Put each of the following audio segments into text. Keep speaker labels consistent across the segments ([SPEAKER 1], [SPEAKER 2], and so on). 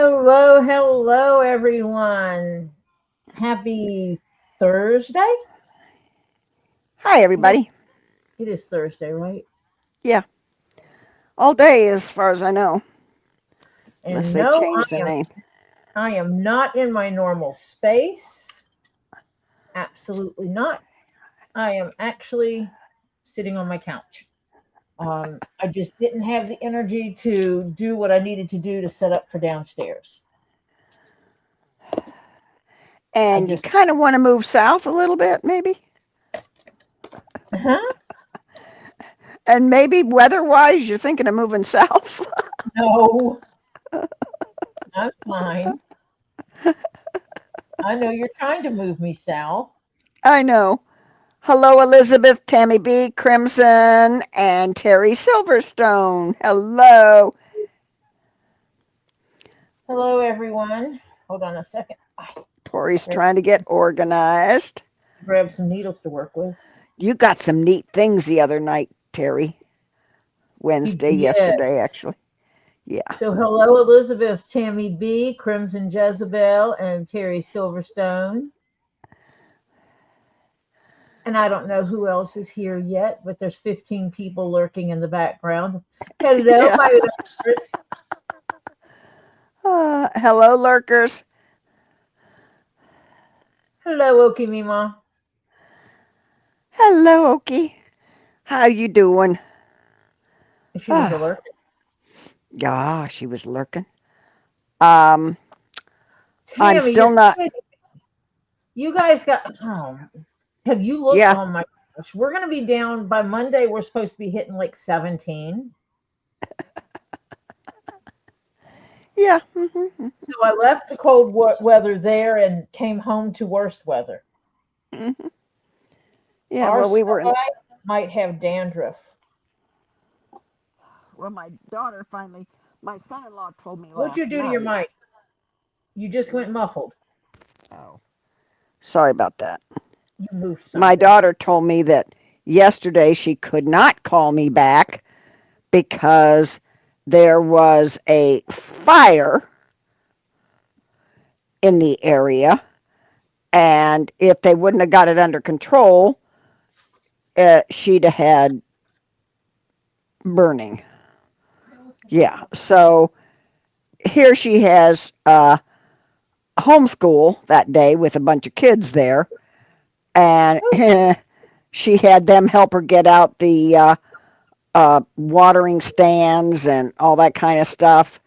[SPEAKER 1] Hello, everyone. Happy Thursday.
[SPEAKER 2] Hi,
[SPEAKER 1] Yes,
[SPEAKER 2] everybody.
[SPEAKER 1] it is Thursday, right?
[SPEAKER 2] Yeah, all day as far as I know, unless
[SPEAKER 1] And
[SPEAKER 2] they
[SPEAKER 1] no,
[SPEAKER 2] change the name.
[SPEAKER 1] I am not in my normal space. Absolutely not. I am actually sitting on my couch. I just didn't have the energy to do what I needed to do to set up for downstairs. I
[SPEAKER 2] And you
[SPEAKER 1] just,
[SPEAKER 2] kind of want to move south a little bit, maybe?
[SPEAKER 1] huh?
[SPEAKER 2] And maybe weather-wise, you're thinking of moving south?
[SPEAKER 1] No, I'm fine. I know you're trying to move me south.
[SPEAKER 2] I know. Hello, Elizabeth, Tammy B, Crimson, and Terry Silverstone. Hello.
[SPEAKER 1] Hello, everyone. Hold on a second.
[SPEAKER 2] Tori's trying to get organized.
[SPEAKER 1] Grab some needles to work with.
[SPEAKER 2] You got some neat things the other night, Terry.
[SPEAKER 1] He
[SPEAKER 2] Wednesday,
[SPEAKER 1] did.
[SPEAKER 2] yesterday, actually. Yeah.
[SPEAKER 1] So, hello, Elizabeth, Tammy B, Crimson Jezebel, and Terry Silverstone. And I don't know who else is here yet, but there's 15 people lurking in the background. Hello,
[SPEAKER 2] Yeah.
[SPEAKER 1] my lovers.
[SPEAKER 2] Hello, lurkers.
[SPEAKER 1] Hello, Okimima.
[SPEAKER 2] Hello, Okie. How you doing?
[SPEAKER 1] She was
[SPEAKER 2] Ah,
[SPEAKER 1] alert.
[SPEAKER 2] yeah, she was lurking. Um, I'm
[SPEAKER 1] Tammy,
[SPEAKER 2] still not.
[SPEAKER 1] you guys got. Oh, have you looked?
[SPEAKER 2] Yeah,
[SPEAKER 1] Oh my gosh, we're going to be down by Monday. We're supposed to be hitting like 17.
[SPEAKER 2] yeah. Hmm.
[SPEAKER 1] So I left the cold weather there and came home to worst weather.
[SPEAKER 2] Hmm. Yeah.
[SPEAKER 1] Our
[SPEAKER 2] Well, we were in.
[SPEAKER 1] sky might have dandruff.
[SPEAKER 2] Well, my daughter finally. My son-in-law told me
[SPEAKER 1] What'd you
[SPEAKER 2] last
[SPEAKER 1] do to your
[SPEAKER 2] night.
[SPEAKER 1] mic? You just went muffled.
[SPEAKER 2] Oh, sorry about that.
[SPEAKER 1] You moved
[SPEAKER 2] My
[SPEAKER 1] something.
[SPEAKER 2] daughter told me that yesterday she could not call me back because there was a fire in the area, and if they wouldn't have got it under control, she'd have had burning. Yeah. So here she has homeschool that day with a bunch of kids there, and she had them help her get out the watering stands and all that kind of stuff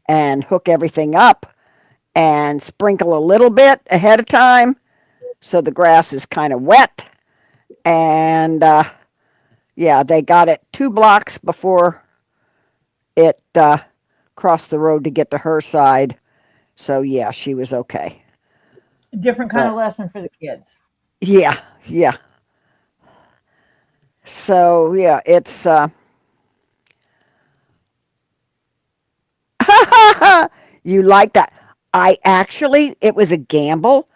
[SPEAKER 2] and hook everything up and sprinkle a little bit ahead of time so the grass is kind of wet. And yeah, they got it 2 blocks before it crossed the road to get to her side. So yeah, she was okay.
[SPEAKER 1] Different kind of
[SPEAKER 2] But
[SPEAKER 1] lesson for the kids.
[SPEAKER 2] yeah, yeah. So yeah, it's you like that. I actually it was a gamble.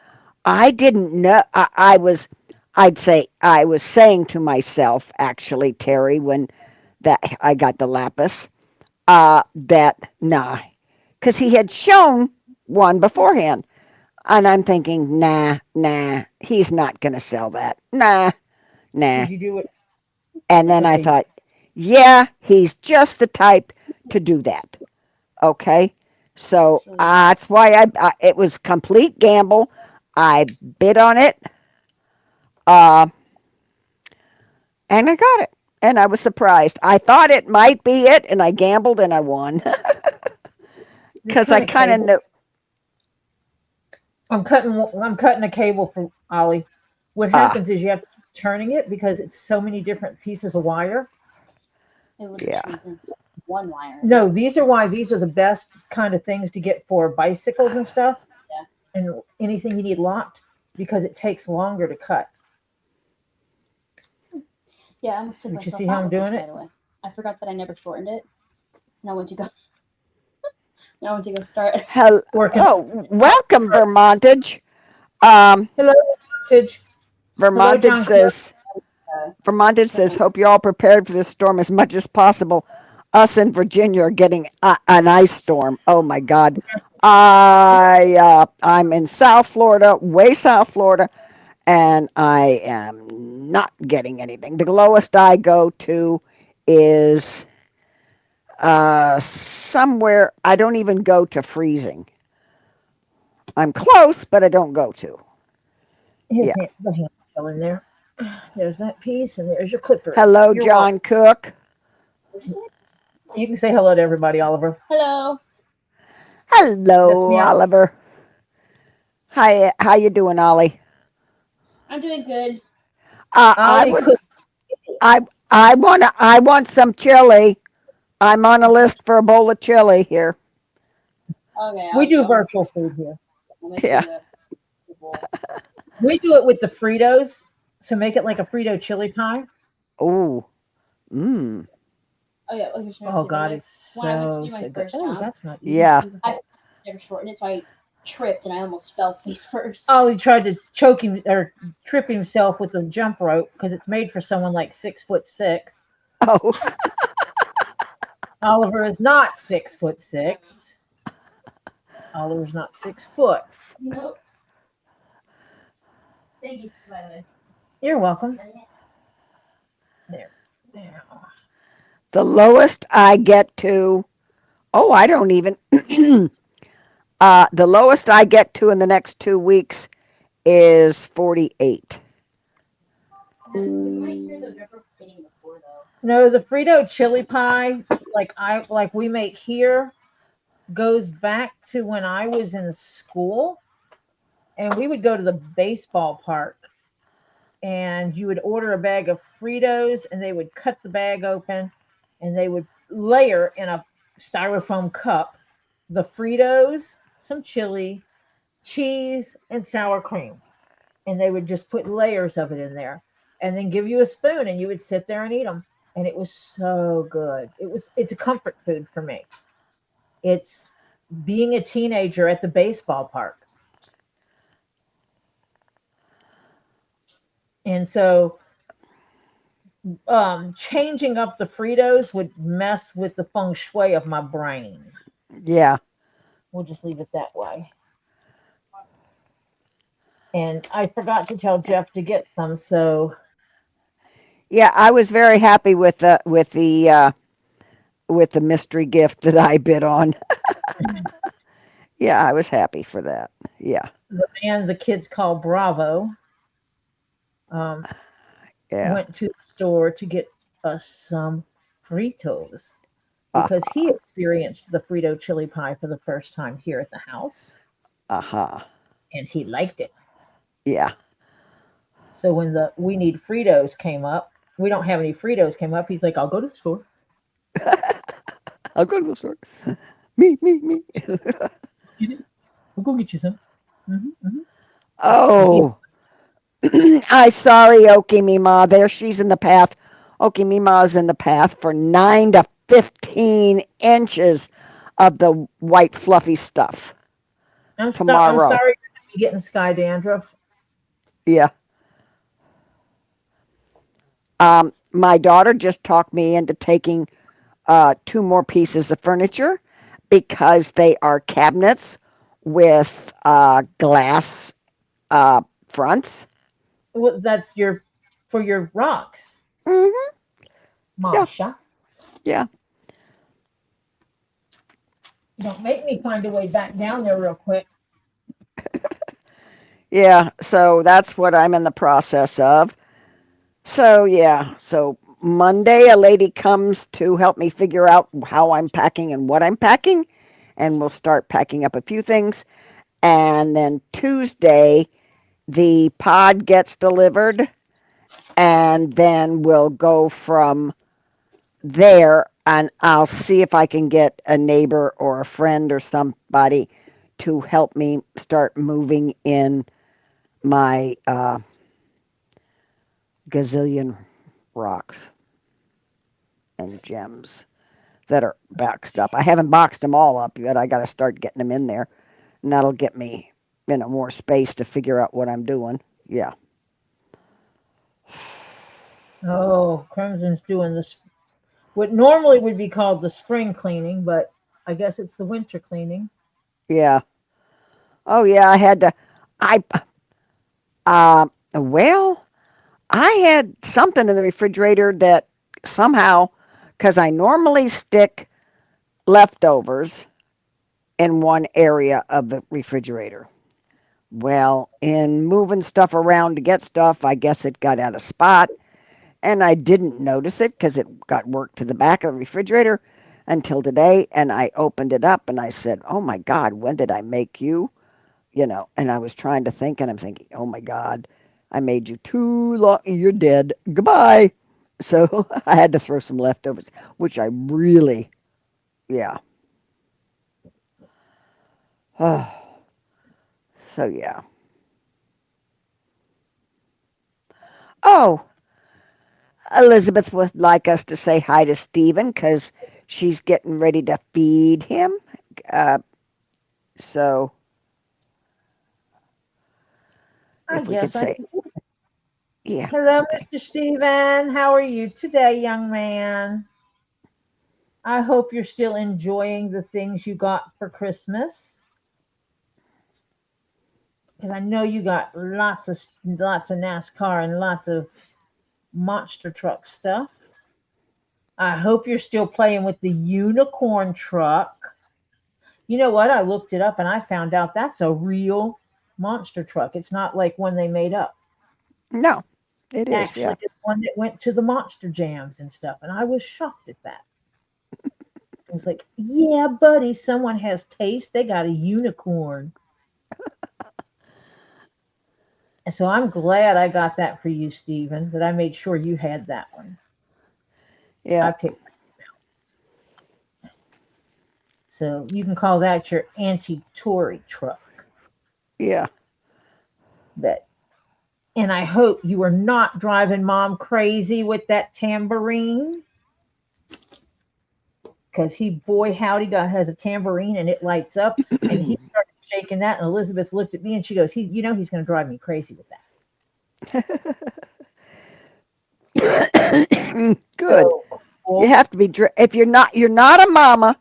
[SPEAKER 2] I didn't know I'd say I was saying to myself actually, Terry, when that I got the lapis, that nah, because he had shown one beforehand. And I'm thinking, nah, he's not going to sell that. Nah.
[SPEAKER 1] Did you do
[SPEAKER 2] And then
[SPEAKER 1] what
[SPEAKER 2] I
[SPEAKER 1] they
[SPEAKER 2] thought, yeah, he's just the type to do that. Okay. So that's why it was complete gamble. I bid on it, uh, and I got it. And I was surprised. I thought it might be it, and I gambled and I won.
[SPEAKER 1] this
[SPEAKER 2] Because I
[SPEAKER 1] kind of
[SPEAKER 2] kind of
[SPEAKER 1] cable?
[SPEAKER 2] know,
[SPEAKER 1] I'm cutting a cable for Ollie. What
[SPEAKER 2] ah,
[SPEAKER 1] happens is you have to keep turning it because it's so many different pieces of wire.
[SPEAKER 2] yeah,
[SPEAKER 1] No, these are the best kind of things to get for bicycles and stuff and anything you need locked because it takes longer to cut. Did you see how I'm doing it?
[SPEAKER 2] Hel-
[SPEAKER 1] Working.
[SPEAKER 2] oh, welcome, Vermontage. Um,
[SPEAKER 1] Hello, Tidge. Hello,
[SPEAKER 2] Vermontage
[SPEAKER 1] John Clear.
[SPEAKER 2] says, hope you're all prepared for this storm as much as possible. Us in Virginia are getting an ice storm. Oh my God. I'm in South Florida, way South Florida, and I am not getting anything. The lowest I go to is somewhere I don't even go to freezing. I'm close, but I don't go to.
[SPEAKER 1] His
[SPEAKER 2] Yeah.
[SPEAKER 1] hand, the hand fell in there. There's that piece, and there's your clippers.
[SPEAKER 2] Hello,
[SPEAKER 1] You're welcome.
[SPEAKER 2] John Cook.
[SPEAKER 1] You can say hello to everybody, Oliver.
[SPEAKER 3] Hello.
[SPEAKER 1] That's
[SPEAKER 2] Hello,
[SPEAKER 1] me.
[SPEAKER 2] Oliver. Hi, how you doing, Ollie?
[SPEAKER 3] I'm doing good.
[SPEAKER 2] I
[SPEAKER 1] Ollie
[SPEAKER 2] would.
[SPEAKER 1] cook.
[SPEAKER 2] I I want some chili. I'm on a list for a bowl of chili here.
[SPEAKER 3] Okay,
[SPEAKER 1] We
[SPEAKER 3] I'll
[SPEAKER 1] do
[SPEAKER 3] go.
[SPEAKER 1] virtual food here.
[SPEAKER 3] I'll make
[SPEAKER 2] Yeah.
[SPEAKER 3] you the bowl.
[SPEAKER 1] We do it with the Fritos, so make it like a Frito chili pie.
[SPEAKER 2] Oh. Mmm.
[SPEAKER 3] Oh yeah, okay, should I
[SPEAKER 1] Oh
[SPEAKER 3] see
[SPEAKER 1] God,
[SPEAKER 3] the
[SPEAKER 1] it's
[SPEAKER 3] when I went to
[SPEAKER 1] so
[SPEAKER 3] do my
[SPEAKER 1] so good.
[SPEAKER 3] first
[SPEAKER 1] Oh,
[SPEAKER 3] job,
[SPEAKER 1] that's not even
[SPEAKER 2] Yeah.
[SPEAKER 1] too
[SPEAKER 3] I
[SPEAKER 1] hot.
[SPEAKER 3] never shortened it, so I tripped and I almost fell face first.
[SPEAKER 1] Ollie tried to choke him or trip himself with the jump rope because it's made for someone like 6'6".
[SPEAKER 2] Oh.
[SPEAKER 1] Oliver is not 6'6". Oliver's not 6 foot.
[SPEAKER 3] You know. Thank you, by the way.
[SPEAKER 1] You're welcome. There. Now.
[SPEAKER 2] The lowest I get to. Oh, I don't even. The lowest I get to in the next 2 weeks is 48.
[SPEAKER 3] You might hear the dripper hitting the floor though.
[SPEAKER 1] No, the Frito chili pie, like we make here, goes back to when I was in school, and we would go to the baseball park, and you would order a bag of Fritos, and they would cut the bag open, and they would layer in a styrofoam cup the Fritos, some chili, cheese, and sour cream, and they would just put layers of it in there, and then give you a spoon, and you would sit there and eat them, and it was so good. It's a comfort food for me. It's being a teenager at the baseball park. And so changing up the Fritos would mess with the feng shui of my brain.
[SPEAKER 2] Yeah.
[SPEAKER 1] We'll just leave it that way. And I forgot to tell Jeff to get some, so
[SPEAKER 2] Yeah, I was very happy with the mystery gift that I bid on. Yeah, I was happy for that. Yeah.
[SPEAKER 1] the man the kids call Bravo um,
[SPEAKER 2] Yeah.
[SPEAKER 1] went to the store to get us some Fritos because
[SPEAKER 2] Uh-huh.
[SPEAKER 1] he experienced the Frito chili pie for the first time here at the house
[SPEAKER 2] Uh-huh.
[SPEAKER 1] and he liked it.
[SPEAKER 2] Yeah.
[SPEAKER 1] So when the we need Fritos came up, we don't have any Fritos came up. He's like, I'll go to the store.
[SPEAKER 2] I'll go to the store. Me.
[SPEAKER 1] Get it? We'll go get you some. Mm-hmm. He,
[SPEAKER 2] Oh, I sorry, Okimima. There, she's in the path. Okimima's in the path for 9 to 15 inches of the white fluffy stuff
[SPEAKER 1] I'm
[SPEAKER 2] tomorrow.
[SPEAKER 1] sorry you're getting sky dandruff.
[SPEAKER 2] Yeah. My daughter just talked me into taking two more pieces of furniture because they are cabinets with glass fronts.
[SPEAKER 1] Well, that's your for your rocks,
[SPEAKER 2] Hmm. Yeah,
[SPEAKER 1] Masha.
[SPEAKER 2] yeah.
[SPEAKER 1] Don't make me find a way back down there real quick.
[SPEAKER 2] Yeah, so that's what I'm in the process of. So, yeah, so Monday a lady comes to help me figure out how I'm packing and what I'm packing, and we'll start packing up a few things. And then Tuesday, the pod gets delivered, and then we'll go from there. And I'll see if I can get a neighbor or a friend or somebody to help me start moving in my gazillion rocks and gems that are boxed up. I haven't boxed them all up yet. I got to start getting them in there, and that'll get me, more space to figure out what I'm doing. Yeah.
[SPEAKER 1] Oh, Crimson's doing this. What normally would be called the spring cleaning, but I guess it's the winter cleaning.
[SPEAKER 2] Yeah. Oh yeah, I had to. I well, I had something in the refrigerator that somehow, because I normally stick leftovers in one area of the refrigerator. Well, in moving stuff around to get stuff, I guess it got out of spot, and I didn't notice it because it got worked to the back of the refrigerator until today. And I opened it up and I said, "Oh my God, when did I make you?" And I was trying to think, and I'm thinking, "Oh my God, I made you too long. You're dead. Goodbye." So I had to throw some leftovers, which I really, yeah. So yeah. Oh, Elizabeth would like us to say hi to Stephen because she's getting ready to feed him. Uh, so
[SPEAKER 1] I
[SPEAKER 2] if we could
[SPEAKER 1] guess I
[SPEAKER 2] say,
[SPEAKER 1] can.
[SPEAKER 2] yeah,
[SPEAKER 1] Hello,
[SPEAKER 2] okay.
[SPEAKER 1] Mr. Steven. How are you today, young man? I hope you're still enjoying the things you got for Christmas. Because I know you got lots of NASCAR and lots of monster truck stuff. I hope you're still playing with the unicorn truck. You know what? I looked it up and I found out that's a real monster truck. It's not like one they made up.
[SPEAKER 2] No, it is,
[SPEAKER 1] Actually,
[SPEAKER 2] yeah.
[SPEAKER 1] it's one that went to the monster jams and stuff. And I was shocked at that. I was like, yeah, buddy, someone has taste. They got a unicorn. And so I'm glad I got that for you, Stephen, that I made sure you had that one.
[SPEAKER 2] Yeah,
[SPEAKER 1] I picked. So you can call that your anti-Tory truck.
[SPEAKER 2] yeah.
[SPEAKER 1] But and I hope you are not driving mom crazy with that tambourine. Because he, boy, howdy, God has a tambourine and it lights up. And he started shaking that. And Elizabeth looked at me and she goes, he's going to drive me crazy with that.
[SPEAKER 2] Good.
[SPEAKER 1] So
[SPEAKER 2] You
[SPEAKER 1] cool.
[SPEAKER 2] have to be if you're not a mama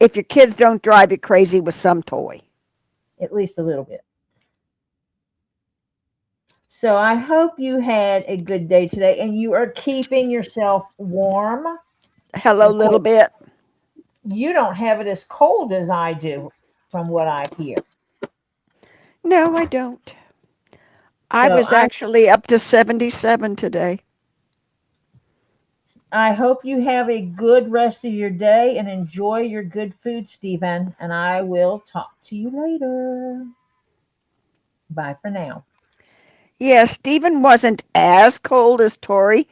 [SPEAKER 2] if your kids don't drive you crazy with some toy.
[SPEAKER 1] At least a little bit. So I hope you had a good day today and you are keeping yourself warm.
[SPEAKER 2] Hello,
[SPEAKER 1] And of
[SPEAKER 2] little
[SPEAKER 1] course,
[SPEAKER 2] bit.
[SPEAKER 1] you don't have it as cold as I do, from what I hear.
[SPEAKER 2] No, I don't. I
[SPEAKER 1] So
[SPEAKER 2] was actually up to 77 today.
[SPEAKER 1] I hope you have a good rest of your day and enjoy your good food, Stephen. And I will talk to you later. Bye for now.
[SPEAKER 2] Yeah, Stephen wasn't as cold as Tori,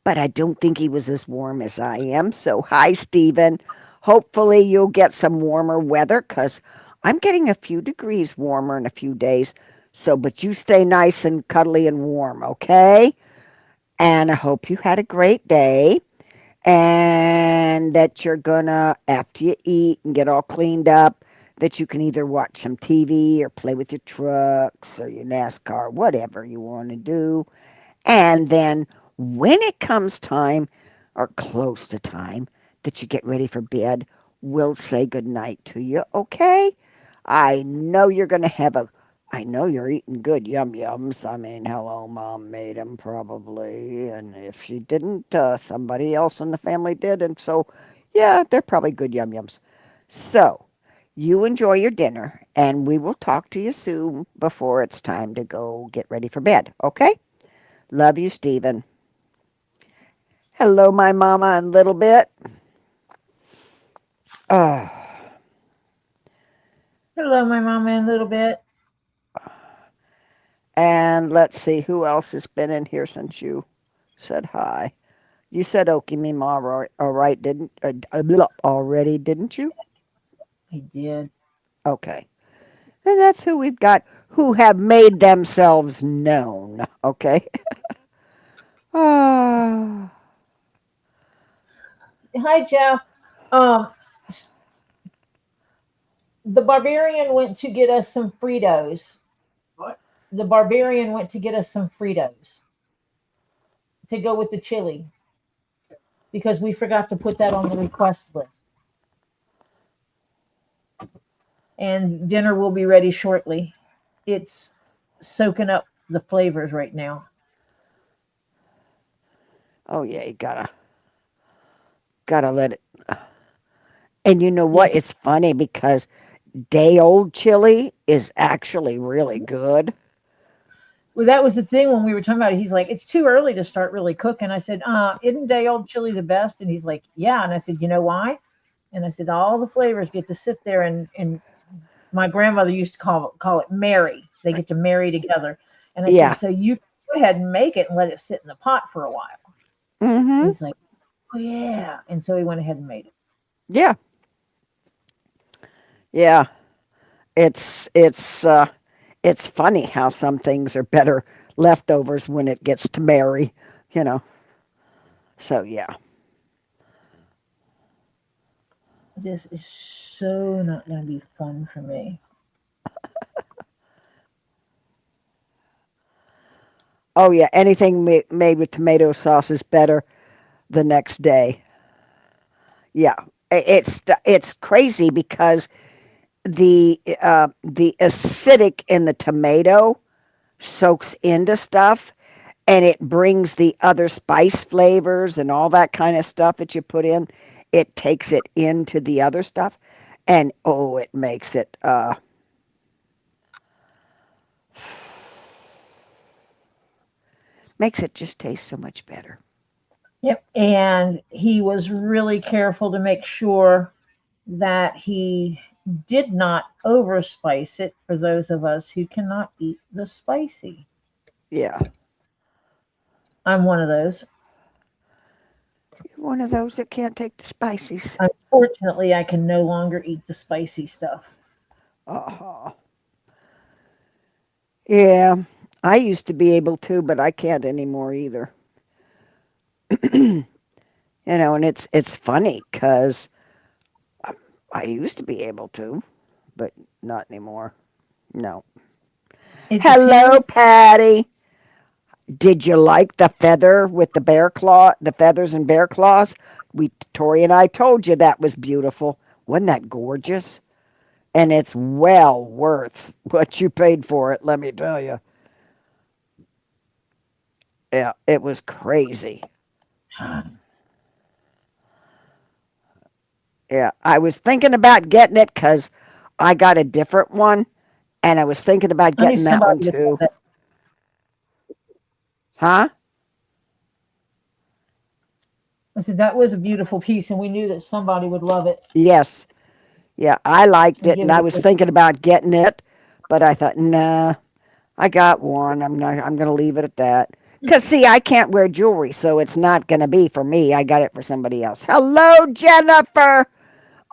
[SPEAKER 2] but I don't think he was as warm as I am. So, hi, Stephen. Hopefully, you'll get some warmer weather because I'm getting a few degrees warmer in a few days. So, but you stay nice and cuddly and warm, okay? And I hope you had a great day and that you're gonna, after you eat and get all cleaned up, that you can either watch some TV or play with your trucks or your NASCAR, whatever you want to do. And then when it comes time or close to time that you get ready for bed, we'll say goodnight to you, okay? I know you're going to have a I know you're eating good yum yums. I mean, hello, mom made them probably, and if she didn't, somebody else in the family did, and so, yeah, they're probably good yum yums. So, you enjoy your dinner, and we will talk to you soon before it's time to go get ready for bed, okay? Love you, Stephen. Hello, my mama, and little bit. Oh,
[SPEAKER 1] Hello, my mama, in a little bit.
[SPEAKER 2] and let's see who else has been in here since you said hi. You said Okie me ma all right, didn't already, didn't you?
[SPEAKER 1] I did.
[SPEAKER 2] Okay. And that's who we've got who have made themselves known. Okay. Ah,
[SPEAKER 1] Hi, Jeff. Um, the barbarian went to get us some Fritos. The barbarian went to get us some Fritos to go with the chili because we forgot to put that on the request list. and dinner will be ready shortly. It's soaking up the flavors right now.
[SPEAKER 2] Oh yeah, you gotta let it. And you know
[SPEAKER 1] Yeah,
[SPEAKER 2] what? It's funny because day old chili is actually really good.
[SPEAKER 1] well, that was the thing when we were talking about it. He's like, it's too early to start really cooking. I said, isn't day old chili the best? And he's like, yeah. And I said, you know why? And I said, all the flavors get to sit there, and my grandmother used to call it marry. They get to marry together. And I said,
[SPEAKER 2] Yeah.
[SPEAKER 1] so you go ahead and make it and let it sit in the pot for a while.
[SPEAKER 2] Mm-hmm.
[SPEAKER 1] He's like, oh yeah. And so he went ahead and made it.
[SPEAKER 2] Yeah. Yeah. It's funny how some things are better leftovers when it gets to marry, you know. So yeah.
[SPEAKER 1] This is so not going to be fun for me.
[SPEAKER 2] Oh yeah. Anything made with tomato sauce is better the next day. Yeah. It's crazy because the acidic in the tomato soaks into stuff and it brings the other spice flavors and all that kind of stuff that you put in. It takes it into the other stuff, and oh, it makes it just taste so much better.
[SPEAKER 1] Yep. And he was really careful to make sure that he did not overspice it for those of us who cannot eat the spicy.
[SPEAKER 2] Yeah,
[SPEAKER 1] I'm one of those.
[SPEAKER 2] you're one of those that can't take the spices.
[SPEAKER 1] Unfortunately, I can no longer eat the spicy stuff.
[SPEAKER 2] Uh-huh. Yeah, I used to be able to, but I can't anymore either. And it's funny because I used to be able to, but not anymore. No.
[SPEAKER 1] It
[SPEAKER 2] Hello,
[SPEAKER 1] depends.
[SPEAKER 2] Patty. Did you like the feather with the feathers and bear claws? Tori and I told you that was beautiful. Wasn't that gorgeous? And it's well worth what you paid for it, let me tell you. Yeah, it was crazy. Yeah, I was thinking about getting it because I got a different one, and I was thinking about
[SPEAKER 1] I knew
[SPEAKER 2] getting that one
[SPEAKER 1] somebody would love
[SPEAKER 2] too.
[SPEAKER 1] it.
[SPEAKER 2] Huh?
[SPEAKER 1] I said that was a beautiful piece, and we knew that somebody would love it
[SPEAKER 2] Yes. Yeah, I liked
[SPEAKER 1] and
[SPEAKER 2] it,
[SPEAKER 1] give
[SPEAKER 2] and
[SPEAKER 1] it
[SPEAKER 2] I
[SPEAKER 1] a
[SPEAKER 2] was
[SPEAKER 1] good.
[SPEAKER 2] thinking about getting it, but I thought, nah, I got one. I'm gonna leave it at that. 'Cause see, I can't wear jewelry, so it's not gonna be for me. I got it for somebody else. Hello, Jennifer.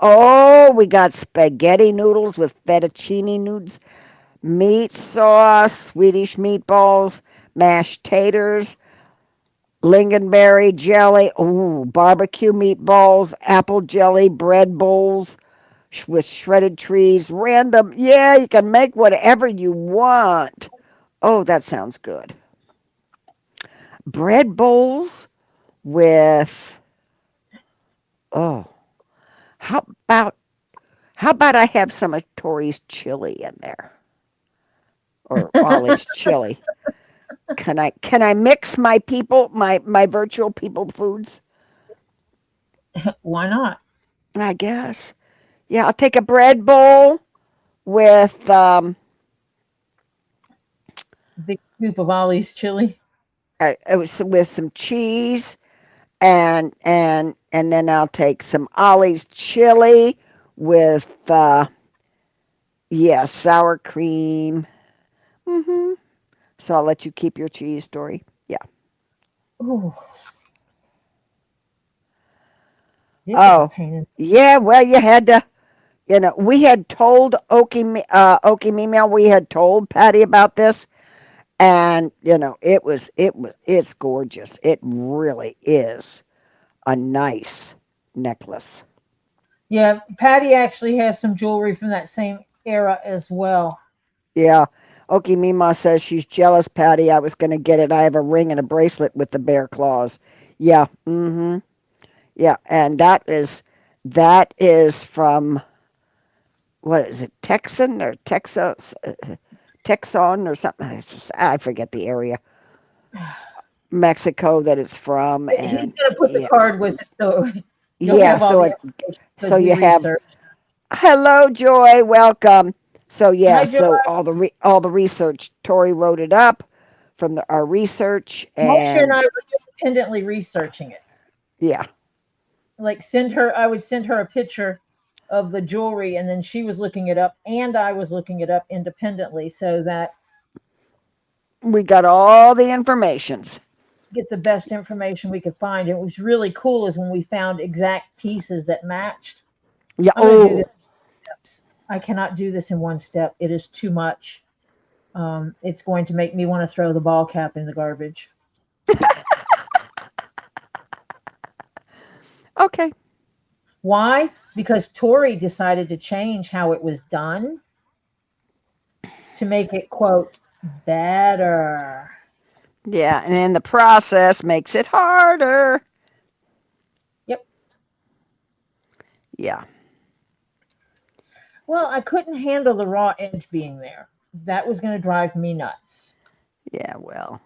[SPEAKER 2] Oh, we got spaghetti noodles with fettuccine noodles, meat sauce, Swedish meatballs, mashed taters, lingonberry jelly, ooh, barbecue meatballs, apple jelly, bread bowls with shredded trees, random. Yeah, you can make whatever you want. Oh, that sounds good. Bread bowls with oh, how about how about I have some of Tori's chili in there or Ollie's chili? Can I mix my people my virtual people foods?
[SPEAKER 1] Why not?
[SPEAKER 2] I guess. Yeah, I'll take a bread bowl with
[SPEAKER 1] Big scoop of Ollie's chili.
[SPEAKER 2] it was with some cheese and then I'll take some Ollie's chili with yeah, sour cream. Mhm. So I'll let you keep your cheese story. Yeah.
[SPEAKER 1] Ooh, this is a
[SPEAKER 2] Oh,
[SPEAKER 1] pain in.
[SPEAKER 2] yeah. Well, you had to. We had told Okie Meow, we had told Patty about this, and it's gorgeous. It really is a nice necklace.
[SPEAKER 1] Yeah, Patty actually has some jewelry from that same era as well.
[SPEAKER 2] Yeah. Okie Mima says she's jealous, Patty. I was gonna get it. I have a ring and a bracelet with the bear claws. Yeah. Mm-hmm. Yeah. And that is from what is it, Texan or Texas, Texon or something? I forget the area, Mexico that it's from,
[SPEAKER 1] He's
[SPEAKER 2] and
[SPEAKER 1] going to put the
[SPEAKER 2] yeah,
[SPEAKER 1] card with it, so you'll
[SPEAKER 2] yeah.
[SPEAKER 1] have all
[SPEAKER 2] So
[SPEAKER 1] the
[SPEAKER 2] it,
[SPEAKER 1] information
[SPEAKER 2] so
[SPEAKER 1] because we
[SPEAKER 2] you have
[SPEAKER 1] researched.
[SPEAKER 2] hello, Joy, welcome. So yeah,
[SPEAKER 1] Hi, Joe.
[SPEAKER 2] so all the research, Tori wrote it up from our research,
[SPEAKER 1] Moshe and
[SPEAKER 2] and
[SPEAKER 1] I were independently researching it.
[SPEAKER 2] yeah,
[SPEAKER 1] Like I would send her a picture of the jewelry, and then she was looking it up, and I was looking it up independently, so that
[SPEAKER 2] we got all the informations.
[SPEAKER 1] get the best information we could find. And it was really cool is when we found exact pieces that matched.
[SPEAKER 2] Yeah.
[SPEAKER 1] I'm going to do this
[SPEAKER 2] Oh,
[SPEAKER 1] in steps. I cannot do this in one step. It is too much. It's going to make me want to throw the ball cap in the garbage.
[SPEAKER 2] okay.
[SPEAKER 1] Why? Because Tori decided to change how it was done to make it, quote, better.
[SPEAKER 2] Yeah, and in the process makes it harder.
[SPEAKER 1] Yep.
[SPEAKER 2] Yeah.
[SPEAKER 1] Well, I couldn't handle the raw edge being there. That was going to drive me nuts.
[SPEAKER 2] Yeah, well.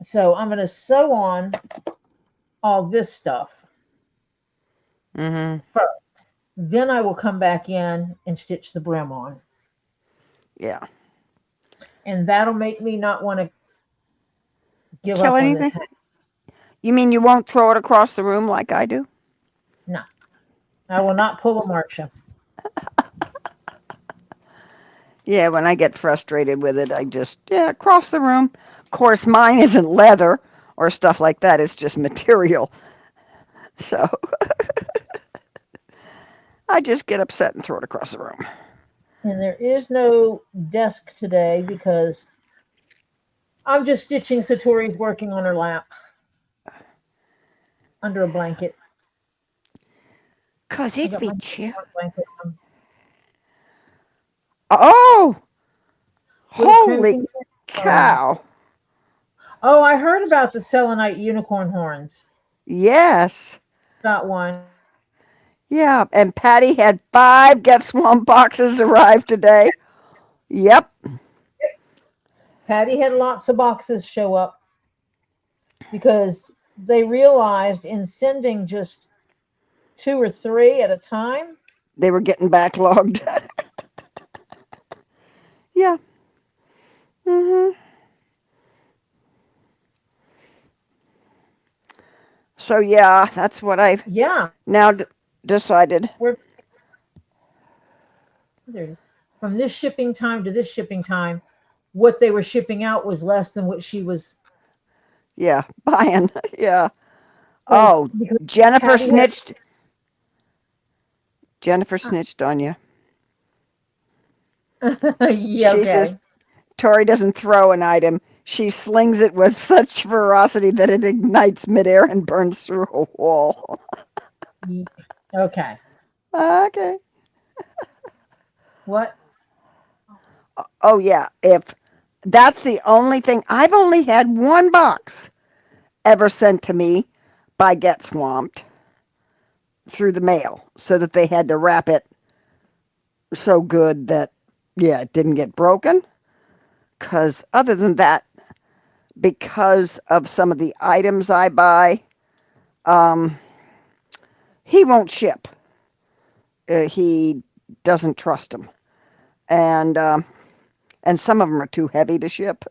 [SPEAKER 1] So I'm going to sew on all this stuff
[SPEAKER 2] Mhm.
[SPEAKER 1] first. Then I will come back in and stitch the brim on.
[SPEAKER 2] Yeah.
[SPEAKER 1] And that'll make me not want to give
[SPEAKER 2] Kill
[SPEAKER 1] up on this
[SPEAKER 2] anything?
[SPEAKER 1] hat.
[SPEAKER 2] You mean you won't throw it across the room like I do?
[SPEAKER 1] No, I will not pull a Marcia.
[SPEAKER 2] Yeah, when I get frustrated with it, I just across the room. Of course, mine isn't leather or stuff like that. It's just material. So I just get upset and throw it across the room.
[SPEAKER 1] And there is no desk today because I'm just stitching. Satori's working on her lap under a blanket.
[SPEAKER 2] Cause
[SPEAKER 1] I
[SPEAKER 2] it's
[SPEAKER 1] got
[SPEAKER 2] be
[SPEAKER 1] my
[SPEAKER 2] chill.
[SPEAKER 1] blanket on
[SPEAKER 2] Oh,
[SPEAKER 1] with
[SPEAKER 2] holy
[SPEAKER 1] crimson.
[SPEAKER 2] cow!
[SPEAKER 1] Oh, I heard about the selenite unicorn horns.
[SPEAKER 2] Yes.
[SPEAKER 1] Got one.
[SPEAKER 2] Yeah, and Patty had 5 Get Swamp boxes arrive today. Yep,
[SPEAKER 1] Patty had lots of boxes show up because they realized in sending just 2 or 3 at a time.
[SPEAKER 2] they were getting backlogged. Yeah. Mhm. So yeah, that's what I've
[SPEAKER 1] Yeah,
[SPEAKER 2] now decided.
[SPEAKER 1] we're there. It is. From this shipping time to this shipping time, what they were shipping out was less than what she was
[SPEAKER 2] Yeah, buying. Yeah.
[SPEAKER 1] like
[SPEAKER 2] Oh,
[SPEAKER 1] because
[SPEAKER 2] Jennifer
[SPEAKER 1] Patty had.
[SPEAKER 2] snitched. Jennifer snitched on you.
[SPEAKER 1] Yeah,
[SPEAKER 2] She says
[SPEAKER 1] okay.
[SPEAKER 2] Tori doesn't throw an item. She slings it with such ferocity that it ignites midair and burns through a wall.
[SPEAKER 1] Okay.
[SPEAKER 2] Okay.
[SPEAKER 1] What?
[SPEAKER 2] Oh yeah, if that's the only thing. I've only had one box ever sent to me by Get Swamped through the mail, so that they had to wrap it so good that yeah, it didn't get broken. Because other than that, because of some of the items I buy, um, he won't ship. He doesn't trust them, and some of them are too heavy to ship.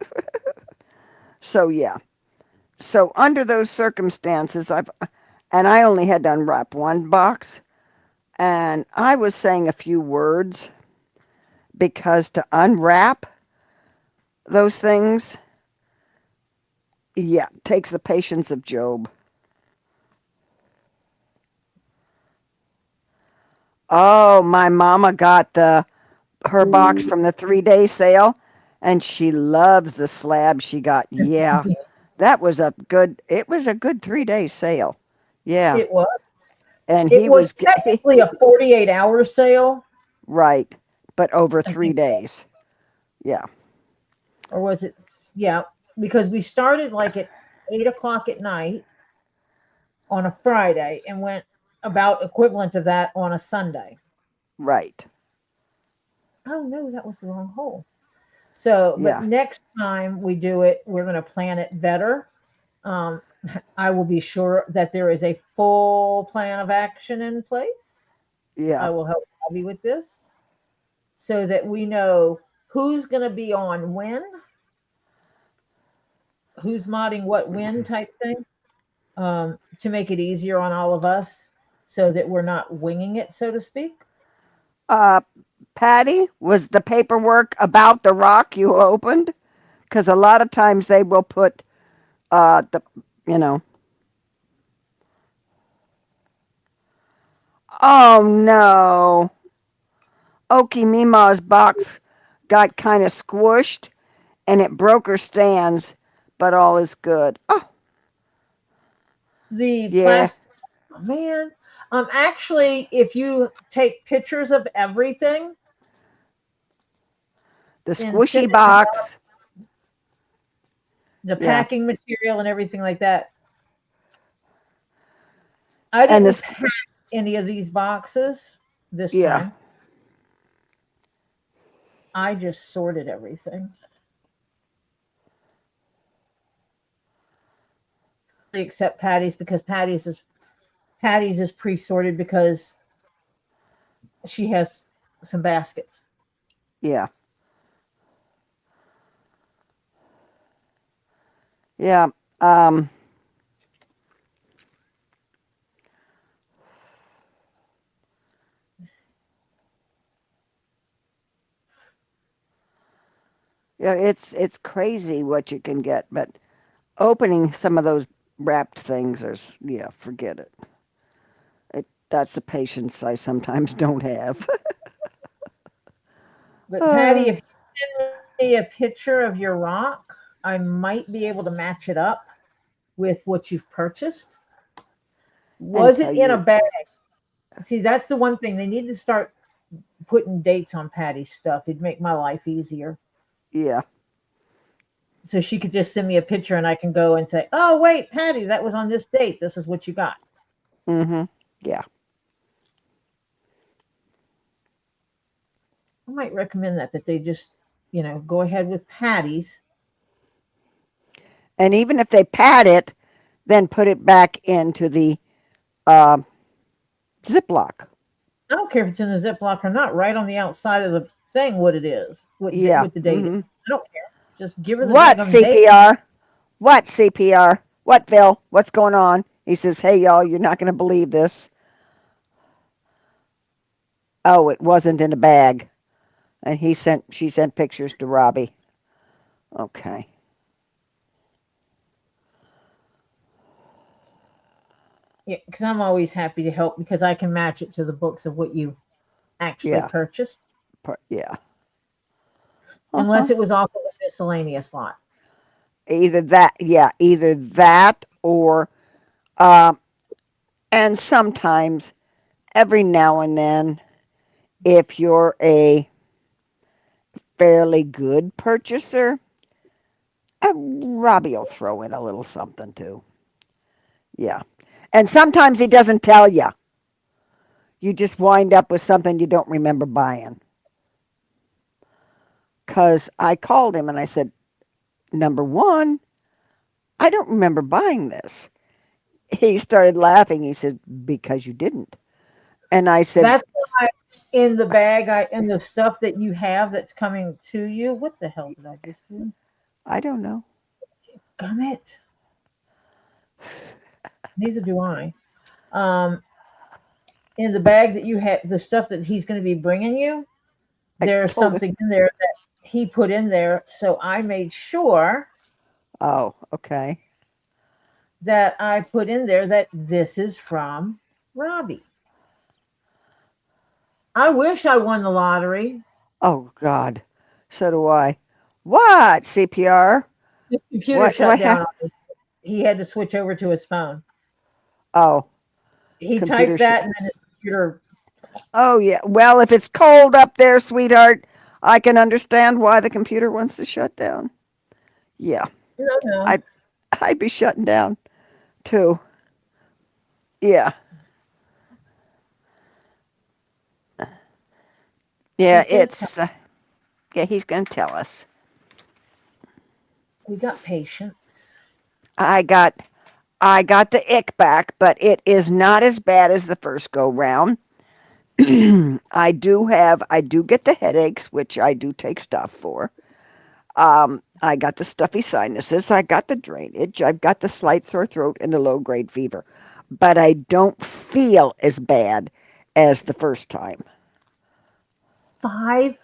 [SPEAKER 2] So yeah. So under those circumstances, I only had to unwrap one box, and I was saying a few words because to unwrap those things, yeah, takes the patience of Job. Oh, my mama got her box from the 3-day sale, and she loves the slab she got. Yeah, that was a good. It was a good 3-day sale. Yeah,
[SPEAKER 1] It was.
[SPEAKER 2] and
[SPEAKER 1] It
[SPEAKER 2] he
[SPEAKER 1] was
[SPEAKER 2] was
[SPEAKER 1] technically a 48-hour sale,
[SPEAKER 2] right, but over
[SPEAKER 1] I
[SPEAKER 2] three
[SPEAKER 1] think,
[SPEAKER 2] days. Yeah,
[SPEAKER 1] or was it? Yeah, because we started like at 8 o'clock at night on a Friday and went about equivalent of that on a Sunday.
[SPEAKER 2] right.
[SPEAKER 1] Oh no, that was the wrong hole. So, but
[SPEAKER 2] Yeah,
[SPEAKER 1] next time we do it, we're going to plan it better. Um, I will be sure that there is a full plan of action in place.
[SPEAKER 2] yeah,
[SPEAKER 1] I will help Bobby with this so that we know who's going to be on when, who's modding what when type thing, to make it easier on all of us so that we're not winging it, so to speak.
[SPEAKER 2] uh, Patty, was the paperwork about the rock you opened? Because a lot of times they will put the, you know, oh no, Oki Mima's box got kind of squished and it broke her stands, but all is good. Oh,
[SPEAKER 1] The
[SPEAKER 2] yeah,
[SPEAKER 1] plastic, oh, man. Actually, if you take pictures of everything
[SPEAKER 2] the
[SPEAKER 1] and send
[SPEAKER 2] squishy
[SPEAKER 1] it to
[SPEAKER 2] box.
[SPEAKER 1] the
[SPEAKER 2] Yeah,
[SPEAKER 1] packing material and everything like that, I
[SPEAKER 2] and
[SPEAKER 1] didn't
[SPEAKER 2] this,
[SPEAKER 1] pack any of these boxes this
[SPEAKER 2] yeah,
[SPEAKER 1] time. I just sorted everything, except Patty's because Patty's is pre-sorted because she has some baskets.
[SPEAKER 2] yeah, yeah. Um, yeah, it's crazy what you can get, but opening some of those wrapped things is, yeah, forget it. That's the patience I sometimes don't have.
[SPEAKER 1] But Patty,
[SPEAKER 2] uh,
[SPEAKER 1] if you send me a picture of your rock, I might be able to match it up with what you've purchased.
[SPEAKER 2] and
[SPEAKER 1] Was
[SPEAKER 2] tell
[SPEAKER 1] it in a
[SPEAKER 2] you,
[SPEAKER 1] bag? See, that's the one thing they need to start putting dates on Patty's stuff. It'd make my life easier.
[SPEAKER 2] yeah,
[SPEAKER 1] So she could just send me a picture and I can go and say, "Oh, wait, Patty, that was on this date. This is what you got."
[SPEAKER 2] mm-hmm, yeah.
[SPEAKER 1] I might recommend that they just, go ahead with Patty's.
[SPEAKER 2] And even if they pad it, then put it back into the uh, Ziploc.
[SPEAKER 1] I don't care if it's in the Ziploc or not, right on the outside of the thing what it is,
[SPEAKER 2] Yeah.
[SPEAKER 1] what the date is.
[SPEAKER 2] Mm-hmm.
[SPEAKER 1] I don't care. Just give her the
[SPEAKER 2] What
[SPEAKER 1] daggum date.
[SPEAKER 2] CPR? What CPR? What Phil? What's going on? He says, "Hey y'all, you're not going to believe this. Oh, it wasn't in a bag." And she sent pictures to Robbie. Okay.
[SPEAKER 1] Yeah, because I'm always happy to help because I can match it to the books of what you actually
[SPEAKER 2] Yeah.
[SPEAKER 1] purchased,
[SPEAKER 2] Yeah. Uh-huh.
[SPEAKER 1] unless it was off of a miscellaneous lot.
[SPEAKER 2] Either that, yeah, either that or um and sometimes every now and then if you're a fairly good purchaser, Robbie will throw in a little something too. Yeah. And sometimes he doesn't tell you. You just wind up with something you don't remember buying. Because I called him and I said, number one, I don't remember buying this. He started laughing. He said, because you didn't. And I said,
[SPEAKER 1] That's why in the bag, in the stuff that you have that's coming to you. What the hell did I just do?
[SPEAKER 2] I don't know.
[SPEAKER 1] Gum it. Neither do I. Um, in the bag that you have, the stuff that he's going to be bringing you,
[SPEAKER 2] I
[SPEAKER 1] there's
[SPEAKER 2] told him.
[SPEAKER 1] something in there that he put in there. So I made sure
[SPEAKER 2] Oh, okay.
[SPEAKER 1] that I put in there that this is from Robbie. I wish I won the lottery.
[SPEAKER 2] Oh, God. So do I. What, CPR?
[SPEAKER 1] His computer
[SPEAKER 2] What?
[SPEAKER 1] shut
[SPEAKER 2] What?
[SPEAKER 1] down on me. He had to switch over to his phone.
[SPEAKER 2] Oh,
[SPEAKER 1] He
[SPEAKER 2] computer
[SPEAKER 1] typed
[SPEAKER 2] shit.
[SPEAKER 1] that and then his computer.
[SPEAKER 2] Oh, yeah. Well, if it's cold up there, sweetheart, I can understand why the computer wants to shut down. Yeah,
[SPEAKER 1] No, no.
[SPEAKER 2] I'd, I'd be shutting down too. Yeah. Yeah,
[SPEAKER 1] He's gonna tell.
[SPEAKER 2] it's yeah, he's going to tell us.
[SPEAKER 1] We got patience.
[SPEAKER 2] I got I got the ick back, but it is not as bad as the first go round. I do get the headaches, which I do take stuff for. I got the stuffy sinuses, I got the drainage, I've got the slight sore throat and a low grade fever, but I don't feel as bad as the first time.
[SPEAKER 1] 5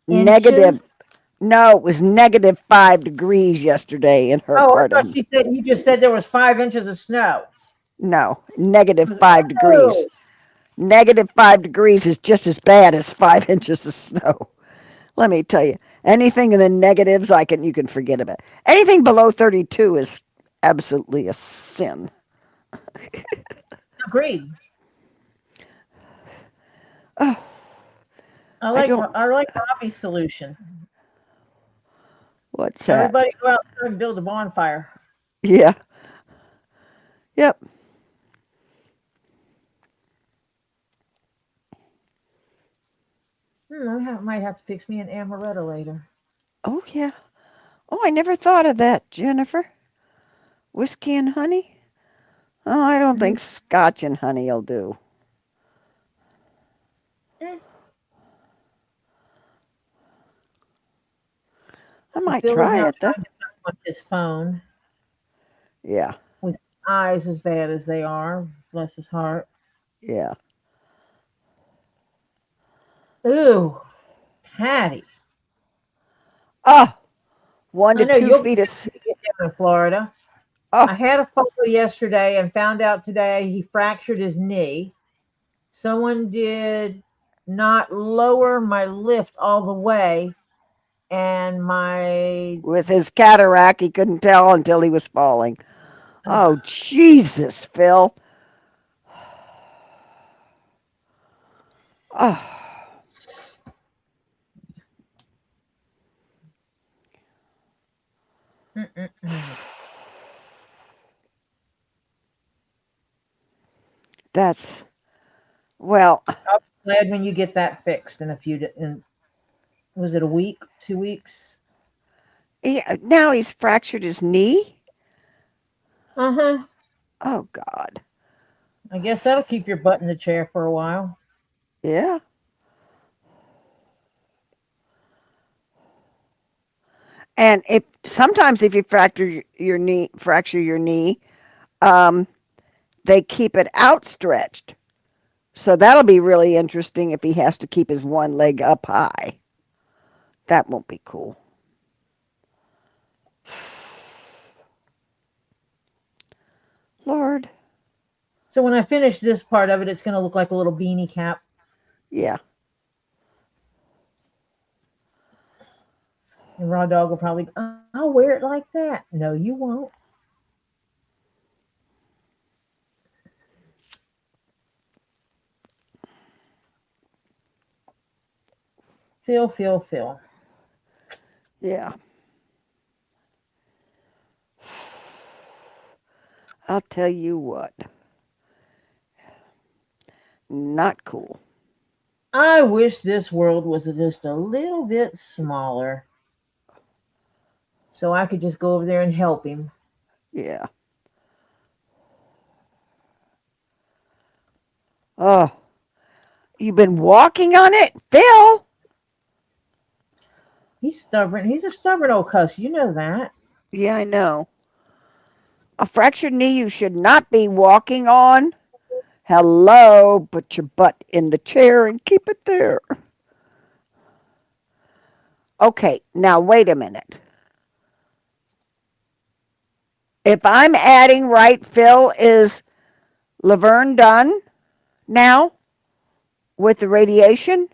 [SPEAKER 1] inches.
[SPEAKER 2] Negative, no, it was -5 degrees yesterday in her
[SPEAKER 1] Oh, I
[SPEAKER 2] part
[SPEAKER 1] thought
[SPEAKER 2] of,
[SPEAKER 1] she said you just said there was 5 inches of snow.
[SPEAKER 2] no, negative
[SPEAKER 1] I was,
[SPEAKER 2] 5 degrees.
[SPEAKER 1] oh,
[SPEAKER 2] -5 degrees is just as bad as 5 inches of snow. Let me tell you, anything in the negatives, you can forget about. Anything below 32 is absolutely a sin.
[SPEAKER 1] agreed.
[SPEAKER 2] Oh, I don't.
[SPEAKER 1] I like Robbie's solution.
[SPEAKER 2] What's that?
[SPEAKER 1] Everybody go outside and build a bonfire.
[SPEAKER 2] Yeah. Yep.
[SPEAKER 1] Might have to fix me an amaretto later.
[SPEAKER 2] Oh yeah. Oh, I never thought of that, Jennifer. Whiskey and honey? Oh, I don't
[SPEAKER 1] Mhm.
[SPEAKER 2] think scotch and honey will do.
[SPEAKER 1] Eh.
[SPEAKER 2] I
[SPEAKER 1] So
[SPEAKER 2] might
[SPEAKER 1] Phil is
[SPEAKER 2] try
[SPEAKER 1] now
[SPEAKER 2] it though.
[SPEAKER 1] trying to talk on his phone
[SPEAKER 2] Yeah.
[SPEAKER 1] with eyes as bad as they are. Bless his heart.
[SPEAKER 2] Yeah.
[SPEAKER 1] Ooh, Patty.
[SPEAKER 2] Oh, one
[SPEAKER 1] I
[SPEAKER 2] to
[SPEAKER 1] know
[SPEAKER 2] two
[SPEAKER 1] you'll be
[SPEAKER 2] feet of.
[SPEAKER 1] happy to get down in Florida. I
[SPEAKER 2] Oh,
[SPEAKER 1] had a photo yesterday and found out today he fractured his knee. Someone did not lower my lift all the way, and my
[SPEAKER 2] with his cataract, he couldn't tell until he was falling. Oh, Jesus, Phil. Oh,
[SPEAKER 1] mm-mm-mm.
[SPEAKER 2] that's well.
[SPEAKER 1] I'll be glad when you get that fixed in a few. Was it a week, 2 weeks?
[SPEAKER 2] Yeah, now he's fractured his knee.
[SPEAKER 1] Uh huh.
[SPEAKER 2] Oh God.
[SPEAKER 1] I guess that'll keep your butt in the chair for a while.
[SPEAKER 2] Yeah. And if sometimes if you fracture your knee, um, they keep it outstretched. So that'll be really interesting if he has to keep his one leg up high. That won't be cool. Lord.
[SPEAKER 1] So when I finish this part of it, it's going to look like a little beanie cap.
[SPEAKER 2] Yeah.
[SPEAKER 1] And Raw Dog will probably, I'll wear it like that. No, you won't. Phil.
[SPEAKER 2] Yeah. I'll tell you what. Not cool.
[SPEAKER 1] I wish this world was just a little bit smaller so I could just go over there and help him.
[SPEAKER 2] Yeah. Oh, you've been walking on it, Phil?
[SPEAKER 1] He's stubborn. He's a stubborn old cuss. You know that.
[SPEAKER 2] Yeah, I know. A fractured knee you should not be walking on. Hello, put your butt in the chair and keep it there. Okay, now wait a minute. If I'm adding right, Phil, is Laverne done now with the radiation?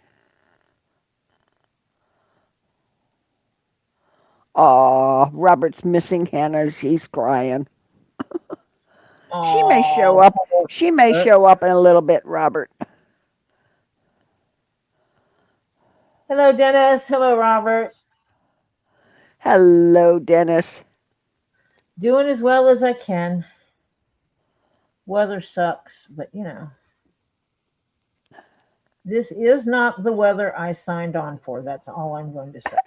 [SPEAKER 2] Oh, Robert's missing Hannah's. He's crying. She may show
[SPEAKER 1] Oh,
[SPEAKER 2] up. She may show up in a little bit, Robert.
[SPEAKER 1] hello, Dennis. Hello, Robert.
[SPEAKER 2] Hello, Dennis.
[SPEAKER 1] Doing as well as I can. Weather sucks, but This is not the weather I signed on for. That's all I'm going to say.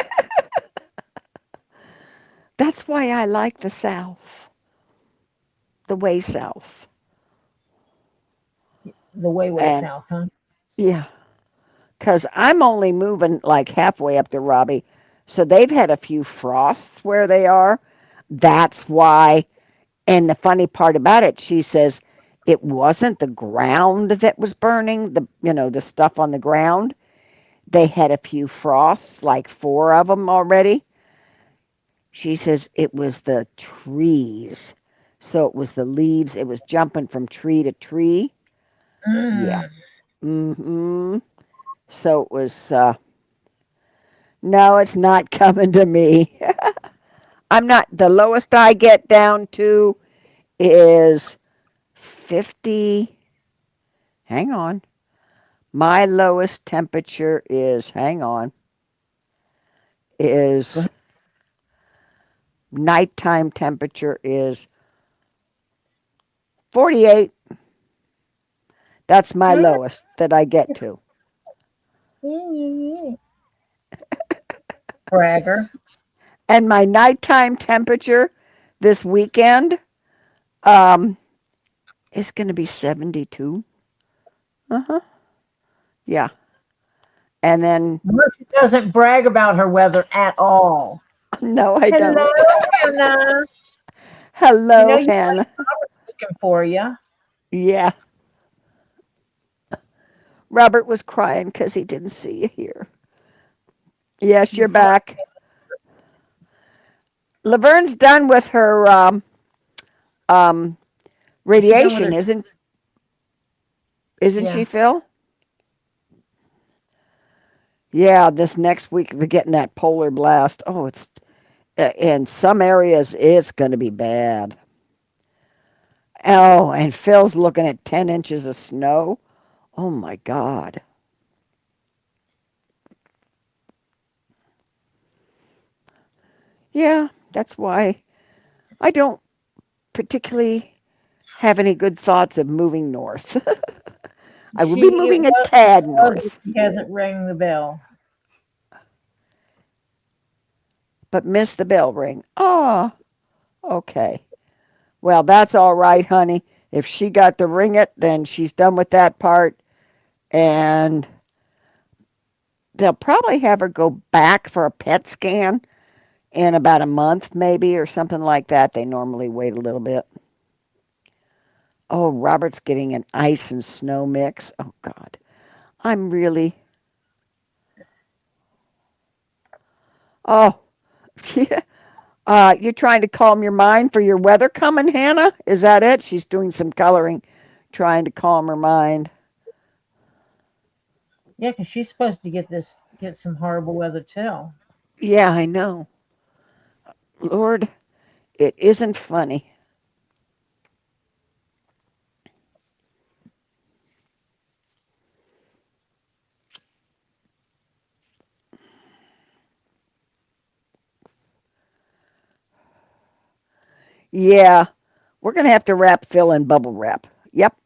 [SPEAKER 2] That's why I like the South, the way South.
[SPEAKER 1] The way
[SPEAKER 2] And
[SPEAKER 1] south, huh?
[SPEAKER 2] yeah, because I'm only moving like halfway up to Robbie. So they've had a few frosts where they are. That's why. And the funny part about it, she says it wasn't the ground that was burning, the stuff on the ground. They had a few frosts, like four of them already. She says it was the trees. So it was the leaves. It was jumping from tree to tree. Yeah.
[SPEAKER 1] Mm.
[SPEAKER 2] Mm-hmm. So it was, no, it's not coming to me. I'm not, the lowest I get down to is 50. Hang on. My lowest temperature is, hang on,
[SPEAKER 1] Go
[SPEAKER 2] is
[SPEAKER 1] ahead.
[SPEAKER 2] nighttime temperature is 48. That's my lowest that I get to.
[SPEAKER 1] Bragger.
[SPEAKER 2] And my nighttime temperature this weekend um, is going to be 72. Uh-huh. Yeah. And then,
[SPEAKER 1] Murphy doesn't brag about her weather at all.
[SPEAKER 2] no, I
[SPEAKER 1] Hello,
[SPEAKER 2] don't.
[SPEAKER 1] Hannah.
[SPEAKER 2] Hello,
[SPEAKER 1] You
[SPEAKER 2] Hannah.
[SPEAKER 1] looking for you.
[SPEAKER 2] Yeah. Robert was crying because he didn't see you here. Yes,
[SPEAKER 1] You
[SPEAKER 2] you're
[SPEAKER 1] frightened.
[SPEAKER 2] back. Laverne's done with her um,
[SPEAKER 1] Is she done with
[SPEAKER 2] radiation,
[SPEAKER 1] her?
[SPEAKER 2] isn't she,
[SPEAKER 1] Yeah.
[SPEAKER 2] Phil? Yeah, this next week they're getting that polar blast. Oh, it's in some areas it's going to be bad. Oh, and Phil's looking at 10 inches of snow. Oh my God. Yeah, that's why I don't particularly have any good thoughts of moving north. I will be
[SPEAKER 1] She it
[SPEAKER 2] moving a
[SPEAKER 1] was,
[SPEAKER 2] tad
[SPEAKER 1] but
[SPEAKER 2] north,
[SPEAKER 1] she hasn't rang the bell.
[SPEAKER 2] but miss the bell ring. Oh, okay. Well, that's all right, honey. If she got to ring it, then she's done with that part. And they'll probably have her go back for a PET scan in about a month, maybe, or something like that. They normally wait a little bit. Oh, Robert's getting an ice and snow mix. Oh, God. I'm really. Oh, yeah. You're trying to calm your mind for your weather coming, Hannah? Is that it? She's doing some coloring, trying to calm her mind.
[SPEAKER 1] Yeah, because she's supposed to get some horrible weather too.
[SPEAKER 2] Yeah, I know. Lord, it isn't funny. Yeah, we're going to have to wrap Phil in bubble wrap. Yep,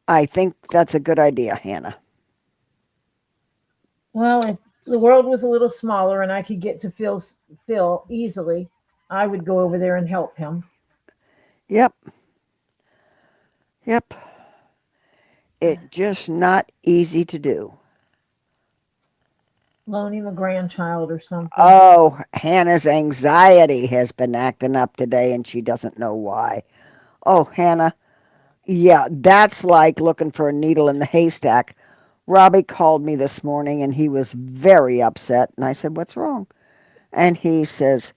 [SPEAKER 2] I think that's a good idea, Hannah.
[SPEAKER 1] Well, if the world was a little smaller and I could get to Phil easily, I would go over there and help him.
[SPEAKER 2] Yep, yep. It just not easy to do.
[SPEAKER 1] Loan him a grandchild or something.
[SPEAKER 2] Oh, Hannah's anxiety has been acting up today and she doesn't know why. Oh, Hannah, yeah, that's like looking for a needle in the haystack. Robbie called me this morning and he was very upset. And I said, "What's wrong?" And he says,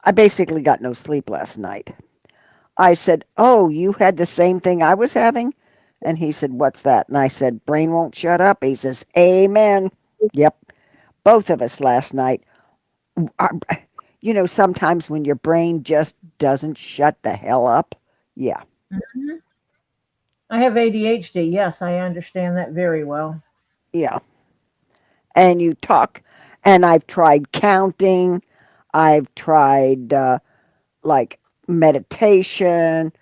[SPEAKER 2] "I basically got no sleep last night." I said, "Oh, you had the same thing I was having?" And he said, "What's that?" And I said, "Brain won't shut up." He says, "Amen." Yep, both of us last night. Our, sometimes when your brain just doesn't shut the hell up. Yeah,
[SPEAKER 1] Mhm. I have ADHD. Yes, I understand that very well.
[SPEAKER 2] yeah. And you talk, and I've tried counting, I've tried like meditation,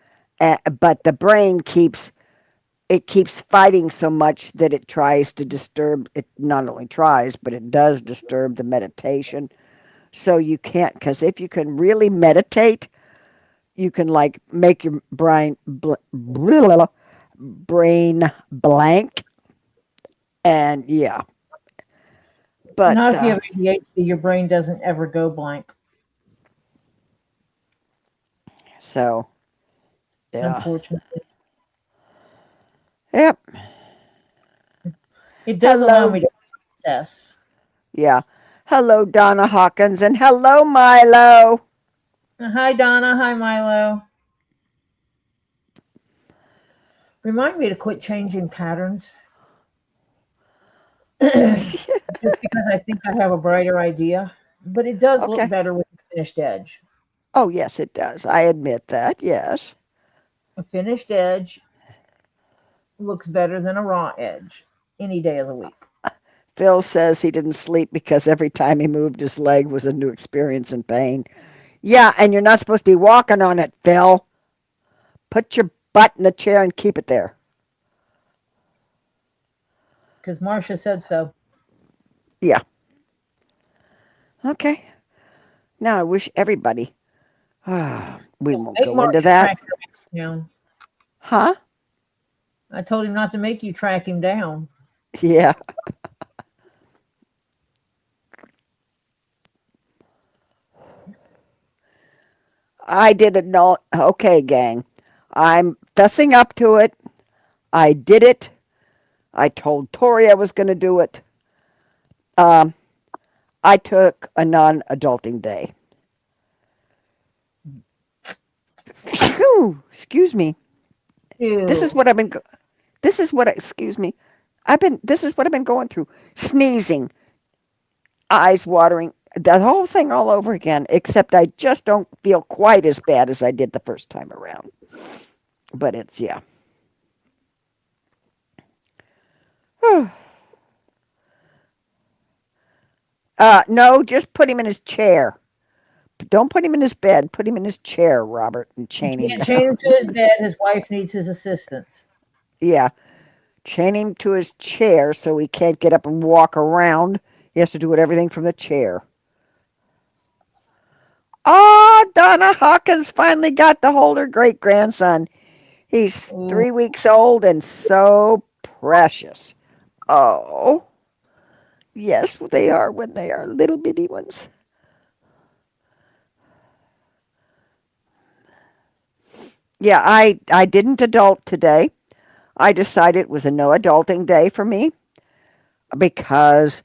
[SPEAKER 2] but the brain keeps it keeps fighting so much that it tries to disturb it. Not only tries, but it does disturb the meditation. So you can't, because if you can really meditate, you can like make your brain blank, and yeah. But
[SPEAKER 1] Not if you have ADHD, your brain doesn't ever go blank,
[SPEAKER 2] so yeah,
[SPEAKER 1] unfortunately.
[SPEAKER 2] yep.
[SPEAKER 1] It does allow
[SPEAKER 2] Hello,
[SPEAKER 1] me to process.
[SPEAKER 2] yeah. Hello, Donna Hawkins, and hello, Milo.
[SPEAKER 1] Hi, Donna. Hi, Milo. Remind me to quit changing patterns just because I think I have a brighter idea. But it does look
[SPEAKER 2] Okay.
[SPEAKER 1] better with the finished edge.
[SPEAKER 2] Oh, yes, it does. I admit that. Yes.
[SPEAKER 1] A finished edge looks better than a raw edge any day of the week.
[SPEAKER 2] Phil says he didn't sleep because every time he moved his leg was a new experience in pain. Yeah, and you're not supposed to be walking on it, Phil. Put your butt in the chair and keep it there.
[SPEAKER 1] Because Marcia said so.
[SPEAKER 2] Yeah. Okay. Now I wish everybody. We
[SPEAKER 1] Don't
[SPEAKER 2] won't
[SPEAKER 1] make
[SPEAKER 2] go into
[SPEAKER 1] Marcia
[SPEAKER 2] that.
[SPEAKER 1] track your ass down.
[SPEAKER 2] Huh?
[SPEAKER 1] I told him not to make you track him down.
[SPEAKER 2] Yeah. I did it. No. Okay, gang. I'm fessing up to it. I did it. I told Tori I was going to do it. Um, I took a non-adulting day. Phew, excuse me. This is
[SPEAKER 1] Ew.
[SPEAKER 2] what I've been. This is what. Excuse me. This is what I've been going through. Sneezing, eyes watering, the whole thing all over again. Except I just don't feel quite as bad as I did the first time around. But it's yeah. No, just put him in his chair. Don't put him in his bed. Put him in his chair, Robert, and
[SPEAKER 1] You
[SPEAKER 2] chain him
[SPEAKER 1] can't chain him
[SPEAKER 2] down.
[SPEAKER 1] to his bed. His wife needs his assistance.
[SPEAKER 2] Yeah, chain him to his chair so he can't get up and walk around. He has to do everything from the chair. Oh, Donna Hawkins finally got to hold her great grandson. He's
[SPEAKER 1] Ooh.
[SPEAKER 2] 3 weeks old and so precious. Oh, yes, they are when they are little bitty ones. Yeah, I didn't adult today. I decided it was a no adulting day for me because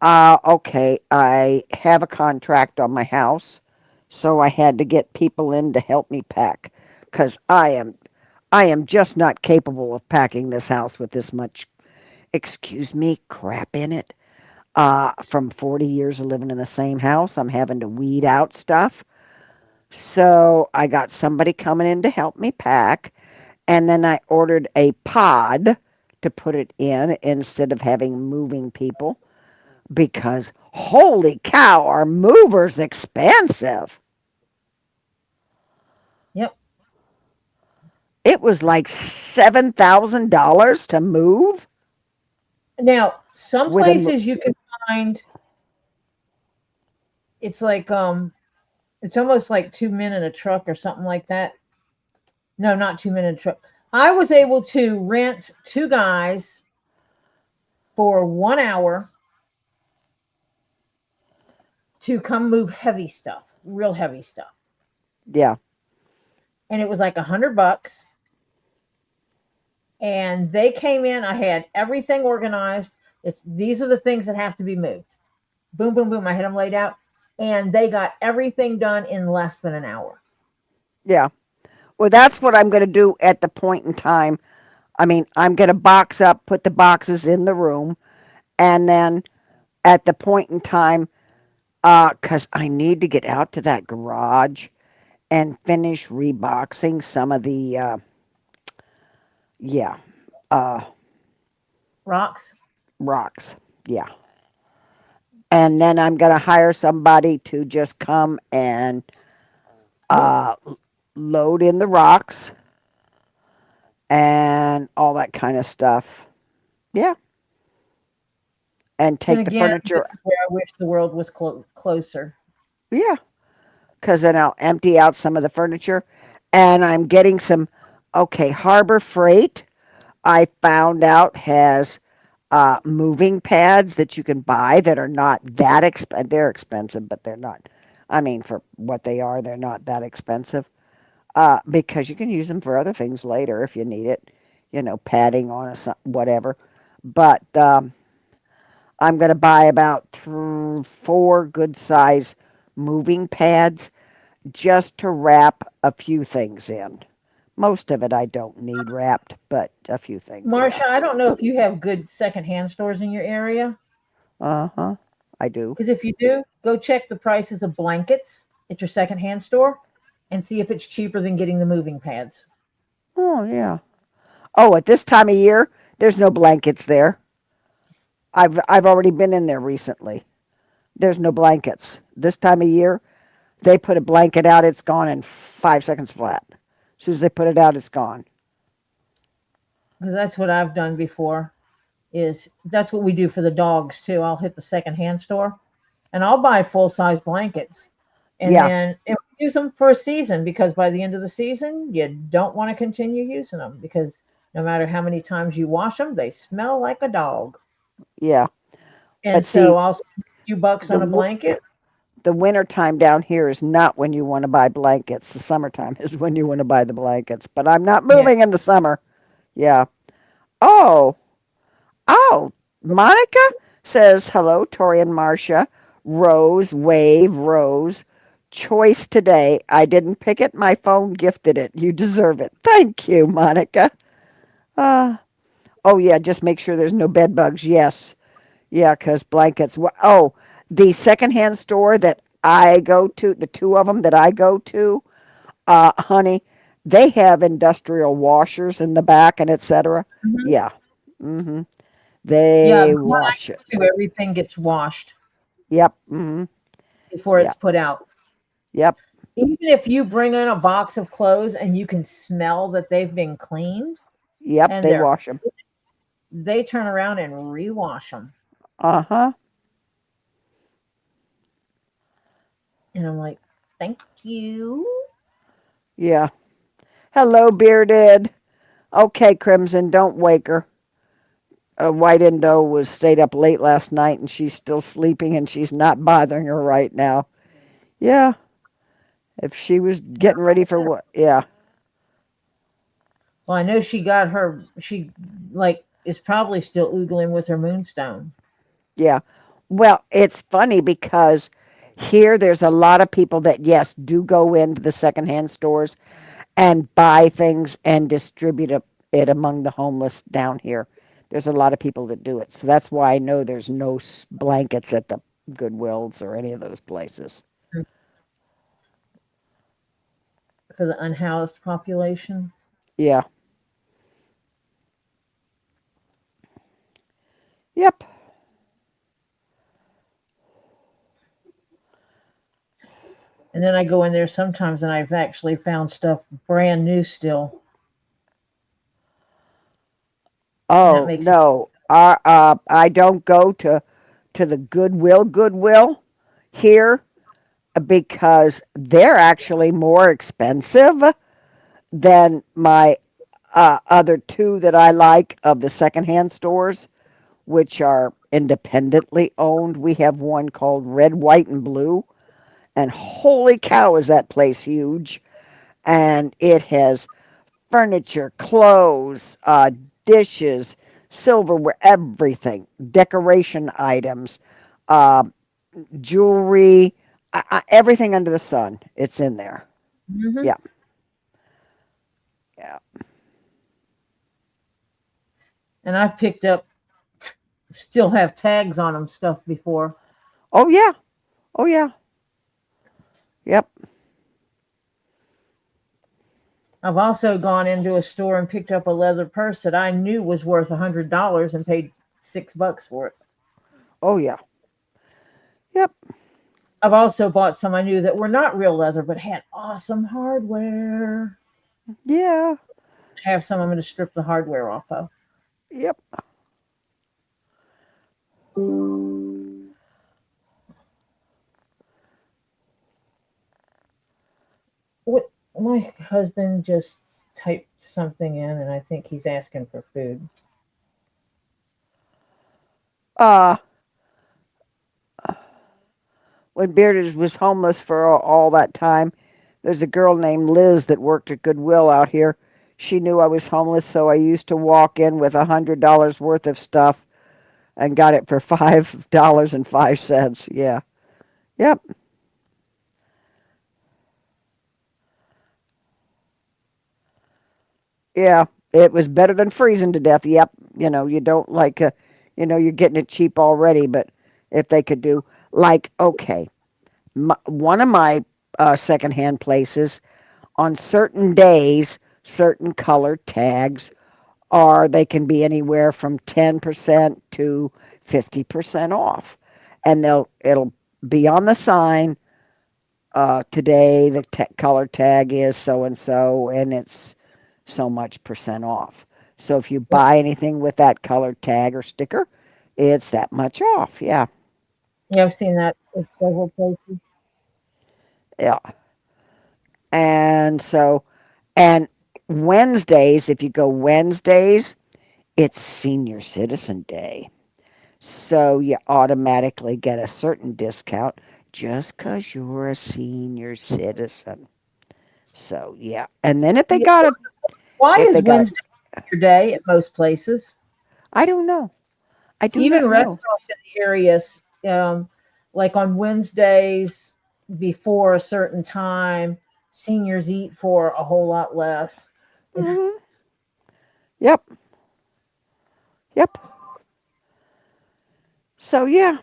[SPEAKER 2] okay, I have a contract on my house, so I had to get people in to help me pack because I am just not capable of packing this house with this much, excuse me, crap in it. From 40 years of living in the same house, I'm having to weed out stuff. So I got somebody coming in to help me pack, and then I ordered a pod to put it in instead of having moving people because holy cow, are movers expensive?
[SPEAKER 1] Yep.
[SPEAKER 2] It was like $7,000 to move
[SPEAKER 1] Now, some
[SPEAKER 2] with a
[SPEAKER 1] places you can find it's like it's almost like 2 men in a truck or something like that. No, not 2 men in a truck. I was able to rent two guys for 1 hour to come move heavy stuff, real heavy stuff.
[SPEAKER 2] yeah,
[SPEAKER 1] And it was like $100. And they came in. I had everything organized. It's these are the things that have to be moved. Boom, boom, boom. I had them laid out, and they got everything done in less than an hour.
[SPEAKER 2] yeah. Well, that's what I'm going to do at the point in time. I mean, I'm going to box up, put the boxes in the room, and then at the point in time, because I need to get out to that garage and finish reboxing some of the, yeah, uh,
[SPEAKER 1] Rocks.
[SPEAKER 2] rocks. Yeah. And then I'm going to hire somebody to just come and
[SPEAKER 1] Move.
[SPEAKER 2] uh, load in the rocks and all that kind of stuff. Yeah, and
[SPEAKER 1] And
[SPEAKER 2] take the
[SPEAKER 1] again, this
[SPEAKER 2] furniture.
[SPEAKER 1] is where I wish the world was closer.
[SPEAKER 2] Yeah, because then I'll empty out some of the furniture, and I'm getting some. Okay, Harbor Freight, I found out has moving pads that you can buy that are not that expensive. They're expensive, but they're not. I mean, for what they are, they're not that expensive. Because you can use them for other things later if you need it. You know, padding on a whatever. But I'm going to buy about four good size moving pads just to wrap a few things in. Most of it I don't need wrapped, but a few things, yeah.
[SPEAKER 1] Marsha, I don't know if you have good secondhand stores in your area.
[SPEAKER 2] Uh huh. I do.
[SPEAKER 1] Because if you do, go check the prices of blankets at your secondhand store and see if it's cheaper than getting the moving pads.
[SPEAKER 2] Oh, yeah. Oh, at this time of year, there's no blankets there. I've already been in there recently. There's no blankets. This time of year, they put a blanket out, it's gone in 5 seconds flat. As soon as they put it out, it's gone.
[SPEAKER 1] Because that's what I've done before. Is that's what we do for the dogs too. I'll hit the secondhand store and I'll buy full size blankets
[SPEAKER 2] Yeah,
[SPEAKER 1] and use them for a season because by the end of the season you don't want to continue using them because no matter how many times you wash them, they smell like a dog.
[SPEAKER 2] yeah.
[SPEAKER 1] And
[SPEAKER 2] But
[SPEAKER 1] so
[SPEAKER 2] see,
[SPEAKER 1] I'll spend a few bucks
[SPEAKER 2] the
[SPEAKER 1] on a blanket.
[SPEAKER 2] the winter time down here is not when you want to buy blankets. The summertime is when you want to buy the blankets. But I'm not
[SPEAKER 1] Yeah.
[SPEAKER 2] moving in the summer. Yeah. Oh, oh. Monica says hello, Tori and Marcia. Rose, wave, Rose. Choice today. I didn't pick it. My phone gifted it. You deserve it. Thank you, Monica. Uh, oh yeah. Just make sure there's no bed bugs. Yes. Yeah, because blankets. Oh, the secondhand store that I go to, the two of them that I go to, honey, they have industrial washers in the back and etc.
[SPEAKER 1] Mhm.
[SPEAKER 2] Yeah. hmm
[SPEAKER 1] Yeah,
[SPEAKER 2] They
[SPEAKER 1] the one I
[SPEAKER 2] wash it.
[SPEAKER 1] go to, everything gets washed
[SPEAKER 2] Yep.
[SPEAKER 1] before it's
[SPEAKER 2] Yep.
[SPEAKER 1] put out.
[SPEAKER 2] Yep.
[SPEAKER 1] Even if you bring in a box of clothes and you can smell that they've been cleaned
[SPEAKER 2] Yep.
[SPEAKER 1] and
[SPEAKER 2] They wash them.
[SPEAKER 1] they turn around and rewash them.
[SPEAKER 2] Uh huh.
[SPEAKER 1] And I'm like, thank you.
[SPEAKER 2] Yeah. Hello, bearded. Okay, Crimson, don't wake her. White Indo was stayed up late last night and she's still sleeping and she's not bothering her right now. Yeah, if she was getting ready for what? Yeah,
[SPEAKER 1] Well, I know she like is probably still oogling with her moonstone.
[SPEAKER 2] yeah. Well, it's funny because here there's a lot of people that, yes, do go into the secondhand stores and buy things and distribute it among the homeless down here. There's a lot of people that do it. So that's why I know there's no blankets at the Goodwills or any of those places.
[SPEAKER 1] For the unhoused population.
[SPEAKER 2] Yeah. Yep.
[SPEAKER 1] And then I go in there sometimes and I've actually found stuff brand new still. And that
[SPEAKER 2] Oh
[SPEAKER 1] makes it
[SPEAKER 2] no, I don't go to the Goodwill here because they're actually more expensive than my other two that I like of the secondhand stores, which are independently owned. We have one called Red, White, and Blue, and holy cow, is that place huge! And it has furniture, clothes, dishes, silverware, everything, decoration items, uh, jewelry, everything under the sun. It's in there.
[SPEAKER 1] hmm
[SPEAKER 2] Yeah, yeah.
[SPEAKER 1] and I've picked up still have tags on them stuff before.
[SPEAKER 2] Oh yeah. Oh yeah. Yep.
[SPEAKER 1] I've also gone into a store and picked up a leather purse that I knew was worth $100 and paid $6 for it.
[SPEAKER 2] Oh yeah. Yep.
[SPEAKER 1] I've also bought some I knew that were not real leather but had awesome hardware.
[SPEAKER 2] Yeah.
[SPEAKER 1] have some I'm going to strip the hardware off of.
[SPEAKER 2] Yep.
[SPEAKER 1] What my husband just typed something in, and I think he's asking for food.
[SPEAKER 2] Uh, when Bearded was homeless for all that time, there's a girl named Liz that worked at Goodwill out here. She knew I was homeless, so I used to walk in with $100 worth of stuff and got it for $5.05. Yeah. Yep. Yeah. It was better than freezing to death. Yep. You don't like, you're getting it cheap already, but if they could do, like, okay, one of my secondhand places, on certain days, certain color tags are, they can be anywhere from 10% to 50% off. And it'll be on the sign, today the color tag is so and so, and it's so much percent off. So if you
[SPEAKER 1] Yeah,
[SPEAKER 2] buy anything with that color tag or sticker, it's that much off. Yeah.
[SPEAKER 1] yeah, I've seen that at several places.
[SPEAKER 2] Yeah. And so, and Wednesdays, if you go Wednesdays, it's Senior Citizen Day. So you automatically get a certain discount just because you're a senior citizen. So yeah. And then
[SPEAKER 1] Yeah. Why
[SPEAKER 2] if
[SPEAKER 1] is
[SPEAKER 2] they got,
[SPEAKER 1] Wednesday your day at most places?
[SPEAKER 2] I don't know. I do
[SPEAKER 1] Even
[SPEAKER 2] not know.
[SPEAKER 1] restaurants in the areas, like on Wednesdays before a certain time, seniors eat for a whole lot less.
[SPEAKER 2] Hmm. Yep. Yep. So yeah.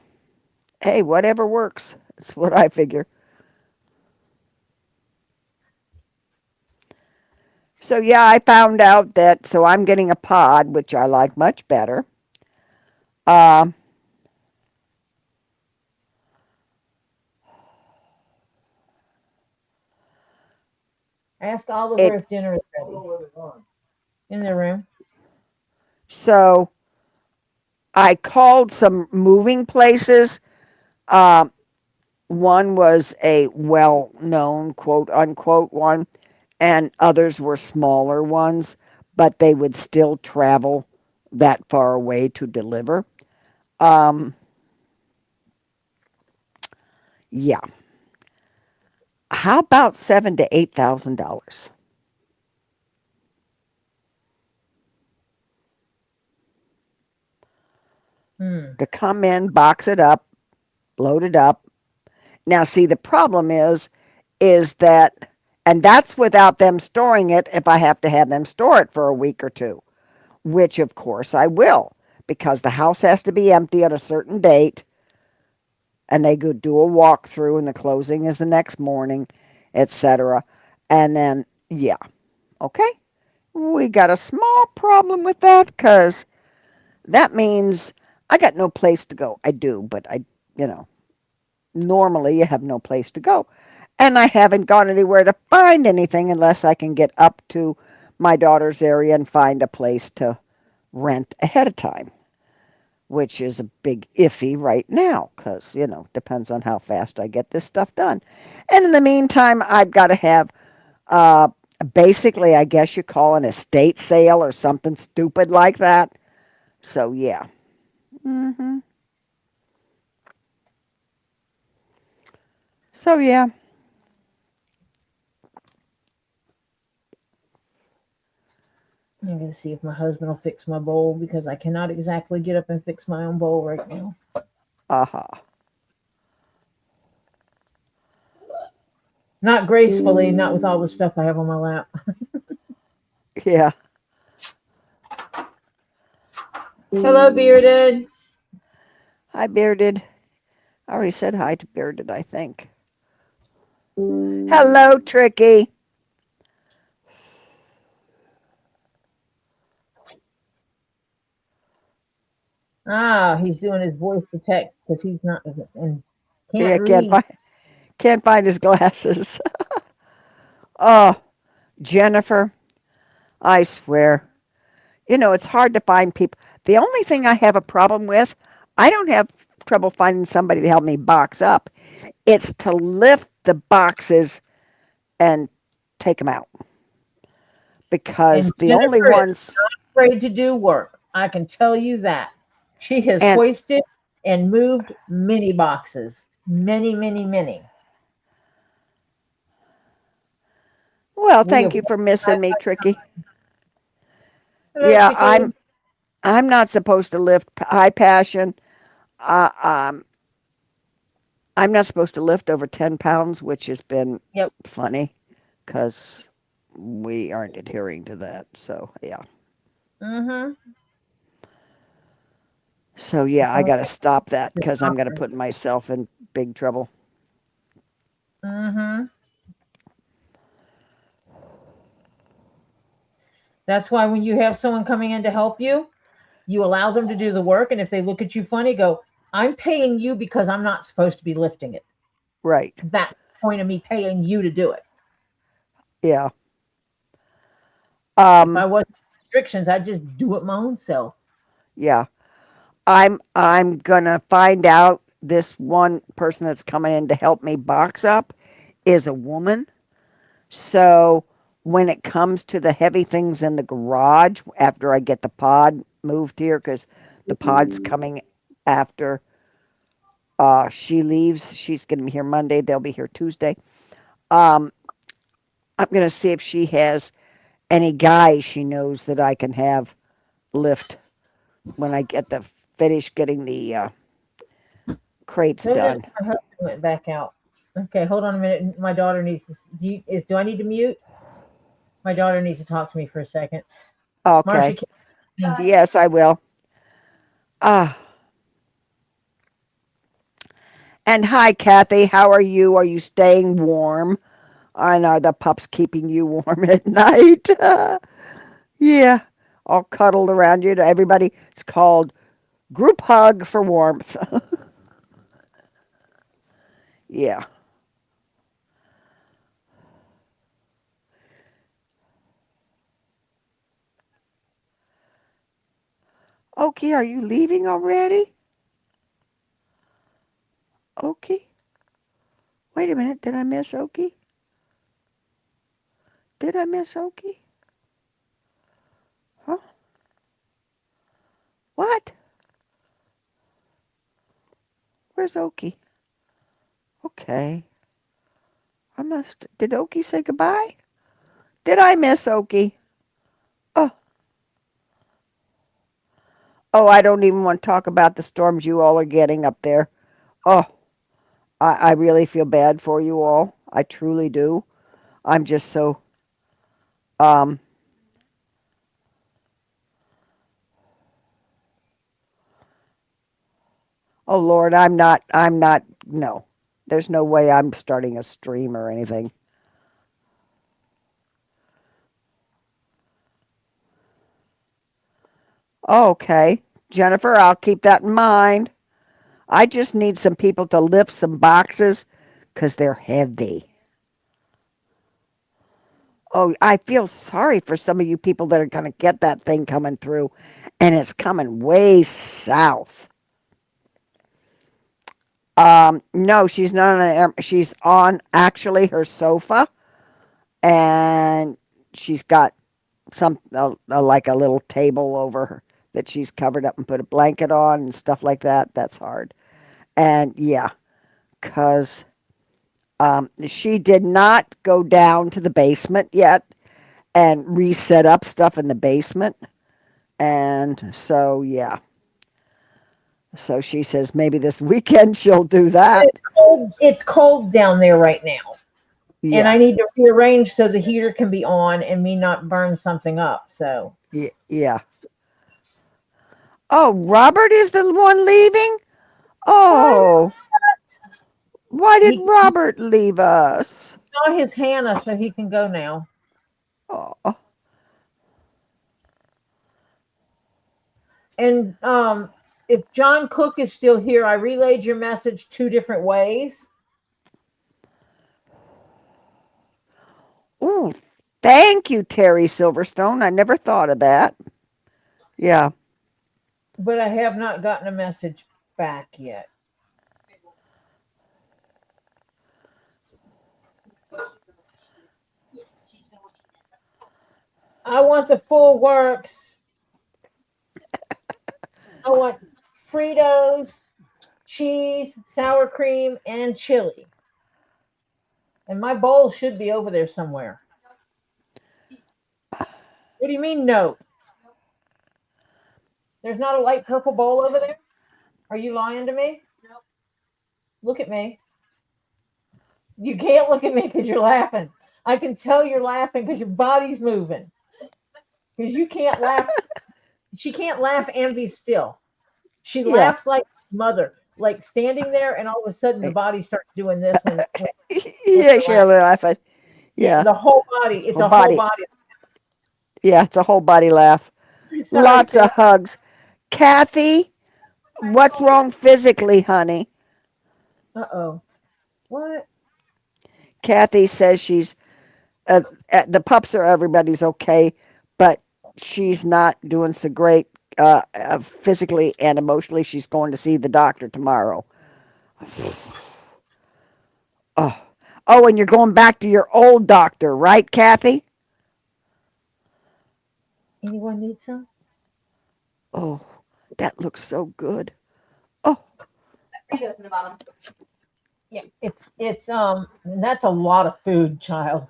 [SPEAKER 2] Hey, whatever works. That's what I figure. So yeah, I found out that, so I'm getting a pod, which I like much better. Uh,
[SPEAKER 1] Ask Oliver
[SPEAKER 2] it
[SPEAKER 1] if dinner is ready in their room.
[SPEAKER 2] so I called some moving places. Um, One was a well-known quote unquote one, and others were smaller ones, but they would still travel that far away to deliver. Um, yeah. How about $7,000 to $8,000
[SPEAKER 1] Hmm.
[SPEAKER 2] to come in, box it up, load it up? Now, see, the problem is that, and that's without them storing it. If I have to have them store it for a week or two, which of course I will, because the house has to be empty at a certain date, and they go do a walkthrough, and the closing is the next morning, etc. And then, yeah, okay, we got a small problem with that because that means I got no place to go. I do, but you know, normally you have no place to go. And I haven't gone anywhere to find anything unless I can get up to my daughter's area and find a place to rent ahead of time, which is a big iffy right now because, depends on how fast I get this stuff done. And in the meantime, I've got to have, uh, basically, I guess you call an estate sale or something stupid like that. So, yeah. hmm So, yeah.
[SPEAKER 1] I'm going to see if my husband will fix my bowl because I cannot exactly get up and fix my own bowl right now.
[SPEAKER 2] Uh-huh.
[SPEAKER 1] Not gracefully, not with all the stuff I have on my lap.
[SPEAKER 2] Yeah.
[SPEAKER 1] Hello, Bearded.
[SPEAKER 2] Hi, Bearded. I already said hi to Bearded, I think. Hello, Tricky.
[SPEAKER 1] Ah, he's doing his voice to text because he's not and can't
[SPEAKER 2] Yeah,
[SPEAKER 1] read.
[SPEAKER 2] can't find his glasses. Oh, Jennifer, I swear. You know, it's hard to find people. The only thing I have a problem with, I don't have trouble finding somebody to help me box up. It's to lift the boxes and take them out because
[SPEAKER 1] And
[SPEAKER 2] the only
[SPEAKER 1] Jennifer is
[SPEAKER 2] ones,
[SPEAKER 1] not afraid to do work. I can tell you that. She has
[SPEAKER 2] and
[SPEAKER 1] hoisted and moved many boxes. Many, many, many.
[SPEAKER 2] well,
[SPEAKER 1] We
[SPEAKER 2] thank
[SPEAKER 1] have
[SPEAKER 2] you for
[SPEAKER 1] worked
[SPEAKER 2] missing
[SPEAKER 1] side
[SPEAKER 2] me,
[SPEAKER 1] by
[SPEAKER 2] Tricky.
[SPEAKER 1] side. Hello,
[SPEAKER 2] Yeah,
[SPEAKER 1] Tricky.
[SPEAKER 2] I'm not supposed to lift high passion. Uh, um, I'm not supposed to lift over 10 pounds, which has been
[SPEAKER 1] Yep.
[SPEAKER 2] funny because we aren't adhering to that. So, yeah.
[SPEAKER 1] Mm-hmm.
[SPEAKER 2] So, yeah,
[SPEAKER 1] If
[SPEAKER 2] I
[SPEAKER 1] only
[SPEAKER 2] got to
[SPEAKER 1] I
[SPEAKER 2] stop that
[SPEAKER 1] could
[SPEAKER 2] because I'm
[SPEAKER 1] stop
[SPEAKER 2] going to
[SPEAKER 1] her.
[SPEAKER 2] put myself in big trouble.
[SPEAKER 1] Mm-hmm. That's why when you have someone coming in to help you, you allow them to do the work. And if they look at you funny, go, I'm paying you because I'm not supposed to be lifting it.
[SPEAKER 2] Right.
[SPEAKER 1] That's the point of me paying you to do it.
[SPEAKER 2] Yeah.
[SPEAKER 1] If I
[SPEAKER 2] Um,
[SPEAKER 1] wasn't restrictions, I'd just do it my own self.
[SPEAKER 2] yeah. I'm going to find out this one person that's coming in to help me box up is a woman. So when it comes to the heavy things in the garage, after I get the pod moved here, because the pod's coming after she leaves. She's going to be here Monday. They'll be here Tuesday. Um, I'm going to see if she has any guys she knows that I can have lift when I get the finish getting the crates
[SPEAKER 1] So evidently
[SPEAKER 2] done.
[SPEAKER 1] my husband went back out. Okay, hold on a minute. My daughter needs to. Do I need to mute? My daughter needs to talk to me for a second. Marcia,
[SPEAKER 2] Okay.
[SPEAKER 1] can you-
[SPEAKER 2] Yes, I will. Ah. And hi, Kathy. How are you? Are you staying warm? I know the pup's keeping you warm at night. Yeah, all cuddled around you to everybody. It's called group hug for warmth. Yeah. Okay, are you leaving already? Okay. Wait a minute. Did I miss Okie? Did I miss Okie? Huh? What? Where's Okie? Okay. I must. Did Okie say goodbye? Did I miss Okie? Oh. Oh, I don't even want to talk about the storms you all are getting up there. Oh, I really feel bad for you all. I truly do. I'm just so um oh Lord, I'm not no. There's no way I'm starting a stream or anything. Okay. Jennifer, I'll keep that in mind. I just need some people to lift some boxes because they're heavy. Oh, I feel sorry for some of you people that are going to get that thing coming through, and it's coming way south. No, she's not on she's on actually her sofa, and she's got some like a little table over her that she's covered up and put a blanket on and stuff like that. That's hard. And yeah, because she did not go down to the basement yet and reset up stuff in the basement. And so, yeah. So she says maybe this weekend she'll do that.
[SPEAKER 1] it's cold. It's cold down there right now, and
[SPEAKER 2] Yeah.
[SPEAKER 1] I need to rearrange so the heater can be on and me not burn something up. So
[SPEAKER 2] Yeah. Oh, Robert is the one leaving? Oh, why did
[SPEAKER 1] he
[SPEAKER 2] Robert leave us?
[SPEAKER 1] saw his Hannah, so he can go now.
[SPEAKER 2] Oh,
[SPEAKER 1] And if John Cook is still here, I relayed your message two different ways.
[SPEAKER 2] ooh, Thank you, Terry Silverstone. I never thought of that. Yeah.
[SPEAKER 1] but I have not gotten a message back yet. I want the full works. I want Fritos, cheese, sour cream, and chili. And my bowl should be over there somewhere. What do you mean, no? There's not a light purple bowl over there? Are you lying to me? Look at me. You can't look at me because you're laughing. I can tell you're laughing because your body's moving. Because you can't laugh. She can't laugh and be still. She
[SPEAKER 2] Yeah.
[SPEAKER 1] laughs like mother, like standing there, and all of a sudden the body starts doing this when
[SPEAKER 2] Yeah,
[SPEAKER 1] you're laughing.
[SPEAKER 2] Shirley laughing.
[SPEAKER 1] Yeah,
[SPEAKER 2] Yeah.
[SPEAKER 1] the whole body. It's
[SPEAKER 2] Whole
[SPEAKER 1] a whole
[SPEAKER 2] body.
[SPEAKER 1] body.
[SPEAKER 2] Yeah, it's a whole body laugh.
[SPEAKER 1] Sorry,
[SPEAKER 2] Lots
[SPEAKER 1] Phil.
[SPEAKER 2] of hugs. Kathy, what's wrong physically, honey?
[SPEAKER 1] Uh oh. What?
[SPEAKER 2] Kathy says she's the pups are everybody's okay, but she's not doing so great physically and emotionally. She's going to see the doctor tomorrow. Oh, oh, and you're going back to your old doctor, right, Kathy?
[SPEAKER 1] Anyone need some?
[SPEAKER 2] Oh, that looks so good. Oh,
[SPEAKER 1] Yeah, and that's a lot of food, child.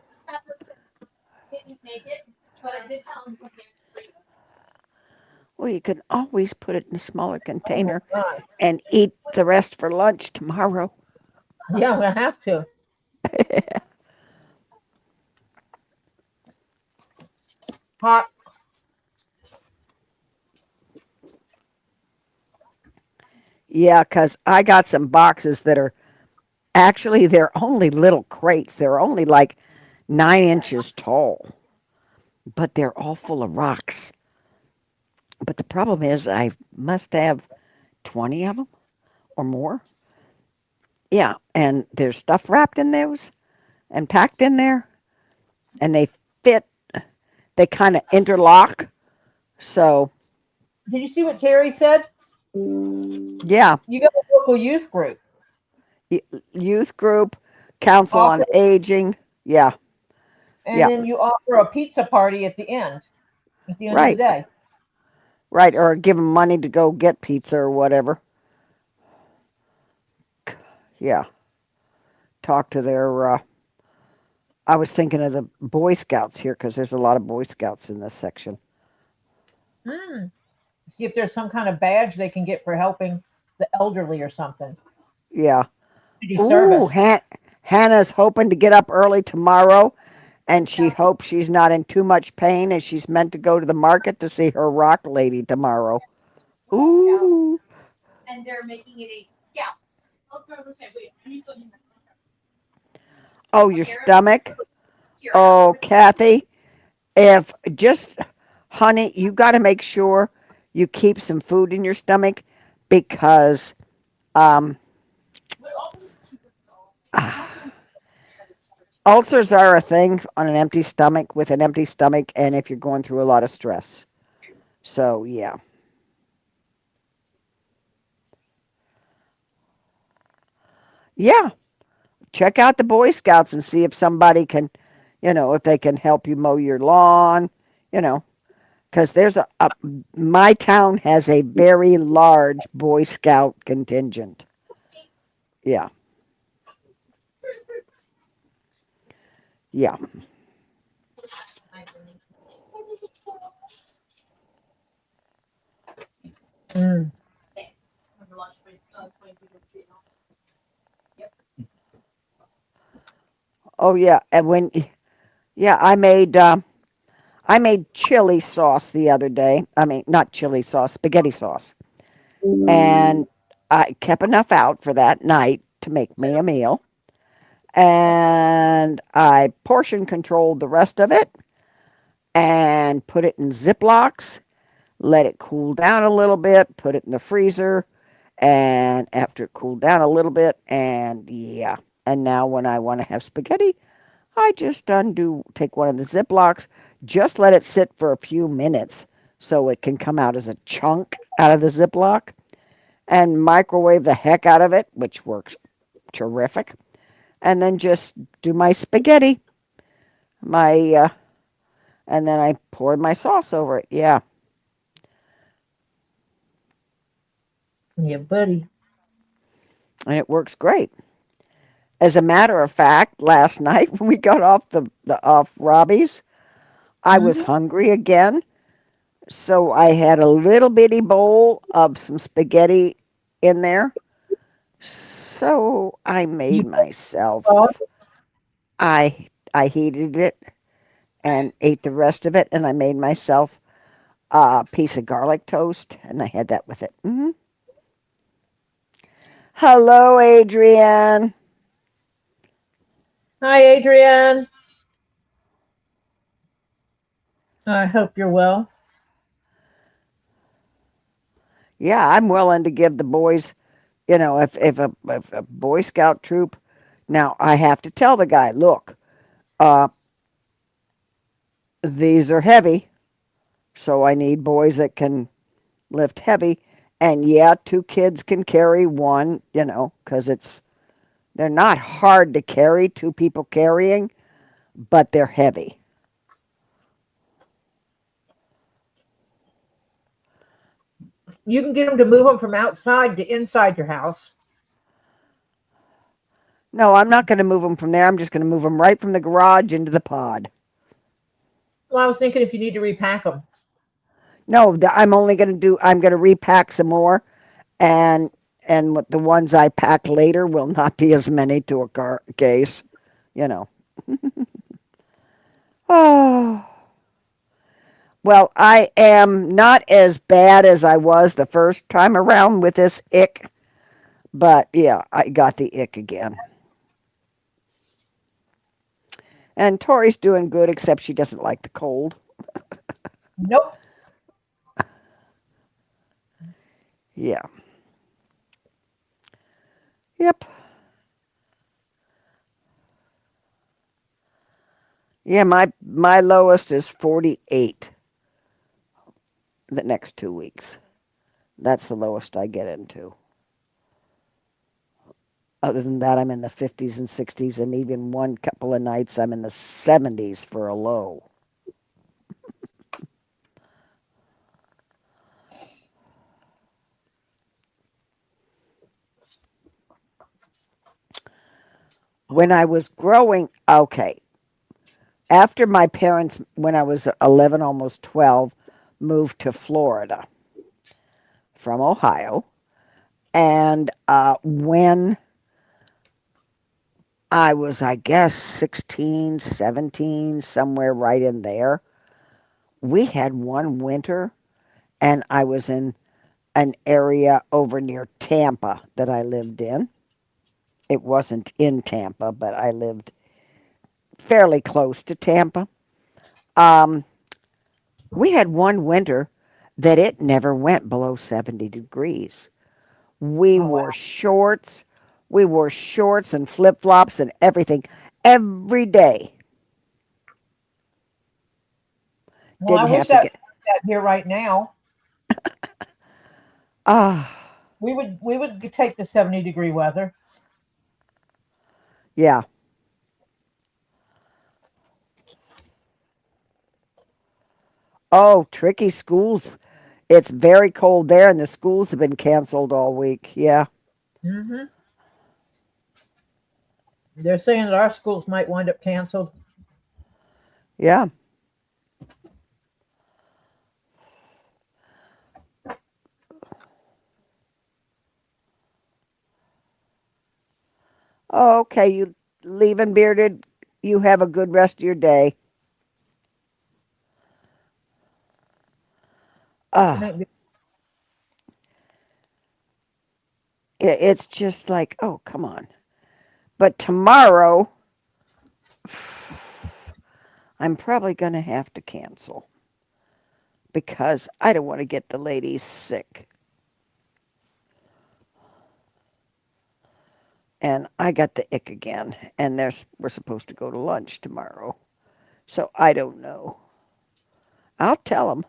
[SPEAKER 2] well, you can always put it in a smaller
[SPEAKER 1] Oh my
[SPEAKER 2] container
[SPEAKER 1] god.
[SPEAKER 2] and eat the rest for lunch tomorrow.
[SPEAKER 1] Yeah, I'm gonna have to. Hot.
[SPEAKER 2] Yeah, 'cause I got some boxes that are actually they're only little crates. They're only like 9 inches tall, but they're all full of rocks. But the problem is I must have 20 of them or more. Yeah, and there's stuff wrapped in those and packed in there, and they fit. They kind of interlock. So
[SPEAKER 1] Did you see what Terry said?
[SPEAKER 2] yeah,
[SPEAKER 1] You got a local youth group.
[SPEAKER 2] youth group, council
[SPEAKER 1] Offer
[SPEAKER 2] on aging. Yeah,
[SPEAKER 1] and
[SPEAKER 2] yeah,
[SPEAKER 1] then you offer a pizza party at the end of the
[SPEAKER 2] right,
[SPEAKER 1] day.
[SPEAKER 2] right. Or give them money to go get pizza or whatever. Yeah, talk to their. I was thinking of the Boy Scouts here because there's a lot of Boy Scouts in this section.
[SPEAKER 1] Hmm. See if there's some kind of badge they can get for helping the elderly or something.
[SPEAKER 2] Yeah.
[SPEAKER 1] Community
[SPEAKER 2] Ooh,
[SPEAKER 1] service.
[SPEAKER 2] Hannah's hoping to get up early tomorrow, and she hopes she's not in too much pain as she's meant to go to the market to see her rock lady tomorrow. Ooh. Oh, your stomach? Oh, Kathy, if just, honey, you got to make sure you keep some food in your stomach because um, ulcers are a thing on an empty stomach with an empty stomach, and if you're going through a lot of stress. So, yeah. Yeah. Check out the Boy Scouts and see if somebody can, if they can help you mow your lawn, you know, because my town has a very large Boy Scout contingent. Yeah, yeah.
[SPEAKER 1] Mm.
[SPEAKER 2] Oh, yeah. And yeah, I made chili sauce the other day. I mean, not chili sauce, spaghetti sauce, and I kept enough out for that night to make me a meal. And I portion controlled the rest of it and put it in Ziplocs, let it cool down a little bit, put it in the freezer, and after it cooled down a little bit, and yeah. And now when I want to have spaghetti, I just take one of the Ziplocs, just let it sit for a few minutes so it can come out as a chunk out of the Ziploc, and microwave the heck out of it, which works terrific, and then just do my spaghetti, my and then I poured my sauce over it. Yeah,
[SPEAKER 1] Yeah, buddy.
[SPEAKER 2] and it works great. As a matter of fact, last night when we got off the off Robbie's, I was
[SPEAKER 1] Hmm.
[SPEAKER 2] hungry again, so I had a little bitty bowl of some spaghetti in there. So I
[SPEAKER 1] You
[SPEAKER 2] made
[SPEAKER 1] put
[SPEAKER 2] myself.
[SPEAKER 1] sauce.
[SPEAKER 2] I heated it and ate the rest of it, and I made myself a piece of garlic toast, and I had that with it. Hello, Adrienne.
[SPEAKER 1] Hi, Adrienne. I hope you're well.
[SPEAKER 2] Yeah, I'm willing to give the boys, if a Boy Scout troop. Now I have to tell the guy, look, uh, these are heavy, so I need boys that can lift heavy. And yeah, two kids can carry one, because they're not hard to carry, two people carrying, but they're heavy.
[SPEAKER 1] You can get them to move them from outside to inside your house.
[SPEAKER 2] No, I'm not going to move them from there. I'm just going to move them right from the garage into the pod.
[SPEAKER 1] Well, I was thinking if you need to repack them.
[SPEAKER 2] No, I'm going to repack some more, and the ones I pack later will not be as many to a case, you know. Oh, well, I am not as bad as I was the first time around with this ick, but yeah, I got the ick again. And Tori's doing good, except she doesn't like the cold.
[SPEAKER 1] Nope.
[SPEAKER 2] Yeah. Yep. Yeah, my lowest is 48 the next 2 weeks. That's the lowest I get into. Other than that, I'm in the 50s and 60s, and even one couple of nights I'm in the 70s for a low. When I was growing, okay, after my parents, when I was 11, almost 12, moved to Florida from Ohio, and when I was, I guess, 16, 17, somewhere right in there, we had one winter, and I was in an area over near Tampa that I lived in. It wasn't in Tampa, but I lived fairly close to Tampa. Um, we had one winter that it never went below 70 degrees. We
[SPEAKER 1] Oh,
[SPEAKER 2] wore
[SPEAKER 1] wow.
[SPEAKER 2] shorts. We wore shorts and flip flops and everything every day.
[SPEAKER 1] Well, I
[SPEAKER 2] Didn't
[SPEAKER 1] wish
[SPEAKER 2] have to
[SPEAKER 1] that's
[SPEAKER 2] get.
[SPEAKER 1] that here right now.
[SPEAKER 2] Ah,
[SPEAKER 1] We would take the 70-degree weather.
[SPEAKER 2] yeah. Oh, tricky schools. It's very cold there, and the schools have been canceled all week. Yeah,
[SPEAKER 1] Hmm. They're saying that our schools might wind up canceled.
[SPEAKER 2] yeah. Oh, okay, you leaving bearded. You have a good rest of your day.
[SPEAKER 1] Good
[SPEAKER 2] Ah,
[SPEAKER 1] night.
[SPEAKER 2] it's just like, oh, come on. But tomorrow, I'm probably going to have to cancel because I don't want to get the ladies sick. and I got the ick again. And we're supposed to go to lunch tomorrow, so I don't know. I'll tell them.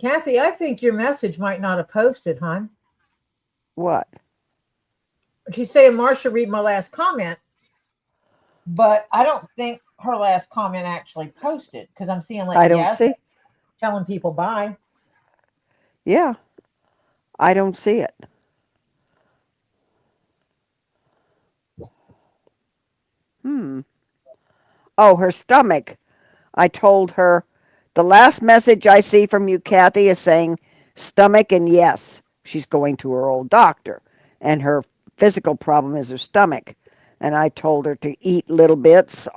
[SPEAKER 1] Kathy, I think your message might not have posted, hon.
[SPEAKER 2] What?
[SPEAKER 1] She's saying, Marcia, read my last comment, but I don't think her last comment actually posted because I'm seeing like
[SPEAKER 2] I don't
[SPEAKER 1] yes,
[SPEAKER 2] see.
[SPEAKER 1] telling people bye.
[SPEAKER 2] Yeah, I don't see it. Hmm. Oh, her stomach. I told her the last message I see from you, Kathy, is saying stomach and yes, she's going to her old doctor. And her physical problem is her stomach. And I told her to eat little bits,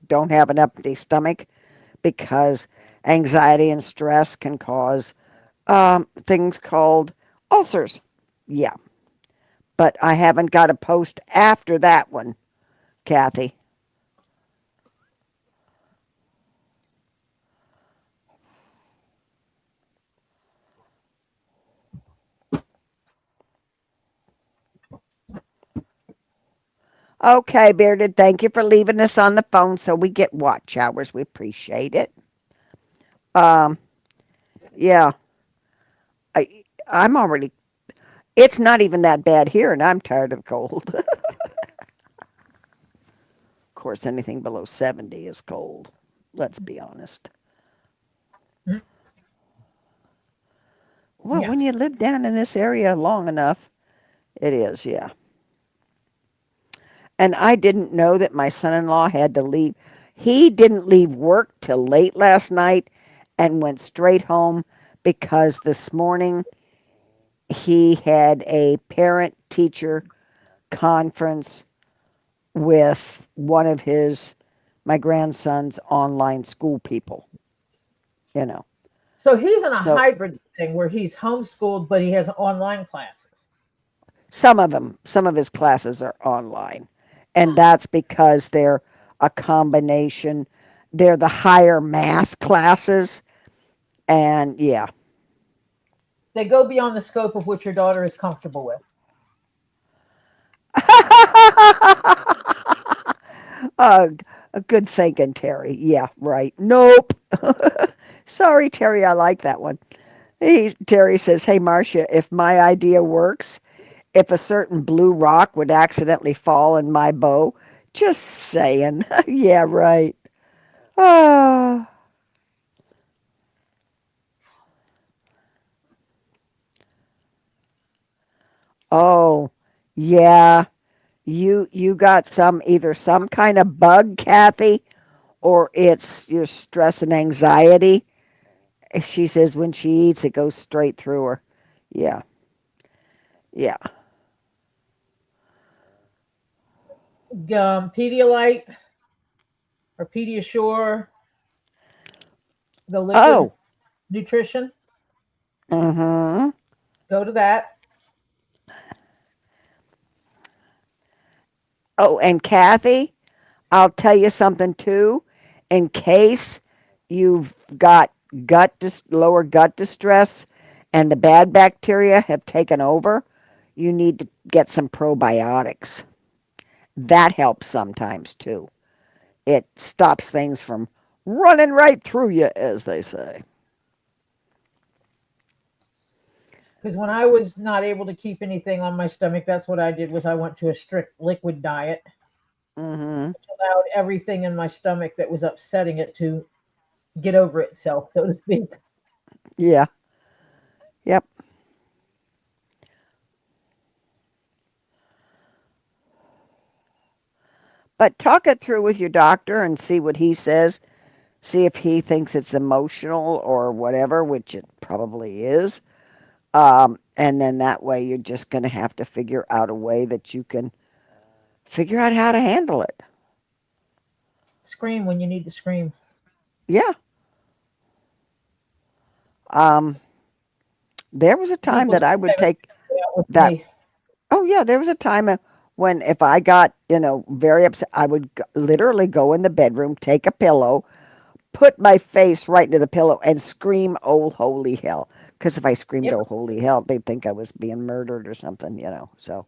[SPEAKER 2] don't have an empty stomach because anxiety and stress can cause things called ulcers. Yeah, but I haven't got a post after that one, Kathy. Okay, Bearded, thank you for leaving us on the phone so we get watch hours. We appreciate it. Um, yeah, I'm already, it's not even that bad here, and I'm tired of cold. Of course, anything below 70 is cold. Let's be honest.
[SPEAKER 1] Mm,
[SPEAKER 2] Well,
[SPEAKER 1] yeah.
[SPEAKER 2] when you live down in this area long enough, it is, yeah. And I didn't know that my son-in-law had to leave. He didn't leave work till late last night and went straight home because this morning he had a parent teacher conference with one of my grandson's online school people, you know.
[SPEAKER 1] So he's in a
[SPEAKER 2] So
[SPEAKER 1] hybrid thing where he's homeschooled, but he has online classes.
[SPEAKER 2] some of his classes are online. And that's because they're a combination. They're the higher math classes. And yeah.
[SPEAKER 1] They go beyond the scope of what your daughter is comfortable with.
[SPEAKER 2] uh, good thinking, Terry. Yeah, right. Nope. Sorry, Terry. I like that one. Terry says, "Hey, Marcia, if my idea works, if a certain blue rock would accidentally fall in my bow, just saying." Yeah, right. Ah. Oh, yeah. You got either some kind of bug, Kathy, or it's your stress and anxiety. She says when she eats, it goes straight through her. Yeah, yeah.
[SPEAKER 1] Pedialyte or Pediasure, the liquid
[SPEAKER 2] Oh,
[SPEAKER 1] nutrition,
[SPEAKER 2] mm-hmm.
[SPEAKER 1] go to that.
[SPEAKER 2] Oh, and Kathy, I'll tell you something too. In case you've got lower gut distress and the bad bacteria have taken over, you need to get some probiotics. That helps sometimes too. It stops things from running right through you, as they say.
[SPEAKER 1] Because when I was not able to keep anything on my stomach, that's what I did was I went to a strict liquid diet,
[SPEAKER 2] Mm-hmm.
[SPEAKER 1] which allowed everything in my stomach that was upsetting it to get over itself, so to speak.
[SPEAKER 2] Yeah. Yep. But talk it through with your doctor and see what he says. See if he thinks it's emotional or whatever, which it probably is. And then that way you're just going to have to figure out a way that you can figure out how to handle it.
[SPEAKER 1] Scream when you need to scream.
[SPEAKER 2] Yeah. Um, there was a time
[SPEAKER 1] People
[SPEAKER 2] that
[SPEAKER 1] should
[SPEAKER 2] I would
[SPEAKER 1] have
[SPEAKER 2] take
[SPEAKER 1] it out with
[SPEAKER 2] that.
[SPEAKER 1] me.
[SPEAKER 2] Oh, yeah, there was a time when if I got, very upset, I would literally go in the bedroom, take a pillow, put my face right into the pillow and scream, "Oh, holy hell." Because if I screamed,
[SPEAKER 1] Yep.
[SPEAKER 2] oh, holy hell, they'd think I was being murdered or something, So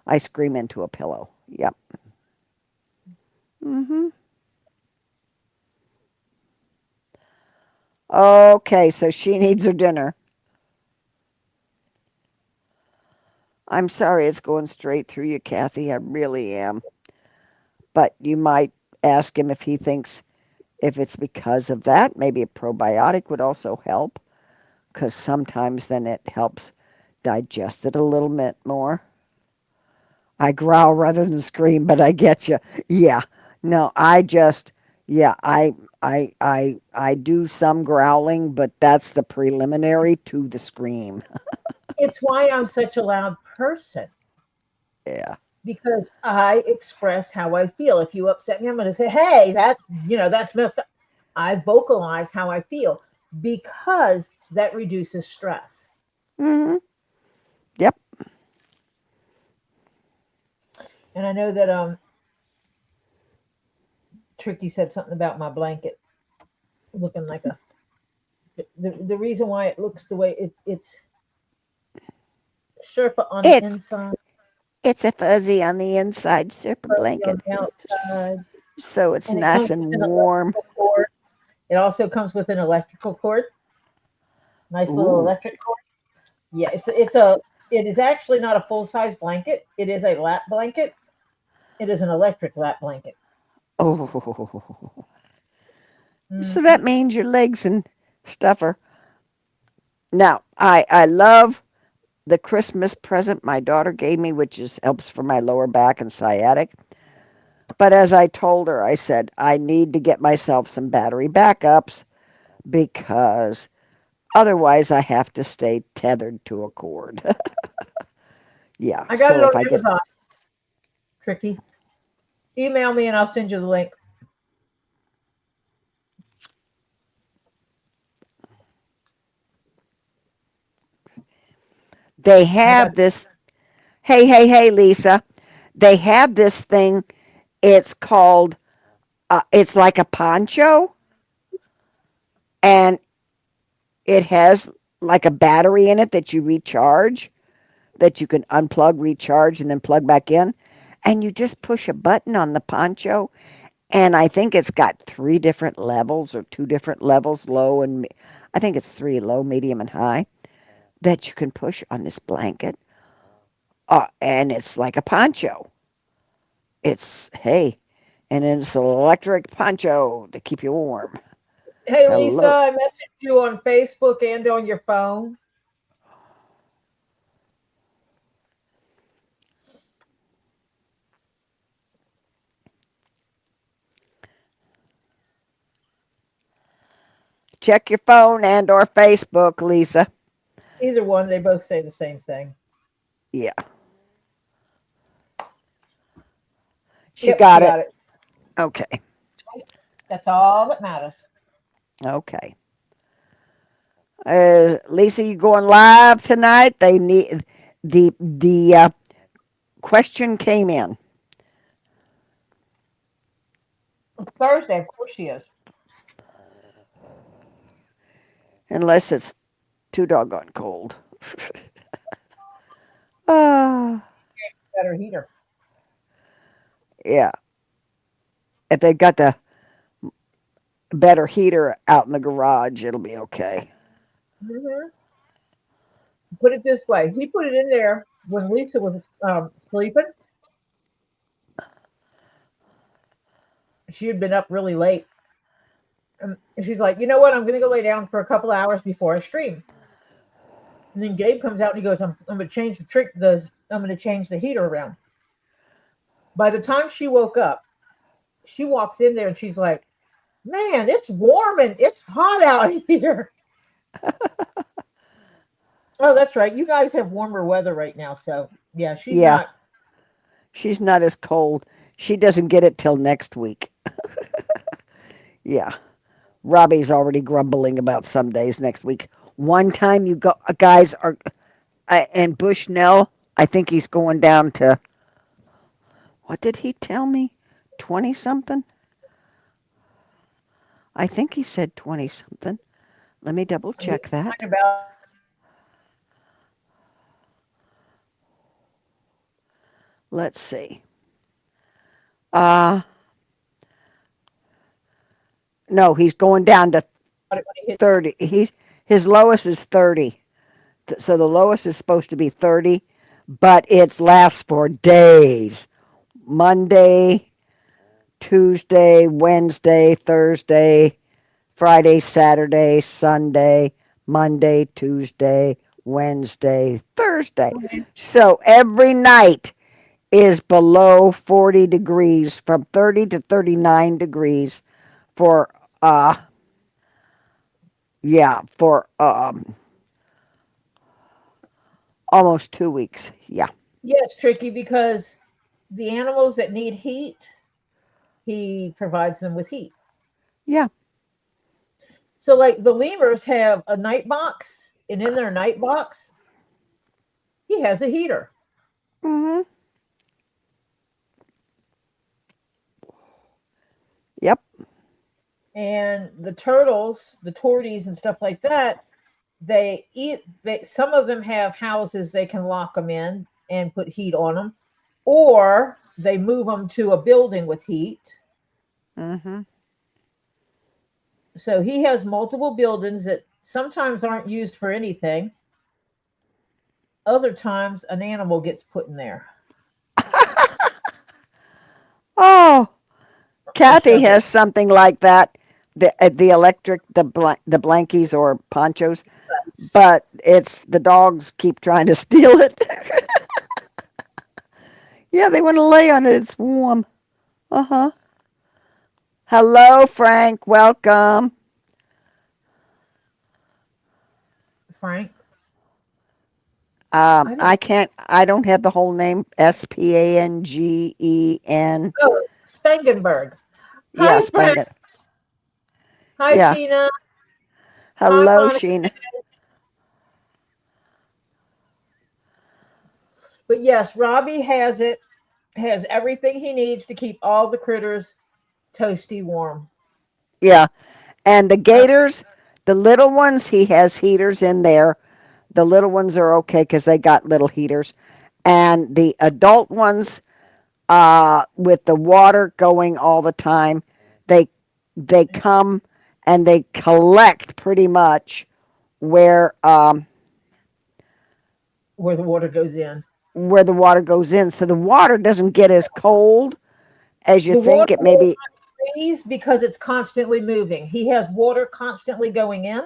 [SPEAKER 2] I scream into a pillow. Yep. hmm Okay, so she needs her dinner. I'm sorry it's going straight through you, Kathy. I really am. But you might ask him if he thinks if it's because of that. Maybe a probiotic would also help because sometimes then it helps digest it a little bit more. I growl rather than scream, but I get you. Yeah. No, yeah, I do some growling, but that's the preliminary
[SPEAKER 1] It's
[SPEAKER 2] to the scream.
[SPEAKER 1] it's why I'm such a loud person
[SPEAKER 2] Yeah.
[SPEAKER 1] because I express how I feel. If you upset me, I'm going to say, "Hey, that's messed up." I vocalize how I feel because that reduces stress.
[SPEAKER 2] hmm Yep.
[SPEAKER 1] And I know that Tricky said something about my blanket looking like a the reason why it looks the way it's Sherpa on the
[SPEAKER 2] It's
[SPEAKER 1] inside,
[SPEAKER 2] it's a fuzzy on the inside, super
[SPEAKER 1] fuzzy on
[SPEAKER 2] blanket,
[SPEAKER 1] the outside,
[SPEAKER 2] so it's
[SPEAKER 1] and it
[SPEAKER 2] nice
[SPEAKER 1] comes with
[SPEAKER 2] and
[SPEAKER 1] an
[SPEAKER 2] warm.
[SPEAKER 1] electrical cord. It also comes with an electrical cord, nice little
[SPEAKER 2] Ooh.
[SPEAKER 1] electric cord. Yeah, it is actually not a full size blanket. It is a lap blanket. It is an electric lap blanket.
[SPEAKER 2] Oh. So that
[SPEAKER 1] Hmm.
[SPEAKER 2] means your legs and stuff are. Now, I love the Christmas present my daughter gave me, which is helps for my lower back and sciatic. But as I told her, I said I need to get myself some battery backups because otherwise I have to stay tethered to a cord. Yeah.
[SPEAKER 1] I got it
[SPEAKER 2] So
[SPEAKER 1] on
[SPEAKER 2] if I get
[SPEAKER 1] Amazon. Tricky. Email me and I'll send you the link.
[SPEAKER 2] they
[SPEAKER 1] I got
[SPEAKER 2] have this hey Lisa, they have this thing. It's called it's like a poncho and it has like a battery in it that you recharge, that you can unplug, recharge, and then plug back in. And you just push a button on the poncho, and I think it's got three different levels or two different levels, low and I think it's three, low, medium, and high, that you can push on this blanket. And it's like a poncho. It's hey, and it's an electric poncho to keep you warm.
[SPEAKER 1] Hey Lisa,
[SPEAKER 2] Hello.
[SPEAKER 1] I messaged you on Facebook and on your phone.
[SPEAKER 2] Check your phone and or Facebook, Lisa.
[SPEAKER 1] Either one, they both say the same thing.
[SPEAKER 2] Yeah, she
[SPEAKER 1] Yep, she
[SPEAKER 2] got
[SPEAKER 1] got
[SPEAKER 2] it.
[SPEAKER 1] it.
[SPEAKER 2] Okay.
[SPEAKER 1] That's all that matters.
[SPEAKER 2] Okay. Lisa, you going live tonight? They need the question came in.
[SPEAKER 1] Thursday, of course she is.
[SPEAKER 2] Unless it's too doggone cold. Ah,
[SPEAKER 1] Better heater.
[SPEAKER 2] yeah. If they got the better heater out in the garage, it'll be okay.
[SPEAKER 1] Hmm. Put it this way: he put it in there when Lisa was sleeping. She had been up really late, and she's like, "You know what? I'm going to go lay down for a couple of hours before I stream." And then Gabe comes out and he goes, I'm going to change the trick. I'm going to change the heater around." By the time she woke up, she walks in there and she's like, "Man, it's warm and it's hot out here." Oh, that's right. You guys have warmer weather right now, so yeah, she's
[SPEAKER 2] Yeah,
[SPEAKER 1] not.
[SPEAKER 2] she's not as cold. She doesn't get it till next week. Yeah. Robbie's already grumbling about some days next week. One time you go, guys are, and Bushnell, I think he's going down to, what did he tell me? 20 something? I think he said 20 something. Let me double
[SPEAKER 1] He was
[SPEAKER 2] check that.
[SPEAKER 1] lying about it.
[SPEAKER 2] let's see. Uh, no, he's going down to
[SPEAKER 1] When he hit
[SPEAKER 2] 30. His lowest is 30. So the lowest is supposed to be 30, but it lasts for days. Monday, Tuesday, Wednesday, Thursday, Friday, Saturday, Sunday, Monday, Tuesday, Wednesday, Thursday. So every night is below 40 degrees, from 30 to 39 degrees for for almost 2 weeks. Yeah.
[SPEAKER 1] yeah, it's tricky because the animals that need heat, he provides them with heat.
[SPEAKER 2] Yeah.
[SPEAKER 1] So, like the lemurs have a night box, and in their night box, he has a heater.
[SPEAKER 2] Mhm. Yep.
[SPEAKER 1] And the turtles, the torties, and stuff like that, they eat. They some of them have houses they can lock them in and put heat on them, or they move them to a building with heat.
[SPEAKER 2] Mhm.
[SPEAKER 1] So he has multiple buildings that sometimes aren't used for anything. Other times, an animal gets put in there
[SPEAKER 2] Oh,
[SPEAKER 1] or
[SPEAKER 2] Kathy
[SPEAKER 1] several.
[SPEAKER 2] has something like that. The electric the blankies or ponchos, but it's the dogs keep trying to steal it. Yeah, they want to lay on it. It's warm. Uh-huh. Hello, Frank. Welcome.
[SPEAKER 1] Frank, I didn't.
[SPEAKER 2] I can't. I don't have the whole name. Spangen.
[SPEAKER 1] Oh, Spangenberg.
[SPEAKER 2] Yeah,
[SPEAKER 1] Hi, Frank.
[SPEAKER 2] Spangen.
[SPEAKER 1] Hi,
[SPEAKER 2] Yeah.
[SPEAKER 1] Sheena. Hi,
[SPEAKER 2] Hello,
[SPEAKER 1] Monica.
[SPEAKER 2] Sheena.
[SPEAKER 1] But yes, Robbie has it, has everything he needs to keep all the critters toasty warm.
[SPEAKER 2] Yeah. And the
[SPEAKER 1] Uh,
[SPEAKER 2] gators, the little ones, he has heaters in there. The little ones are okay because they got little heaters. And the adult ones, with the water going all the time, they they come and they collect pretty much where
[SPEAKER 1] where the water goes in.
[SPEAKER 2] where the water goes in. So the water doesn't get as cold as you
[SPEAKER 1] The water
[SPEAKER 2] think. It may
[SPEAKER 1] will
[SPEAKER 2] be.
[SPEAKER 1] not freeze because it's constantly moving. He has water constantly going in,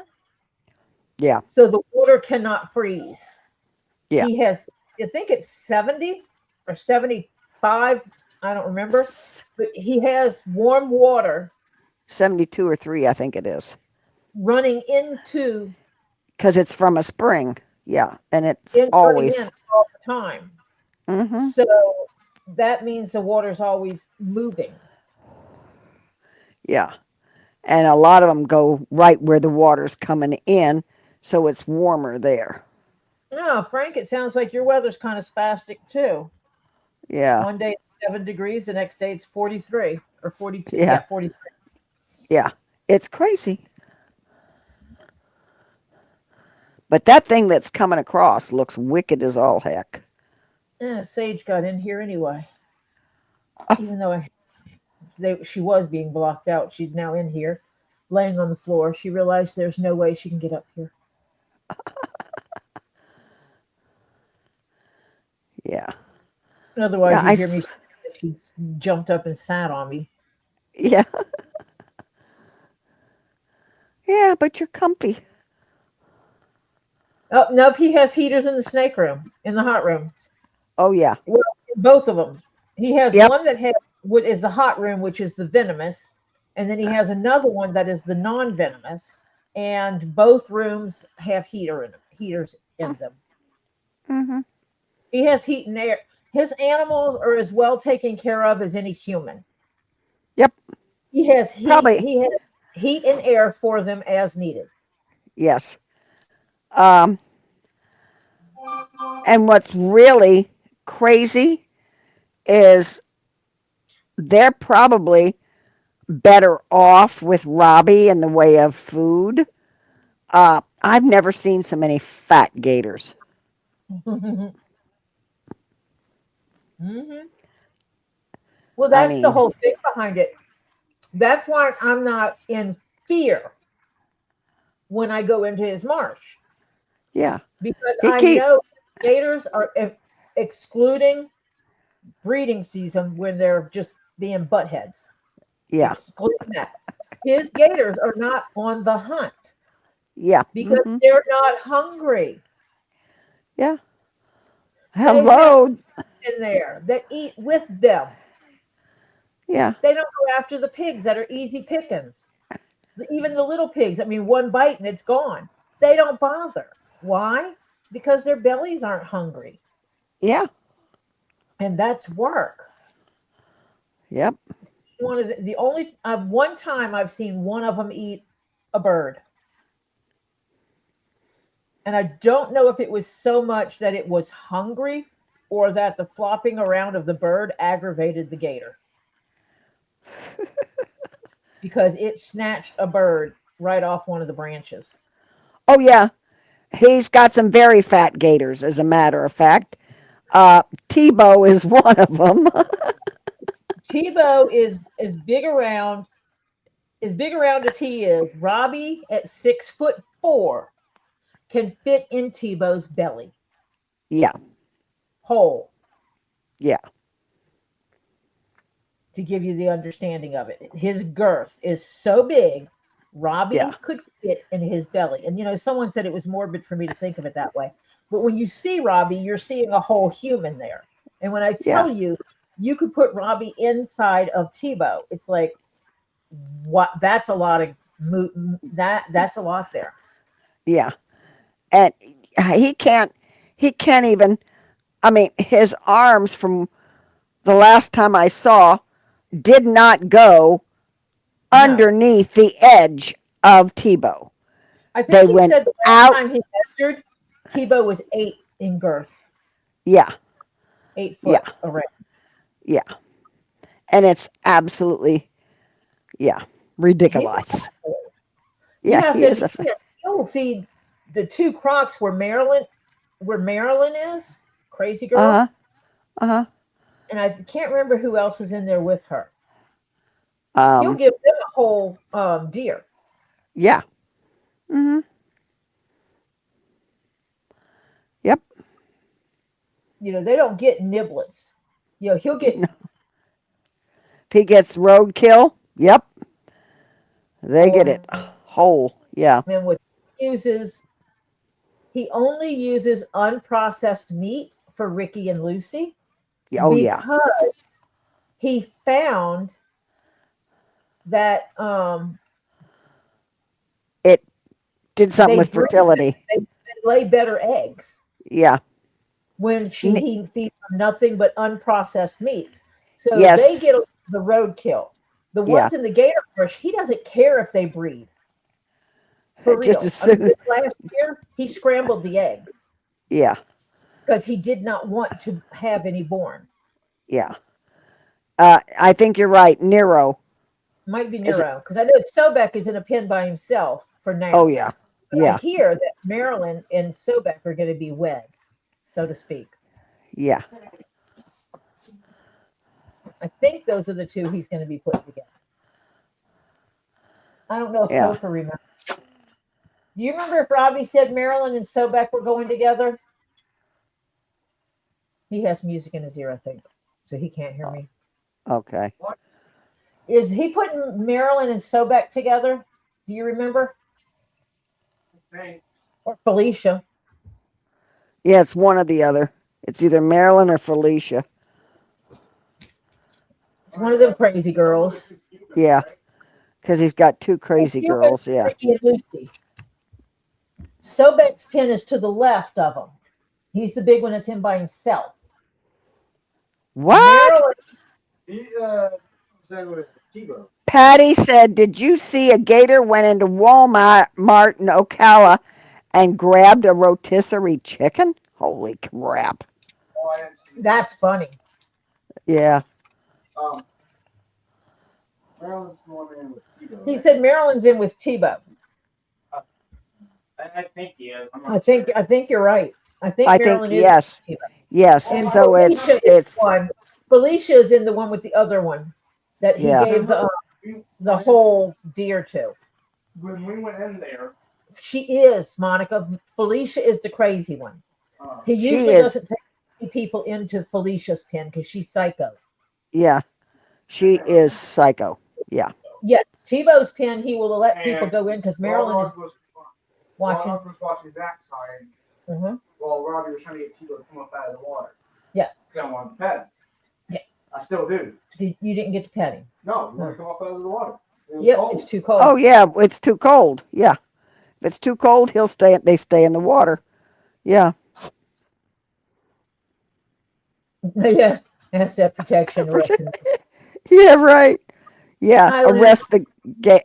[SPEAKER 2] Yeah,
[SPEAKER 1] so the water cannot freeze.
[SPEAKER 2] yeah,
[SPEAKER 1] He has, I think it's 70 or 75, I don't remember, but he has warm water
[SPEAKER 2] 72 or 3, I think it is,
[SPEAKER 1] running into
[SPEAKER 2] because it's from a spring. Yeah, and it's
[SPEAKER 1] in running
[SPEAKER 2] always.
[SPEAKER 1] in all the time.
[SPEAKER 2] Mhm.
[SPEAKER 1] So that means the water's always moving.
[SPEAKER 2] Yeah, and a lot of them go right where the water's coming in, so it's warmer there.
[SPEAKER 1] Oh, Frank, it sounds like your weather's kind of spastic too.
[SPEAKER 2] Yeah,
[SPEAKER 1] One day it's 7 degrees, the next day it's 43 or 42.
[SPEAKER 2] yeah,
[SPEAKER 1] Yeah, 43.
[SPEAKER 2] yeah. It's crazy. But that thing that's coming across looks wicked as all heck.
[SPEAKER 1] Yeah, Sage got in here anyway.
[SPEAKER 2] Oh,
[SPEAKER 1] Even though she was being blocked out, she's now in here, laying on the floor. She realized there's no way she can get up here.
[SPEAKER 2] yeah. Yeah,
[SPEAKER 1] Otherwise, you'd hear me. She jumped up and sat on me.
[SPEAKER 2] yeah. Yeah, but you're comfy.
[SPEAKER 1] Oh nope, he has heaters in the snake room, in the hot room.
[SPEAKER 2] Oh yeah.
[SPEAKER 1] Well, both of them. He has
[SPEAKER 2] Yep.
[SPEAKER 1] one that has what is the hot room, which is the venomous, and then he has another one that is the non-venomous. And both rooms have heaters in them.
[SPEAKER 2] Mhm.
[SPEAKER 1] He has heat and air. His animals are as well taken care of as any human.
[SPEAKER 2] Yep.
[SPEAKER 1] He has heat.
[SPEAKER 2] Probably.
[SPEAKER 1] He has heat and air for them as needed.
[SPEAKER 2] Yes. Um and what's really crazy is they're probably better off with Robbie in the way of food. I've never seen so many fat gators.
[SPEAKER 1] Hmm. Well,
[SPEAKER 2] I
[SPEAKER 1] that's the
[SPEAKER 2] mean,
[SPEAKER 1] whole thing behind it. That's why I'm not in fear when I go into his marsh,
[SPEAKER 2] yeah.
[SPEAKER 1] because
[SPEAKER 2] He
[SPEAKER 1] I
[SPEAKER 2] keep,
[SPEAKER 1] know gators are excluding breeding season when they're just being buttheads.
[SPEAKER 2] yeah,
[SPEAKER 1] Excluding that. His gators are not on the hunt
[SPEAKER 2] yeah.
[SPEAKER 1] because
[SPEAKER 2] Hmm.
[SPEAKER 1] they're not hungry.
[SPEAKER 2] Yeah.
[SPEAKER 1] They have
[SPEAKER 2] Hello.
[SPEAKER 1] in there that eat with them.
[SPEAKER 2] Yeah.
[SPEAKER 1] They don't go after the pigs that are easy pickings. Even the little pigs, I mean, one bite and it's gone. They don't bother. Why? Because their bellies aren't hungry.
[SPEAKER 2] Yeah.
[SPEAKER 1] And that's work.
[SPEAKER 2] Yep.
[SPEAKER 1] One of the only one time I've seen one of them eat a bird. And I don't know if it was so much that it was hungry or that the flopping around of the bird aggravated the gator because it snatched a bird right off one of the branches.
[SPEAKER 2] Oh yeah. He's got some very fat gators, as a matter of fact. Tebow is one of them.
[SPEAKER 1] Tebow is as big around as he is. Robbie at 6'4" can fit in Tebow's belly
[SPEAKER 2] Yeah.
[SPEAKER 1] whole,
[SPEAKER 2] Yeah.
[SPEAKER 1] to give you the understanding of it. His girth is so big,
[SPEAKER 2] Yeah.
[SPEAKER 1] Robbie could fit in his belly. And someone said it was morbid for me to think of it that way. But when you see Robbie, you're seeing a whole human there. And when I
[SPEAKER 2] Yeah.
[SPEAKER 1] tell you, you could put Robbie inside of Tebow, it's like, what? That's a lot of that's a lot there.
[SPEAKER 2] Yeah. And he can't. He can't even. I mean, his arms from the last time I saw did not go
[SPEAKER 1] No,
[SPEAKER 2] underneath the edge of Tebow.
[SPEAKER 1] I
[SPEAKER 2] They
[SPEAKER 1] think he
[SPEAKER 2] went
[SPEAKER 1] said the last
[SPEAKER 2] out.
[SPEAKER 1] time he measured, Tebow was 8 in girth,
[SPEAKER 2] Yeah.
[SPEAKER 1] 8 foot
[SPEAKER 2] Yeah.
[SPEAKER 1] around.
[SPEAKER 2] Yeah. And it's absolutely, yeah,
[SPEAKER 1] He's
[SPEAKER 2] ridiculous.
[SPEAKER 1] a, you
[SPEAKER 2] Yeah,
[SPEAKER 1] have
[SPEAKER 2] he
[SPEAKER 1] to
[SPEAKER 2] is a.
[SPEAKER 1] understand. He'll feed the two crocs where Marilyn is, crazy
[SPEAKER 2] Uh
[SPEAKER 1] girl,
[SPEAKER 2] huh. Uh huh.
[SPEAKER 1] and I can't remember who else is in there with her. He'll
[SPEAKER 2] Um.
[SPEAKER 1] give them a whole deer.
[SPEAKER 2] Yeah. Mhm. Yep.
[SPEAKER 1] They don't get niblets. He'll get
[SPEAKER 2] If he gets roadkill, yep, they get it
[SPEAKER 1] um,
[SPEAKER 2] whole. Yeah.
[SPEAKER 1] and what uses he only uses unprocessed meat for Ricky and Lucy
[SPEAKER 2] Oh yeah.
[SPEAKER 1] because he found that
[SPEAKER 2] It did something
[SPEAKER 1] they
[SPEAKER 2] with
[SPEAKER 1] breed
[SPEAKER 2] fertility.
[SPEAKER 1] they lay better eggs
[SPEAKER 2] Yeah.
[SPEAKER 1] when
[SPEAKER 2] N-
[SPEAKER 1] he feeds them nothing but unprocessed meats. So they
[SPEAKER 2] yes.
[SPEAKER 1] get the roadkill. The
[SPEAKER 2] Yeah.
[SPEAKER 1] ones in the gator bush, he doesn't care if they breed for
[SPEAKER 2] Just as
[SPEAKER 1] real. I mean,
[SPEAKER 2] soon.
[SPEAKER 1] this last year he scrambled the eggs
[SPEAKER 2] Yeah.
[SPEAKER 1] because he did not want to have any born.
[SPEAKER 2] Yeah. I think you're right. Nero
[SPEAKER 1] Might be
[SPEAKER 2] is.
[SPEAKER 1] Nero because I know Sobek is in a pen by himself for
[SPEAKER 2] Oh
[SPEAKER 1] now.
[SPEAKER 2] yeah.
[SPEAKER 1] But I
[SPEAKER 2] Yeah.
[SPEAKER 1] hear that Marilyn and Sobek are going to be wed, so to speak.
[SPEAKER 2] Yeah.
[SPEAKER 1] I think those are the two he's going to be putting together. I don't know if
[SPEAKER 2] Yeah.
[SPEAKER 1] Topher remembers. Do you remember if Robbie said Marilyn and Sobek were going together? He has music in his ear, I think, so he can't hear me.
[SPEAKER 2] Okay.
[SPEAKER 1] Is he putting Marilyn and Sobek together? Do you remember?
[SPEAKER 3] Right.
[SPEAKER 1] Or Felicia?
[SPEAKER 2] Yeah, it's one or the other. It's either Marilyn or Felicia.
[SPEAKER 1] It's one of them crazy girls.
[SPEAKER 2] Yeah, because he's got two
[SPEAKER 1] It's
[SPEAKER 2] crazy
[SPEAKER 1] human,
[SPEAKER 2] girls. Yeah.
[SPEAKER 1] Ricky and Lucy. Sobek's pin is to the left of him. He's the big one that's in by himself.
[SPEAKER 2] What?
[SPEAKER 1] Marilyn,
[SPEAKER 3] He said with Tebow.
[SPEAKER 2] Patty said, "Did you see a gator went into Walmart in Ocala and grabbed a rotisserie chicken? Holy crap!"
[SPEAKER 3] Oh, I didn't see
[SPEAKER 1] that's funny.
[SPEAKER 2] Yeah.
[SPEAKER 3] that. Maryland's the one in with Tebow.
[SPEAKER 1] He
[SPEAKER 3] Right?
[SPEAKER 1] said Marilyn's in with Tebow.
[SPEAKER 3] I think he is. I'm
[SPEAKER 1] I
[SPEAKER 3] not
[SPEAKER 1] think
[SPEAKER 3] sure.
[SPEAKER 1] I think you're right. I think
[SPEAKER 2] I think
[SPEAKER 1] Marilyn is
[SPEAKER 2] yes.
[SPEAKER 1] with Tebow.
[SPEAKER 2] Yes.
[SPEAKER 1] And
[SPEAKER 2] So
[SPEAKER 1] Felicia is
[SPEAKER 2] it's
[SPEAKER 1] one. Felicia is in the one with the other one that he
[SPEAKER 2] Yeah.
[SPEAKER 1] gave the whole deer to.
[SPEAKER 3] When we went in there,
[SPEAKER 1] She is, Monica. Felicia is the crazy one. He
[SPEAKER 2] She
[SPEAKER 1] usually
[SPEAKER 2] is.
[SPEAKER 1] doesn't take people into Felicia's pen because she's psycho.
[SPEAKER 2] Yeah. She is psycho. Yeah.
[SPEAKER 1] Yes, Tebow's pen, he will let people
[SPEAKER 3] and
[SPEAKER 1] go in because Marilyn is watching.
[SPEAKER 3] Rob was watching that side
[SPEAKER 1] hmm
[SPEAKER 3] while Robbie was trying to get Tito to come up out of the water.
[SPEAKER 1] Yeah.
[SPEAKER 3] Because I wanted to pet him.
[SPEAKER 1] Yeah.
[SPEAKER 3] I still do.
[SPEAKER 1] You didn't get to pet him.
[SPEAKER 3] No, you want to come up out of the water.
[SPEAKER 1] Yep,
[SPEAKER 3] cold.
[SPEAKER 1] it's too cold.
[SPEAKER 2] Oh yeah, it's too cold. Yeah. If it's too cold, they stay in the water. Yeah.
[SPEAKER 1] Yeah, has that protection.
[SPEAKER 2] Yeah, right. Yeah.
[SPEAKER 1] Hi, Lynn.
[SPEAKER 2] Arrest the gay.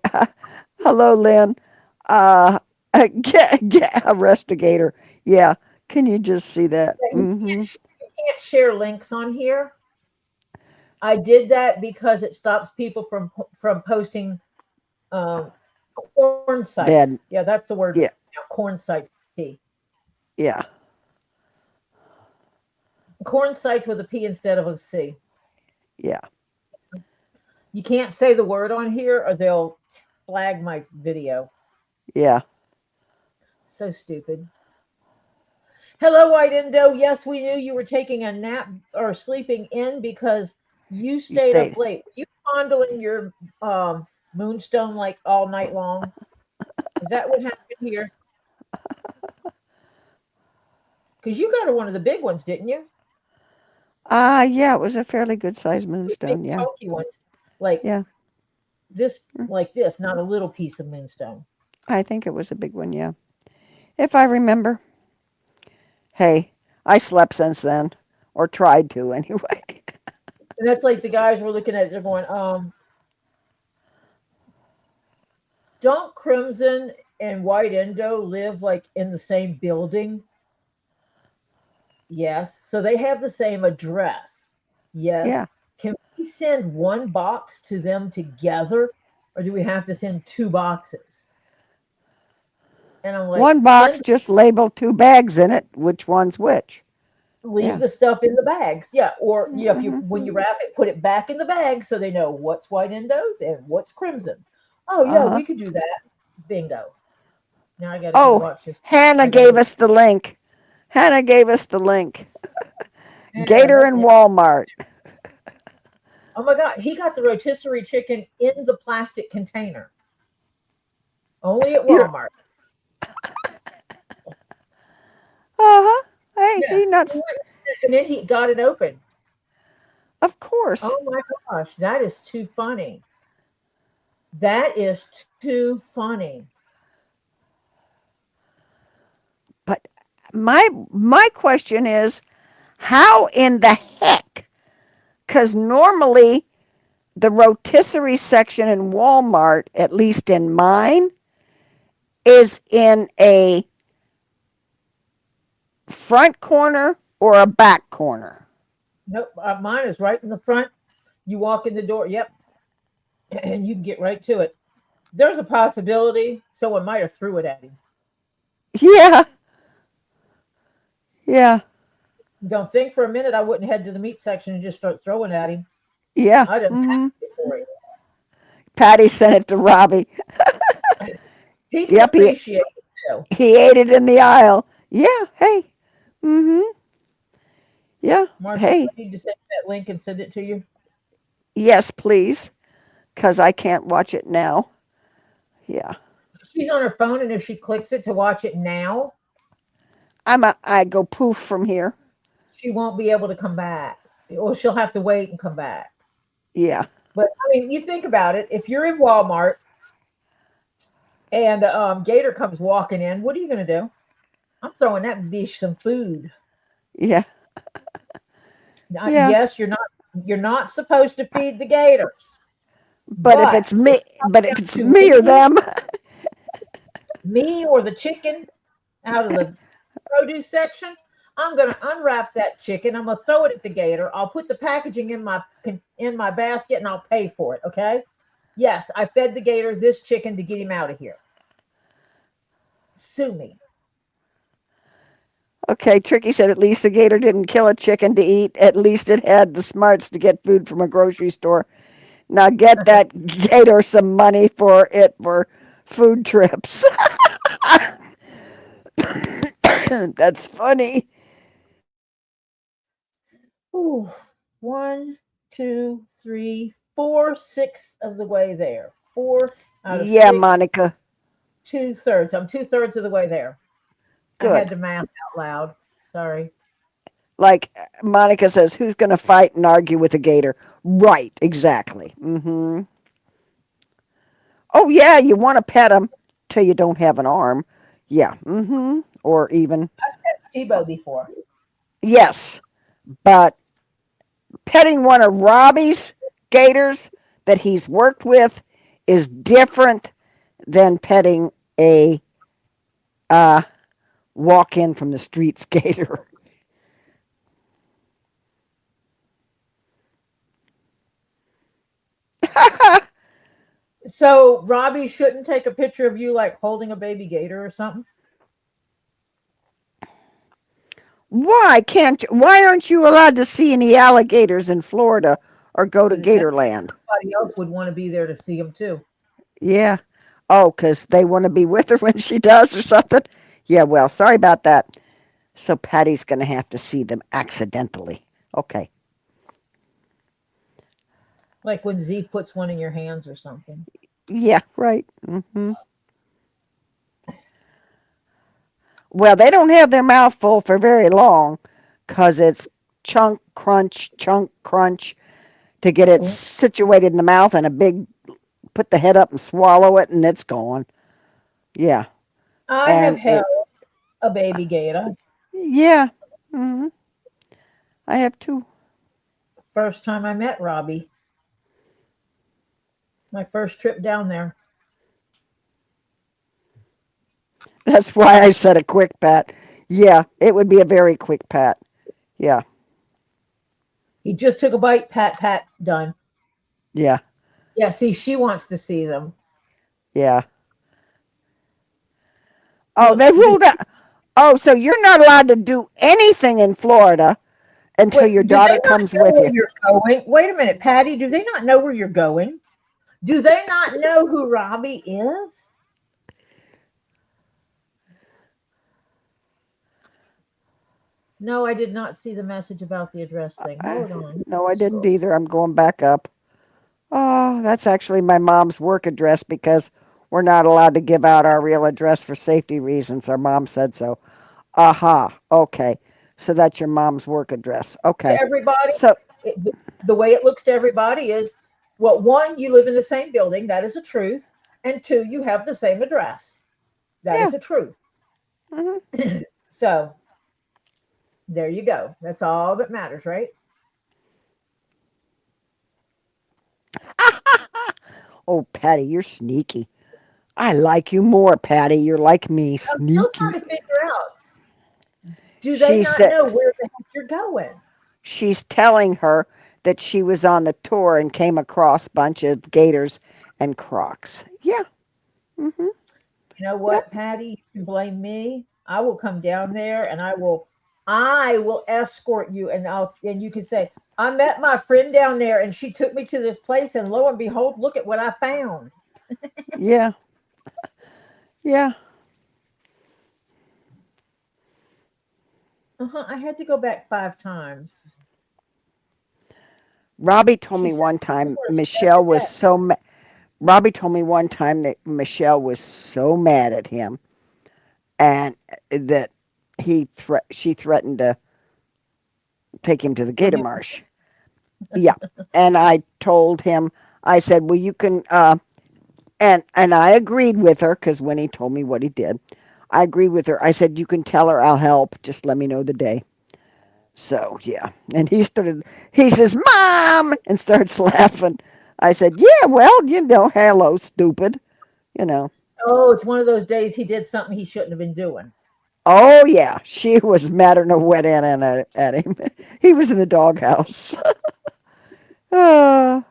[SPEAKER 2] Hello, Lynn. Get arrestigator. Yeah. Can you just see that?
[SPEAKER 1] Yeah,
[SPEAKER 2] Mm-hmm.
[SPEAKER 1] you can't share links on here. I did that because it stops people from posting corn sites.
[SPEAKER 2] Bad.
[SPEAKER 1] Yeah, that's the word.
[SPEAKER 2] Yeah.
[SPEAKER 1] Corn sites.
[SPEAKER 2] Yeah.
[SPEAKER 1] Corn sites with a P instead of a C.
[SPEAKER 2] Yeah.
[SPEAKER 1] You can't say the word on here or they'll flag my video.
[SPEAKER 2] Yeah.
[SPEAKER 1] So stupid. Hello, White Indo. Yes, we knew you were taking a nap or sleeping in because you stayed up late. Were you fondling your moonstone like all night long? Is that what happened here? Because you got her one of the big ones, didn't you?
[SPEAKER 2] Yeah, it was a fairly good sized moonstone.
[SPEAKER 1] Big
[SPEAKER 2] Yeah.
[SPEAKER 1] chunky ones, like
[SPEAKER 2] Yeah.
[SPEAKER 1] this, not a little piece of moonstone.
[SPEAKER 2] I think it was a big one. Yeah. If I remember. Hey, I slept since then, or tried to anyway.
[SPEAKER 1] And that's like the guys were looking at it, they're going, don't Crimson and White Indo live like in the same building? Yes. So they have the same address. Yes.
[SPEAKER 2] Yeah.
[SPEAKER 1] Can we send one box to them together, or do we have to send two boxes? And I'm like,
[SPEAKER 2] One box just labeled 2 bags in it. Which one's which?
[SPEAKER 1] leave
[SPEAKER 2] Yeah.
[SPEAKER 1] the stuff in the bags. Yeah. Or if you
[SPEAKER 2] Mm-hmm.
[SPEAKER 1] when you wrap it, put it back in the bag so they know what's White Indo's and what's Crimson's. Oh yeah,
[SPEAKER 2] Uh-huh.
[SPEAKER 1] we could do that. Bingo. Now I gotta
[SPEAKER 2] Oh,
[SPEAKER 1] watch this.
[SPEAKER 2] Hannah gave us the link. Hannah gave us the link. Gator and Walmart.
[SPEAKER 1] Oh my God, he got the rotisserie chicken in the plastic container. Only at
[SPEAKER 2] You're,
[SPEAKER 1] Walmart.
[SPEAKER 2] uh-huh. Hey,
[SPEAKER 1] Yeah.
[SPEAKER 2] he nuts.
[SPEAKER 1] And then he got it open.
[SPEAKER 2] Of course.
[SPEAKER 1] Oh my gosh, that is too funny. That is too funny.
[SPEAKER 2] But my question is, how in the heck? Because normally the rotisserie section in Walmart, at least in mine, is in a front corner or a back corner.
[SPEAKER 1] Nope, mine is right in the front. You walk in the door, yep, and you can get right to it. There's a possibility someone might have threw it at him.
[SPEAKER 2] Yeah. Yeah.
[SPEAKER 1] Don't think for a minute I wouldn't head to the meat section and just start throwing at him.
[SPEAKER 2] Yeah.
[SPEAKER 1] I'd unpack
[SPEAKER 2] Mm-hmm.
[SPEAKER 1] it for him.
[SPEAKER 2] Patty sent it to Robbie.
[SPEAKER 1] He can
[SPEAKER 2] Yep.
[SPEAKER 1] appreciate it too.
[SPEAKER 2] He ate it in the aisle. Yeah. Hey. Mm-hmm. Yeah.
[SPEAKER 1] Marcia, do
[SPEAKER 2] Hey.
[SPEAKER 1] I need to send that link and send it to you?
[SPEAKER 2] Yes, please. Because I can't watch it now. Yeah.
[SPEAKER 1] She's on her phone, and if she clicks it to watch it now,
[SPEAKER 2] I go poof from here.
[SPEAKER 1] she won't be able to come back. Or she'll have to wait and come back.
[SPEAKER 2] Yeah.
[SPEAKER 1] But I mean, you think about it. If you're in Walmart and Gator comes walking in, what are you going to do? I'm throwing that bitch some food.
[SPEAKER 2] Yeah. Yeah.
[SPEAKER 1] Yes, you're not supposed to feed the gators.
[SPEAKER 2] But if it's me, or them,
[SPEAKER 1] me or the chicken out of the produce section, I'm going to unwrap that chicken. I'm going to throw it at the gator. I'll put the packaging in my basket and I'll pay for it. Okay. Yes, I fed the gator this chicken to get him out of here. Sue me.
[SPEAKER 2] Okay, Tricky said at least the gator didn't kill a chicken to eat. At least it had the smarts to get food from a grocery store. Now get that gator some money for it for food trips. That's funny.
[SPEAKER 1] Ooh, one, two, three, four, six of the way there. Four out of
[SPEAKER 2] Yeah,
[SPEAKER 1] six,
[SPEAKER 2] Monica.
[SPEAKER 1] 2/3. I'm 2/3 of the way there. I had
[SPEAKER 2] Good.
[SPEAKER 1] to math out loud. Sorry.
[SPEAKER 2] Like Monica says, who's going to fight and argue with a gator? Right, exactly. Oh yeah, you want to pet them till you don't have an arm. Yeah. Or even
[SPEAKER 1] Tebow before.
[SPEAKER 2] yes, but petting one of Robbie's gators that he's worked with is different than petting a uh, walk in from the street gator.
[SPEAKER 1] So Robbie shouldn't take a picture of you like holding a baby gator or something
[SPEAKER 2] Why aren't you allowed to see any alligators in Florida or go to
[SPEAKER 1] because it sounds like
[SPEAKER 2] Gatorland?
[SPEAKER 1] somebody else would want to be there to see them too.
[SPEAKER 2] Yeah. Oh, 'cause they want to be with her when she does or something. Yeah, well, sorry about that. So Patty's going to have to see them accidentally. Okay.
[SPEAKER 1] Like when Z puts one in your hands or something.
[SPEAKER 2] Yeah, right. Well, they don't have their mouth full for very long 'cause it's chunk crunch to get it
[SPEAKER 1] Oh,
[SPEAKER 2] situated in the mouth and a big put the head up and swallow it and it's gone. Yeah.
[SPEAKER 1] I have
[SPEAKER 2] And
[SPEAKER 1] held
[SPEAKER 2] it
[SPEAKER 1] a baby gator.
[SPEAKER 2] yeah. hmm I have two.
[SPEAKER 1] First time I met Robbie, my first trip down there.
[SPEAKER 2] That's why I said a quick pat. Yeah, it would be a very quick pat. Yeah.
[SPEAKER 1] He just took a bite, pat, pat, done.
[SPEAKER 2] Yeah.
[SPEAKER 1] Yeah, see, she wants to see them.
[SPEAKER 2] Yeah. Oh,
[SPEAKER 1] Look,
[SPEAKER 2] they ruled out. Oh, so you're not allowed to do anything in Florida until
[SPEAKER 1] wait,
[SPEAKER 2] your
[SPEAKER 1] do they
[SPEAKER 2] daughter
[SPEAKER 1] not
[SPEAKER 2] comes
[SPEAKER 1] know
[SPEAKER 2] with
[SPEAKER 1] where
[SPEAKER 2] you.
[SPEAKER 1] you're going? Wait a minute, Patty. Do they not know where you're going? Do they not know who Robbie is? No, I did not see the message about the address thing.
[SPEAKER 2] I,
[SPEAKER 1] Hold on.
[SPEAKER 2] no, I didn't
[SPEAKER 1] Scroll.
[SPEAKER 2] either. I'm going back up. Oh, that's actually my mom's work address because we're not allowed to give out our real address for safety reasons. Our mom said so. Aha. Okay. So that's your mom's work address.
[SPEAKER 1] To
[SPEAKER 2] Okay.
[SPEAKER 1] everybody,
[SPEAKER 2] So,
[SPEAKER 1] it, the way it looks to everybody is, well, one, you live in the same building. That is a truth. And two, you have the same address. That
[SPEAKER 2] yeah.
[SPEAKER 1] is a truth.
[SPEAKER 2] hmm
[SPEAKER 1] So there you go. That's all that matters, right?
[SPEAKER 2] Oh, Patty, you're sneaky. I like you more, Patty. You're like me,
[SPEAKER 1] I'm still trying
[SPEAKER 2] sneaky.
[SPEAKER 1] to figure out, do they
[SPEAKER 2] She
[SPEAKER 1] not
[SPEAKER 2] said
[SPEAKER 1] know where the heck you're going?
[SPEAKER 2] she's telling her that she was on the tour and came across a bunch of gators and crocs. Yeah. hmm
[SPEAKER 1] You know
[SPEAKER 2] Yep.
[SPEAKER 1] what, Patty? You can blame me. I will come down there and I will escort you, and you can say, I met my friend down there and she took me to this place, and lo and behold, look at what I found.
[SPEAKER 2] Yeah. Yeah.
[SPEAKER 1] I had to go back 5 times.
[SPEAKER 2] Robbie told
[SPEAKER 1] She
[SPEAKER 2] me
[SPEAKER 1] said
[SPEAKER 2] one
[SPEAKER 1] it was
[SPEAKER 2] time
[SPEAKER 1] worse
[SPEAKER 2] Michelle
[SPEAKER 1] every
[SPEAKER 2] was
[SPEAKER 1] day.
[SPEAKER 2] so Robbie told me one time that Michelle was so mad at him and that she threatened to take him to the
[SPEAKER 1] Put
[SPEAKER 2] gator
[SPEAKER 1] him.
[SPEAKER 2] marsh. Yeah. And I told him I said, "Well, you can and I agreed with her because when he told me what he did, I agreed with her. I said, "You can tell her I'll help. Just let me know the day." So yeah, and he says, "Mom," and starts laughing. I said, "Yeah, well, hello, stupid." You know.
[SPEAKER 1] Oh, it's one of those days he did something he shouldn't have been doing.
[SPEAKER 2] Oh yeah, she was madder than a wet ant at him. He was in the doghouse. uh,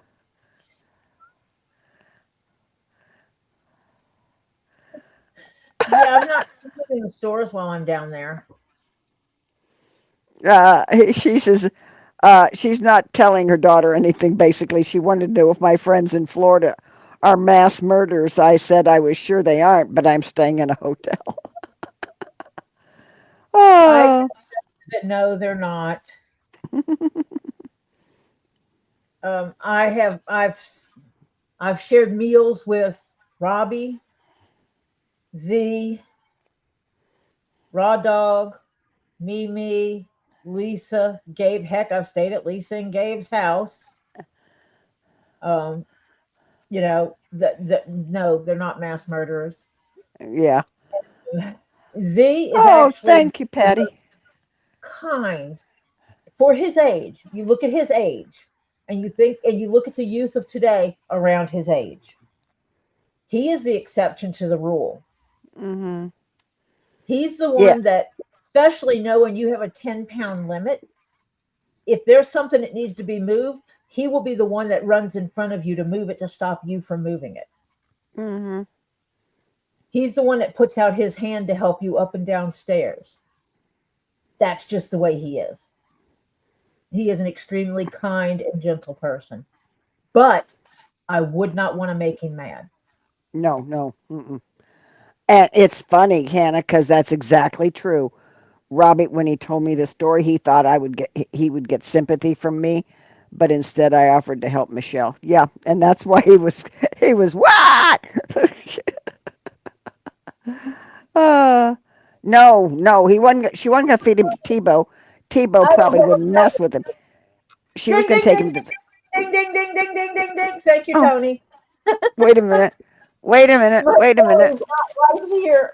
[SPEAKER 1] Yeah, I'm not in the stores while I'm down there.
[SPEAKER 2] She says she's not telling her daughter anything, basically. She wanted to know if my friends in Florida are mass murderers. I said I was sure they aren't, but I'm staying in a hotel.
[SPEAKER 1] I can
[SPEAKER 2] Oh,
[SPEAKER 1] that no, they're not. I have I've shared meals with Robbie, Z, Raw Dog, Mimi, Lisa, Gabe. Heck, I've stayed at Lisa and Gabe's house. Um, no, they're not mass murderers.
[SPEAKER 2] yeah.
[SPEAKER 1] Z is
[SPEAKER 2] Oh,
[SPEAKER 1] actually
[SPEAKER 2] thank you,
[SPEAKER 1] the
[SPEAKER 2] Patty.
[SPEAKER 1] most kind for his age. You look at his age and you look at the youth of today around his age. He is the exception to the rule.
[SPEAKER 2] Hmm.
[SPEAKER 1] He's the
[SPEAKER 2] Yeah.
[SPEAKER 1] one that, especially knowing you have a 10-pound limit, if there's something that needs to be moved, he will be the one that runs in front of you to move it to stop you from moving it.
[SPEAKER 2] Hmm.
[SPEAKER 1] He's the one that puts out his hand to help you up and down stairs. That's just the way he is. He is an extremely kind and gentle person. But I would not want to make him mad.
[SPEAKER 2] No, no. Mm-mm. And it's funny, Hannah, because that's exactly true. Robbie, when he told me the story, he thought he would get sympathy from me, but instead I offered to help Michelle. Yeah, and that's why he was what? uh, no, no, he wasn't. She wasn't gonna feed him to Tebow. Tebow
[SPEAKER 1] I don't
[SPEAKER 2] probably
[SPEAKER 1] know.
[SPEAKER 2] wouldn't mess with him. She was
[SPEAKER 1] Ding,
[SPEAKER 2] gonna
[SPEAKER 1] ding,
[SPEAKER 2] take
[SPEAKER 1] ding,
[SPEAKER 2] him to.
[SPEAKER 1] ding, ding, ding, ding, ding, ding, ding. Thank you,
[SPEAKER 2] Oh,
[SPEAKER 1] Tony.
[SPEAKER 2] wait a minute. Wait a minute.
[SPEAKER 1] My
[SPEAKER 2] Wait a
[SPEAKER 1] phone
[SPEAKER 2] minute.
[SPEAKER 1] is not right here.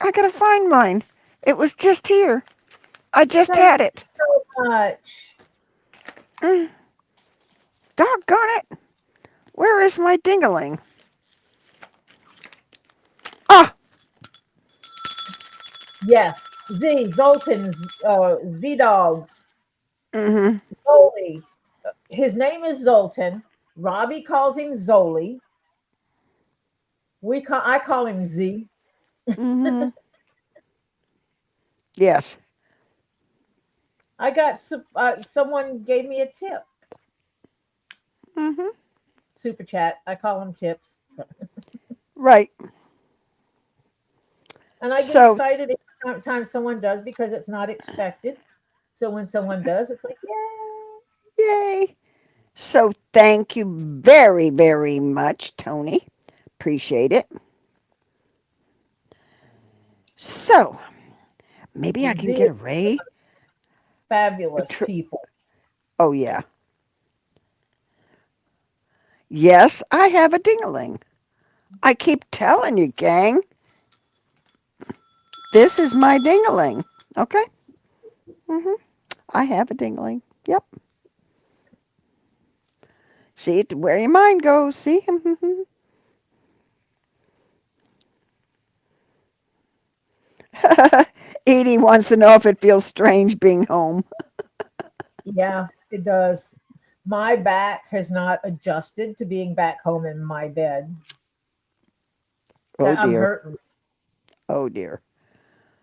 [SPEAKER 2] I gotta find mine. It was just here. I just
[SPEAKER 1] Thank
[SPEAKER 2] had
[SPEAKER 1] you
[SPEAKER 2] it.
[SPEAKER 1] so much.
[SPEAKER 2] Mm, doggone it. Where is my dingaling? Ah,
[SPEAKER 1] Yes, Zoltan, Z Dog,
[SPEAKER 2] mm-hmm,
[SPEAKER 1] Zoli. His name is Zoltan. Robbie calls him Zoli. I call him Z.
[SPEAKER 2] mm-hmm. Yes.
[SPEAKER 1] I got someone gave me a tip.
[SPEAKER 2] Mm-hmm.
[SPEAKER 1] Super chat. I call them tips. So,
[SPEAKER 2] Right.
[SPEAKER 1] and I get
[SPEAKER 2] So,
[SPEAKER 1] excited every time someone does because it's not expected. So when someone does, it's like, yay.
[SPEAKER 2] yay. So, thank you very, very much, Tony. Appreciate it. So, maybe I
[SPEAKER 1] Z
[SPEAKER 2] can
[SPEAKER 1] is
[SPEAKER 2] get a Ray. A
[SPEAKER 1] fabulous
[SPEAKER 2] tr-
[SPEAKER 1] people.
[SPEAKER 2] oh, yeah. Yes, I have a dingaling. I keep telling you, gang, this is my dingaling. Okay? Mm-hmm. I have a dingaling. Yep. See where your mind goes. See? Edie wants to know if it feels strange being home.
[SPEAKER 1] Yeah, it does. My back has not adjusted to being back home in my bed.
[SPEAKER 2] Oh,
[SPEAKER 1] I'm
[SPEAKER 2] dear.
[SPEAKER 1] hurting.
[SPEAKER 2] Oh, dear.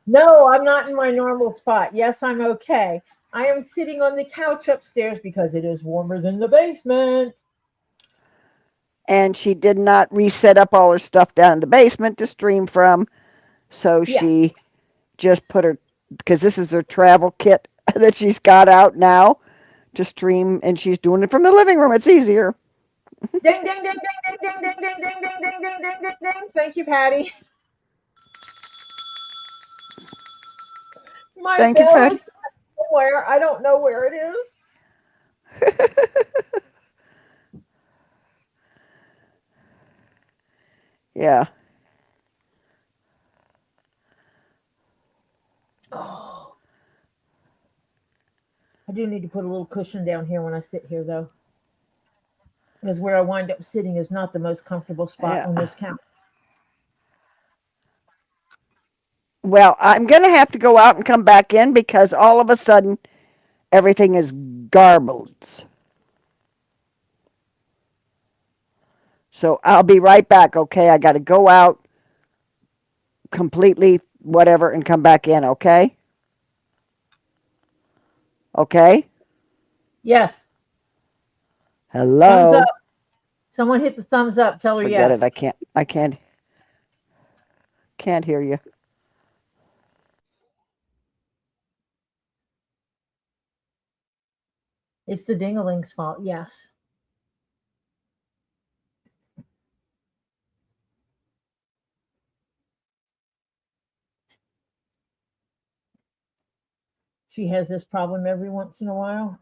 [SPEAKER 1] No, I'm not in my normal spot. Yes, I'm okay. I am sitting on the couch upstairs because it is warmer than the basement.
[SPEAKER 2] And she did not reset up all her stuff down in the basement to stream from. So
[SPEAKER 1] Yeah.
[SPEAKER 2] she just put her, because this is her travel kit that she's got out now to stream, and she's doing it from the living room. It's easier.
[SPEAKER 1] Ding, ding, ding, ding, ding, ding, ding, ding, ding, ding, ding, ding, ding, ding. Thank you, Patty. My
[SPEAKER 2] Thank you,
[SPEAKER 1] bell is
[SPEAKER 2] Patty.
[SPEAKER 1] somewhere. I don't know where it is.
[SPEAKER 2] Yeah.
[SPEAKER 1] Oh, I do need to put a little cushion down here when I sit here, though, because where I wind up sitting is not the most comfortable spot
[SPEAKER 2] Yeah.
[SPEAKER 1] on this couch.
[SPEAKER 2] Well, I'm going to have to go out and come back in because all of a sudden everything is garbled. So I'll be right back, okay? I got to go out completely, whatever, and come back in, okay? Okay.
[SPEAKER 1] Yes. Thumbs up.
[SPEAKER 2] Hello.
[SPEAKER 1] Someone hit the thumbs up. Tell her
[SPEAKER 2] Forget it.
[SPEAKER 1] yes.
[SPEAKER 2] Can't hear you.
[SPEAKER 1] It's the dingaling's fault. Yes. She has this problem every once in a while.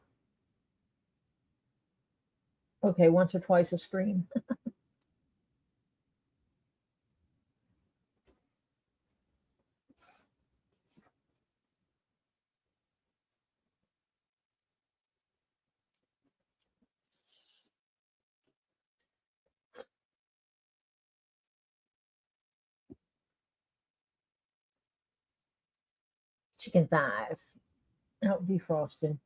[SPEAKER 1] Okay, once or twice a screen. Chicken thighs. Out defrosting.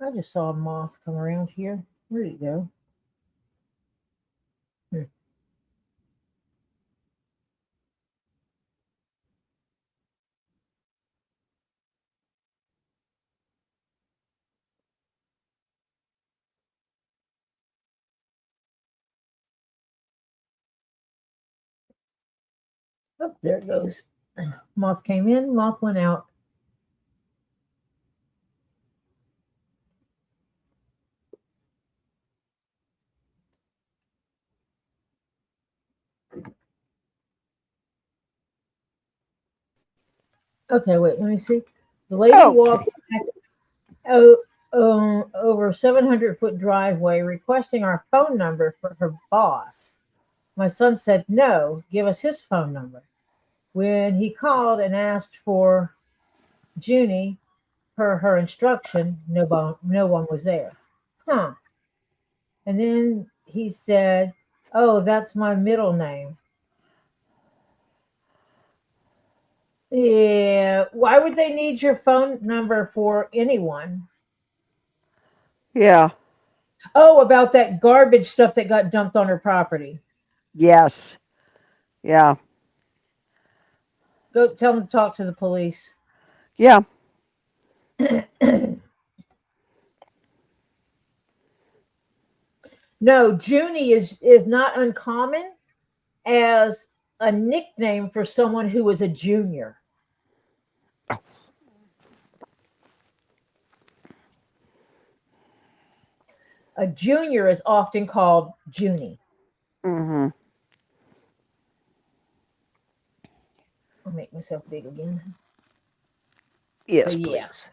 [SPEAKER 1] I just saw a moth come around here. Where'd it go? Hmm. Oh, there it goes. Moth came in, moth went out. Okay, wait, let me see. The lady
[SPEAKER 2] Okay.
[SPEAKER 1] walked oh, over a 700-foot driveway requesting our phone number for her boss. My son said, no, give us his phone number. When he called and asked for Junie, her instruction, no one was there. Huh. And then he said, oh, that's my middle name. Yeah, why would they need your phone number for anyone?
[SPEAKER 2] Yeah.
[SPEAKER 1] Oh, about that garbage stuff that got dumped on her property.
[SPEAKER 2] Yes. Yeah.
[SPEAKER 1] Go tell them to talk to the police.
[SPEAKER 2] Yeah.
[SPEAKER 1] No, Junie is not uncommon as a nickname for someone who is a junior. A junior is often called Junie.
[SPEAKER 2] Mhm.
[SPEAKER 1] I'll make myself big again. So
[SPEAKER 2] Yes,
[SPEAKER 1] yeah.
[SPEAKER 2] please.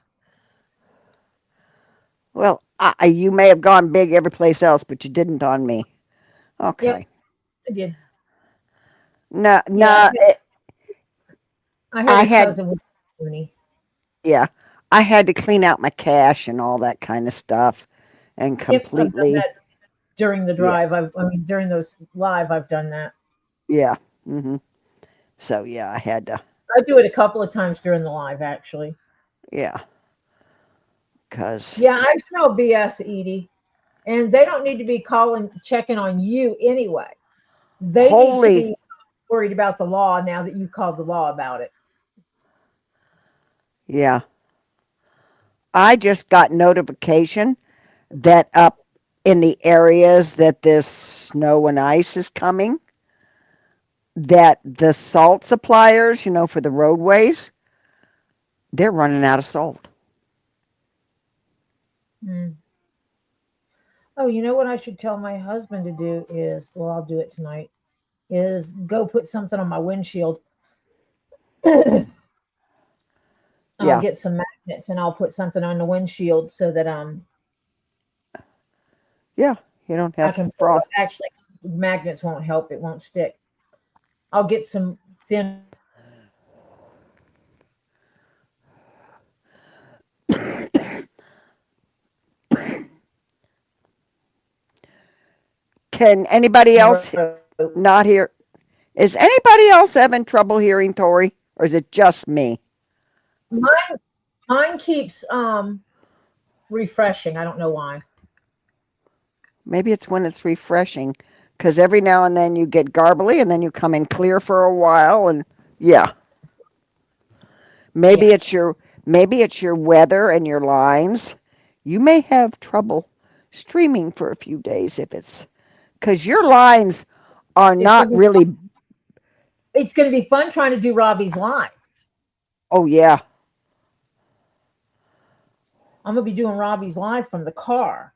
[SPEAKER 2] Well, you may have gone big every place else, but you didn't on me.
[SPEAKER 1] Yep,
[SPEAKER 2] Okay.
[SPEAKER 1] I did.
[SPEAKER 2] No,
[SPEAKER 1] Yeah,
[SPEAKER 2] no.
[SPEAKER 1] I had
[SPEAKER 2] I
[SPEAKER 1] a
[SPEAKER 2] had,
[SPEAKER 1] cousin with Junie.
[SPEAKER 2] yeah, I had to clean out my cash and all that kind of stuff, and
[SPEAKER 1] Yep, I've done
[SPEAKER 2] completely,
[SPEAKER 1] that during the
[SPEAKER 2] yeah,
[SPEAKER 1] drive. I mean, during those live, I've done that.
[SPEAKER 2] yeah. Mhm. So yeah, I had to,
[SPEAKER 1] I do it a couple of times during the live, actually.
[SPEAKER 2] yeah, cause
[SPEAKER 1] Yeah, I smell BS, Edie, and they don't need to be calling, checking on you anyway. They need to
[SPEAKER 2] holy,
[SPEAKER 1] be worried about the law now that you called the law about it.
[SPEAKER 2] yeah. I just got notification that up in the areas that this snow and ice is coming, that the salt suppliers, for the roadways, they're running out of salt.
[SPEAKER 1] Mm. Oh, you know what I should tell my husband to do is, well, I'll do it tonight, is go put something on my windshield. I'll
[SPEAKER 2] Yeah,
[SPEAKER 1] get some magnets and I'll put something on the windshield so that
[SPEAKER 2] yeah. You don't
[SPEAKER 1] I
[SPEAKER 2] have
[SPEAKER 1] can pull
[SPEAKER 2] frost.
[SPEAKER 1] it. Actually, magnets won't help; it won't stick. I'll get some thin.
[SPEAKER 2] Can anybody else
[SPEAKER 1] Rope.
[SPEAKER 2] not hear? Is anybody else having trouble hearing Tori, or is it just me?
[SPEAKER 1] Mine, mine keeps refreshing. I don't know why.
[SPEAKER 2] Maybe it's when it's refreshing, because every now and then you get garbly, and then you come in clear for a while, and yeah, maybe
[SPEAKER 1] Yeah.
[SPEAKER 2] it's your maybe it's your weather and your lines. you may have trouble streaming for a few days if it's because your lines are not really.
[SPEAKER 1] It's going to be fun trying to do Robbie's live.
[SPEAKER 2] Oh, yeah.
[SPEAKER 1] I'm going to be doing Robbie's live from the car.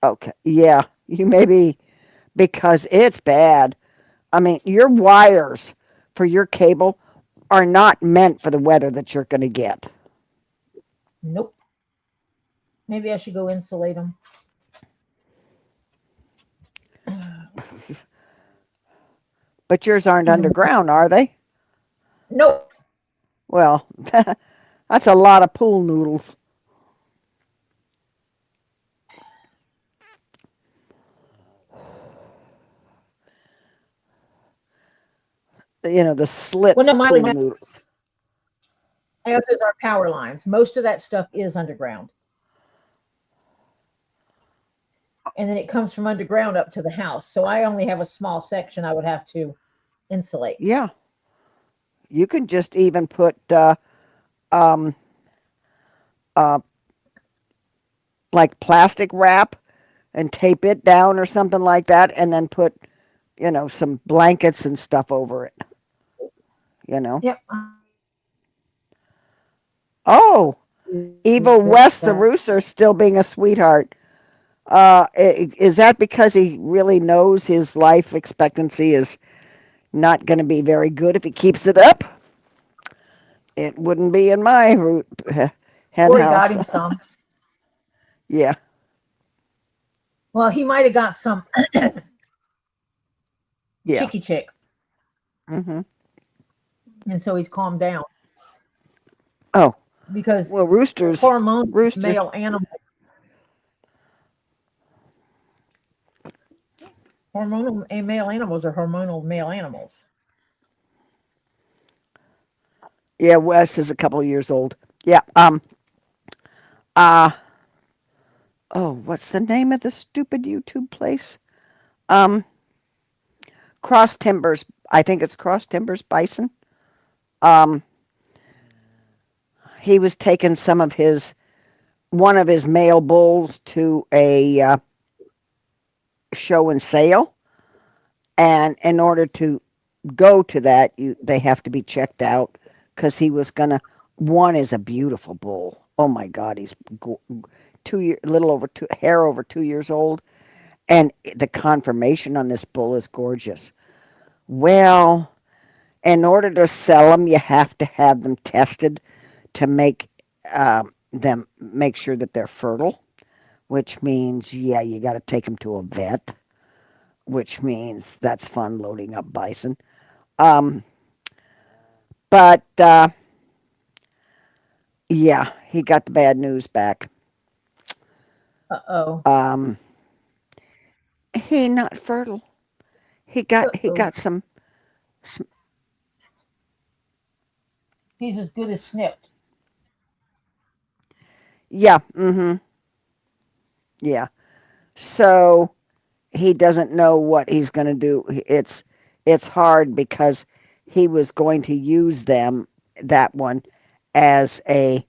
[SPEAKER 2] Okay. Yeah. You may be, because it's bad. I mean, your wires for your cable are not meant for the weather that you're going to get.
[SPEAKER 1] Nope. Maybe I should go insulate them.
[SPEAKER 2] But yours aren't underground, are they?
[SPEAKER 1] Nope.
[SPEAKER 2] Well, that's a lot of pool noodles. The slit
[SPEAKER 1] Well, no,
[SPEAKER 2] pool noodles.
[SPEAKER 1] As is our power lines. Most of that stuff is underground. And then it comes from underground up to the house. So I only have a small section I would have to insulate.
[SPEAKER 2] Yeah. You can just even put like plastic wrap and tape it down or something like that, and then put, some blankets and stuff over it.
[SPEAKER 1] Yep.
[SPEAKER 2] Oh, Evil West the Rooster still being a sweetheart. Is that because he really knows his life expectancy is not going to be very good if he keeps it up? It wouldn't be in my hen
[SPEAKER 1] Corey
[SPEAKER 2] house.
[SPEAKER 1] got him some.
[SPEAKER 2] Yeah.
[SPEAKER 1] Well, he might have got some
[SPEAKER 2] Yeah.
[SPEAKER 1] chicky chick.
[SPEAKER 2] Mm-hmm.
[SPEAKER 1] And so he's calmed down.
[SPEAKER 2] Oh.
[SPEAKER 1] Because
[SPEAKER 2] well, roosters.
[SPEAKER 1] Male animals. Hormonal male animals are hormonal male animals.
[SPEAKER 2] Yeah, West is a couple of years old. Yeah. Oh, what's the name of the stupid YouTube place? Cross Timbers. I think it's Cross Timbers Bison. He was taking one of his male bulls to a show and sale, and in order to go to that, they have to be checked out because he was gonna. One is a beautiful bull. Oh my God, he's hair over 2 years old, and the conformation on this bull is gorgeous. Well, in order to sell them, you have to have them tested to make sure that they're fertile, which means you got to take them to a vet, which means that's fun loading up bison. But he got the bad news back.
[SPEAKER 1] Uh-oh.
[SPEAKER 2] He not fertile. He got some.
[SPEAKER 1] He's as good as snipped.
[SPEAKER 2] Yeah. Mm-hmm. Yeah. So he doesn't know what he's going to do. It's hard because he was going to use that one, as a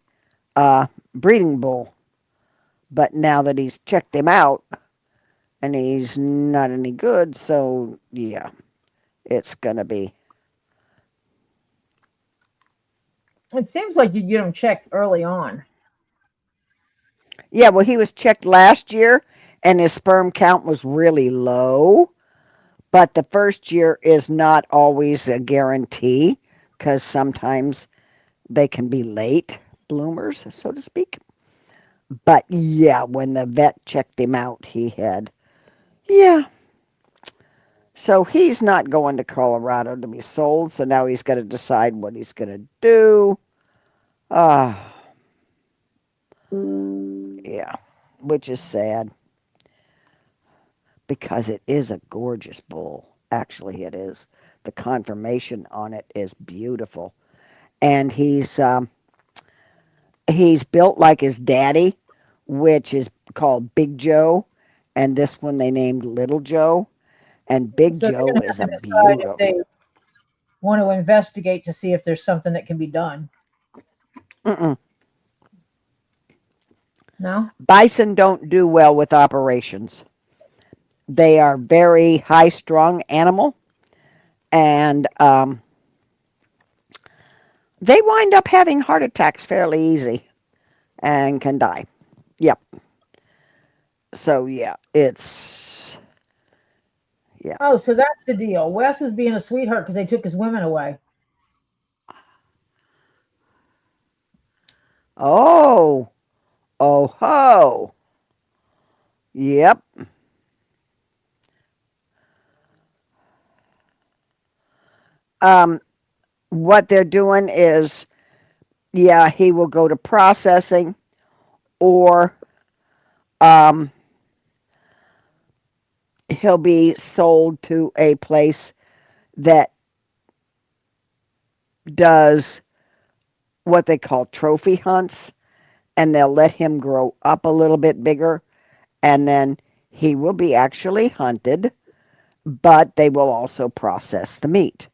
[SPEAKER 2] breeding bull. But now that he's checked him out and he's not any good, so yeah, it's going to be.
[SPEAKER 1] It seems like you get them checked early on.
[SPEAKER 2] Yeah, well, he was checked last year and his sperm count was really low. But the first year is not always a guarantee because sometimes they can be late bloomers, so to speak. But yeah, when the vet checked him out, he had, So he's not going to Colorado to be sold, so now he's got to decide what he's going to do. Yeah, which is sad because it is a gorgeous bull. Actually, it is. The conformation on it is beautiful. And he's built like his daddy, which is called Big Joe, and this one they named Little Joe. And Big Joe is a beautiful.
[SPEAKER 1] If they want to investigate to see if there's something that can be done.
[SPEAKER 2] Mm-mm.
[SPEAKER 1] No?
[SPEAKER 2] Bison don't do well with operations. They are very high strung animal, and they wind up having heart attacks fairly easy and can die. Yep. So yeah, it's yeah.
[SPEAKER 1] Oh, so that's the deal. Wes is being a sweetheart because they took his women away.
[SPEAKER 2] Oh, oh ho. Yep. Um, what they're doing is, yeah, he will go to processing, or um, he'll be sold to a place that does what they call trophy hunts, and they'll let him grow up a little bit bigger, and then he will be actually hunted, but they will also process the meat.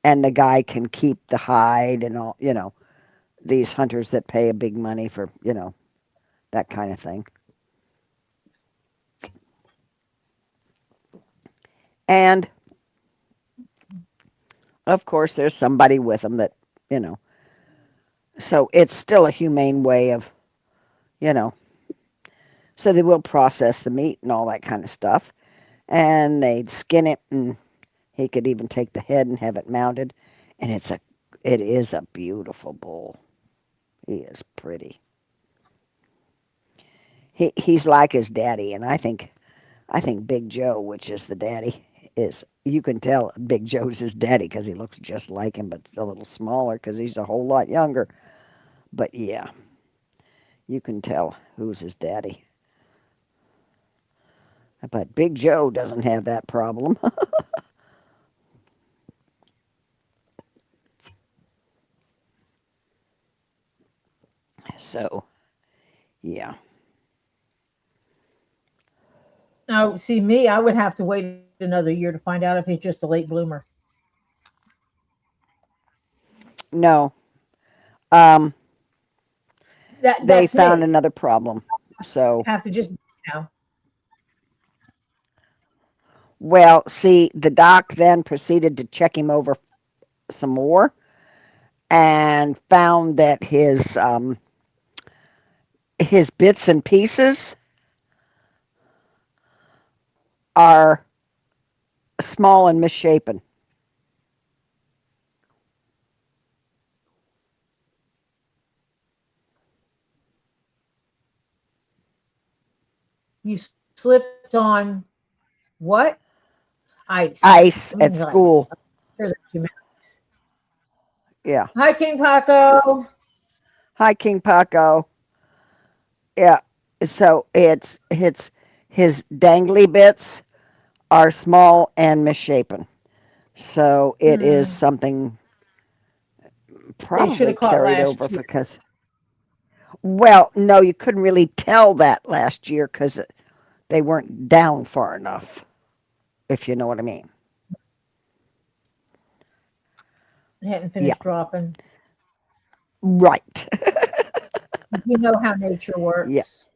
[SPEAKER 2] And the guy can keep the hide and all, these hunters that pay a big money for, that kind of thing. And of course, there's somebody with them that, you know, so it's still a humane way of, you know, so they will process the meat and all that kind of stuff. And they'd skin it, and he could even take the head and have it mounted. And it is a beautiful bull. He is pretty. He's like his daddy, and I think Big Joe, which is the daddy, is, you can tell Big Joe's his daddy because he looks just like him, but a little smaller because he's a whole lot younger. But yeah, you can tell who's his daddy. But Big Joe doesn't have that problem. So yeah,
[SPEAKER 1] Now, see me, I would have to wait another year to find out if it's just a late bloomer.
[SPEAKER 2] no, um, they
[SPEAKER 1] That's
[SPEAKER 2] found
[SPEAKER 1] me.
[SPEAKER 2] another problem. So
[SPEAKER 1] Have to just
[SPEAKER 2] well, see, the doc then proceeded to check him over some more and found that his bits and pieces are small and misshapen.
[SPEAKER 1] you slipped on what? Ice. That
[SPEAKER 2] Ice
[SPEAKER 1] means
[SPEAKER 2] at
[SPEAKER 1] ice.
[SPEAKER 2] school.
[SPEAKER 1] Sure that you meant.
[SPEAKER 2] Yeah.
[SPEAKER 1] Hi, King Paco.
[SPEAKER 2] Hi, King Paco. Yeah. So it's his dangly bits are small and misshapen. So it is
[SPEAKER 1] Hmm.
[SPEAKER 2] something
[SPEAKER 1] They should
[SPEAKER 2] probably
[SPEAKER 1] have caught
[SPEAKER 2] carried over
[SPEAKER 1] last year.
[SPEAKER 2] because, well, no, you couldn't really tell that last year because they weren't down far enough, if you know what I mean.
[SPEAKER 1] They hadn't
[SPEAKER 2] Yeah.
[SPEAKER 1] finished dropping.
[SPEAKER 2] Right.
[SPEAKER 1] You know how nature
[SPEAKER 2] Yeah.
[SPEAKER 1] works.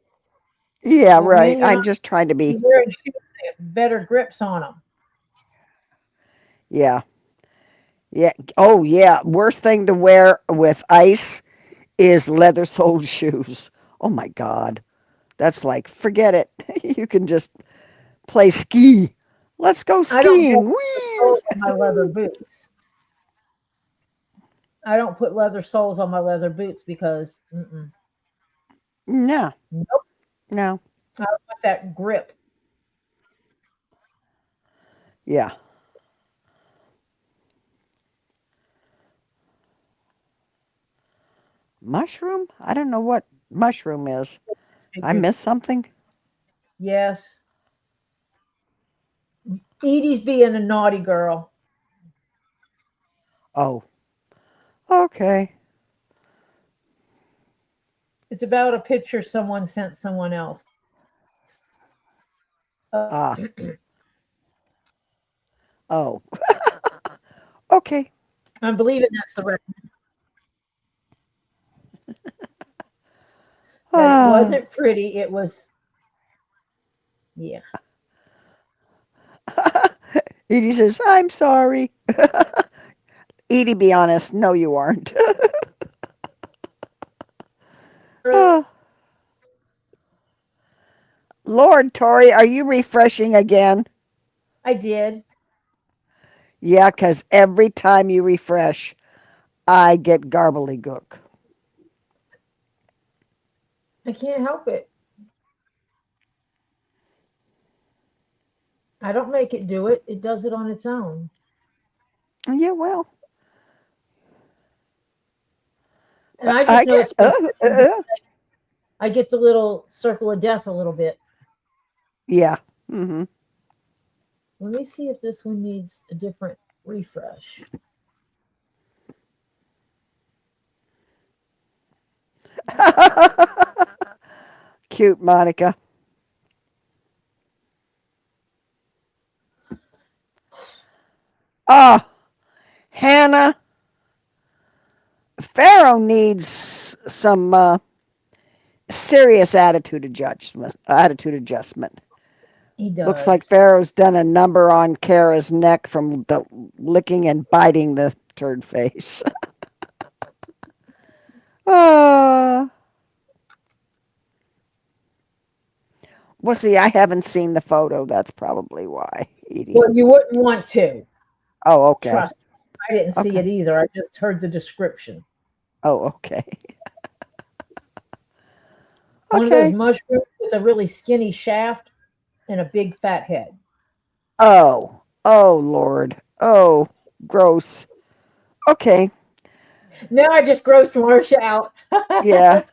[SPEAKER 2] Yeah,
[SPEAKER 1] But
[SPEAKER 2] right.
[SPEAKER 1] when you're
[SPEAKER 2] I'm
[SPEAKER 1] not
[SPEAKER 2] just trying to be,
[SPEAKER 1] wearing shoes, they have better grips on them.
[SPEAKER 2] yeah. Yeah. Oh, yeah. Worst thing to wear with ice is leather soled shoes. Oh my God. That's like, forget it. You can just play ski. Let's go
[SPEAKER 1] I don't have
[SPEAKER 2] skiing.
[SPEAKER 1] leather
[SPEAKER 2] Whee!
[SPEAKER 1] soles on my leather boots. I don't put leather soles on my leather boots because
[SPEAKER 2] No,
[SPEAKER 1] nope,
[SPEAKER 2] no.
[SPEAKER 1] I don't want that grip.
[SPEAKER 2] Yeah. Mushroom? I don't know what mushroom is. I
[SPEAKER 1] Figured,
[SPEAKER 2] missed something?
[SPEAKER 1] yes. Edie's being a naughty girl.
[SPEAKER 2] Oh, okay.
[SPEAKER 1] It's about a picture someone sent someone else.
[SPEAKER 2] Ah, oh, okay.
[SPEAKER 1] I'm believing that's the reference. But it
[SPEAKER 2] Ah.
[SPEAKER 1] wasn't pretty. It was, yeah.
[SPEAKER 2] Edie says, I'm sorry. Edie, be honest. No, you aren't. Oh, Lord, Tori, are you refreshing again?
[SPEAKER 1] I did.
[SPEAKER 2] Yeah, 'cause every time you refresh, I get garbly-gook.
[SPEAKER 1] I can't help it. I don't make it do it. It does it on its own.
[SPEAKER 2] Yeah, well,
[SPEAKER 1] And I just
[SPEAKER 2] I
[SPEAKER 1] know
[SPEAKER 2] get,
[SPEAKER 1] it's refreshing because I get the little circle of death a little bit.
[SPEAKER 2] yeah. Hmm.
[SPEAKER 1] Let me see if this one needs a different refresh.
[SPEAKER 2] Cute, Monica. Ah, Hannah, Pharaoh needs some serious attitude adjustment.
[SPEAKER 1] He
[SPEAKER 2] Looks like
[SPEAKER 1] does.
[SPEAKER 2] Pharaoh's done a number on Kara's neck from the licking and biting the turd face. uh, well, see, I haven't seen the photo. That's probably why, Edie.
[SPEAKER 1] Well, you wouldn't want to.
[SPEAKER 2] Oh, okay.
[SPEAKER 1] Trust me. I didn't see
[SPEAKER 2] Okay.
[SPEAKER 1] it either. I just heard the description.
[SPEAKER 2] Oh, okay.
[SPEAKER 1] One of those
[SPEAKER 2] Okay.
[SPEAKER 1] mushrooms with a really skinny shaft and a big fat head.
[SPEAKER 2] Oh, oh, Lord. Oh, gross. Okay.
[SPEAKER 1] Now I just grossed Marcia out.
[SPEAKER 2] Yeah.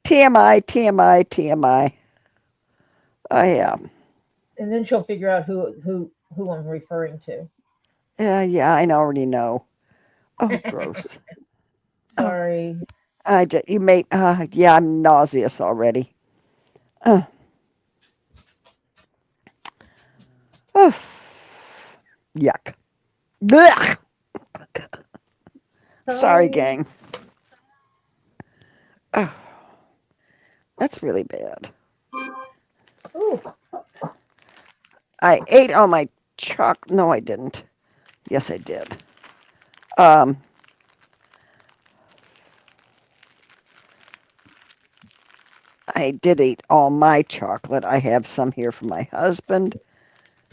[SPEAKER 2] TMI, TMI, TMI. I am.
[SPEAKER 1] And then she'll figure out who I'm referring to.
[SPEAKER 2] Yeah, I already know. Oh, gross. Oh,
[SPEAKER 1] Sorry.
[SPEAKER 2] you made, yeah, I'm nauseous already. Uh, oh, yuck. Blech. Sorry,
[SPEAKER 1] Sorry.
[SPEAKER 2] gang. Oh, that's really bad.
[SPEAKER 1] Ooh.
[SPEAKER 2] I ate all my chocolate. No, I didn't. Yes, I did. Um, I did eat all my chocolate. I have some here for my husband,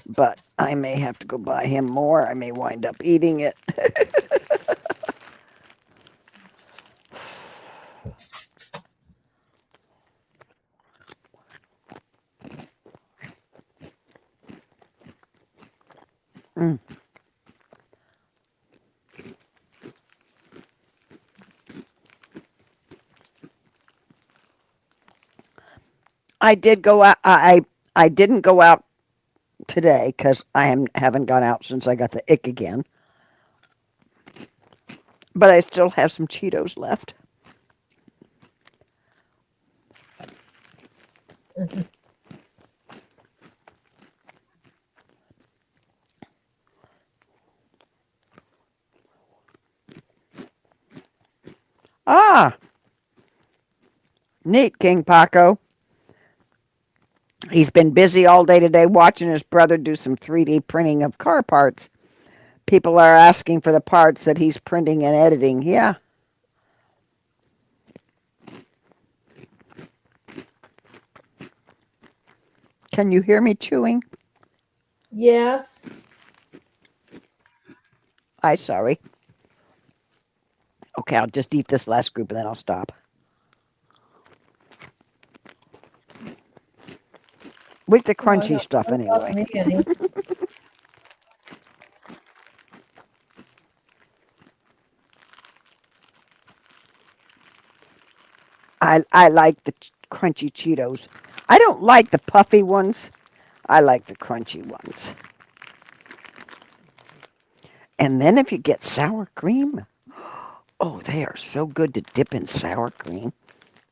[SPEAKER 2] but I may have to go buy him more. I may wind up eating it. Mm. I did go out. I didn't go out today because haven't gone out since I got the ick again. But I still have some Cheetos left. Ah, neat, KingPaco. He's been busy all day today watching his brother do some 3D printing of car parts. People are asking for the parts that he's printing and editing. Yeah. Can you hear me chewing?
[SPEAKER 1] Yes.
[SPEAKER 2] I sorry. Okay, I'll just eat this last group and then I'll stop. With the
[SPEAKER 1] Oh, I
[SPEAKER 2] crunchy
[SPEAKER 1] got
[SPEAKER 2] stuff
[SPEAKER 1] one about
[SPEAKER 2] anyway.
[SPEAKER 1] me any.
[SPEAKER 2] I like the crunchy Cheetos. I don't like the puffy ones. I like the crunchy ones. And then if you get sour cream, oh, they are so good to dip in sour cream.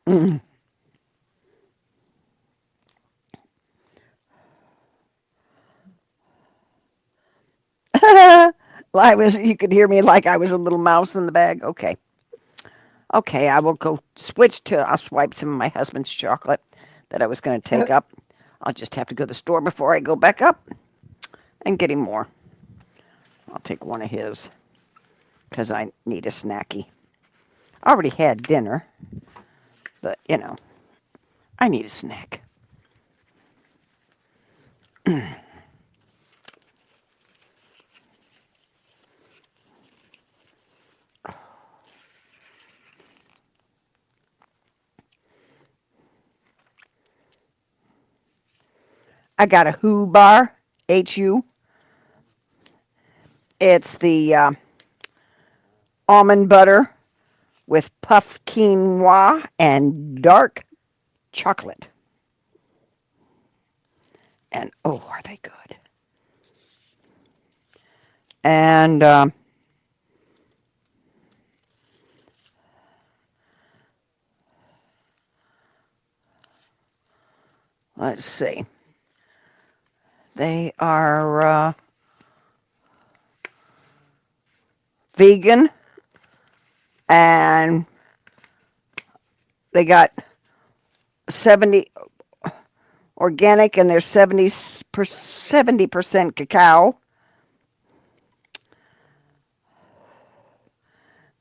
[SPEAKER 2] Mm. You could hear me like I was a little mouse in the bag. Okay. Okay, I will go switch to, I'll swipe some of my husband's chocolate that I was going to take up. I'll just have to go to the store before I go back up and get him more. I'll take one of his because I need a snacky. I already had dinner, but I need a snack. I got a Hu bar, Hu. It's the almond butter with puffed quinoa and dark chocolate. And oh, are they good? And let's see. They are vegan, and they got 70 organic, and they're 70% cacao.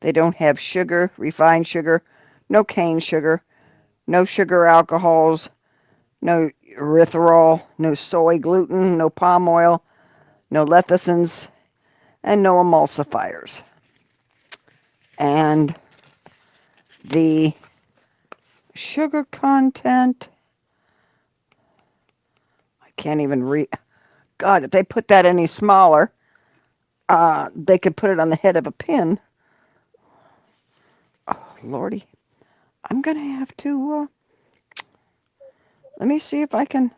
[SPEAKER 2] They don't have sugar, refined sugar, no cane sugar, no sugar alcohols, no erythritol, no soy gluten, no palm oil, no lecithins, and no emulsifiers. And the sugar content, I can't even read. God, if they put that any smaller, they could put it on the head of a pin. Oh, Lordy. I'm going to have to, let me see if I can,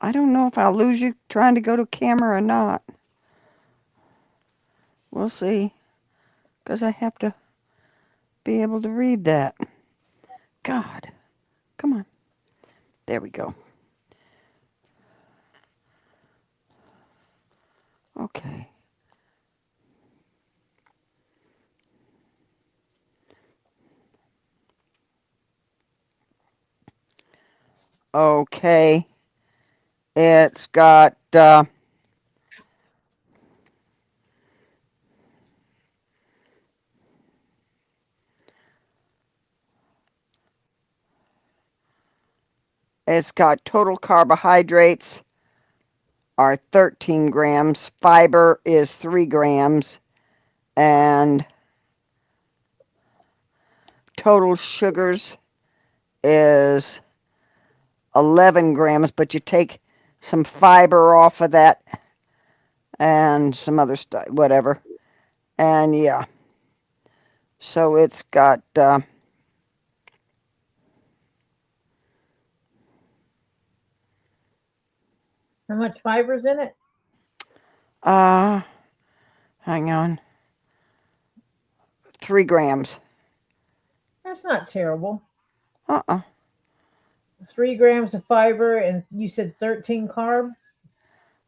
[SPEAKER 2] I don't know if I'll lose you trying to go to camera or not. We'll see, because I have to be able to read that. God, come on. There we go. Okay. Okay. It's got total carbohydrates are 13 grams, fiber is 3 grams, and total sugars is 11 grams, but you take some fiber off of that and some other stuff, whatever. And yeah, so it's got how
[SPEAKER 1] much fiber's in it?
[SPEAKER 2] hang on, 3 grams.
[SPEAKER 1] That's not terrible.
[SPEAKER 2] Uh-uh.
[SPEAKER 1] 3 grams of fiber, and you said 13 carb?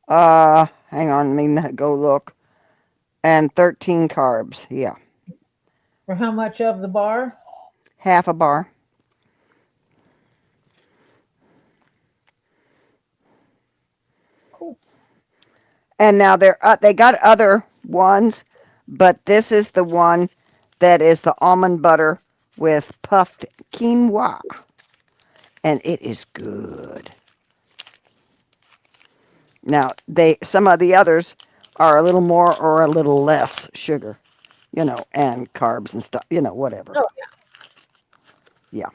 [SPEAKER 2] Hang on, let me go look. And 13 carbs, yeah.
[SPEAKER 1] For how much of the bar?
[SPEAKER 2] Half a bar.
[SPEAKER 1] Cool.
[SPEAKER 2] And now they got other ones, but this is the one that is the almond butter with puffed quinoa. And it is good. Now, some of the others are a little more or a little less sugar, and carbs and stuff, whatever.
[SPEAKER 1] Oh,
[SPEAKER 2] Yeah.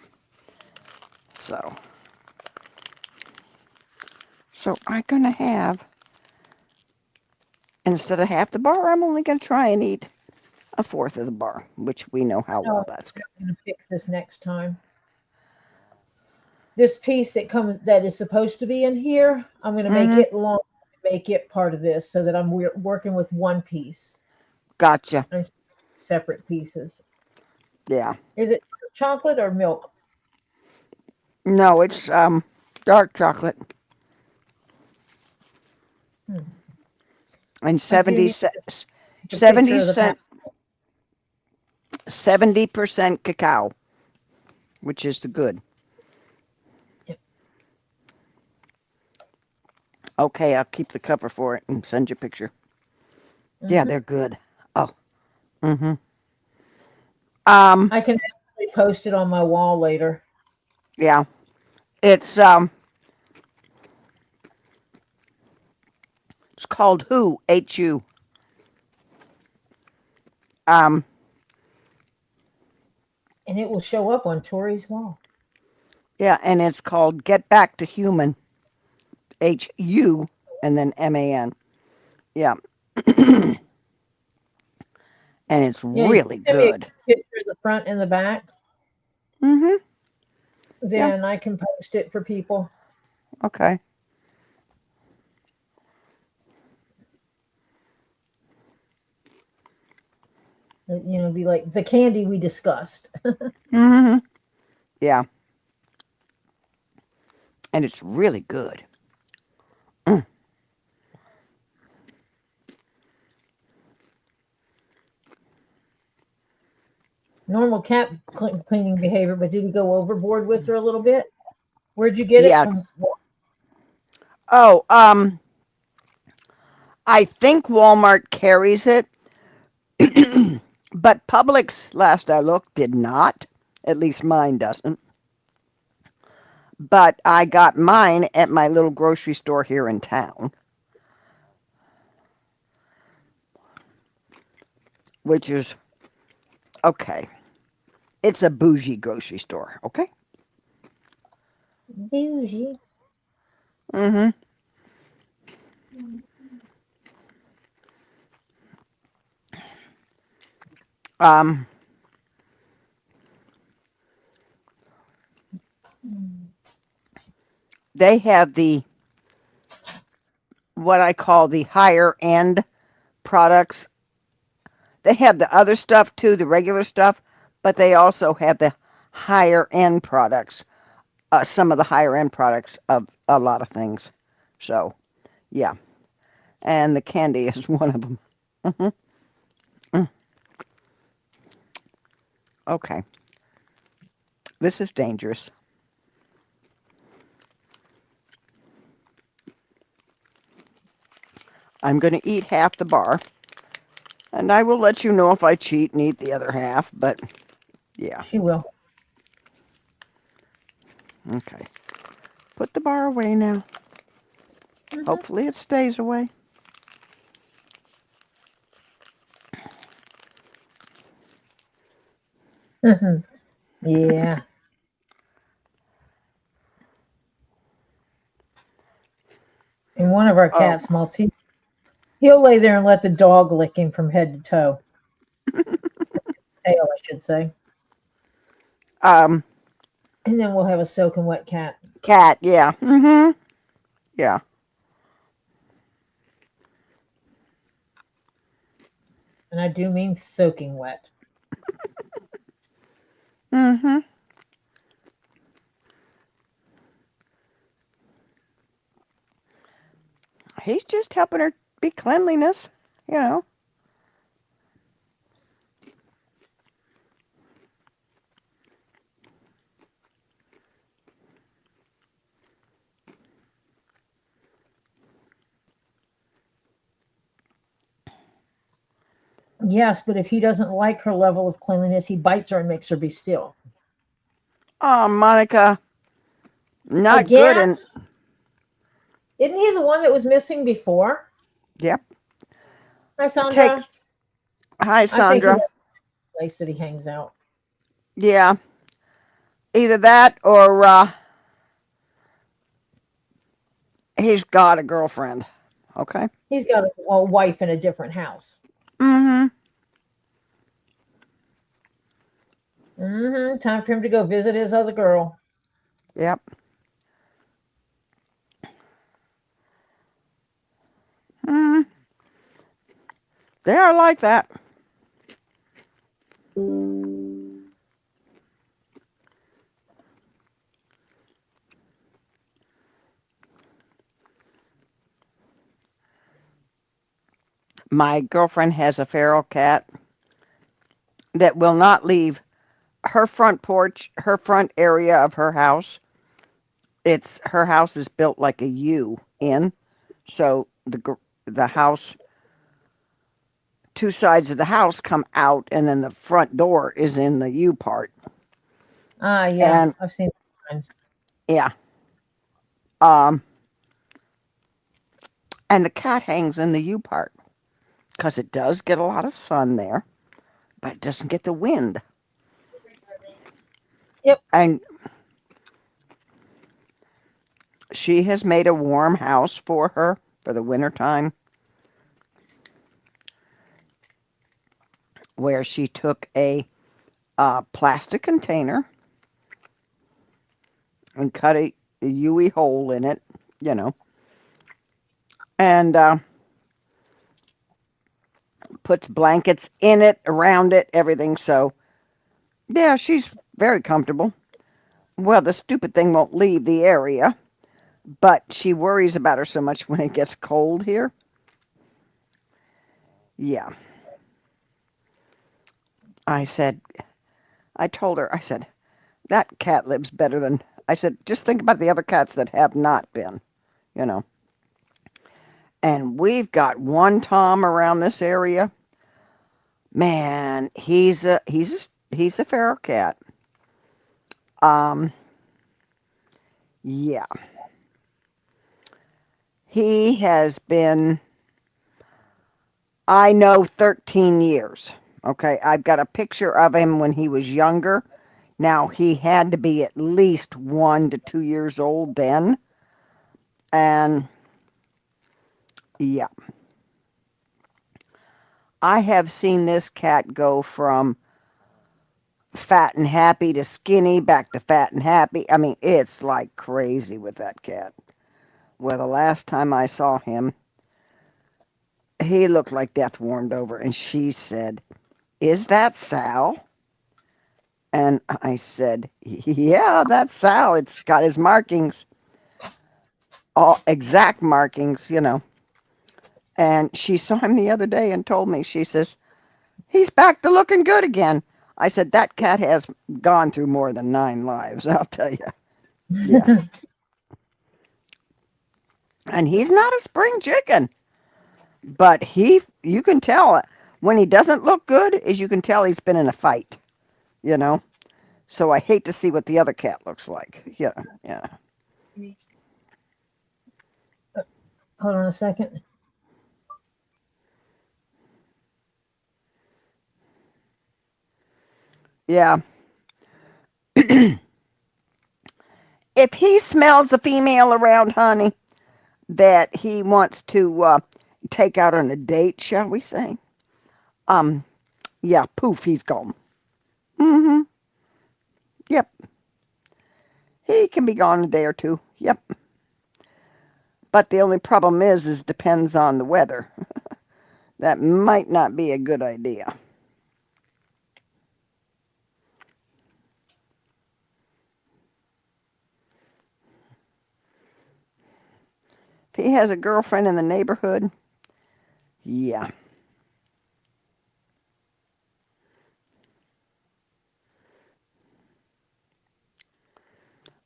[SPEAKER 2] So I'm going to have, instead of half the bar, I'm only going to try and eat a fourth of the bar, which we know how well that's good.
[SPEAKER 1] I'm going to fix this next time. This piece that is supposed to be in here, I'm going to make it long, make it part of this so that I'm working with one piece.
[SPEAKER 2] Gotcha.
[SPEAKER 1] Separate pieces.
[SPEAKER 2] Yeah.
[SPEAKER 1] Is it chocolate or milk?
[SPEAKER 2] No, it's dark chocolate. And 70 cents. 70% cacao, which is the good.
[SPEAKER 1] Yep.
[SPEAKER 2] Okay, I'll keep the cover for it and send you a picture. Yeah, they're good. Oh. Mm-hmm.
[SPEAKER 1] I can actually post it on my wall later.
[SPEAKER 2] Yeah. It's called Who, H-U.
[SPEAKER 1] And it will show up on Tori's wall.
[SPEAKER 2] Yeah, and it's called Get Back to Human, H-U, and then M-A-N. Yeah. And it's
[SPEAKER 1] Yeah, you
[SPEAKER 2] really
[SPEAKER 1] can send me a
[SPEAKER 2] good.
[SPEAKER 1] picture of the front and the back.
[SPEAKER 2] Mm-hmm. Yeah.
[SPEAKER 1] Then I can post it for people.
[SPEAKER 2] Okay.
[SPEAKER 1] Be like the candy we discussed.
[SPEAKER 2] Mm-hmm. Yeah. And it's really good. Mm.
[SPEAKER 1] Normal cat cleaning behavior, but did he go overboard with her a little bit? Where'd you get it
[SPEAKER 2] Yeah.
[SPEAKER 1] from?
[SPEAKER 2] Oh, I think Walmart carries it, but Publix, last I looked, did not. At least mine doesn't. But I got mine at my little grocery store here in town, which is okay. It's a bougie grocery store, okay?
[SPEAKER 1] Bougie.
[SPEAKER 2] Mm-hmm. Um, they have what I call the higher end products. They have the other stuff too, the regular stuff, but they also have the higher end products. Some of the higher end products of a lot of things. So, yeah. And the candy is one of them. Mm-hmm. Mm. Okay. This is dangerous. I'm going to eat half the bar. And I will let you know if I cheat and eat the other half, but yeah.
[SPEAKER 1] She will.
[SPEAKER 2] Okay. Put the bar away now. Hopefully it stays away.
[SPEAKER 1] Yeah. And one of our
[SPEAKER 2] Oh.
[SPEAKER 1] cats, Maltese, he'll lay there and let the dog lick him from head to toe. Tail, I should say.
[SPEAKER 2] Um,
[SPEAKER 1] And then we'll have a soaking wet cat.
[SPEAKER 2] cat, yeah. Mm-hmm. Yeah.
[SPEAKER 1] And I do mean soaking wet.
[SPEAKER 2] Mm-hmm. He's just helping her be cleanliness, you know.
[SPEAKER 1] Yes, but if he doesn't like her level of cleanliness, he bites her and makes her be still.
[SPEAKER 2] Oh, Monica, not good.
[SPEAKER 1] Again?
[SPEAKER 2] And
[SPEAKER 1] Isn't he the one that was missing before?
[SPEAKER 2] yep.
[SPEAKER 1] Hi,
[SPEAKER 2] Take.
[SPEAKER 1] Sandra.
[SPEAKER 2] Hi,
[SPEAKER 1] I think he has
[SPEAKER 2] Sandra.
[SPEAKER 1] a place that he hangs out.
[SPEAKER 2] Yeah. Either that or he's got a girlfriend. Okay.
[SPEAKER 1] He's got a wife in a different house.
[SPEAKER 2] Mm-hmm.
[SPEAKER 1] Time for him to go visit his other girl.
[SPEAKER 2] Yep. Mm. They are like that. My girlfriend has a feral cat, that will not leave her front porch, her front area of her house. It's her house is built like a U in, so the house, two sides of the house come out, and then the front door is in the U part.
[SPEAKER 1] Ah, yeah,
[SPEAKER 2] And
[SPEAKER 1] I've seen that one.
[SPEAKER 2] yeah, um, and the cat hangs in the U part because it does get a lot of sun there, but it doesn't get the wind.
[SPEAKER 1] Yep.
[SPEAKER 2] And she has made a warm house for her for the winter time, where she took a plastic container and cut a U hole in it, you know, and puts blankets in it, around it, everything. So, yeah, she's very comfortable. Well, the stupid thing won't leave the area, but she worries about her so much when it gets cold here. Yeah. I said, I told her, I said, that cat lives better than, I said, just think about the other cats that have not been, you know. And we've got one Tom around this area. Man, he's a feral cat. Um, yeah, he has been, I know, 13 years. Okay, I've got a picture of him when he was younger. Now he had to be at least 1 to 2 years old then, and yeah, I have seen this cat go from fat and happy to skinny, back to fat and happy. I mean, it's like crazy with that cat. Well, the last time I saw him, he looked like death warmed over, and she said, "Is that Sal?" And I said, "Yeah, that's Sal. It's got his markings, all exact markings, you know." And she saw him the other day and told me, she says, "He's back to looking good again." I said, "That cat has gone through more than 9 lives, I'll tell you." Yeah. And he's not a spring chicken, but you can tell when he doesn't look good, is you can tell he's been in a fight, you know. So I hate to see what the other cat looks like. Yeah, yeah,
[SPEAKER 1] Hold on a second.
[SPEAKER 2] yeah. If he smells a female around, honey, that he wants to take out on a date, shall we say? Um, yeah, poof, he's gone. Mm-hmm. Yep. He can be gone a day or two. Yep. But the only problem is depends on the weather. That might not be a good idea. If he has a girlfriend in the neighborhood, yeah.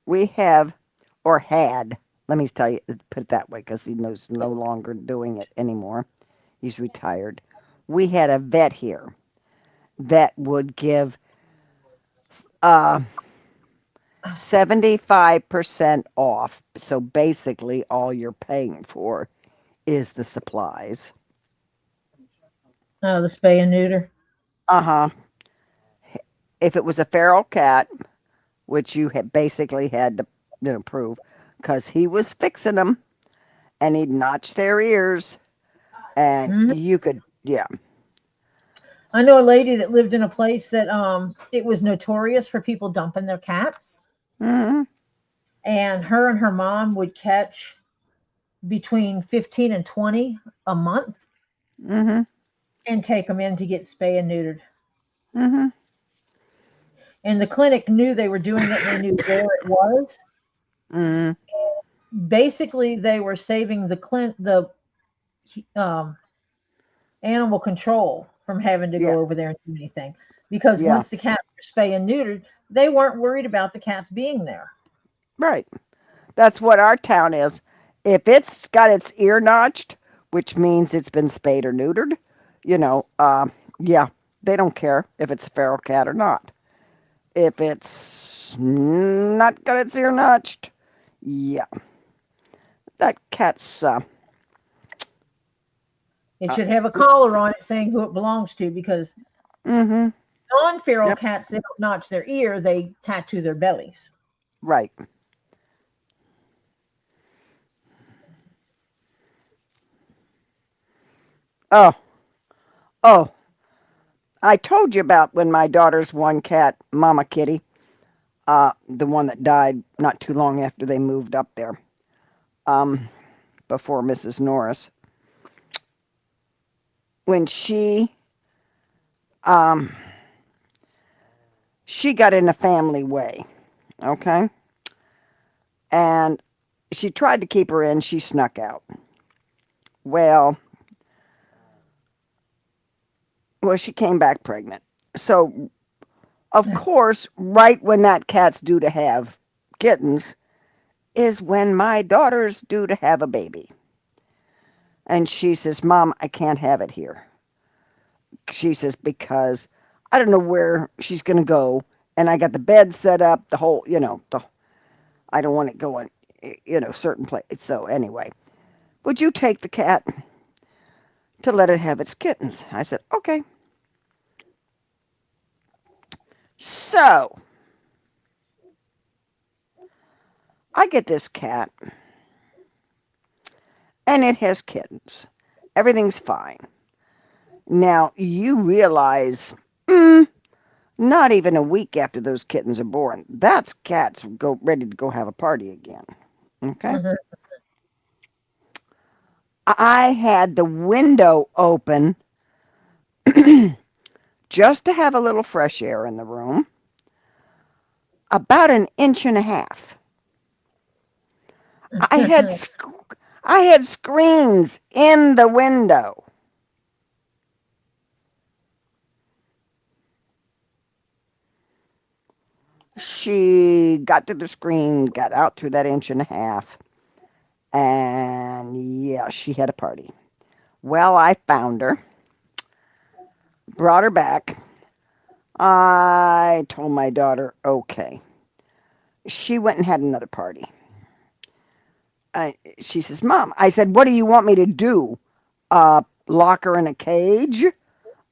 [SPEAKER 2] We have, or had, let me tell you, put it that way, because he knows no longer doing it anymore. He's retired. We had a vet here that would give uh, 75% off. So basically, all you're paying for is the supplies.
[SPEAKER 1] Oh, the spay and neuter.
[SPEAKER 2] Uh huh. If it was a feral cat, which you had basically had to, prove, because he was fixing them and he'd notch their ears, and
[SPEAKER 1] Mhm.
[SPEAKER 2] you could, yeah.
[SPEAKER 1] I know a lady that lived in a place that it was notorious for people dumping their cats,
[SPEAKER 2] Mm-hmm.
[SPEAKER 1] and her mom would catch between 15 and 20 a month
[SPEAKER 2] Mm-hmm.
[SPEAKER 1] and take them in to get spay and neutered.
[SPEAKER 2] Mm-hmm.
[SPEAKER 1] And the clinic knew they were doing it and they knew where it was.
[SPEAKER 2] Mm-hmm.
[SPEAKER 1] Basically, they were saving the um, animal control from having to
[SPEAKER 2] Yeah.
[SPEAKER 1] go over there and do anything. because
[SPEAKER 2] Yeah,
[SPEAKER 1] once the cats were spay and neutered, they weren't worried about the cats being there.
[SPEAKER 2] right. That's what our town is. If it's got its ear notched, which means it's been spayed or neutered, you know, yeah, they don't care if it's a feral cat or not. If it's not got its ear notched, yeah, that cat's,
[SPEAKER 1] It
[SPEAKER 2] uh
[SPEAKER 1] should have a collar on it saying who it belongs to, because
[SPEAKER 2] mm-hmm,
[SPEAKER 1] non-feral
[SPEAKER 2] yep,
[SPEAKER 1] cats, they don't notch their ear, they tattoo their bellies.
[SPEAKER 2] right. Oh, oh, I told you about when my daughter's one cat, Mama Kitty, the one that died not too long after they moved up there, um, before Mrs. Norris. When um, she got in a family way, okay, and she tried to keep her in, she snuck out. Well, well, she came back pregnant. So, of course, right when that cat's due to have kittens is when my daughter's due to have a baby. And she says, Mom, I can't have it here. She says, because I don't know where she's going to go. And I got the bed set up, the whole, I don't want it going, certain place. So, anyway, would you take the cat to let it have its kittens? I said, okay. So, I get this cat, and it has kittens. Everything's fine. Now, you realize, not even a week after those kittens are born, that's cats go ready to go have a party again. Okay?
[SPEAKER 1] Mhm.
[SPEAKER 2] I had the window open just to have a little fresh air in the room, about an inch and a half. I had I had screens in the window. She got to the screen, got out through that inch and a half, and yeah, she had a party. Well, I found her, brought her back. I told my daughter, okay. She went and had another party. She says, Mom, I said, what do you want me to do? Lock her in a cage?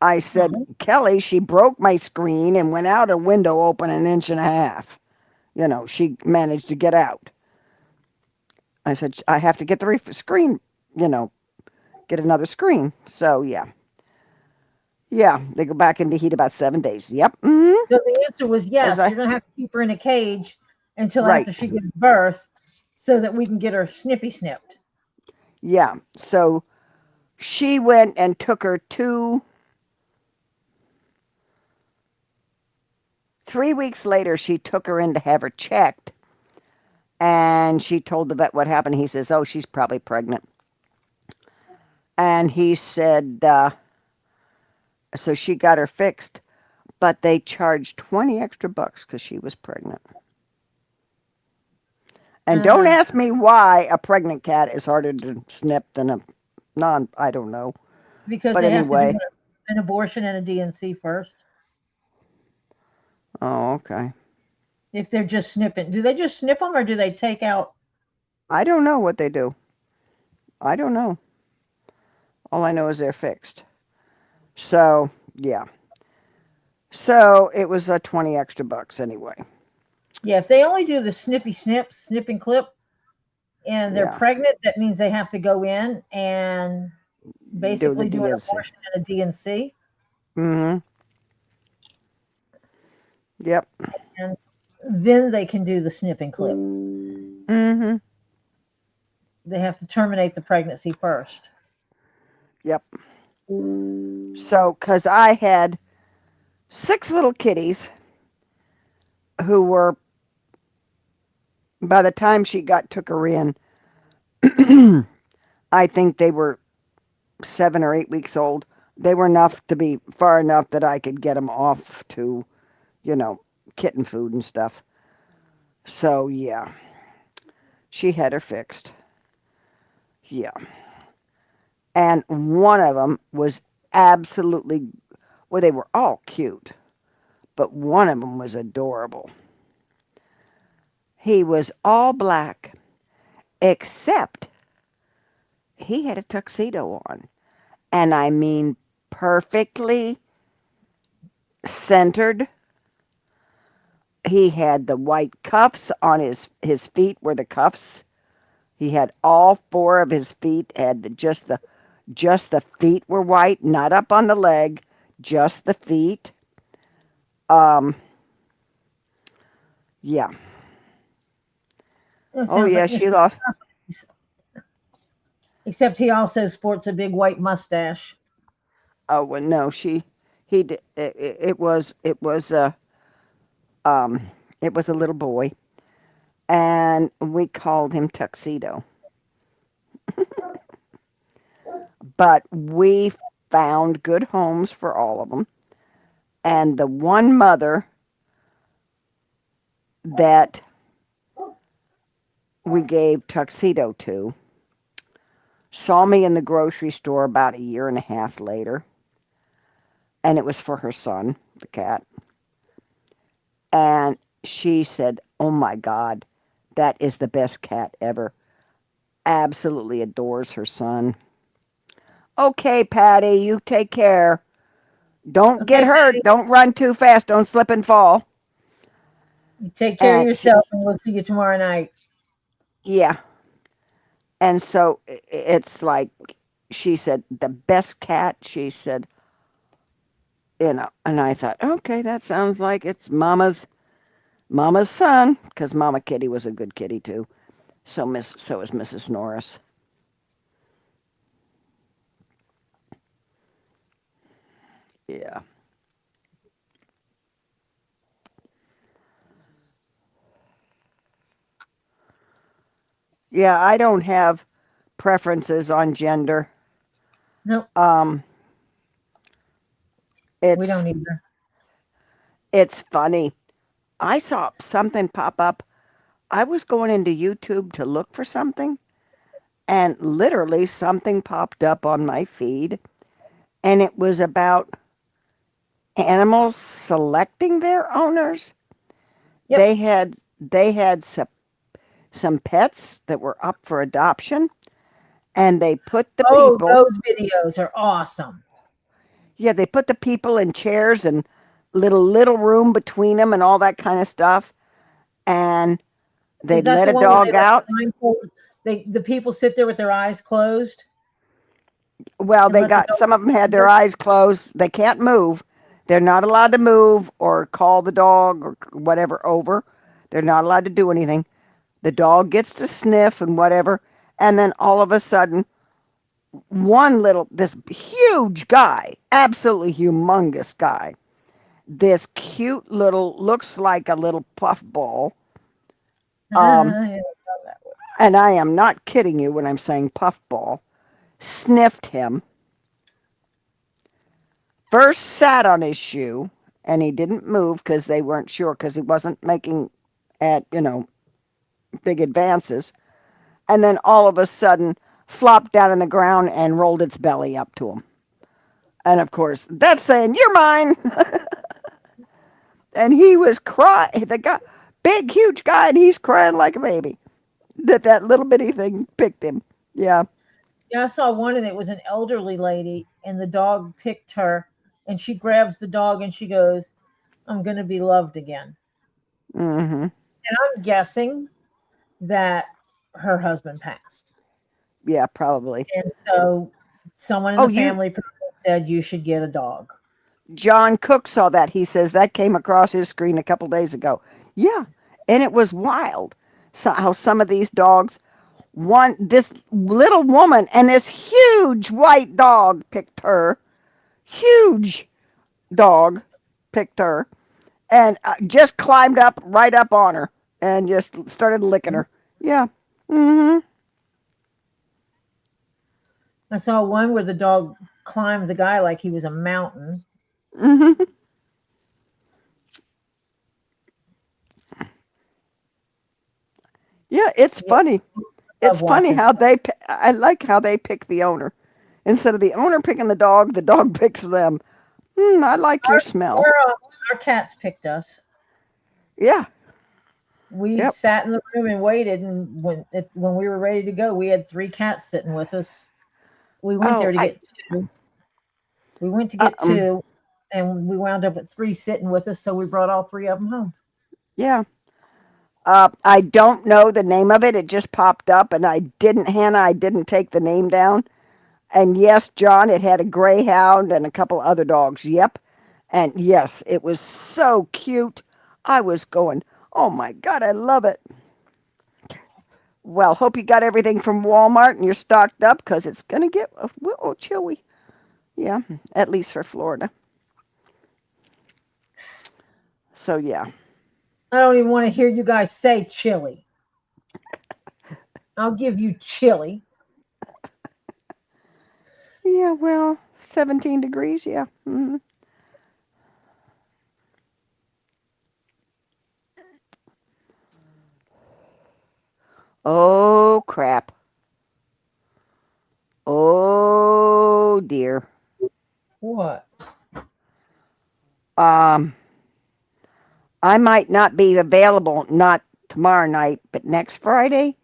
[SPEAKER 2] I said,
[SPEAKER 1] Mhm.
[SPEAKER 2] Kelly, she broke my screen and went out a window open an inch and a half. She managed to get out. I said, I have to get the screen, you know, get another screen. So, yeah. Yeah, they go back into heat about 7 days. Yep.
[SPEAKER 1] So the answer was
[SPEAKER 2] As
[SPEAKER 1] yes.
[SPEAKER 2] I,
[SPEAKER 1] You're going to have to keep her in a cage until
[SPEAKER 2] right.
[SPEAKER 1] after she gives birth, so that we can get her snippy snipped.
[SPEAKER 2] Yeah. So she went and took her 3 weeks later, she took her in to have her checked. And she told the vet what happened. He says, oh, she's probably pregnant. And he said, so she got her fixed, but they charged 20 extra bucks because she was pregnant. And don't
[SPEAKER 1] Uh-huh.
[SPEAKER 2] ask me why a pregnant cat is harder to snip than a I don't know.
[SPEAKER 1] Because
[SPEAKER 2] But
[SPEAKER 1] they have to do
[SPEAKER 2] anyway,
[SPEAKER 1] an abortion and a DNC first.
[SPEAKER 2] oh, okay.
[SPEAKER 1] If they're just snipping, do they just snip them, or do they take out?
[SPEAKER 2] I don't know what they do. I don't know. All I know is they're fixed. So, yeah. So it was 20 extra bucks anyway.
[SPEAKER 1] Yeah, if they only do the snip and clip, and they're
[SPEAKER 2] Yeah.
[SPEAKER 1] pregnant, that means they have to go in and
[SPEAKER 2] Do the
[SPEAKER 1] basically do an
[SPEAKER 2] DNC.
[SPEAKER 1] abortion and a DNC,
[SPEAKER 2] Mm-hmm. Yep.
[SPEAKER 1] and then they can do the snip and clip.
[SPEAKER 2] Mm-hmm.
[SPEAKER 1] They have to terminate the pregnancy first.
[SPEAKER 2] Yep. So, because I had 6 little kitties who were, by the time she took her in, I think they were 7 or 8 weeks old. They were enough to be far enough that I could get them off to, you know, kitten food and stuff. So yeah, she had her fixed. Yeah, and one of them was absolutely, well, they were all cute, but one of them was adorable. He was all black, except he had a tuxedo on. And I mean, perfectly centered. He had the white cuffs on his feet were the cuffs. He had all four of his feet had just the feet were white, not up on the leg, just the feet. Um, yeah.
[SPEAKER 1] That
[SPEAKER 2] Oh
[SPEAKER 1] sounds
[SPEAKER 2] yeah,
[SPEAKER 1] like
[SPEAKER 2] she
[SPEAKER 1] Mr.
[SPEAKER 2] lost.
[SPEAKER 1] Except he also sports a big white mustache.
[SPEAKER 2] Oh well, no, he did. Um, it was a little boy, and we called him Tuxedo. But we found good homes for all of them. And the one mother that we gave Tuxedo to saw me in the grocery store about a year and a half later, and it was for her son, the cat. And she said, "Oh my God, that is the best cat ever. Absolutely adores her son." Okay, Patty, you take care. Don't get
[SPEAKER 1] Okay,
[SPEAKER 2] hurt.
[SPEAKER 1] Patty,
[SPEAKER 2] Don't run too fast. Don't slip and fall.
[SPEAKER 1] you take care of
[SPEAKER 2] And she,
[SPEAKER 1] yourself, and we'll see you tomorrow night.
[SPEAKER 2] yeah. And so it's like she said, the best cat. She said, and I thought, okay, that sounds like it's Mama's son, because Mama Kitty was a good kitty too. So is Mrs. Norris. Yeah. Yeah, I don't have preferences on gender.
[SPEAKER 1] Nope,
[SPEAKER 2] Um,
[SPEAKER 1] we
[SPEAKER 2] it's
[SPEAKER 1] don't either.
[SPEAKER 2] it's funny. I saw something pop up. I was going into YouTube to look for something, and literally something popped up on my feed, and it was about animals selecting their owners.
[SPEAKER 1] Yep.
[SPEAKER 2] They had some pets that were up for adoption, and they put the
[SPEAKER 1] Oh,
[SPEAKER 2] people,
[SPEAKER 1] those videos are awesome.
[SPEAKER 2] yeah, they put the people in chairs and little room between them and all that kind of stuff, and
[SPEAKER 1] Is
[SPEAKER 2] they'd
[SPEAKER 1] that
[SPEAKER 2] let
[SPEAKER 1] the
[SPEAKER 2] a
[SPEAKER 1] one where they
[SPEAKER 2] dog
[SPEAKER 1] like
[SPEAKER 2] out.
[SPEAKER 1] blindfold? The people sit there with their eyes closed
[SPEAKER 2] Well,
[SPEAKER 1] and
[SPEAKER 2] they
[SPEAKER 1] let the
[SPEAKER 2] got
[SPEAKER 1] dog
[SPEAKER 2] some of them had their
[SPEAKER 1] wander?
[SPEAKER 2] eyes closed. They can't move. They're not allowed to move or call the dog or whatever over. They're not allowed to do anything. The dog gets to sniff and whatever, and then all of a sudden, this huge guy, absolutely humongous guy, this cute little, looks like a little puffball. Um,
[SPEAKER 1] Yeah, that one.
[SPEAKER 2] and I am not kidding you when I'm saying puffball, sniffed him, first sat on his shoe, and he didn't move because they weren't sure because he wasn't making at, big advances. And then all of a sudden flopped down on the ground and rolled its belly up to him. And of course, that's saying, "You're mine." And he was crying. The guy, big, huge guy, and he's crying like a baby. That little bitty thing picked him. Yeah.
[SPEAKER 1] Yeah, I saw one and it was an elderly lady and the dog picked her and she grabs the dog and she goes, I'm going to be loved again.
[SPEAKER 2] Hmm.
[SPEAKER 1] And I'm guessing that her husband passed.
[SPEAKER 2] Yeah, probably.
[SPEAKER 1] And so someone in
[SPEAKER 2] Oh,
[SPEAKER 1] the
[SPEAKER 2] you,
[SPEAKER 1] family said you should get a dog.
[SPEAKER 2] John Cook saw that. He says that came across his screen a couple days ago. Yeah, and it was wild. So how some of these dogs, this little woman and this huge white dog picked her. Huge dog picked her and just climbed up right up on her and just started licking her. Yeah. Hmm.
[SPEAKER 1] I saw one where the dog climbed the guy like he was a mountain.
[SPEAKER 2] Mm-hmm. Yeah, it's
[SPEAKER 1] Yeah,
[SPEAKER 2] funny.
[SPEAKER 1] I
[SPEAKER 2] It's
[SPEAKER 1] love
[SPEAKER 2] funny
[SPEAKER 1] watching.
[SPEAKER 2] how I like how they pick the owner. Instead of the owner picking the dog picks them. I like your smell.
[SPEAKER 1] Our cats picked us.
[SPEAKER 2] Yeah.
[SPEAKER 1] We
[SPEAKER 2] Yep.
[SPEAKER 1] sat in the room and waited, and when we were ready to go, we had 3 cats sitting with us. We went
[SPEAKER 2] Oh,
[SPEAKER 1] there to
[SPEAKER 2] I
[SPEAKER 1] get 2. We went to get
[SPEAKER 2] um
[SPEAKER 1] 2, and we wound up at 3 sitting with us, so we brought all 3 of them home.
[SPEAKER 2] yeah. I don't know the name of it. It just popped up, and Hannah, I didn't take the name down. And yes, John, it had a greyhound and a couple other dogs. Yep. And yes, it was so cute. I was going, oh my God, I love it. Well, hope you got everything from Walmart and you're stocked up because it's going to get a little chilly. Yeah, at least for Florida. So, yeah.
[SPEAKER 1] I don't even want to hear you guys say chili. I'll give you chili.
[SPEAKER 2] Yeah, well, 17 degrees, yeah. Mm-hmm. Oh, crap. Oh, dear.
[SPEAKER 1] What?
[SPEAKER 2] Um, I might not be available, not tomorrow night, but next Friday.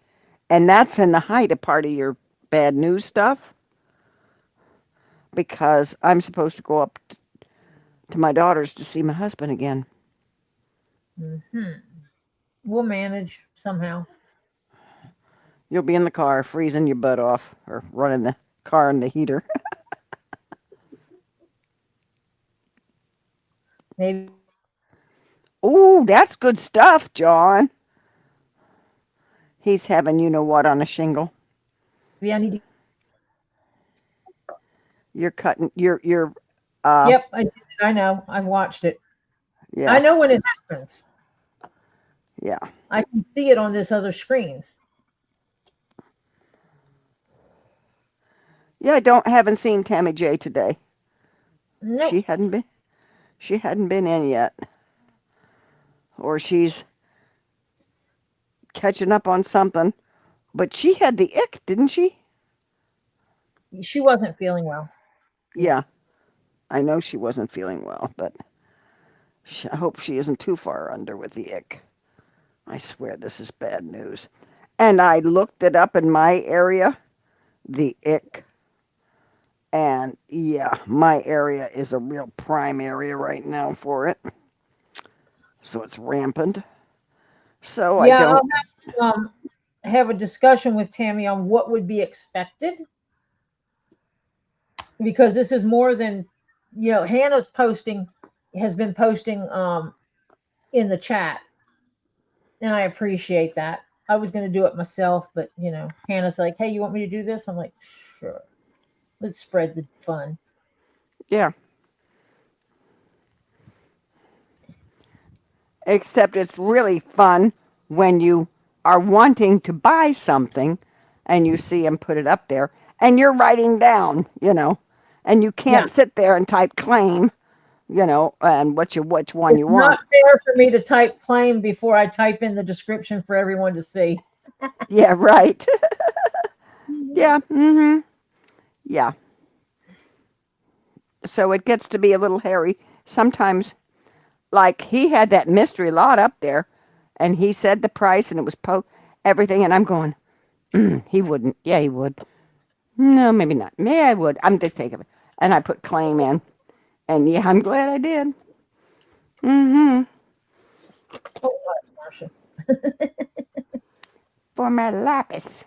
[SPEAKER 2] And that's in the height of part of your bad news stuff because I'm supposed to go up to my daughter's to see my husband again.
[SPEAKER 1] Hmm. We'll manage somehow.
[SPEAKER 2] You'll be in the car freezing your butt off or running the car in the heater.
[SPEAKER 1] Maybe
[SPEAKER 2] Ooh, that's good stuff, John. He's having you know what on a shingle.
[SPEAKER 1] I need to.
[SPEAKER 2] You're cutting you're uh
[SPEAKER 1] Yep, I did it. I know. I've watched it. I
[SPEAKER 2] yeah,
[SPEAKER 1] know when it happens.
[SPEAKER 2] yeah.
[SPEAKER 1] I can see it on this other screen.
[SPEAKER 2] Yeah, I don't haven't seen Tammy J today.
[SPEAKER 1] Nope.
[SPEAKER 2] She hadn't been she hadn't been in yet. Or she's catching up on something. But she had the ick, didn't she?
[SPEAKER 1] She wasn't feeling well.
[SPEAKER 2] Yeah, I know she wasn't feeling well, but I hope she isn't too far under with the ick. I swear this is bad news. And I looked it up in my area, the ick. And yeah, my area is a real prime area right now for it. So it's rampant. So I
[SPEAKER 1] Yeah,
[SPEAKER 2] don't,
[SPEAKER 1] have a discussion with Tammy on what would be expected because this is more than Hannah's posting has been posting in the chat, and I appreciate that. I was going to do it myself, but Hannah's like, "Hey, you want me to do this?" I'm like, "Sure, let's spread the fun."
[SPEAKER 2] yeah. Except it's really fun when you are wanting to buy something and you see them put it up there and you're writing down, and you
[SPEAKER 1] Yeah,
[SPEAKER 2] can't sit there and type claim, and which one you
[SPEAKER 1] it's not
[SPEAKER 2] want.
[SPEAKER 1] fair for me to type claim before I type in the description for everyone to see.
[SPEAKER 2] Yeah, right. Yeah, yeah. So it gets to be a little hairy. Sometimes, like he had that mystery lot up there, and he said the price, and it was everything, and I'm going, he wouldn't. Yeah, he would. No, maybe not. Maybe I would. I'm just taking it. And I put claim in, and yeah, I'm glad I did. Mm-hmm.
[SPEAKER 1] Oh, Marsha.
[SPEAKER 2] For my lapis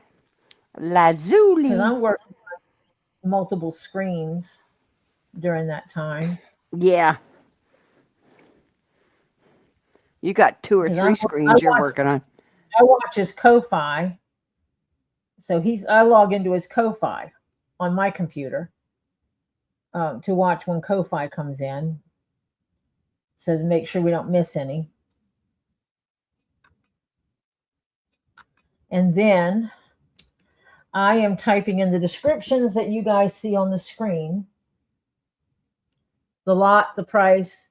[SPEAKER 1] Because
[SPEAKER 2] lazuli.
[SPEAKER 1] I'm working multiple screens during that time.
[SPEAKER 2] Yeah, you got 2 or 3
[SPEAKER 1] I
[SPEAKER 2] screens you're
[SPEAKER 1] watch
[SPEAKER 2] working on.
[SPEAKER 1] his Ko-fi. So I log into his Ko-fi on my computer to watch when Ko-fi comes in, so to make sure we don't miss any. And then I am typing in the descriptions that you guys see on the screen. the lot, the price,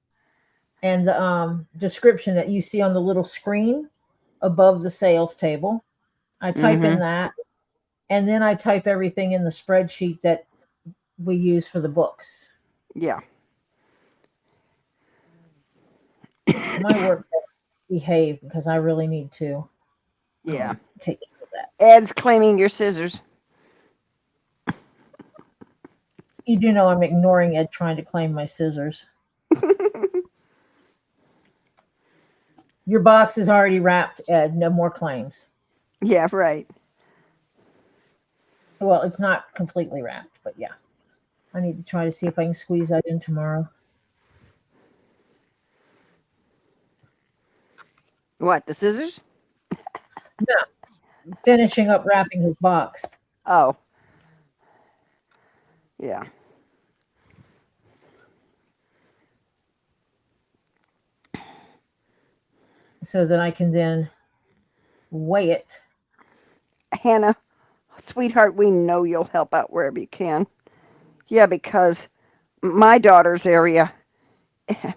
[SPEAKER 1] and the description that you see on the little screen above the sales table. I type in
[SPEAKER 2] Mm-hmm.
[SPEAKER 1] that, and then I type everything in the spreadsheet that we use for the books.
[SPEAKER 2] Yeah.
[SPEAKER 1] It's my work to behave because I really need to
[SPEAKER 2] Yeah.
[SPEAKER 1] take care of that.
[SPEAKER 2] Ed's claiming your scissors.
[SPEAKER 1] You do know I'm ignoring Ed trying to claim my scissors. Your box is already wrapped, Ed. No more claims.
[SPEAKER 2] Yeah, right.
[SPEAKER 1] Well, it's not completely wrapped, but yeah. I need to try to see if I can squeeze that in tomorrow.
[SPEAKER 2] What, the scissors?
[SPEAKER 1] No, finishing up wrapping his box
[SPEAKER 2] Oh, yeah.
[SPEAKER 1] so that I can then weigh it.
[SPEAKER 2] Hannah, sweetheart, we know you'll help out wherever you can. Yeah, because my daughter's area, the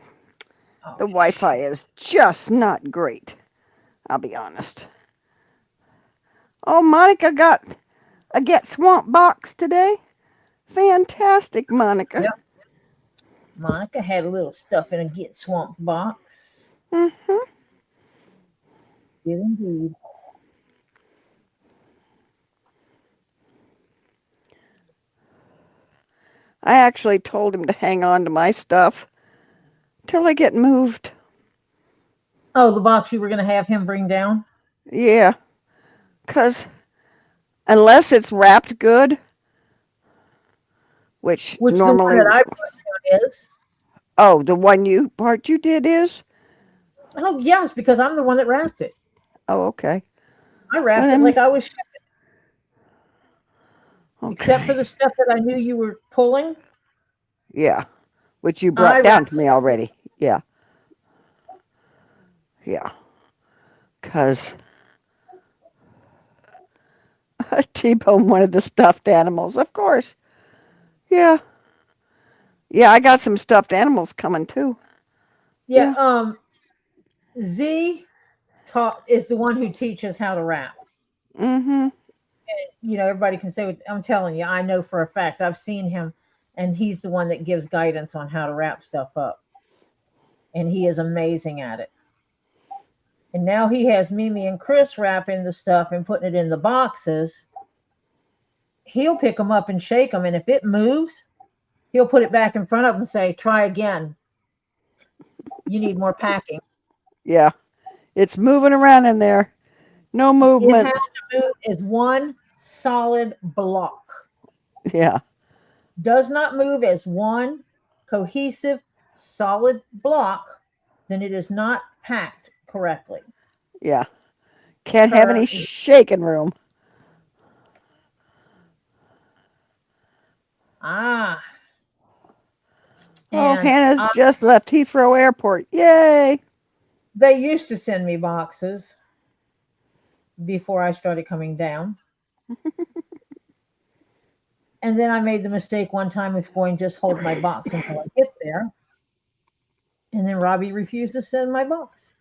[SPEAKER 1] Oh,
[SPEAKER 2] Wi-Fi is just not great. I'll be honest. Oh, Monica got a Get Swamp box today. Fantastic, Monica.
[SPEAKER 1] yep. Monica had a little stuff in a Get Swamp box.
[SPEAKER 2] Mm-hmm.
[SPEAKER 1] Did indeed.
[SPEAKER 2] I actually told him to hang on to my stuff till I get moved.
[SPEAKER 1] Oh, the box you were going to have him bring down?
[SPEAKER 2] Yeah, 'cause unless it's wrapped good, which
[SPEAKER 1] Which the one
[SPEAKER 2] normally,
[SPEAKER 1] that I put down is.
[SPEAKER 2] oh, the one part you did is?
[SPEAKER 1] Oh, yes, because I'm the one that wrapped it.
[SPEAKER 2] Oh, okay.
[SPEAKER 1] I wrapped it
[SPEAKER 2] Um,
[SPEAKER 1] like I was shipping, except for
[SPEAKER 2] okay.
[SPEAKER 1] the stuff that I knew you were pulling.
[SPEAKER 2] Yeah, which you
[SPEAKER 1] I
[SPEAKER 2] brought down
[SPEAKER 1] wrapped
[SPEAKER 2] to me already. Yeah, yeah. 'Cause T-Bone wanted the stuffed animals, of course. Yeah, yeah. I got some stuffed animals coming too.
[SPEAKER 1] Yeah,
[SPEAKER 2] Yeah.
[SPEAKER 1] Z taught is the one who teaches how to wrap.
[SPEAKER 2] Mm-hmm.
[SPEAKER 1] Everybody can say, I'm telling you, I know for a fact. I've seen him, and he's the one that gives guidance on how to wrap stuff up. And he is amazing at it. And now he has Mimi and Chris wrapping the stuff and putting it in the boxes. He'll pick them up and shake them. And if it moves, he'll put it back in front of them and say, try again. You need more packing.
[SPEAKER 2] Yeah. It's moving around in there. No
[SPEAKER 1] It has
[SPEAKER 2] movement.
[SPEAKER 1] to move as one solid block.
[SPEAKER 2] Yeah.
[SPEAKER 1] Does not move as one cohesive solid block, then it is not packed correctly.
[SPEAKER 2] Yeah. Can't have any
[SPEAKER 1] Per
[SPEAKER 2] shaking room.
[SPEAKER 1] ah,
[SPEAKER 2] Oh,
[SPEAKER 1] and
[SPEAKER 2] Hannah's just left Heathrow Airport. Yay.
[SPEAKER 1] they used to send me boxes before I started coming down. And then I made the mistake one time of going just hold my box until I get there. And then Robbie refused to send my box.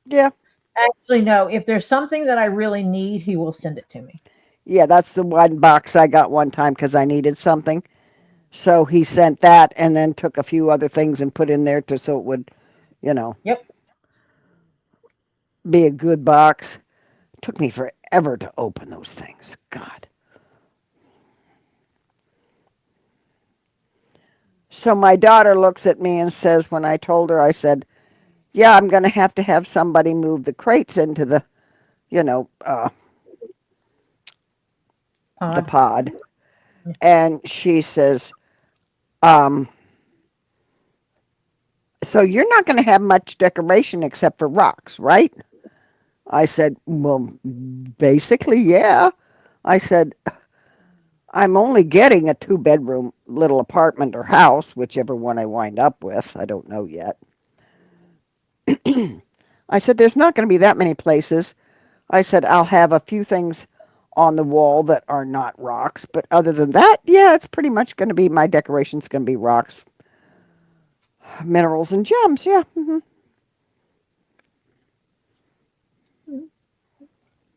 [SPEAKER 2] Yeah.
[SPEAKER 1] Actually, no, if there's something that I really need, he will send it to me.
[SPEAKER 2] Yeah, that's the one box I got one time because I needed something. So he sent that and then took a few other things and put in there so it would, you know,
[SPEAKER 1] Yep.
[SPEAKER 2] be a good box. It took me forever to open those things. God. So my daughter looks at me and says, when I told her, I said, yeah, I'm going to have somebody move the crates into you know, uh, the
[SPEAKER 1] Pod.
[SPEAKER 2] pod. And she says, um, so you're not going to have much decoration except for rocks, right? I said, well, basically, yeah. I said, I'm only getting a 2-bedroom little apartment or house, whichever one I wind up with. I don't know yet. I said, there's not going to be that many places. I said, I'll have a few things on the wall that are not rocks. But other than that, yeah, it's pretty much going to be, my decoration's going to be rocks. Minerals and gems, yeah.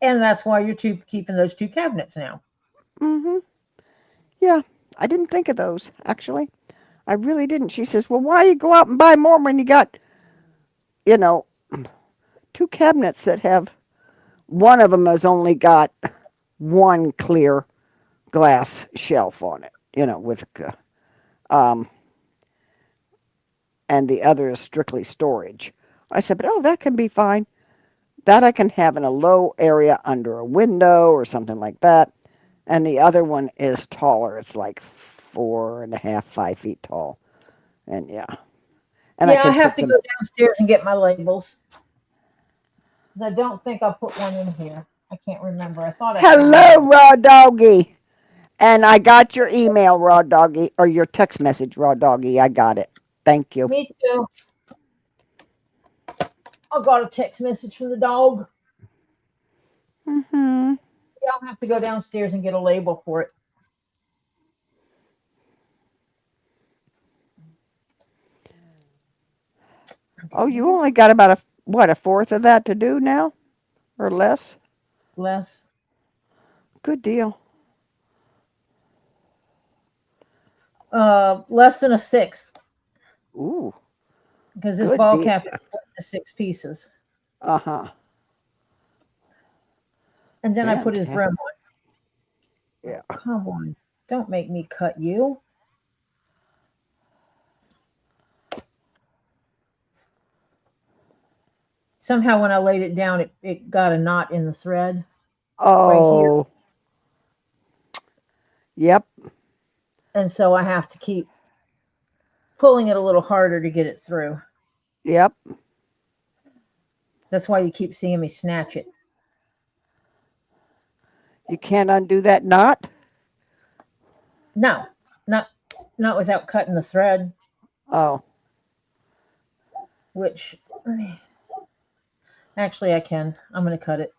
[SPEAKER 1] And that's why you're keeping those two cabinets now.
[SPEAKER 2] hmm Yeah, I didn't think of those, actually. I really didn't. She says, well, why you go out and buy more when you got, you know, two cabinets that have, one of them has only got one clear glass shelf on it, with, um, and the other is strictly storage. I said, but that can be fine. That I can have in a low area under a window or something like that. And the other one is taller. It's like 4.5, 5 feet tall. And yeah. And I
[SPEAKER 1] Yeah, I
[SPEAKER 2] can
[SPEAKER 1] have
[SPEAKER 2] put
[SPEAKER 1] to
[SPEAKER 2] some.
[SPEAKER 1] go downstairs and get my labels. 'Cause I don't think I put one in here. I can't remember. I thought I had
[SPEAKER 2] Hello,
[SPEAKER 1] one.
[SPEAKER 2] Raw Doggy. And I got your email, Raw Doggy, or your text message, Raw Doggy. I got it. Thank you.
[SPEAKER 1] Me too. I got a text message from the dog.
[SPEAKER 2] hmm
[SPEAKER 1] Yeah, I'll have to go downstairs and get a label for it.
[SPEAKER 2] Oh, you only got about a fourth of that to do now, or less?
[SPEAKER 1] Less.
[SPEAKER 2] Good deal.
[SPEAKER 1] Less than a sixth
[SPEAKER 2] Ooh,
[SPEAKER 1] because this
[SPEAKER 2] good
[SPEAKER 1] ball
[SPEAKER 2] deal.
[SPEAKER 1] cap is split into 6 pieces.
[SPEAKER 2] Uh-huh.
[SPEAKER 1] And then I put his
[SPEAKER 2] Fantastic.
[SPEAKER 1] brim on.
[SPEAKER 2] Yeah.
[SPEAKER 1] Come on. Don't make me cut you. Somehow when I laid it down, it got a knot in the thread right here.
[SPEAKER 2] Oh, yep,
[SPEAKER 1] And so I have to keep pulling it a little harder to get it through.
[SPEAKER 2] yep.
[SPEAKER 1] That's why you keep seeing me snatch it.
[SPEAKER 2] You can't undo that knot?
[SPEAKER 1] No, not not without cutting the thread,
[SPEAKER 2] Oh,
[SPEAKER 1] which actually I can. I'm going to cut it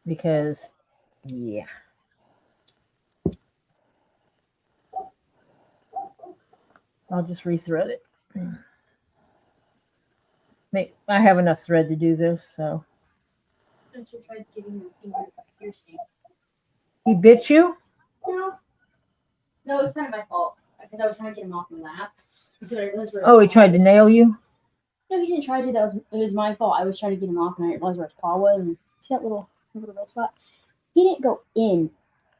[SPEAKER 1] because yeah. I'll just rethread it. I have enough thread to do this, so.
[SPEAKER 3] I should try giving your finger a piercing.
[SPEAKER 1] He bit you?
[SPEAKER 3] No. No, it was kind of my fault. Because I was trying to get him off my lap. Until I realized where his
[SPEAKER 1] Oh, he
[SPEAKER 3] paw
[SPEAKER 1] tried to
[SPEAKER 3] was.
[SPEAKER 1] nail you?
[SPEAKER 3] No, he didn't try to. It was my fault. I was trying to get him off and I realized where his paw was. And see that little red spot? He didn't go in.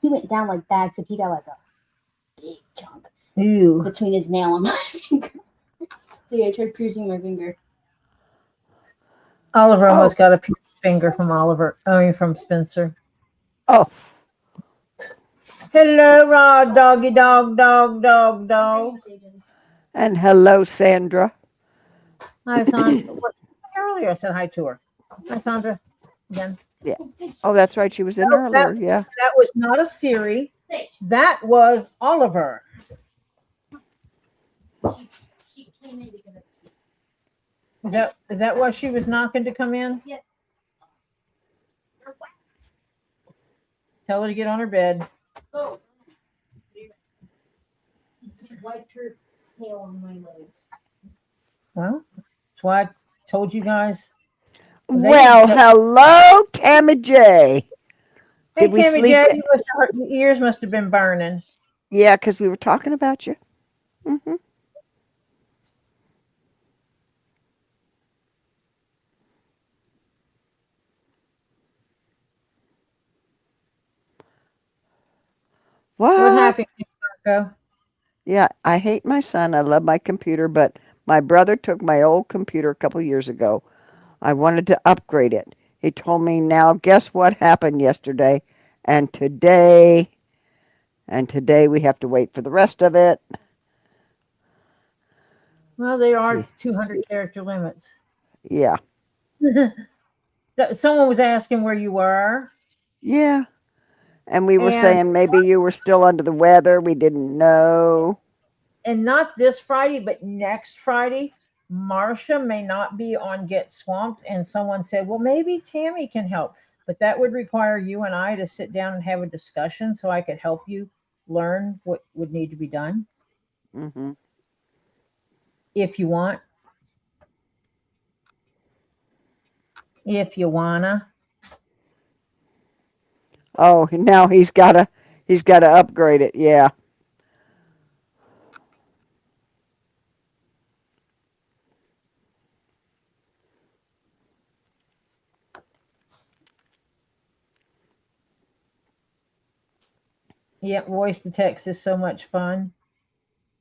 [SPEAKER 3] He went down like that, except he got like a big chunk
[SPEAKER 1] Ew.
[SPEAKER 3] between his nail and my finger. So yeah, I tried piercing my finger.
[SPEAKER 1] Oliver
[SPEAKER 2] oh,
[SPEAKER 1] almost got a finger from from Spencer.
[SPEAKER 2] oh.
[SPEAKER 1] Hello, Rod, doggy, dog, dog, dog, dog.
[SPEAKER 2] And hello, Sandra.
[SPEAKER 1] Hi, Sandra. Earlier I said hi to her. Hi, Sandra. Again.
[SPEAKER 2] Yeah. Oh, that's right. She was in
[SPEAKER 1] No,
[SPEAKER 2] earlier. Yeah.
[SPEAKER 1] that was not a Siri. That was Oliver.
[SPEAKER 3] She came in because
[SPEAKER 1] Is that why she was knocking to come in?
[SPEAKER 3] Yes.
[SPEAKER 1] Tell her to get on her bed.
[SPEAKER 3] Go. She wiped her tail on my legs.
[SPEAKER 1] Well, that's why I told you guys.
[SPEAKER 2] Well, hello, Tammy J.
[SPEAKER 1] Hey,
[SPEAKER 2] Did we
[SPEAKER 1] Tammy
[SPEAKER 2] sleep?
[SPEAKER 1] J, your ears must have been burning.
[SPEAKER 2] Yeah, because we were talking about you. hmm
[SPEAKER 1] What
[SPEAKER 2] What?
[SPEAKER 1] happened, Marco?
[SPEAKER 2] Yeah, I hate my son. I love my computer, but my brother took my old computer a couple years ago. I wanted to upgrade it. He told me, now guess what happened yesterday? And today, and today we have to wait for the rest of it.
[SPEAKER 1] Well, they
[SPEAKER 2] Yeah.
[SPEAKER 1] are 200 character limits.
[SPEAKER 2] Yeah.
[SPEAKER 1] Someone was asking where you were,
[SPEAKER 2] Yeah. And we were
[SPEAKER 1] and
[SPEAKER 2] saying maybe you were still under the weather. We didn't know.
[SPEAKER 1] not this Friday, but next Friday, Marcia may not be on Get Swamped. And someone said, well, maybe Tammy can help, but that would require you and I to sit down and have a discussion so I could help you learn what would need to be done
[SPEAKER 2] Mm-hmm.
[SPEAKER 1] if you want, if you wanna.
[SPEAKER 2] Oh, now he's gotta upgrade it. Yeah.
[SPEAKER 1] Yeah, voice to text is so much fun,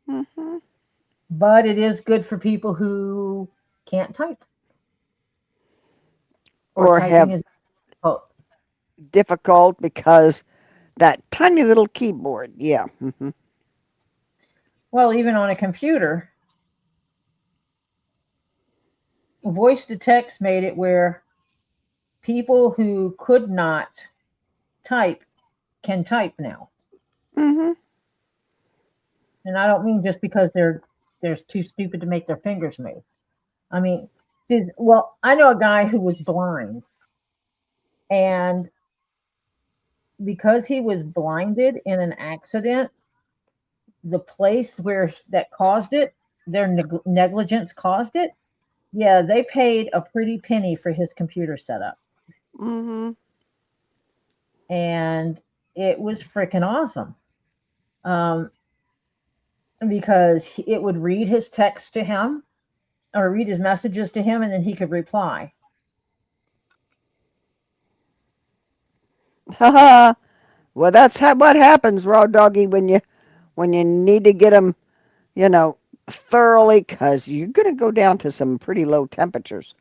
[SPEAKER 2] Mm-hmm.
[SPEAKER 1] but it is good for people who can't type or
[SPEAKER 2] Or
[SPEAKER 1] typing
[SPEAKER 2] have
[SPEAKER 1] is difficult.
[SPEAKER 2] difficult because that tiny little keyboard. Yeah. Mm-hmm.
[SPEAKER 1] Well, even on a computer, voice to text made it where people who could not type can type now.
[SPEAKER 2] Mm-hmm.
[SPEAKER 1] And I don't mean just because they're too stupid to make their fingers move. I mean, well, I know a guy who was blind, and because he was blinded in an accident, the place where that caused it, their negligence caused it. Yeah, they paid a pretty penny for his computer setup,
[SPEAKER 2] Mm-hmm.
[SPEAKER 1] and it was freaking awesome. Um, because it would read his text to him or read his messages to him, and then he could reply.
[SPEAKER 2] Haha. Well, that's what happens, raw doggy, when you need to get them, you know, thoroughly, because you're gonna go down to some pretty low temperatures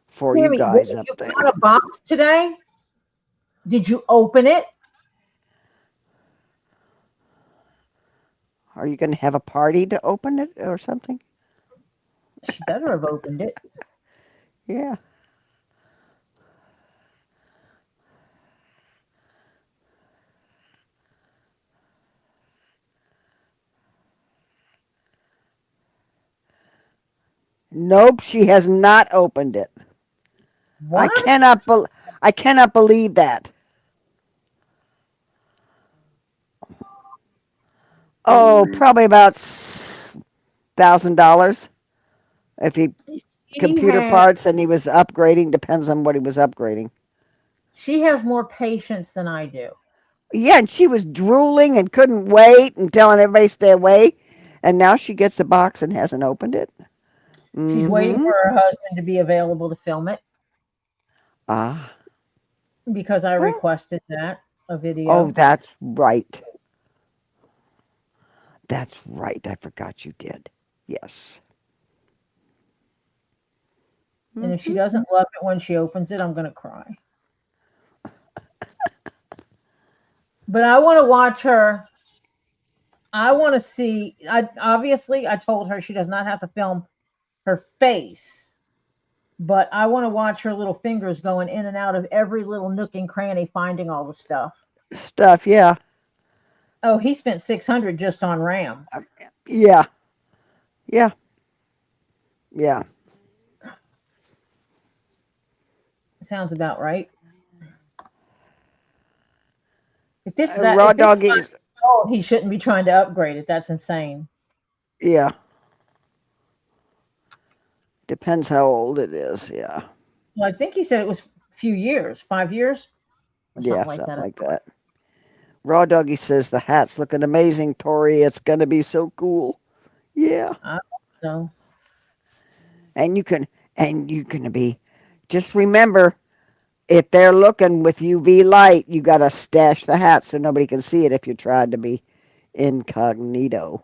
[SPEAKER 2] for you
[SPEAKER 1] Tammy,
[SPEAKER 2] guys up
[SPEAKER 1] you
[SPEAKER 2] there.
[SPEAKER 1] got a box today? Did you open it?
[SPEAKER 2] Are you gonna have a party to open it or something?
[SPEAKER 1] She better have opened it.
[SPEAKER 2] Yeah. Nope, she has not opened it. I
[SPEAKER 1] What?
[SPEAKER 2] cannot bel I cannot believe that. Oh, probably about $1,000 if he
[SPEAKER 1] She
[SPEAKER 2] computer
[SPEAKER 1] has
[SPEAKER 2] parts and he was upgrading. Depends on what he was upgrading.
[SPEAKER 1] she has more patience than I do.
[SPEAKER 2] Yeah, and she was drooling and couldn't wait and telling everybody to stay away. And now she gets the box and hasn't opened it.
[SPEAKER 1] She's waiting
[SPEAKER 2] Mm-hmm.
[SPEAKER 1] for her husband to be available to film it
[SPEAKER 2] Ah.
[SPEAKER 1] because I
[SPEAKER 2] Well,
[SPEAKER 1] requested that a
[SPEAKER 2] oh,
[SPEAKER 1] video.
[SPEAKER 2] that's right. That's right. I forgot you did. Yes.
[SPEAKER 1] And if she
[SPEAKER 2] Mm-hmm.
[SPEAKER 1] doesn't love it when she opens it, I'm going to cry. But I want to watch her. I want to see. I told her she does not have to film her face, but I want to watch her little fingers going in and out of every little nook and cranny, finding all the stuff.
[SPEAKER 2] Stuff. Yeah.
[SPEAKER 1] Oh, he spent 600 just on RAM.
[SPEAKER 2] Yeah. Yeah. Yeah.
[SPEAKER 1] Sounds about right.
[SPEAKER 2] Raw
[SPEAKER 1] If it's that
[SPEAKER 2] doggies.
[SPEAKER 1] old, he shouldn't be trying to upgrade it. That's insane.
[SPEAKER 2] Yeah. Depends how old it is. Yeah.
[SPEAKER 1] Well, I think he said it was a few years, 5 years or
[SPEAKER 2] Yeah.
[SPEAKER 1] something like
[SPEAKER 2] Something
[SPEAKER 1] that.
[SPEAKER 2] like that. Raw doggy says the hat's looking amazing, Tori. It's gonna be so cool. Yeah.
[SPEAKER 1] So
[SPEAKER 2] And you can be. Just remember, if they're looking with UV light, you gotta stash the hat so nobody can see it if you tried to be incognito.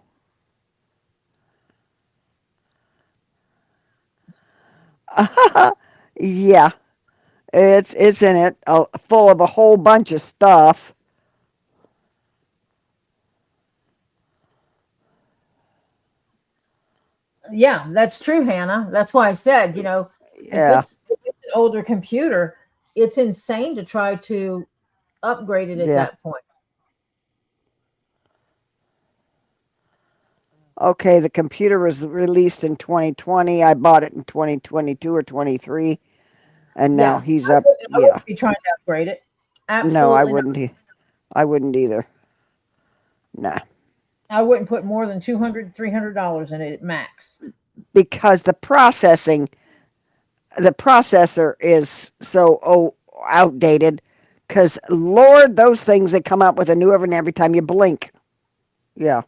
[SPEAKER 2] Yeah, it's in it, full of a whole bunch of stuff.
[SPEAKER 1] yeah, that's true, Hannah. That's why I said,
[SPEAKER 2] Yeah,
[SPEAKER 1] if it's an older computer, it's insane to try to upgrade it at
[SPEAKER 2] yeah.
[SPEAKER 1] that point.
[SPEAKER 2] Okay, the computer was released in 2020. I bought it in 2022 or 23, and now
[SPEAKER 1] Yeah,
[SPEAKER 2] he's up.
[SPEAKER 1] I
[SPEAKER 2] Yeah,
[SPEAKER 1] wouldn't be trying to upgrade it.
[SPEAKER 2] no,
[SPEAKER 1] Absolutely
[SPEAKER 2] I
[SPEAKER 1] not.
[SPEAKER 2] wouldn't. I wouldn't either. Nah.
[SPEAKER 1] I wouldn't put more than $200, $300 in it at max.
[SPEAKER 2] Because the processor is so outdated. Because, Lord, those things that come up with a new one every time you blink. Yeah.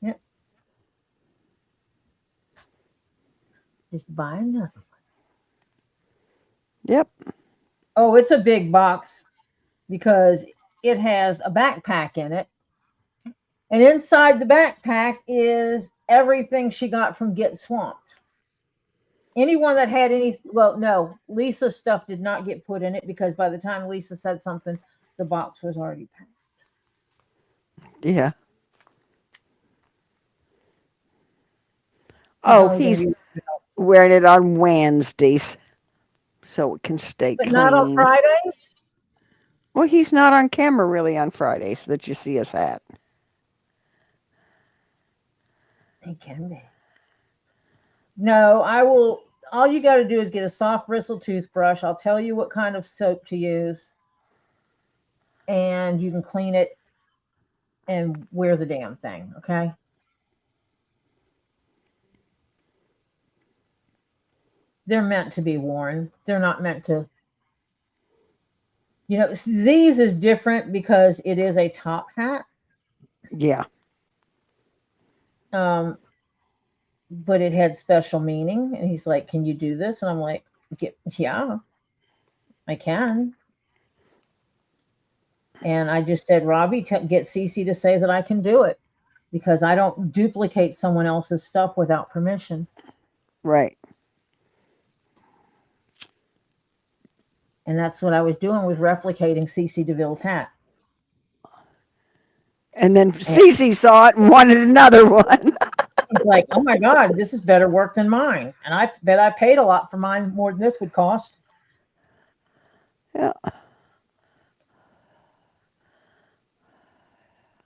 [SPEAKER 1] Yep. Just buy another.
[SPEAKER 2] Yep.
[SPEAKER 1] Oh, it's a big box because it has a backpack in it. And inside the backpack is everything she got from Get Swamped. Anyone that had any, well, no, Lisa's stuff did not get put in it because by the time Lisa said something, the box was already packed.
[SPEAKER 2] Yeah.
[SPEAKER 1] He's
[SPEAKER 2] Oh,
[SPEAKER 1] only going to
[SPEAKER 2] he's
[SPEAKER 1] be,
[SPEAKER 2] wearing it on Wednesdays so it can stay
[SPEAKER 1] but not on
[SPEAKER 2] clean.
[SPEAKER 1] Fridays.
[SPEAKER 2] Well, he's not on camera really on Fridays that you see his hat.
[SPEAKER 1] He can be. No, I will. All you got to do is get a soft bristle toothbrush. I'll tell you what kind of soap to use, and you can clean it and wear the damn thing. Okay. They're meant to be worn. They're not meant to. Z's is different because it is a top hat.
[SPEAKER 2] Yeah.
[SPEAKER 1] Um, but it had special meaning. And he's like, "Can you do this?" And I'm like, "Yeah, I can." And I just said, "Robbie, get Cece to say that I can do it because I don't duplicate someone else's stuff without permission."
[SPEAKER 2] Right.
[SPEAKER 1] And that's what I was doing, was replicating Cece DeVille's hat.
[SPEAKER 2] And then
[SPEAKER 1] And
[SPEAKER 2] Cece saw it and wanted another one.
[SPEAKER 1] he's like, "Oh my God, this is better work than mine." And I bet I paid a lot for mine, more than this would cost.
[SPEAKER 2] Yeah.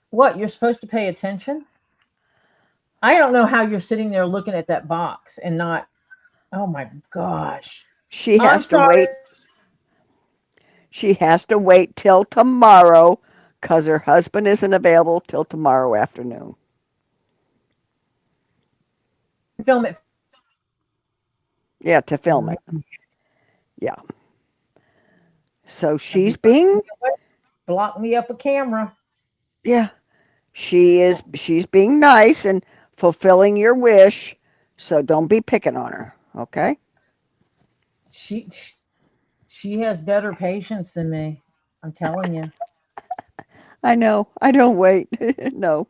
[SPEAKER 1] What? You're supposed to pay attention? I don't know how you're sitting there looking at that box and not, oh my gosh.
[SPEAKER 2] She
[SPEAKER 1] I'm
[SPEAKER 2] has to
[SPEAKER 1] sorry.
[SPEAKER 2] wait. She has to wait till tomorrow because her husband isn't available till tomorrow afternoon.
[SPEAKER 1] Film it.
[SPEAKER 2] Yeah, to film it. Yeah. So she's being,
[SPEAKER 1] Block me up a camera.
[SPEAKER 2] yeah, she's being nice and fulfilling your wish. So don't be picking on her, okay?
[SPEAKER 1] She she has better patience than me. I'm telling you.
[SPEAKER 2] I know. I don't wait. No.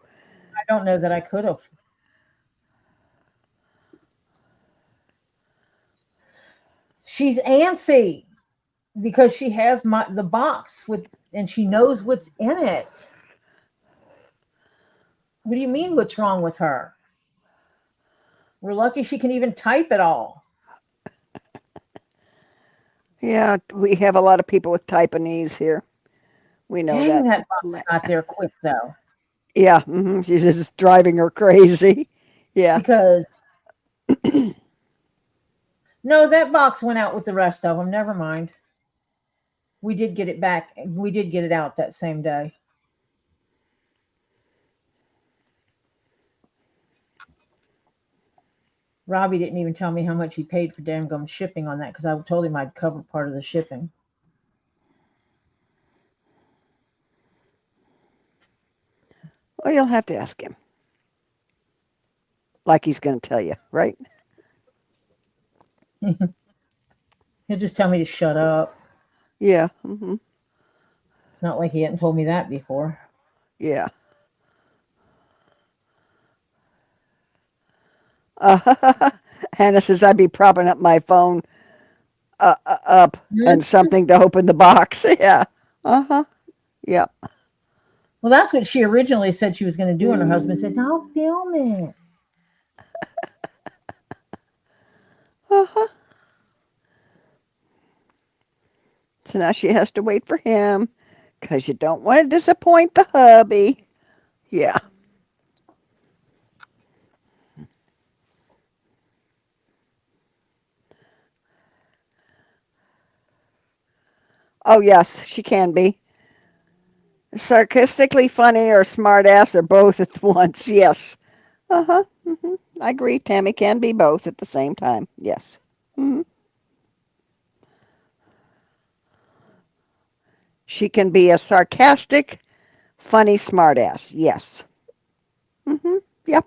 [SPEAKER 1] I don't know that I could have. She's antsy because she has the box with, and she knows what's in it. What do you mean what's wrong with her? We're lucky she can even type at all.
[SPEAKER 2] Yeah, we have a lot of people with Taiwanese here. We know
[SPEAKER 1] Dang,
[SPEAKER 2] that.
[SPEAKER 1] that box got there quick though.
[SPEAKER 2] Yeah, she's just driving her crazy. Yeah.
[SPEAKER 1] Because no, that box went out with the rest of them. Never mind. We did get it back. We did get it out that same day. Robbie didn't even tell me how much he paid for damn gum shipping on that because I told him I'd cover part of the shipping.
[SPEAKER 2] Well, you'll have to ask him. Like he's going to tell you, right?
[SPEAKER 1] He'll just tell me to shut up.
[SPEAKER 2] Yeah.
[SPEAKER 1] It's not like he hadn't told me that before.
[SPEAKER 2] Yeah. Hannah says I'd be propping up my phone up and something to open the box. Yeah. Uh-huh. Yeah.
[SPEAKER 1] Well, that's what she originally said she was going to do, and her husband said, "I'll film it."
[SPEAKER 2] Uh-huh. So now she has to wait for him because you don't want to disappoint the hubby. Yeah. Oh, yes, she can be. Sarcastically funny or smart ass or both at once. Yes. Uh-huh. I agree. Tammy can be both at the same time. Yes. hmm She can be a sarcastic, funny smartass. Yes. Yep.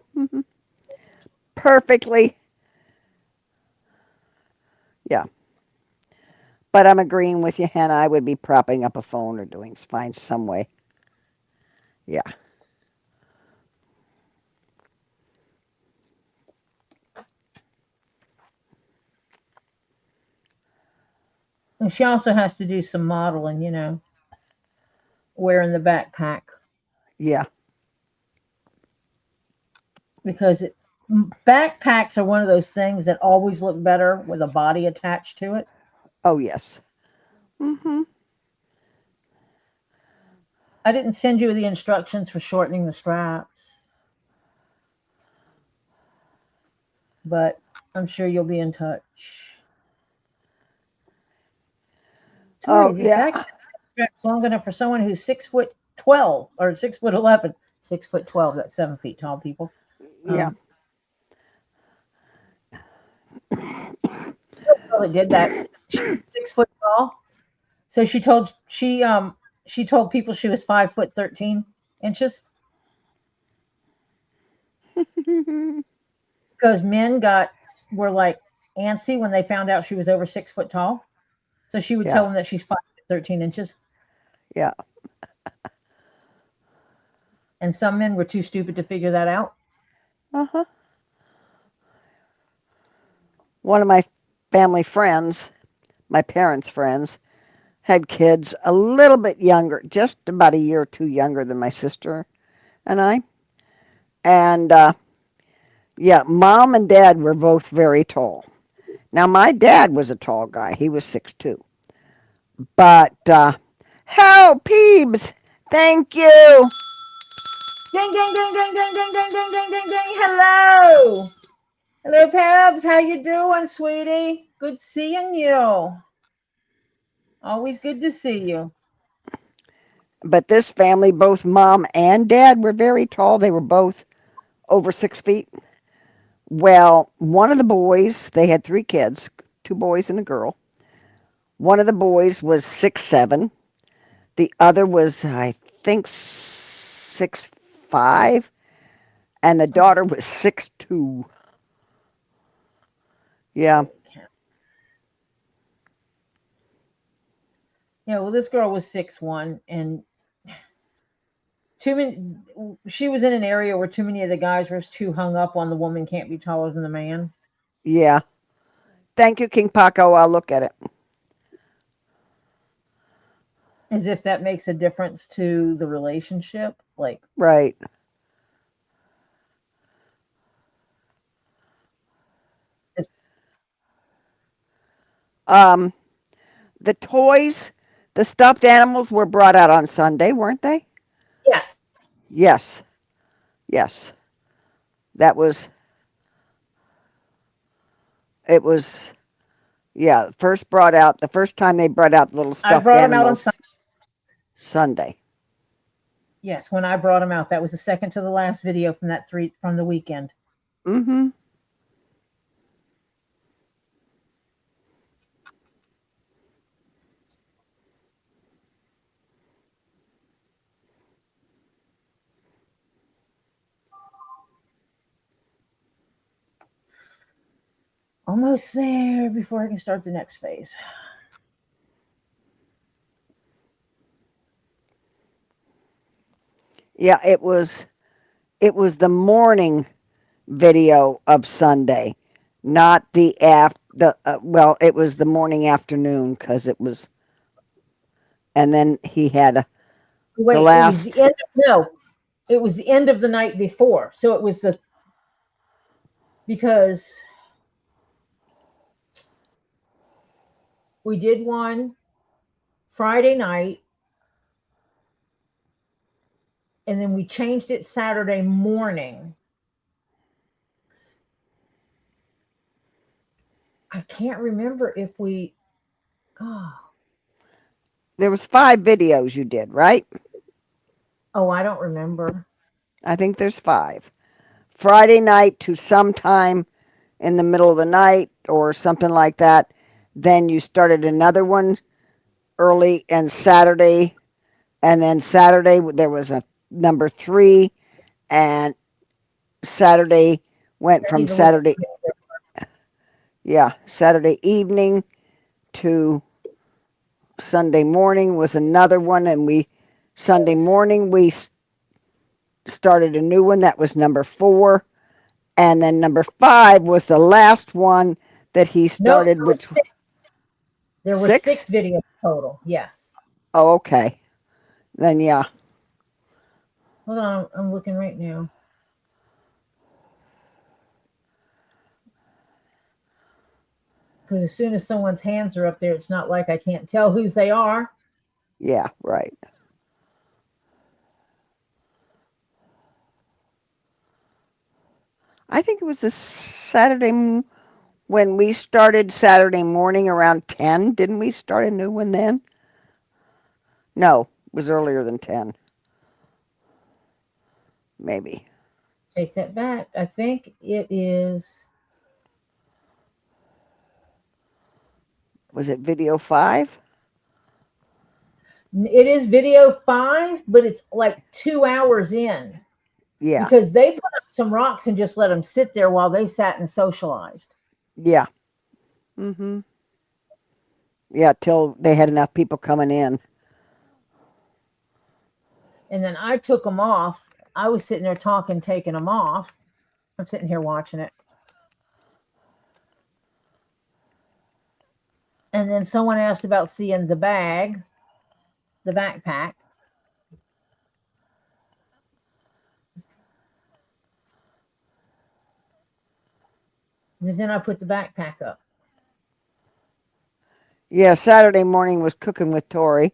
[SPEAKER 2] Perfectly. Yeah. But I'm agreeing with you, Hannah. I would be propping up a phone or doing find some way. Yeah.
[SPEAKER 1] And she also has to do some modeling, wearing the backpack
[SPEAKER 2] Yeah.
[SPEAKER 1] because backpacks are one of those things that always look better with a body attached to it.
[SPEAKER 2] Oh, yes. hmm
[SPEAKER 1] I didn't send you the instructions for shortening the straps, but I'm sure you'll be in touch. Tori,
[SPEAKER 2] Oh,
[SPEAKER 1] this backpack
[SPEAKER 2] yeah.
[SPEAKER 1] strap's long enough for someone who's 6'12" or 6'11", 6'12". That's 7 feet tall, people.
[SPEAKER 2] Yeah.
[SPEAKER 1] Um, probably did that. She's 6 foot tall, so she told people she was 5'13" because men were like antsy when they found out she was over 6 foot tall. So she would tell
[SPEAKER 2] Yeah.
[SPEAKER 1] them that she's 5'13",
[SPEAKER 2] Yeah.
[SPEAKER 1] and some men were too stupid to figure that out.
[SPEAKER 2] Uh-huh. One of my family friends, my parents' friends, had kids a little bit younger, just about a year or two younger than my sister and I. And yeah, mom and dad were both very tall. Now, my dad was a tall guy. He was 6'2". But, how, Peebs? Thank you.
[SPEAKER 1] Ding, ding, ding, ding, ding, ding, ding, ding, ding, ding, ding. Hello. Hello, Pabs. How you doing, sweetie? Good seeing you. Always good to see you.
[SPEAKER 2] But this family, both mom and dad, were very tall. They were both over 6 feet. Well, one of the boys, they had three kids, two boys and a girl. One of the boys was 6'7". The other was, I think, 6'5", and the daughter was 6'2". Yeah.
[SPEAKER 1] Holy cow. Yeah, well, this girl was 6'1", and too many. She was in an area where too many of the guys were too hung up on the woman can't be taller than the man,
[SPEAKER 2] Yeah. Thank you, KingPaco. I'll look at it.
[SPEAKER 1] as if that makes a difference to the relationship. Like,
[SPEAKER 2] Right. Um, the toys, the stuffed animals were brought out on Sunday, weren't they?
[SPEAKER 1] yes,
[SPEAKER 2] Yes. Yes. That was, it was, yeah, first brought out, the first time they brought out the little
[SPEAKER 1] I
[SPEAKER 2] stuffed
[SPEAKER 1] brought them out on Sunday.
[SPEAKER 2] animals, Sunday.
[SPEAKER 1] Yes, when I brought them out, that was the second to the last video from the weekend.
[SPEAKER 2] Mm-hmm.
[SPEAKER 1] Almost there before I can start the next phase.
[SPEAKER 2] Yeah, it was the morning video of Sunday, not the well, it was the morning afternoon because it was, and then he had the
[SPEAKER 1] Wait, it was the
[SPEAKER 2] last.
[SPEAKER 1] end. No, it was the end of the night before. So it was because we did one Friday night, and then we changed it Saturday morning. I can't remember if we. Oh,
[SPEAKER 2] There was 5 videos you did, right?
[SPEAKER 1] Oh, I don't remember.
[SPEAKER 2] I think there's 5. Friday night to sometime in the middle of the night or something like that. Then you started another one early and Saturday, and then Saturday there was a number 3, and Saturday went from
[SPEAKER 1] Even with
[SPEAKER 2] Saturday evening to Sunday morning was another one, and Sunday
[SPEAKER 1] those.
[SPEAKER 2] morning we started a new one that was number 4, and then number 5 was the last one that he
[SPEAKER 1] Nope,
[SPEAKER 2] started, which
[SPEAKER 1] there were
[SPEAKER 2] 6.
[SPEAKER 1] 6 videos total. Yes.
[SPEAKER 2] Oh, okay. Then yeah,
[SPEAKER 1] Hold on, I'm looking right now. Because as soon as someone's hands are up there, it's not like I can't tell whose they are.
[SPEAKER 2] yeah, right. I think it was the Saturday when we started Saturday morning around 10. Didn't we start a new one then? No, it was earlier than 10, maybe.
[SPEAKER 1] Take that back. I think it is.
[SPEAKER 2] Was it video 5?
[SPEAKER 1] It is video 5, but it's like 2 hours in
[SPEAKER 2] Yeah,
[SPEAKER 1] because they put up some rocks and just let them sit there while they sat and socialized.
[SPEAKER 2] yeah. Mhm. Yeah, till they had enough people coming in.
[SPEAKER 1] And then I took them off. I was sitting there talking, taking them off. I'm sitting here watching it. And then someone asked about seeing the bag, the backpack. Because then I put the backpack up.
[SPEAKER 2] Yeah, Saturday morning was cooking with Tori.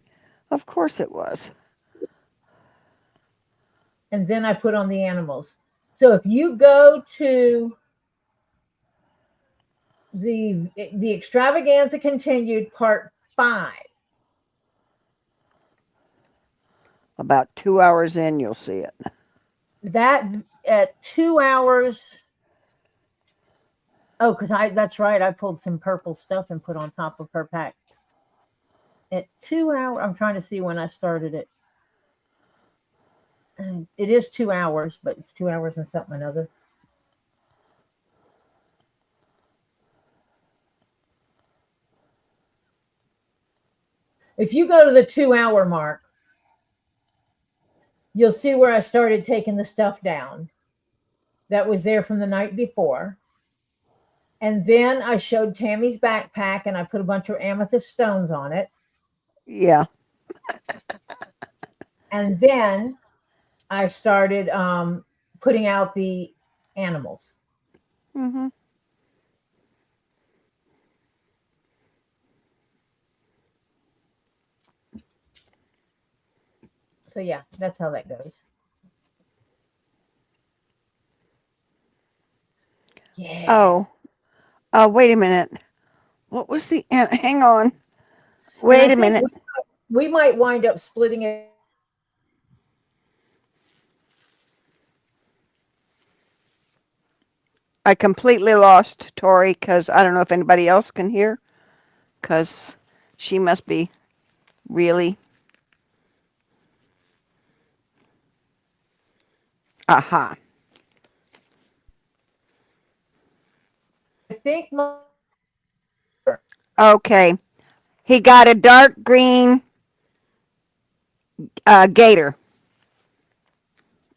[SPEAKER 2] Of course it was.
[SPEAKER 1] And then I put on the animals. So if you go to the extravaganza continued part 5,
[SPEAKER 2] About 2 hours in, you'll see it.
[SPEAKER 1] that at 2 hours. Oh, because that's right. I pulled some purple stuff and put on top of her pack. At 2 hours, I'm trying to see when I started it. It is 2 hours, but it's 2 hours and something another. If you go to the 2 hour mark, you'll see where I started taking the stuff down that was there from the night before. And then I showed Tammy's backpack and I put a bunch of amethyst stones on it.
[SPEAKER 2] Yeah.
[SPEAKER 1] And then I started putting out the animals.
[SPEAKER 2] Mhm.
[SPEAKER 1] So yeah, that's how that goes. Yeah.
[SPEAKER 2] Oh. Wait a minute. What was the hang on.
[SPEAKER 1] And I
[SPEAKER 2] Wait a
[SPEAKER 1] think
[SPEAKER 2] minute.
[SPEAKER 1] we might wind up splitting it.
[SPEAKER 2] I completely lost Tori cuz I don't know if anybody else can hear cuz she must be really aha.
[SPEAKER 1] I think
[SPEAKER 2] Okay. He got a dark green gator,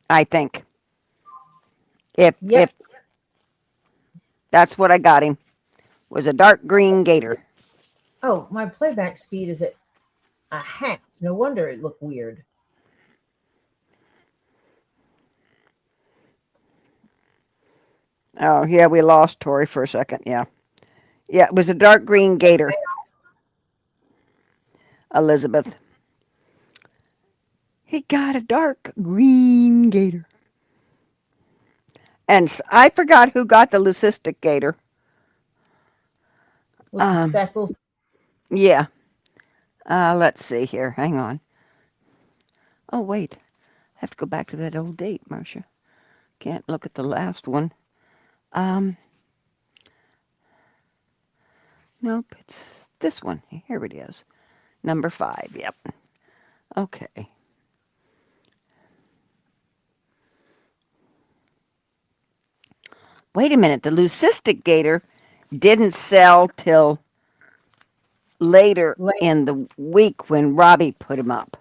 [SPEAKER 2] I think. If
[SPEAKER 1] yep.
[SPEAKER 2] that's what I got him. Was a dark green gator.
[SPEAKER 1] Oh, my playback speed is at a half. No wonder it looked weird.
[SPEAKER 2] Oh, yeah, we lost Tori for a second. Yeah. Yeah, it was a dark green gator, Elizabeth. He got a dark green gator. And I forgot who got the leucistic gator.
[SPEAKER 1] With the
[SPEAKER 2] Um,
[SPEAKER 1] speckles.
[SPEAKER 2] yeah. Let's see here. Hang on. Oh, wait. I have to go back to that old date, Marcia. Can't look at the last one. Nope, it's this one. Here it is. Number 5. Yep. Okay. Wait a minute. The leucistic gator didn't sell till later in the week when Robbie put him up.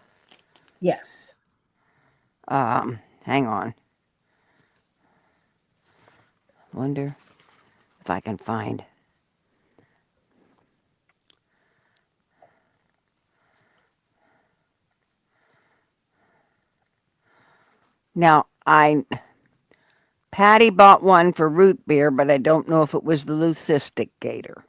[SPEAKER 1] Yes.
[SPEAKER 2] Hang on. Wonder if I can find. Now, Patty bought one for root beer, but I don't know if it was the leucistic gator.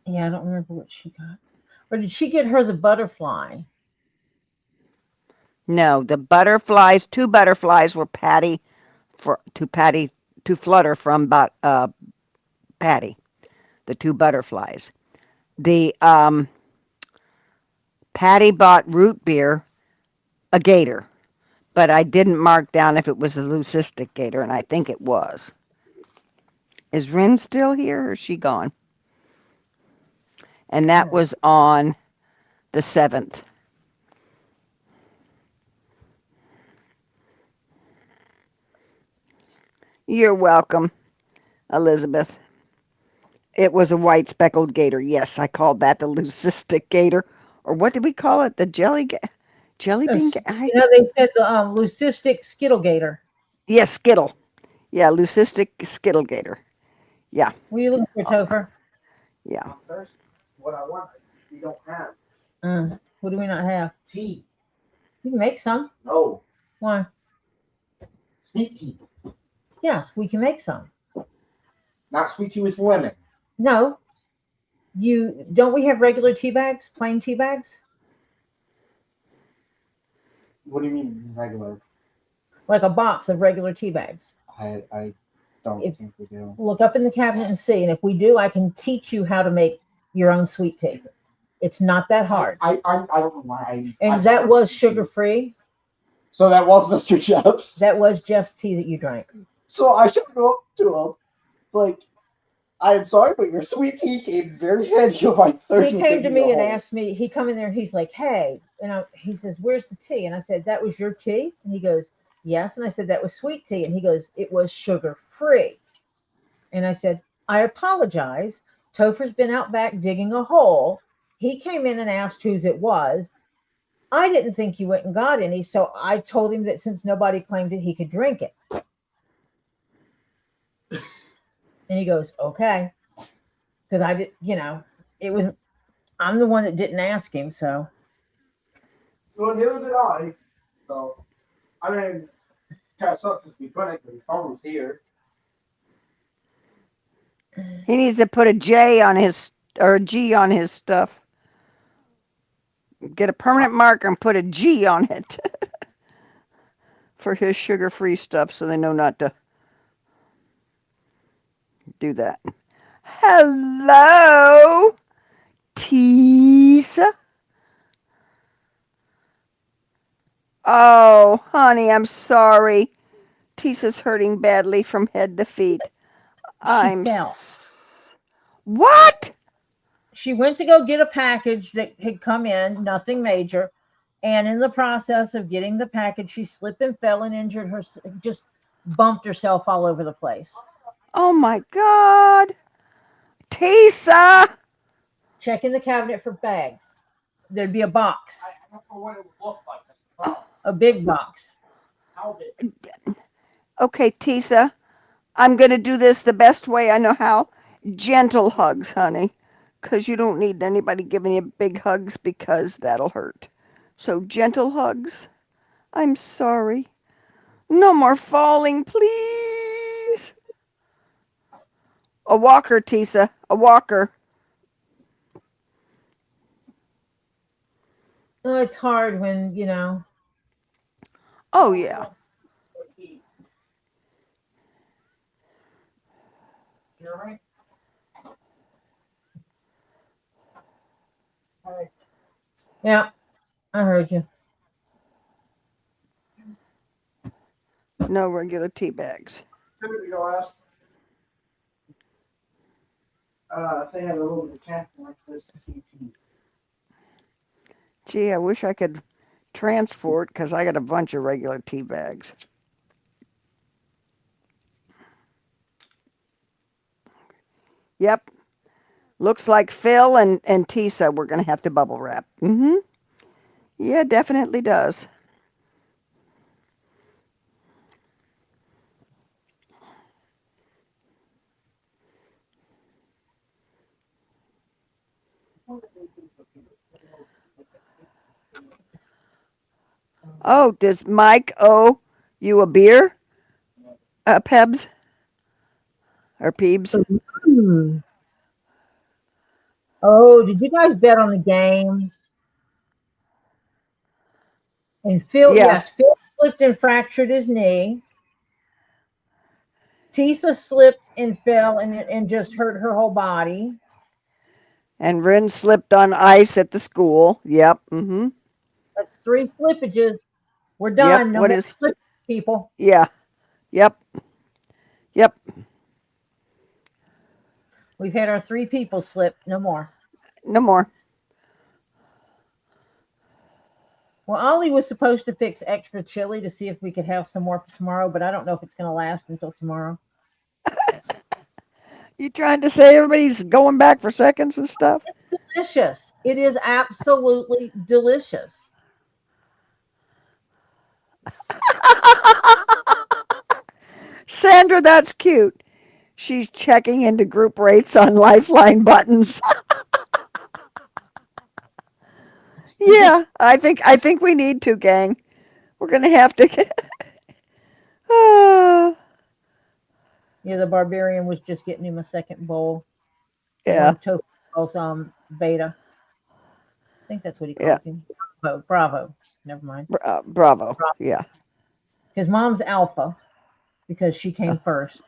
[SPEAKER 1] Yeah, I don't remember what she got. Or did she get her the butterfly?
[SPEAKER 2] No, the butterflies, 2 butterflies were to Flutter from Patty, the 2 butterflies. The Patty bought root beer, a gator, but I didn't mark down if it was a leucistic gator, and I think it was. Is Rin still here, or is she gone? And that was on the 7th. You're welcome, Elizabeth. It was a white speckled gator. Yes, I called that the leucistic gator. Or what did we call it? The jelly bean gator?
[SPEAKER 1] You know, they said the leucistic skittle gator.
[SPEAKER 2] Yes, skittle. Yeah, leucistic skittle gator. Yeah.
[SPEAKER 1] What are you looking for, Topher?
[SPEAKER 2] Yeah.
[SPEAKER 4] What I want, we don't have.
[SPEAKER 1] What do we not have?
[SPEAKER 4] Tea.
[SPEAKER 1] You can make some.
[SPEAKER 4] No.
[SPEAKER 1] Why?
[SPEAKER 4] Sweet tea.
[SPEAKER 1] Yes, we can make some.
[SPEAKER 4] Not sweet tea with lemon.
[SPEAKER 1] No. Don't we have regular tea bags? Plain tea bags?
[SPEAKER 4] What do you mean regular?
[SPEAKER 1] Like a box of regular tea bags.
[SPEAKER 4] I don't think we do.
[SPEAKER 1] Look up in the cabinet and see. And if we do, I can teach you how to make your own sweet tea. It's not that hard.
[SPEAKER 4] I don't know why.
[SPEAKER 1] And that was sugar-free.
[SPEAKER 4] So that was Mr. Jeff's?
[SPEAKER 1] That was Jeff's tea that you drank.
[SPEAKER 4] So I should go up to him, like, I'm sorry, but your sweet tea came very handy on my Thursday.
[SPEAKER 1] He came to me and asked me, he come in there and he's like, hey, and he says, where's the tea? And I said, that was your tea? And he goes, yes. And I said, that was sweet tea. And he goes, it was sugar-free. And I said, I apologize. Topher's been out back digging a hole. He came in and asked whose it was. I didn't think you went and got any, so I told him that since nobody claimed it, he could drink it. And he goes, okay. Because I did, I'm the one that didn't ask him, so.
[SPEAKER 4] Well, neither did I. So, I mean, kind of sucks because we couldn't, but the phone was here.
[SPEAKER 2] He needs to put a J on his, or a G on his stuff. Get a permanent marker and put a G on it for his sugar-free stuff so they know not to do that. Hello, Teesa. Oh, honey, I'm sorry. Teesa's hurting badly from head to feet.
[SPEAKER 1] She fell.
[SPEAKER 2] What?
[SPEAKER 1] She went to go get a package that had come in, nothing major. And in the process of getting the package, she slipped and fell and injured her, just bumped herself all over the place.
[SPEAKER 2] Oh my God. Teesa!
[SPEAKER 1] Check in the cabinet for bags. There'd be a box.
[SPEAKER 4] I don't know what it would look like.
[SPEAKER 1] A big box.
[SPEAKER 4] How big?
[SPEAKER 2] Okay, Teesa, I'm going to do this the best way I know how. Gentle hugs, honey, because you don't need anybody giving you big hugs because that'll hurt. So gentle hugs. I'm sorry. No more falling, please. A walker, Teesa, a walker.
[SPEAKER 1] Oh, it's hard when,
[SPEAKER 2] Oh, yeah.
[SPEAKER 1] You're right. All right. Yeah, I heard you.
[SPEAKER 2] No regular tea bags.
[SPEAKER 4] Who did you go ask? If they have a little decanter like this, CT.
[SPEAKER 2] Gee, I wish I could transport because I got a bunch of regular tea bags. Yep. Looks like Phil and Teesa we're going to have to bubble wrap. Mm-hmm. Yeah, definitely does. Oh, does Mike owe you a beer, Pebs? Or Peebs?
[SPEAKER 1] Hmm. Oh, did you guys bet on the game? And Phil,
[SPEAKER 2] Yeah.
[SPEAKER 1] yes, Phil slipped and fractured his knee. Teesa slipped and fell and just hurt her whole body.
[SPEAKER 2] And Rin slipped on ice at the school. Yep. Mm-hmm.
[SPEAKER 1] That's 3 slippages. We're
[SPEAKER 2] Yep.
[SPEAKER 1] done. No
[SPEAKER 2] What
[SPEAKER 1] more
[SPEAKER 2] is?
[SPEAKER 1] slippage, people.
[SPEAKER 2] Yeah. Yep. Yep.
[SPEAKER 1] We've had our 3 people slip. No more.
[SPEAKER 2] No more.
[SPEAKER 1] Well, Ollie was supposed to fix extra chili to see if we could have some more for tomorrow, but I don't know if it's going to last until tomorrow.
[SPEAKER 2] You trying to say everybody's going back for seconds and stuff?
[SPEAKER 1] It's delicious. It is absolutely delicious.
[SPEAKER 2] Sandra, that's cute. She's checking into group rates on Lifeline buttons. Yeah, I think we need to, gang. We're gonna have to. Ah,
[SPEAKER 1] Yeah, the barbarian was just getting him a second bowl. One
[SPEAKER 2] yeah,
[SPEAKER 1] of Toku's beta. I think that's what he
[SPEAKER 2] yeah.
[SPEAKER 1] calls him. Bravo. Never mind.
[SPEAKER 2] Bravo. Yeah,
[SPEAKER 1] His mom's Alpha because she
[SPEAKER 2] uh,
[SPEAKER 1] came first.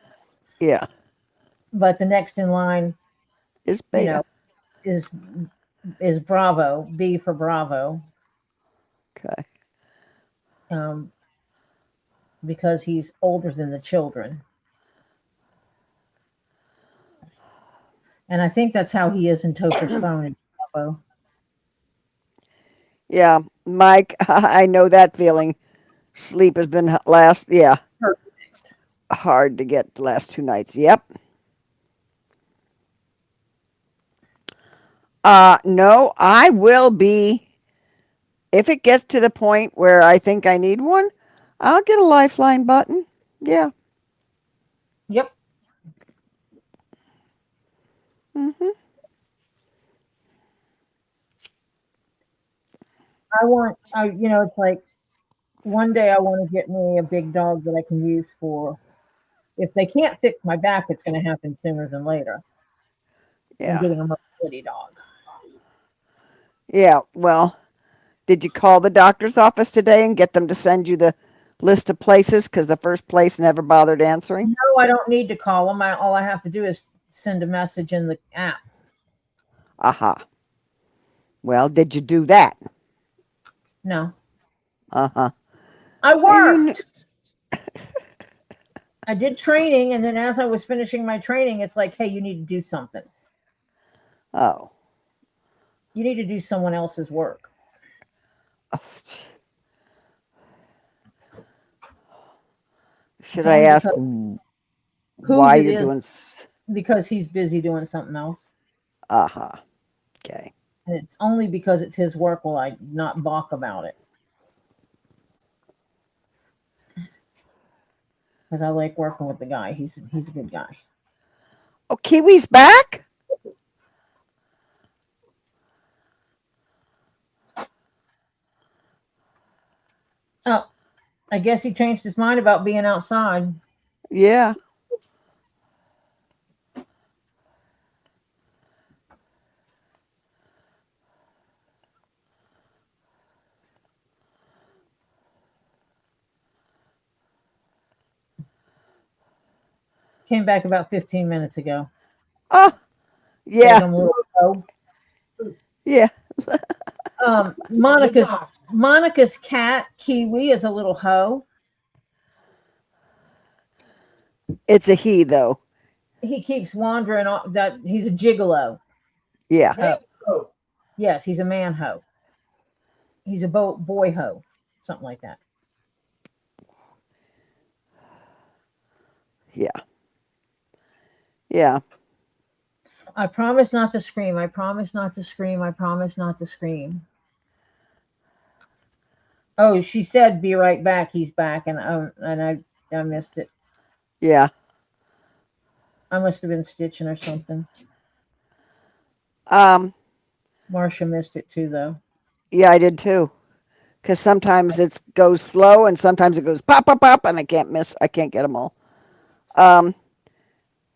[SPEAKER 2] yeah.
[SPEAKER 1] But the next in line,
[SPEAKER 2] It's
[SPEAKER 1] you
[SPEAKER 2] beta.
[SPEAKER 1] know, is Bravo, B for Bravo,
[SPEAKER 2] Okay.
[SPEAKER 1] um, because he's older than the children. And I think that's how he is in Toker's phone. Bravo.
[SPEAKER 2] Yeah, Mike. I know that feeling. Sleep has been last. Yeah,
[SPEAKER 1] Perfect.
[SPEAKER 2] hard to get the last 2 nights. Yep. No, I will be. If it gets to the point where I think I need one, I'll get a Lifeline button. Yeah.
[SPEAKER 1] Yep.
[SPEAKER 2] Mhm.
[SPEAKER 1] It's like one day I want to get me a big dog that I can use for, if they can't fix my back, it's going to happen sooner than later. I'm
[SPEAKER 2] Yeah.
[SPEAKER 1] getting a mobility dog.
[SPEAKER 2] Yeah. Well, did you call the doctor's office today and get them to send you the list of places? Because the first place never bothered answering.
[SPEAKER 1] No, I don't need to call them. All I have to do is send a message in the app.
[SPEAKER 2] Aha. Well, did you do that?
[SPEAKER 1] No,
[SPEAKER 2] Uh-huh.
[SPEAKER 1] I
[SPEAKER 2] You.
[SPEAKER 1] worked. I did training, and then as I was finishing my training, it's like, hey, you need to do something.
[SPEAKER 2] Oh.
[SPEAKER 1] You need to do someone else's work.
[SPEAKER 2] Should
[SPEAKER 1] It's
[SPEAKER 2] I
[SPEAKER 1] only
[SPEAKER 2] ask
[SPEAKER 1] because whose
[SPEAKER 2] why
[SPEAKER 1] it
[SPEAKER 2] you're
[SPEAKER 1] is,
[SPEAKER 2] doing?
[SPEAKER 1] because he's busy doing something else.
[SPEAKER 2] Aha. Okay.
[SPEAKER 1] And it's only because it's his work will I not balk about it. Because I like working with the guy. He's a good guy.
[SPEAKER 2] Oh, Kiwi's back?
[SPEAKER 1] Oh, I guess he changed his mind about being outside.
[SPEAKER 2] Yeah.
[SPEAKER 1] Came back about 15 minutes ago.
[SPEAKER 2] Oh,
[SPEAKER 1] Gave
[SPEAKER 2] yeah,
[SPEAKER 1] him a little hoe.
[SPEAKER 2] yeah.
[SPEAKER 1] Monica's cat, Kiwi, is a little hoe.
[SPEAKER 2] It's a he though.
[SPEAKER 1] He keeps wandering off. That he's a gigolo.
[SPEAKER 2] Yeah,
[SPEAKER 1] Hoe.
[SPEAKER 4] Oh,
[SPEAKER 1] Yes, he's a man hoe. He's a boy hoe, something like that.
[SPEAKER 2] yeah, yeah.
[SPEAKER 1] I promise not to scream. I promise not to scream. I promise not to scream. Oh, she said, "Be right back." He's back, and I missed it.
[SPEAKER 2] Yeah.
[SPEAKER 1] I must have been stitching or something.
[SPEAKER 2] Um,
[SPEAKER 1] Marcia missed it too, though.
[SPEAKER 2] yeah, I did too. Because sometimes it goes slow and sometimes it goes pop, pop, pop, and I can't get them all. Um,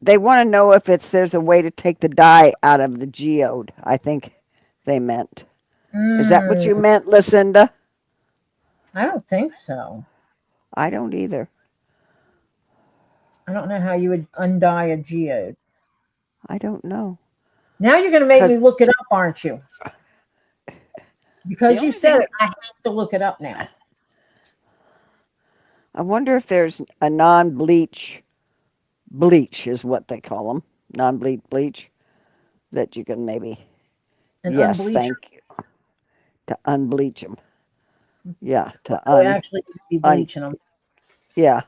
[SPEAKER 2] they want to know if there's a way to take the dye out of the geode. I think they meant. Is that what
[SPEAKER 1] Mm,
[SPEAKER 2] you meant, Lucinda?
[SPEAKER 1] I don't think so.
[SPEAKER 2] I don't either.
[SPEAKER 1] I don't know how you would undye a geode.
[SPEAKER 2] I don't know.
[SPEAKER 1] Now you're going to make me
[SPEAKER 2] Because
[SPEAKER 1] look it up, aren't you?
[SPEAKER 2] the
[SPEAKER 1] Because you
[SPEAKER 2] only
[SPEAKER 1] said
[SPEAKER 2] thing
[SPEAKER 1] it, I have to look it up now.
[SPEAKER 2] I wonder if there's a non-bleach bleach is what they call them, non-bleach bleach that you can maybe.
[SPEAKER 1] An
[SPEAKER 2] Yes,
[SPEAKER 1] unbleached,
[SPEAKER 2] thank you. To unbleach them. Yeah, to
[SPEAKER 1] oh, it actually needs to be
[SPEAKER 2] un
[SPEAKER 1] bleaching them.
[SPEAKER 2] yeah.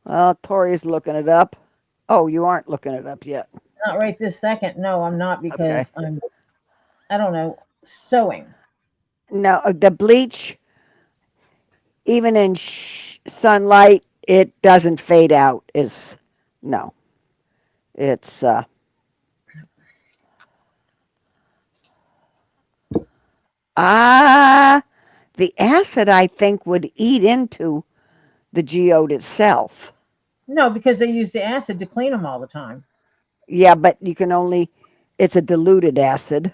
[SPEAKER 2] Well, Tori's looking it up. Oh, you aren't looking it up yet.
[SPEAKER 1] Not right this second. No, I'm not
[SPEAKER 2] Okay.
[SPEAKER 1] because I don't know, sewing.
[SPEAKER 2] No, the bleach, even in sunlight, it doesn't fade out. Is no, it's ah, the acid I think would eat into the geode itself.
[SPEAKER 1] No, because they use the acid to clean them all the time.
[SPEAKER 2] Yeah, but you can only, it's a diluted acid.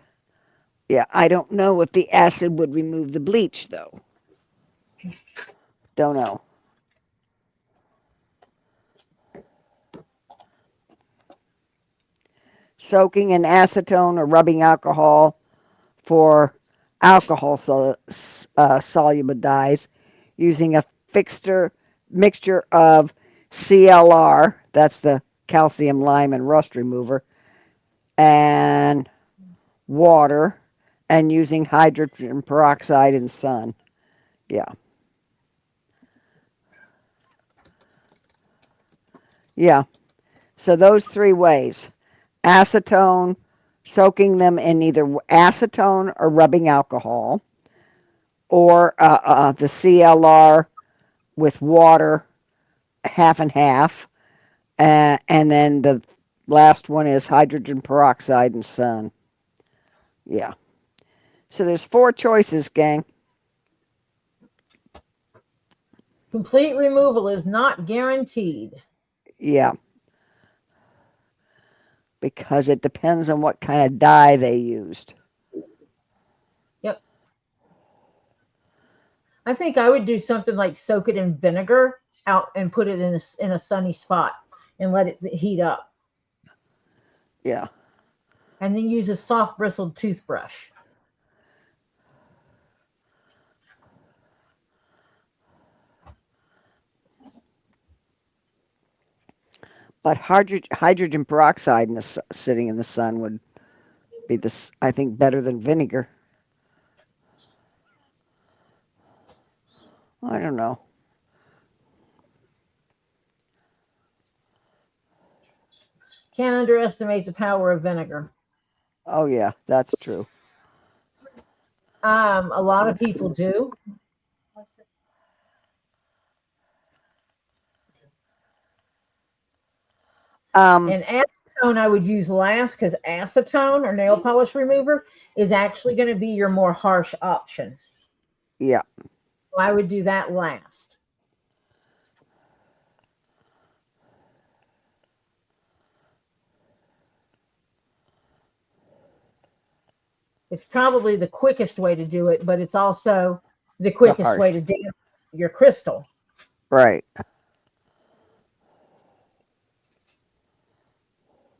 [SPEAKER 2] Yeah, I don't know if the acid would remove the bleach though. Don't know. Soaking in acetone or rubbing alcohol for alcohol soluble dyes using a mixture of CLR, that's the calcium, lime, and rust remover, and water, and using hydrogen peroxide and sun. Yeah. Yeah. So those three ways: acetone, soaking them in either acetone or rubbing alcohol, or the CLR with water, half and half, and then the last one is hydrogen peroxide and sun. Yeah. So there's four choices, gang.
[SPEAKER 1] Complete removal is not guaranteed.
[SPEAKER 2] Yeah. Because it depends on what kind of dye they used.
[SPEAKER 1] Yep. I think I would do something like soak it in vinegar out and put it in a sunny spot and let it heat up.
[SPEAKER 2] Yeah.
[SPEAKER 1] And then use a soft bristled toothbrush.
[SPEAKER 2] But hydrogen peroxide sitting in the sun would be this, I think, better than vinegar. I don't know.
[SPEAKER 1] Can't underestimate the power of vinegar.
[SPEAKER 2] Oh yeah, that's true.
[SPEAKER 1] A lot of people do.
[SPEAKER 2] Um,
[SPEAKER 1] And acetone I would use last because acetone or nail polish remover is actually going to be your more harsh option.
[SPEAKER 2] yeah.
[SPEAKER 1] So I would do that last. It's probably the quickest way to do it, but it's also the
[SPEAKER 2] The
[SPEAKER 1] quickest way
[SPEAKER 2] harsh.
[SPEAKER 1] to damage your crystal.
[SPEAKER 2] Right.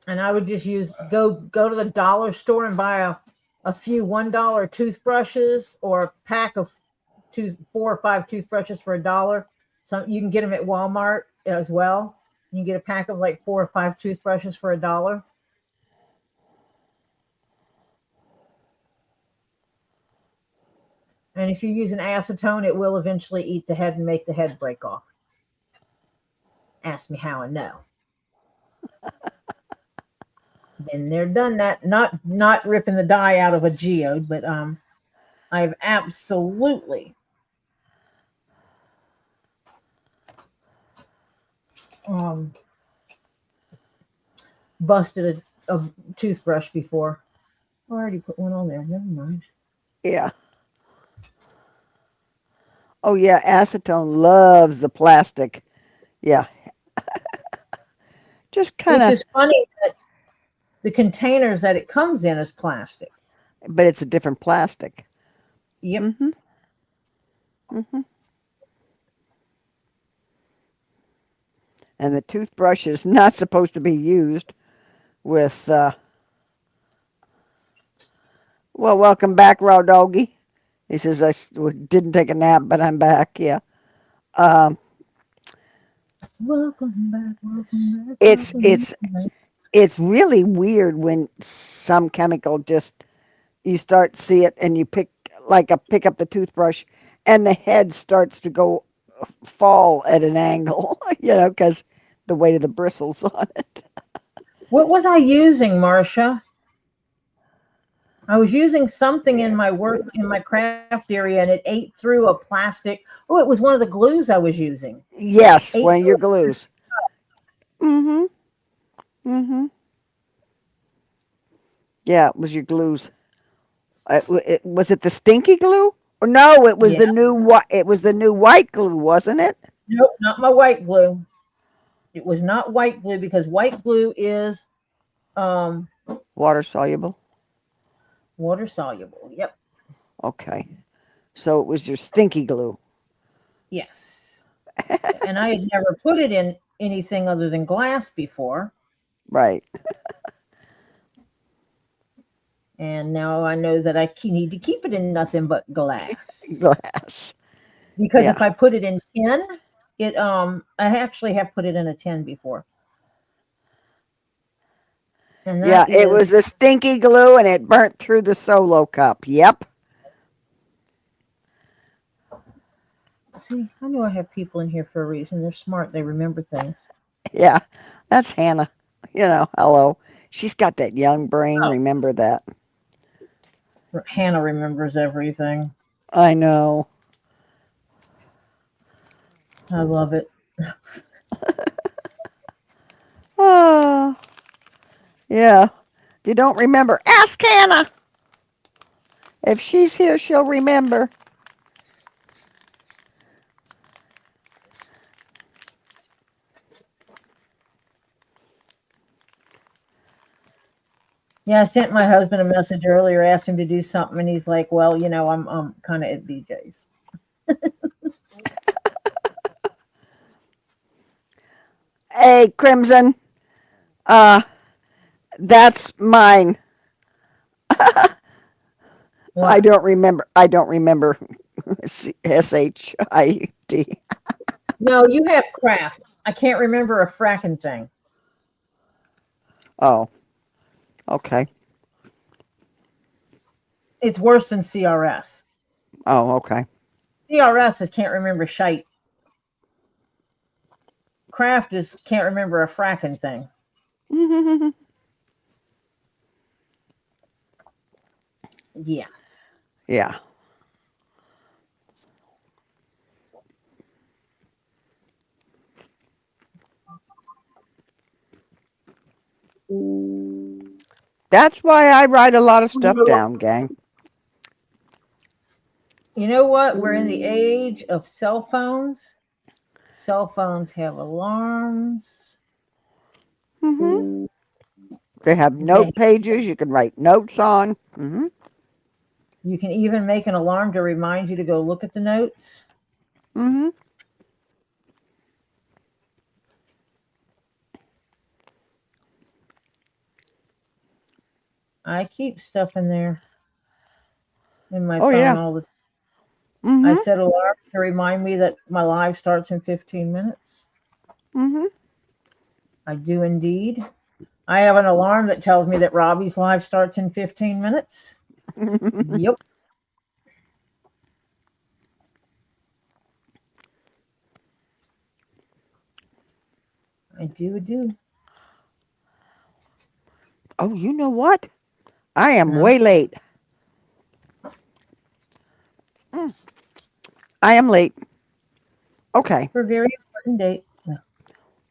[SPEAKER 1] And I would just go to the dollar store and buy a few $1 toothbrushes, or a pack of 4 or 5 toothbrushes for $1. So you can get them at Walmart as well. You can get a pack of like 4 or 5 toothbrushes for $1. And if you use an acetone, it will eventually eat the head and make the head break off. Ask me how I know. Been there, done that. Not ripping the dye out of a geode, but I've absolutely um busted a toothbrush before. I already put one on there. Never mind.
[SPEAKER 2] Yeah. Oh yeah, acetone loves the plastic. Yeah. Just kind
[SPEAKER 1] Which
[SPEAKER 2] of,
[SPEAKER 1] is funny that the containers that it comes in is plastic.
[SPEAKER 2] but it's a different plastic.
[SPEAKER 1] Yep.
[SPEAKER 2] Mhm. Mhm. And the toothbrush is not supposed to be used with well, welcome back, Raw Doggy. He says didn't take a nap, but I'm back. Yeah. Um,
[SPEAKER 1] Welcome back. Welcome back.
[SPEAKER 2] it's
[SPEAKER 1] Welcome
[SPEAKER 2] it's
[SPEAKER 1] back.
[SPEAKER 2] it's really weird when some chemical just you start to see it and you pick up the toothbrush and the head starts to go fall at an angle, because the weight of the bristles on it.
[SPEAKER 1] What was I using, Marcia? I was using something in my work in my craft area, and it ate through a plastic. Oh, it was one of the glues I was using.
[SPEAKER 2] Yes,
[SPEAKER 1] Ate
[SPEAKER 2] one of
[SPEAKER 1] through
[SPEAKER 2] your
[SPEAKER 1] it.
[SPEAKER 2] glues. Mhm. Mhm. Yeah, it was your glues. Was it the stinky glue? Or no, it was
[SPEAKER 1] Yeah.
[SPEAKER 2] the new it was the new white glue, wasn't it?
[SPEAKER 1] Nope, not my white glue. It was not white glue, because white glue is um
[SPEAKER 2] Water soluble.
[SPEAKER 1] water soluble. Yep.
[SPEAKER 2] Okay. So it was your stinky glue.
[SPEAKER 1] Yes. And I had never put it in anything other than glass before.
[SPEAKER 2] Right.
[SPEAKER 1] And now I know that need to keep it in nothing but glass.
[SPEAKER 2] Glass.
[SPEAKER 1] Because
[SPEAKER 2] Yeah.
[SPEAKER 1] if I put it in tin, I actually have put it in a tin before. And
[SPEAKER 2] Yeah,
[SPEAKER 1] that
[SPEAKER 2] it was
[SPEAKER 1] is,
[SPEAKER 2] the stinky glue and it burnt through the solo cup. Yep.
[SPEAKER 1] see, I know I have people in here for a reason. They're smart. They remember things.
[SPEAKER 2] Yeah. That's Hannah. Hello. She's got that young brain,
[SPEAKER 1] Oh,
[SPEAKER 2] remember that.
[SPEAKER 1] Hannah remembers everything.
[SPEAKER 2] I know.
[SPEAKER 1] I love it.
[SPEAKER 2] Oh, yeah. If you don't remember, ask Hannah. If she's here, she'll remember.
[SPEAKER 1] Yeah, I sent my husband a message earlier, asked him to do something, and he's like, "Well, I'm kind of at BJ's."
[SPEAKER 2] Hey, Crimson. Uh, that's mine. I
[SPEAKER 1] What?
[SPEAKER 2] don't remember. I don't remember SHIT.
[SPEAKER 1] No, you have craft. I can't remember a fracking thing.
[SPEAKER 2] Oh, okay.
[SPEAKER 1] It's worse than CRS.
[SPEAKER 2] Oh, okay.
[SPEAKER 1] CRS is can't remember shite. Craft is can't remember a fracking thing. Yeah.
[SPEAKER 2] Yeah. That's why I write a lot of stuff down, gang.
[SPEAKER 1] You know what? We're in the age of cell phones. Cell phones have alarms.
[SPEAKER 2] Hmm. They have
[SPEAKER 1] They
[SPEAKER 2] note pages you can write notes on. Hmm.
[SPEAKER 1] You can even make an alarm to remind you to go look at the notes.
[SPEAKER 2] Mm-hmm.
[SPEAKER 1] I keep stuff in there in my
[SPEAKER 2] Oh,
[SPEAKER 1] phone
[SPEAKER 2] yeah.
[SPEAKER 1] all the time. I
[SPEAKER 2] Mm-hmm.
[SPEAKER 1] set alarms to remind me that my live starts in 15 minutes.
[SPEAKER 2] Mm-hmm.
[SPEAKER 1] I do indeed. I have an alarm that tells me that Robbie's live starts in 15 minutes. Yep. I do.
[SPEAKER 2] Oh, you know what? I am
[SPEAKER 1] No,
[SPEAKER 2] way late. Mm, I am late. Okay.
[SPEAKER 1] for a very important date. No.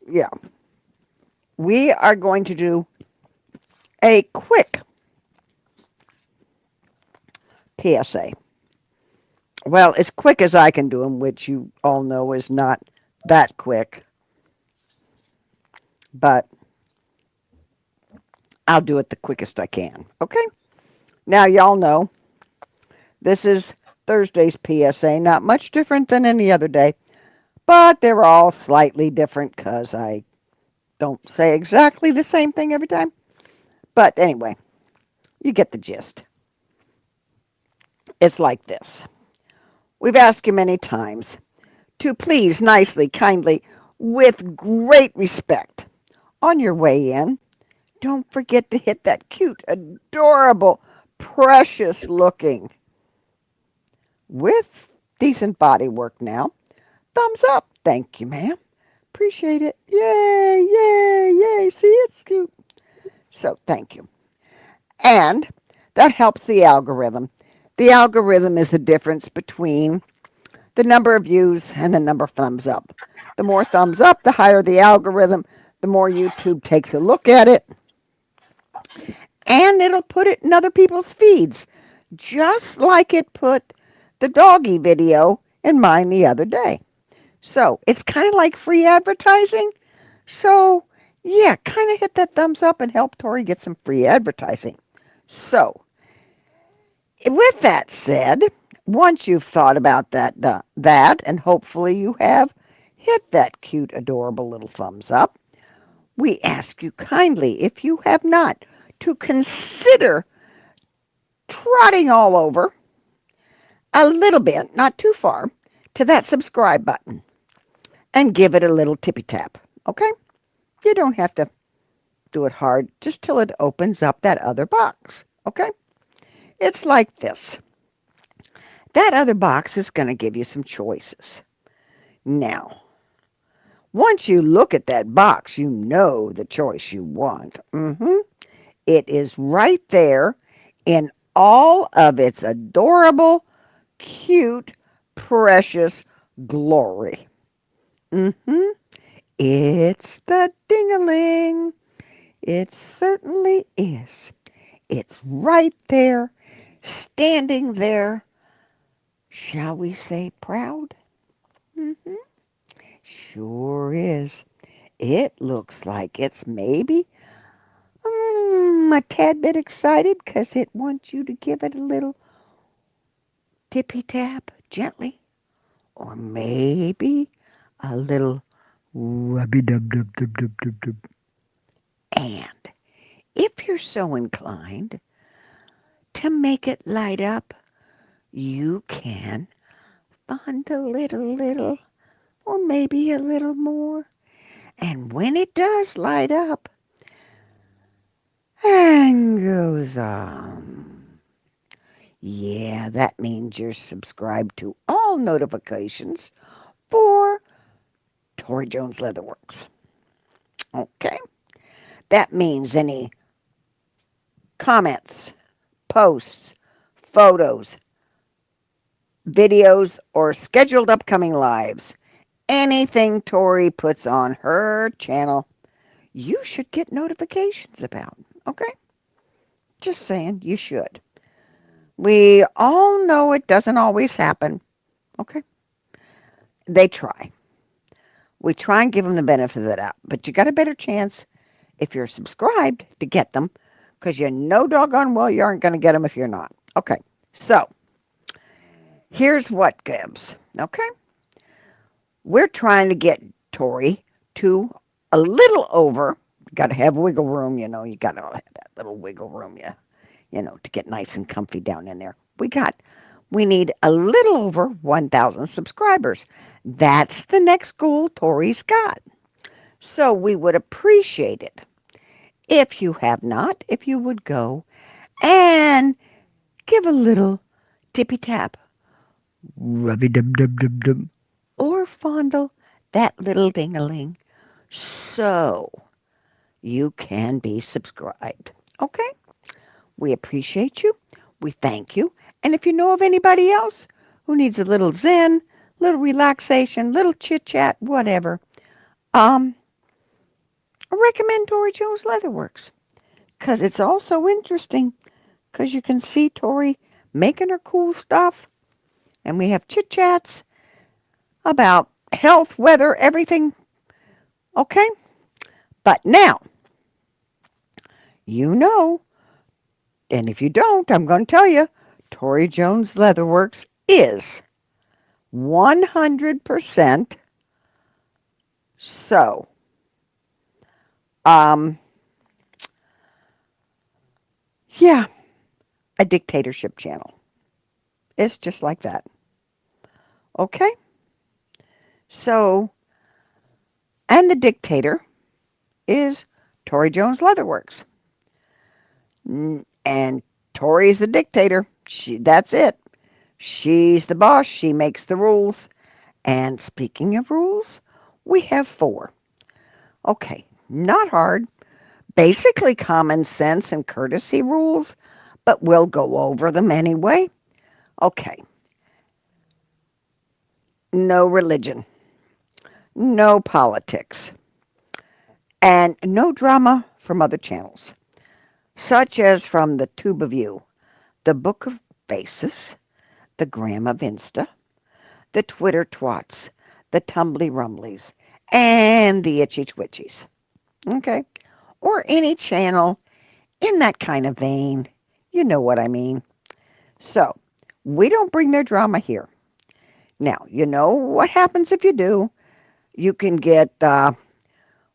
[SPEAKER 2] Yeah. We are going to do a quick PSA. Well, as quick as I can do them, which you all know is not that quick, but I'll do it the quickest I can. Okay? Now, y'all know this is Thursday's PSA, not much different than any other day, but they're all slightly different because I don't say exactly the same thing every time. But anyway, you get the gist. It's like this. We've asked you many times to please, nicely, kindly, with great respect, on your way in, don't forget to hit that cute, adorable, precious looking, with decent body work now, thumbs up. Thank you, ma'am. Appreciate it. Yay, yay, yay. See, it's cute. So thank you. And that helps the algorithm. The algorithm is the difference between the number of views and the number of thumbs up. The more thumbs up, the higher the algorithm, the more YouTube takes a look at it, and it'll put it in other people's feeds, just like it put the doggy video in mine the other day. So it's kind of like free advertising. So, yeah, kind of hit that thumbs up and help Tori get some free advertising. So, with that said, once you've thought about that, and hopefully you have hit that cute, adorable little thumbs up, we ask you kindly, if you have not, to consider trotting all over a little bit, not too far, to that subscribe button and give it a little tippy tap. Okay? You don't have to do it hard, just till it opens up that other box. Okay? It's like this. That other box is going to give you some choices. Now, once you look at that box, you know the choice you want. It is right there in all of its adorable, cute, precious glory. It's the ding-a-ling. It certainly is. It's right there, standing there. Shall we say proud? Sure is. It looks like it's maybe a tad bit excited because it wants you to give it a little tippy tap gently, or maybe a little rubby dub dub dub dub dub dub. And if you're so inclined to make it light up, you can fund a little, or maybe a little more. And when it does light up and goes on, yeah, that means you're subscribed to all notifications for Tori Jones Leatherworks. Okay? That means any comments, posts, photos, videos, or scheduled upcoming lives, anything Tori puts on her channel, you should get notifications about. Okay? Just saying, you should. We all know it doesn't always happen. Okay? They try. We try and give them the benefit of the doubt, but you got a better chance if you're subscribed to get them, because you know doggone well you aren't going to get them if you're not. Okay, So here's what gives. Okay, we're trying to get Tori to a little over. Got to have wiggle room, you know. You got to have that little wiggle room, yeah, you know, to get nice and comfy down in there. We need a little over 1,000 subscribers. That's the next goal Tori's got. So we would appreciate it if you have not, if you would go and give a little tippy tap, rubby dum dum dum dum, or fondle that little ding-a-ling so you can be subscribed. Okay? We appreciate you. We thank you. And if you know of anybody else who needs a little zen, little relaxation, little chit chat, whatever, um, recommend Tori Jones Leatherworks because it's also interesting because you can see Tori making her cool stuff, and we have chit chats about health, weather, everything. Okay, but now you know, and if you don't, I'm going to tell you, Tori Jones Leatherworks is 100% so. Um, yeah, a dictatorship channel. It's just like that. Okay? So, and the dictator is Tori Jones Leatherworks. And Tori's the dictator. That's it. She's the boss. She makes the rules. And speaking of rules, we have 4. Okay, not hard. Basically common sense and courtesy rules, but we'll go over them anyway. Okay. No religion, no politics, and no drama from other channels, such as from the Tube of You, the Book of Faces, the Gram of Insta, the Twitter Twats, the Tumbly Rumblies, and the Itchy Twitchies. Okay? Or any channel in that kind of vein. You know what I mean. So, we don't bring their drama here. Now, you know what happens if you do. You can get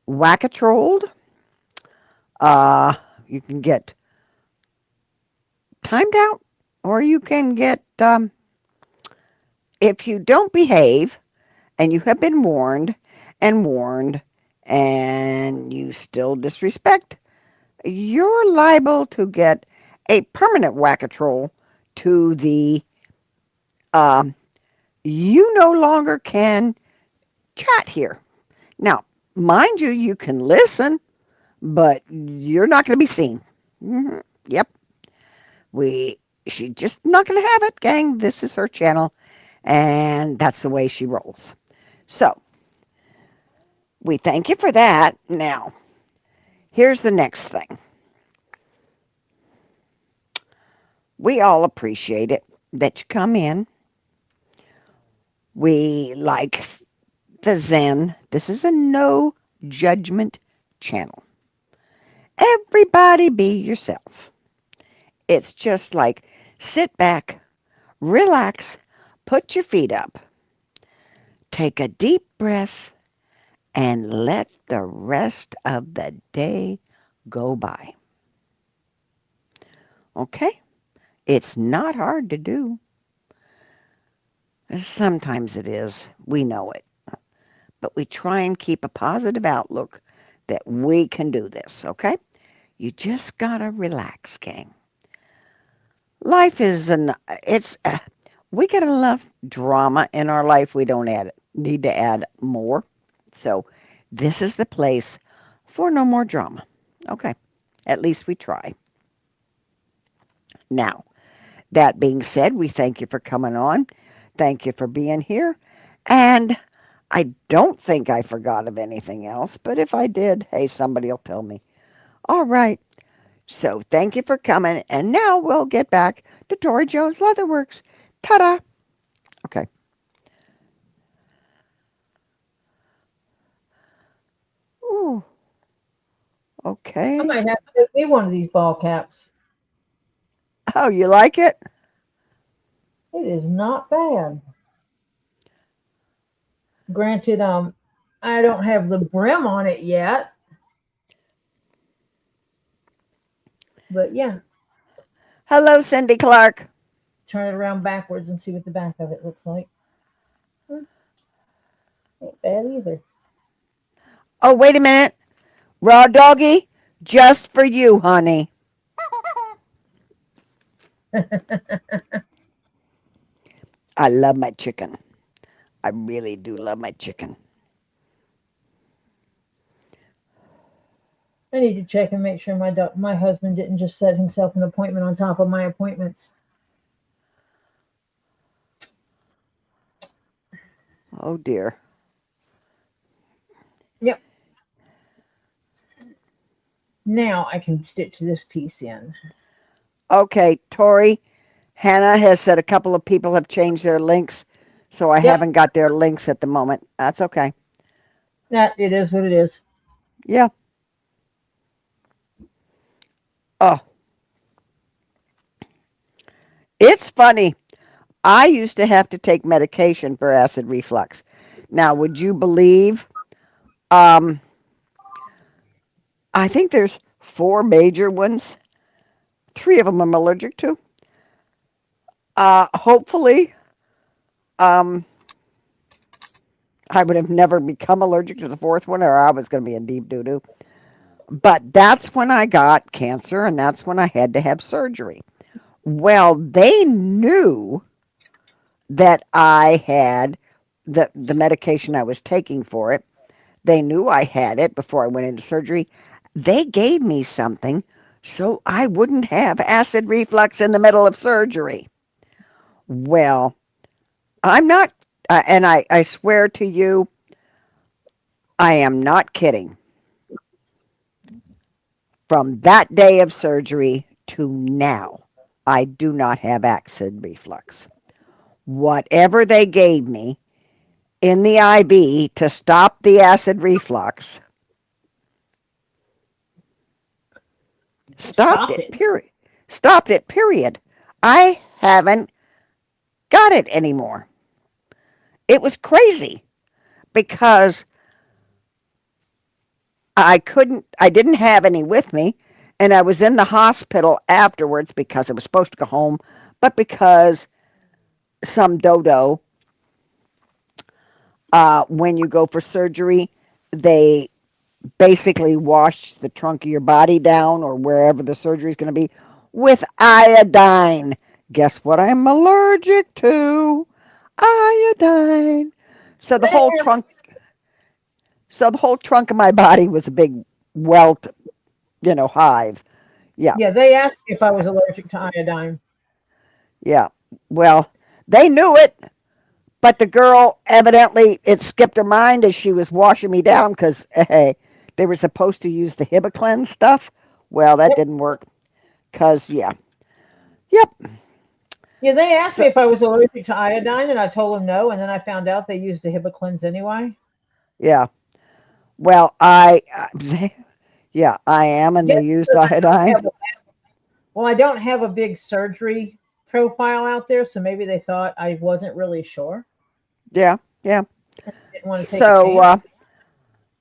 [SPEAKER 2] whack-a-trolled. Uh, you can get timed out, or you can get, if you don't behave and you have been warned and warned and you still disrespect, you're liable to get a permanent whack-a-troll to the, um, you no longer can chat here. Now, mind you, you can listen, but you're not going to be seen. Yep. She's just not going to have it, gang. This is her channel, and that's the way she rolls. So, we thank you for that. Now, here's the next thing. We all appreciate it that you come in. We like the Zen. This is a no judgment channel. Everybody be yourself. It's just like sit back, relax, put your feet up, take a deep breath, and let the rest of the day go by. Okay? It's not hard to do. Sometimes it is. We know it. But we try and keep a positive outlook that we can do this, okay? You just gotta relax, gang. Life is we get enough drama in our life. We don't need to add more. So this is the place for no more drama. Okay, at least we try. Now, that being said, we thank you for coming on. Thank you for being here. And I don't think I forgot of anything else, but if I did, hey, somebody will tell me. All right. So thank you for coming. And now we'll get back to Tori Jones Leatherworks. Ta-da. Okay. Ooh.
[SPEAKER 1] I
[SPEAKER 2] Okay.
[SPEAKER 1] might have to get me one of these ball caps.
[SPEAKER 2] Oh, you like it?
[SPEAKER 1] It is not bad. Granted, I don't have the brim on it yet, but yeah,
[SPEAKER 2] Hello, Cindy Clark.
[SPEAKER 1] turn it around backwards and see what the back of it looks like. Ain't bad either.
[SPEAKER 2] Oh, wait a minute. Raw doggy, just for you, honey. I love my chicken. I really do love my chicken.
[SPEAKER 1] I need to check and make sure my husband didn't just set himself an appointment on top of my appointments.
[SPEAKER 2] Oh, dear.
[SPEAKER 1] Yep. Now I can stitch this piece in.
[SPEAKER 2] Okay, Tori, Hannah has said a couple of people have changed their links, so I
[SPEAKER 1] Yep.
[SPEAKER 2] haven't got their links at the moment. That's okay.
[SPEAKER 1] That it is what it is.
[SPEAKER 2] Yeah. Oh, it's funny. I used to have to take medication for acid reflux. Now, would you believe? Um, I think there's 4 major ones. 3 of them I'm allergic to. Hopefully, um, I would have never become allergic to the 4th one, or I was going to be in deep doo doo. But that's when I got cancer, and that's when I had to have surgery. Well, they knew that I had the medication I was taking for it. They knew I had it before I went into surgery. They gave me something so I wouldn't have acid reflux in the middle of surgery. Well, I'm not, and I swear to you, I am not kidding. From that day of surgery to now, I do not have acid reflux. Whatever they gave me in the IV to stop the acid reflux, stopped
[SPEAKER 1] Stopped
[SPEAKER 2] it,
[SPEAKER 1] it.
[SPEAKER 2] period. Stopped it, period. I haven't got it anymore. It was crazy because I didn't have any with me, and I was in the hospital afterwards because I was supposed to go home, but because some dodo, when you go for surgery, they basically wash the trunk of your body down or wherever the surgery is going to be with iodine. Guess what I'm allergic to? Iodine. So the
[SPEAKER 1] They
[SPEAKER 2] whole
[SPEAKER 1] asked,
[SPEAKER 2] trunk so the whole trunk of my body was a big welt, hive. Yeah.
[SPEAKER 1] yeah, they asked me if I was allergic to iodine.
[SPEAKER 2] Yeah. Well, they knew it, but the girl evidently it skipped her mind as she was washing me down because hey, they were supposed to use the Hibiclens stuff. Well, that
[SPEAKER 1] Yep.
[SPEAKER 2] didn't work because yeah. Yep.
[SPEAKER 1] Yeah, they asked me
[SPEAKER 2] So
[SPEAKER 1] if I was allergic to iodine, and I told them no. And then I found out they used the Hibiclens anyway.
[SPEAKER 2] yeah. Well, yeah, I am, and
[SPEAKER 1] Yes,
[SPEAKER 2] they used
[SPEAKER 1] because I don't
[SPEAKER 2] iodine.
[SPEAKER 1] have I don't have a big surgery profile out there, so maybe they thought I wasn't really sure.
[SPEAKER 2] Yeah. Yeah.
[SPEAKER 1] Didn't want to take a
[SPEAKER 2] So
[SPEAKER 1] chance.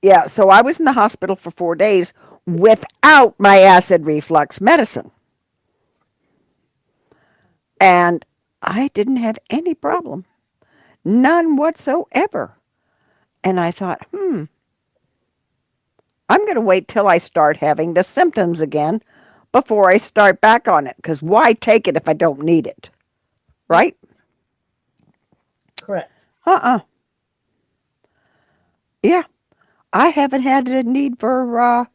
[SPEAKER 2] yeah. So I was in the hospital for 4 days without my acid reflux medicine, and I didn't have any problem, none whatsoever. And I thought, I'm going to wait till I start having the symptoms again before I start back on it. Because why take it if I don't need it?
[SPEAKER 1] Yep,
[SPEAKER 2] Right?
[SPEAKER 1] correct.
[SPEAKER 2] Uh-uh. Yeah. I haven't had a need for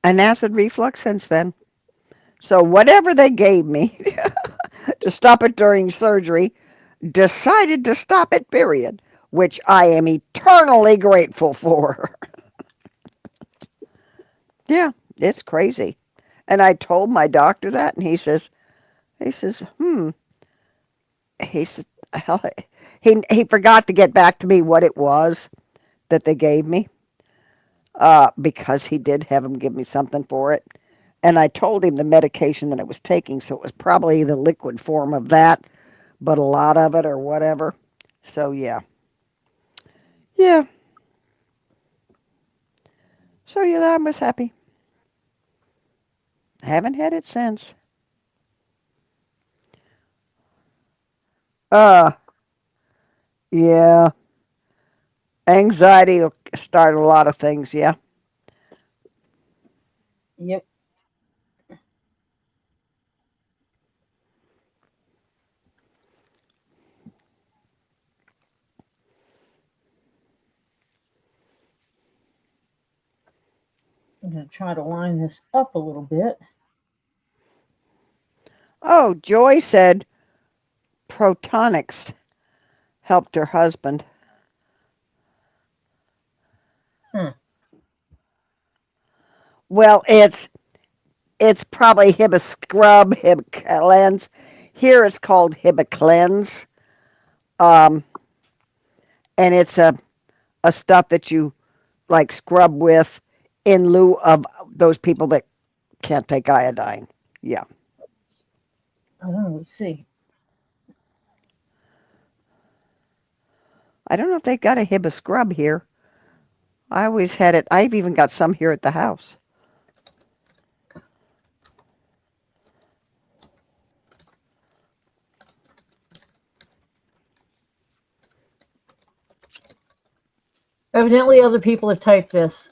[SPEAKER 2] an acid reflux since then. So whatever they gave me to stop it during surgery, decided to stop it, period. Which I am eternally grateful for. Yeah, it's crazy. And I told my doctor that, and he says, he said, hell, he forgot to get back to me what it was that they gave me, because he did have him give me something for it, And I told him the medication that I was taking, so it was probably the liquid form of that, but a lot of it or whatever. So yeah. Yeah. So yeah, I was happy. Haven't had it since. Uh, yeah. Anxiety will start a lot of things, yeah.
[SPEAKER 1] Yep. I'm going to try to line this up a little bit.
[SPEAKER 2] Oh, Joy said protonics helped her husband.
[SPEAKER 1] Hmm.
[SPEAKER 2] Well, it's probably Hibiscrub, Hibiclens. Here it's called Hibiclens. Um, and it's a stuff that you like scrub with in lieu of those people that can't take iodine. Yeah.
[SPEAKER 1] Oh, let's see.
[SPEAKER 2] I don't know if they got a Hibiscrub here. I always had it. I've even got some here at the house.
[SPEAKER 1] Evidently, other people have typed this.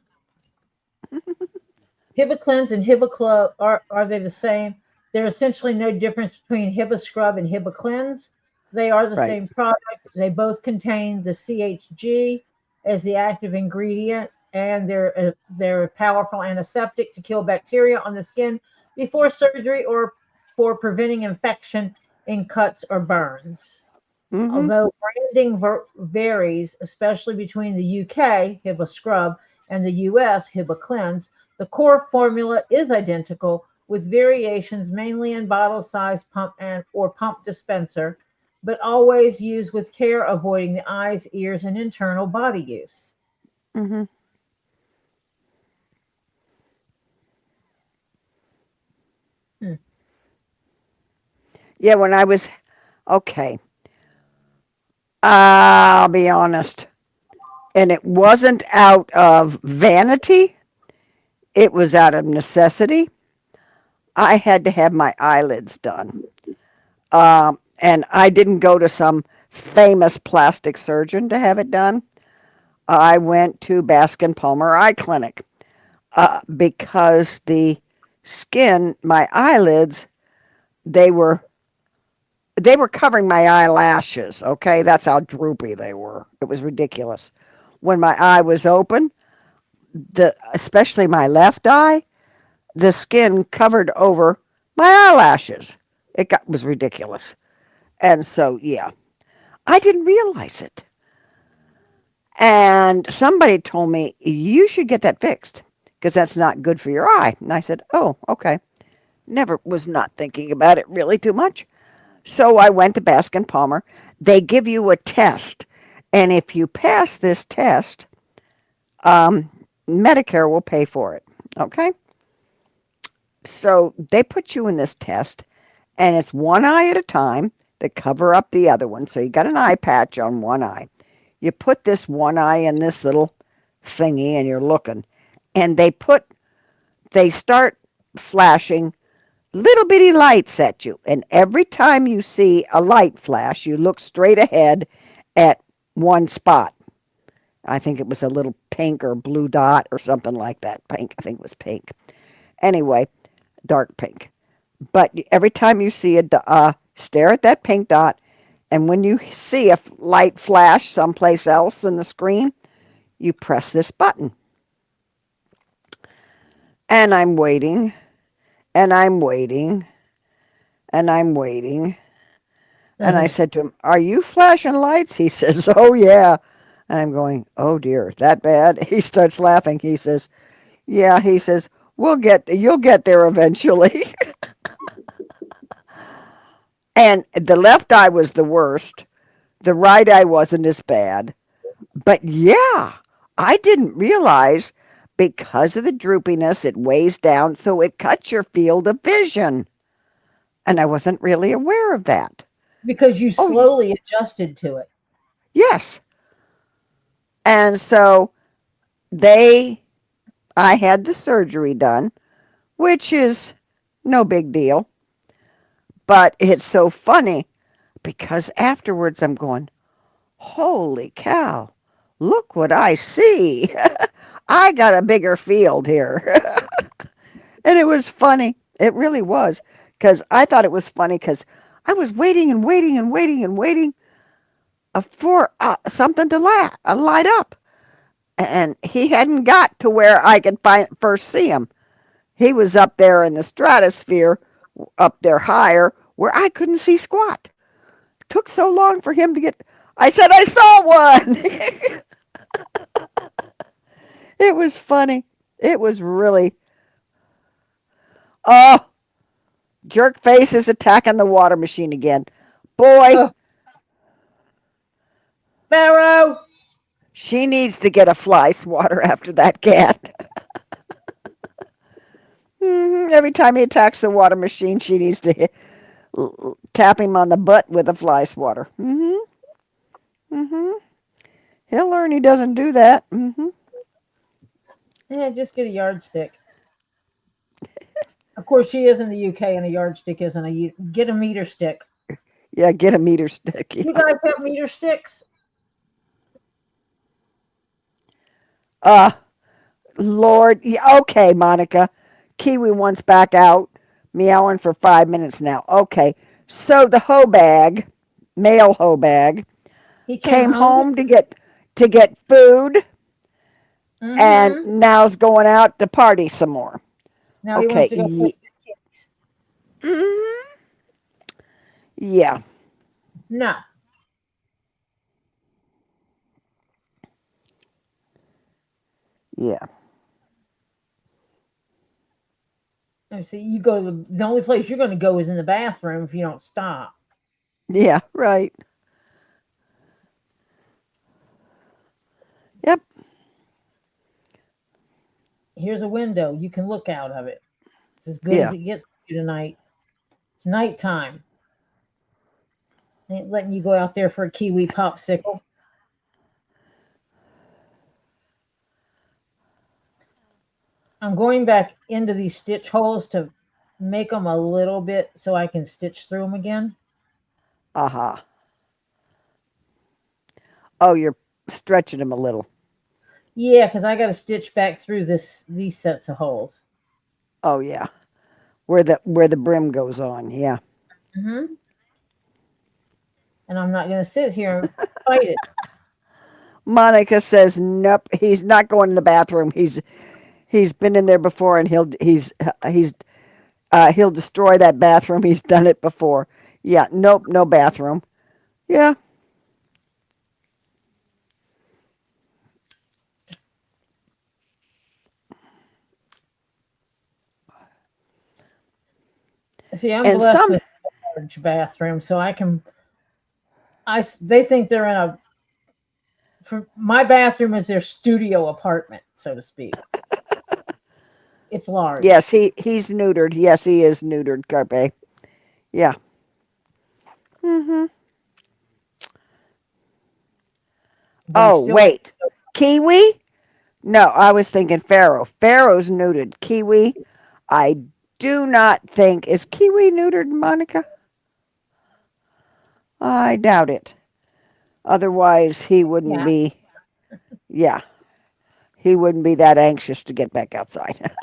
[SPEAKER 1] Hibiclens and Hibiclub, are they the same? There is essentially no difference between Hibiscrub and Hibiclens. They are the
[SPEAKER 2] Right.
[SPEAKER 1] same product. They both contain the CHG as the active ingredient, and they're a powerful antiseptic to kill bacteria on the skin before surgery or for preventing infection in cuts or burns.
[SPEAKER 2] Mm-hmm.
[SPEAKER 1] Although branding varies, especially between the UK Hiba Scrub and the US Hiba Cleanse, the core formula is identical with variations mainly in bottle size, pump and or pump dispenser, but always used with care, avoiding the eyes, ears, and internal body use.
[SPEAKER 2] Mm-hmm.
[SPEAKER 1] Hmm.
[SPEAKER 2] Yeah, when I was okay, I'll be honest. And it wasn't out of vanity, it was out of necessity. I had to have my eyelids done. And I didn't go to some famous plastic surgeon to have it done. I went to Baskin Palmer Eye Clinic because the skin, my eyelids, they were they were covering my eyelashes. Okay, that's how droopy they were. It was ridiculous. When my eye was open, the especially my left eye, the skin covered over my eyelashes. Was ridiculous. And so yeah, I didn't realize it. And somebody told me you should get that fixed because that's not good for your eye. And I said, "Oh, okay." Never was not thinking about it really too much. So I went to Baskin Palmer. They give you a test, and if you pass this test, um, Medicare will pay for it. Okay? So they put you in this test, and it's one eye at a time to cover up the other one. So you got an eye patch on one eye. You put this one eye in this little thingy, and you're looking. And they start flashing little bitty lights at you. And every time you see a light flash, you look straight ahead at one spot. I think it was a little pink or blue dot or something like that. Pink, I think it was pink. Anyway, dark pink. But every time you see stare at that pink dot, and when you see a light flash someplace else in the screen, you press this button. And I'm waiting, and I'm waiting, and I'm waiting. And I said to him, "Are you flashing lights?" He says, "Oh, yeah." And I'm going, "Oh, dear, that bad?" He starts laughing. He says, "Yeah." He says, you'll get there eventually." And the left eye was the worst. The right eye wasn't as bad. But yeah, I didn't realize because of the droopiness, it weighs down, so it cuts your field of vision. And I wasn't really aware of that.
[SPEAKER 1] Because you
[SPEAKER 2] Oh,
[SPEAKER 1] slowly adjusted to it.
[SPEAKER 2] yes. And so I had the surgery done, which is no big deal. But it's so funny because afterwards I'm going, holy cow, look what I see. I got a bigger field here. And it was funny. It really was. Because I thought it was funny because I was waiting and waiting and waiting and waiting for something to light up. And he hadn't got to where I could first see him. He was up there in the stratosphere, up there higher, where I couldn't see squat. It took so long for him to get. I said, I saw one. It was funny. It was really. Oh, jerk face is attacking the water machine again. Boy,
[SPEAKER 1] Oh. Pharaoh!
[SPEAKER 2] she needs to get a fly swatter after that cat. Every time he attacks the water machine, she needs to tap him on the butt with a fly swatter. He'll learn he doesn't do that.
[SPEAKER 1] Yeah, just get a yardstick. Of course, she is in the UK, and a yardstick isn't get a meter stick.
[SPEAKER 2] Yeah, get a meter stick. Yeah.
[SPEAKER 1] You guys have meter sticks?
[SPEAKER 2] Lord. Yeah, okay, Monica. Kiwi wants back out, meowing for 5 minutes now. Okay, so the hoe bag, male hoe bag,
[SPEAKER 1] He
[SPEAKER 2] came home to get food, and now's going out to party some more.
[SPEAKER 1] Now
[SPEAKER 2] Okay.
[SPEAKER 1] he wants to go play with his kids.
[SPEAKER 2] Yeah.
[SPEAKER 1] No.
[SPEAKER 2] Yeah.
[SPEAKER 1] Let me see. You go to the only place you're going to go is in the bathroom if you don't stop.
[SPEAKER 2] Yeah, right. Yep.
[SPEAKER 1] Here's a window. You can look out of it. It's as good as
[SPEAKER 2] Yeah.
[SPEAKER 1] it gets for you tonight. It's nighttime. Ain't letting you go out there for a kiwi popsicle. I'm going back into these stitch holes to make them a little bit so I can stitch through them again.
[SPEAKER 2] Uh-huh. Oh, you're stretching them a little.
[SPEAKER 1] Yeah, because I got to stitch back through these sets of holes.
[SPEAKER 2] Oh, yeah. Where the brim goes on. Yeah.
[SPEAKER 1] And I'm not going to sit here and fight it.
[SPEAKER 2] Monica says nope. He's not going to the bathroom. He's been in there before, and he'll destroy that bathroom. He's done it before. Yeah. Nope. No bathroom. Yeah.
[SPEAKER 1] See, I'm
[SPEAKER 2] And
[SPEAKER 1] blessed
[SPEAKER 2] some.
[SPEAKER 1] with a large bathroom, so they think they're in my bathroom is their studio apartment, so to speak. It's large.
[SPEAKER 2] Yes, he's neutered. Yes, he is neutered, Carpe. Yeah. Oh, wait. Kiwi? No, I was thinking Pharaoh. Pharaoh's neutered. Kiwi, I do not think. Is Kiwi neutered, Monica? I doubt it. Otherwise, he wouldn't be. Yeah. He wouldn't be that anxious to get back outside.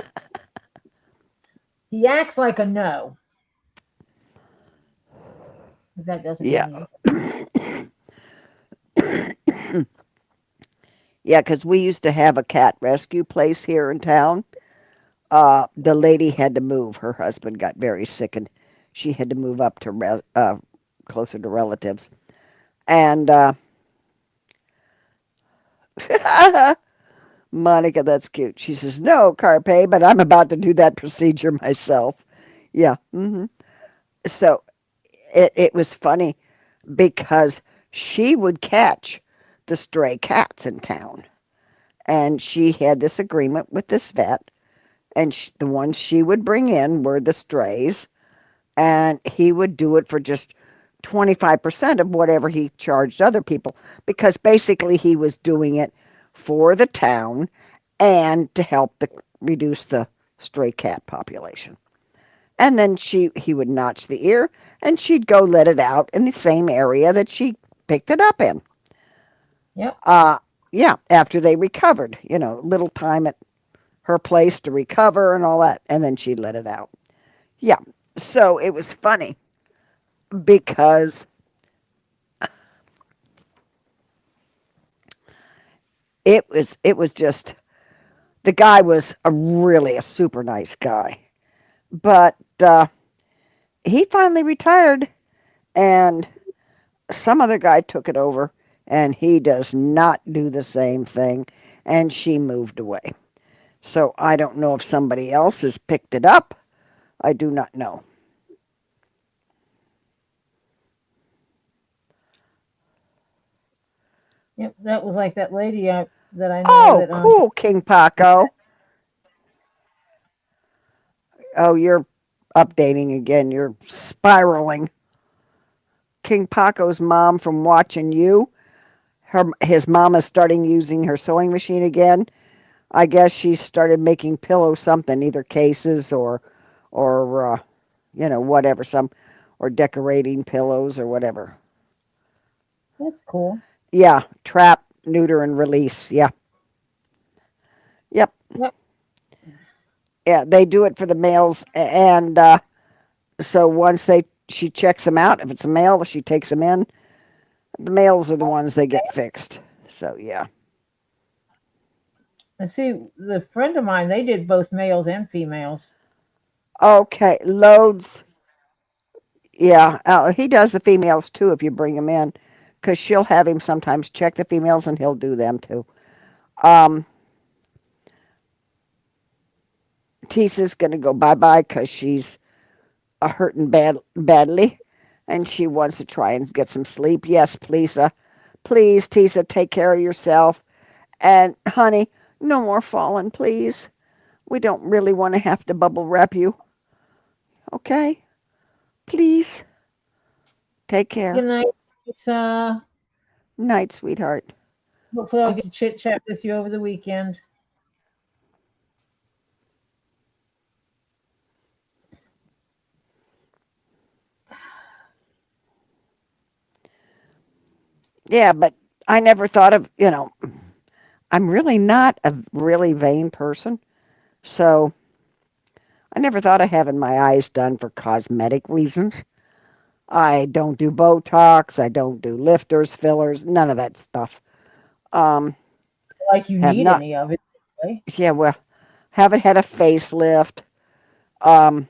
[SPEAKER 1] He acts like a no. That doesn't mean
[SPEAKER 2] anything. Yeah, because we used to have a cat rescue place here in town. The lady had to move. Her husband got very sick, and she had to move up to closer to relatives. And Monica, that's cute. She says, "No, Carpe, but I'm about to do that procedure myself." Yeah. So it was funny because she would catch the stray cats in town. and she had this agreement with this vet, and the ones she would bring in were the strays, and he would do it for just 25% of whatever he charged other people, because basically he was doing it for the town and to help reduce the stray cat population. And then he would notch the ear, and she'd go let it out in the same area that she picked it up in.
[SPEAKER 1] Yep.
[SPEAKER 2] Yeah, after they recovered, little time at her place to recover and all that, and then she'd let it out. Yeah, so it was funny because it was just, the guy was really a super nice guy, but he finally retired, and some other guy took it over, and he does not do the same thing, and she moved away. So I don't know if somebody else has picked it up. I do not know.
[SPEAKER 1] Yep. That was like that lady that I know
[SPEAKER 2] Oh,
[SPEAKER 1] that
[SPEAKER 2] cool, KingPaco. Oh, you're updating again. You're spiraling. KingPaco's mom, from watching you, his mom is starting using her sewing machine again. I guess she started making pillow something, either cases or whatever, some, or decorating pillows or whatever.
[SPEAKER 1] that's cool.
[SPEAKER 2] Yeah, trap, neuter, and release. Yeah, yep,
[SPEAKER 1] Yep.
[SPEAKER 2] yeah. They do it for the males, and so once she checks them out. If it's a male, she takes them in. The males are the ones they get fixed. So yeah.
[SPEAKER 1] I see the friend of mine, they did both males and females.
[SPEAKER 2] Okay, loads. Yeah, he does the females too if you bring him in, because she'll have him sometimes check the females and he'll do them too. Um, Teesa's gonna go bye bye because she's hurting badly, and she wants to try and get some sleep. Yes, please, please, Teesa, take care of yourself. And honey, no more falling, please. We don't really want to have to bubble wrap you. Okay, please. Take
[SPEAKER 1] Good
[SPEAKER 2] care.
[SPEAKER 1] night. It's
[SPEAKER 2] Night, sweetheart.
[SPEAKER 1] hopefully I'll get to chit chat with you over the weekend.
[SPEAKER 2] Yeah, but I never thought of. I'm really not a really vain person, so I never thought of having my eyes done for cosmetic reasons. I don't do Botox, I don't do lifters, fillers, none of that stuff. Um,
[SPEAKER 1] Like you
[SPEAKER 2] have
[SPEAKER 1] need
[SPEAKER 2] not,
[SPEAKER 1] any of it. Right?
[SPEAKER 2] yeah, well, haven't had a facelift. Um,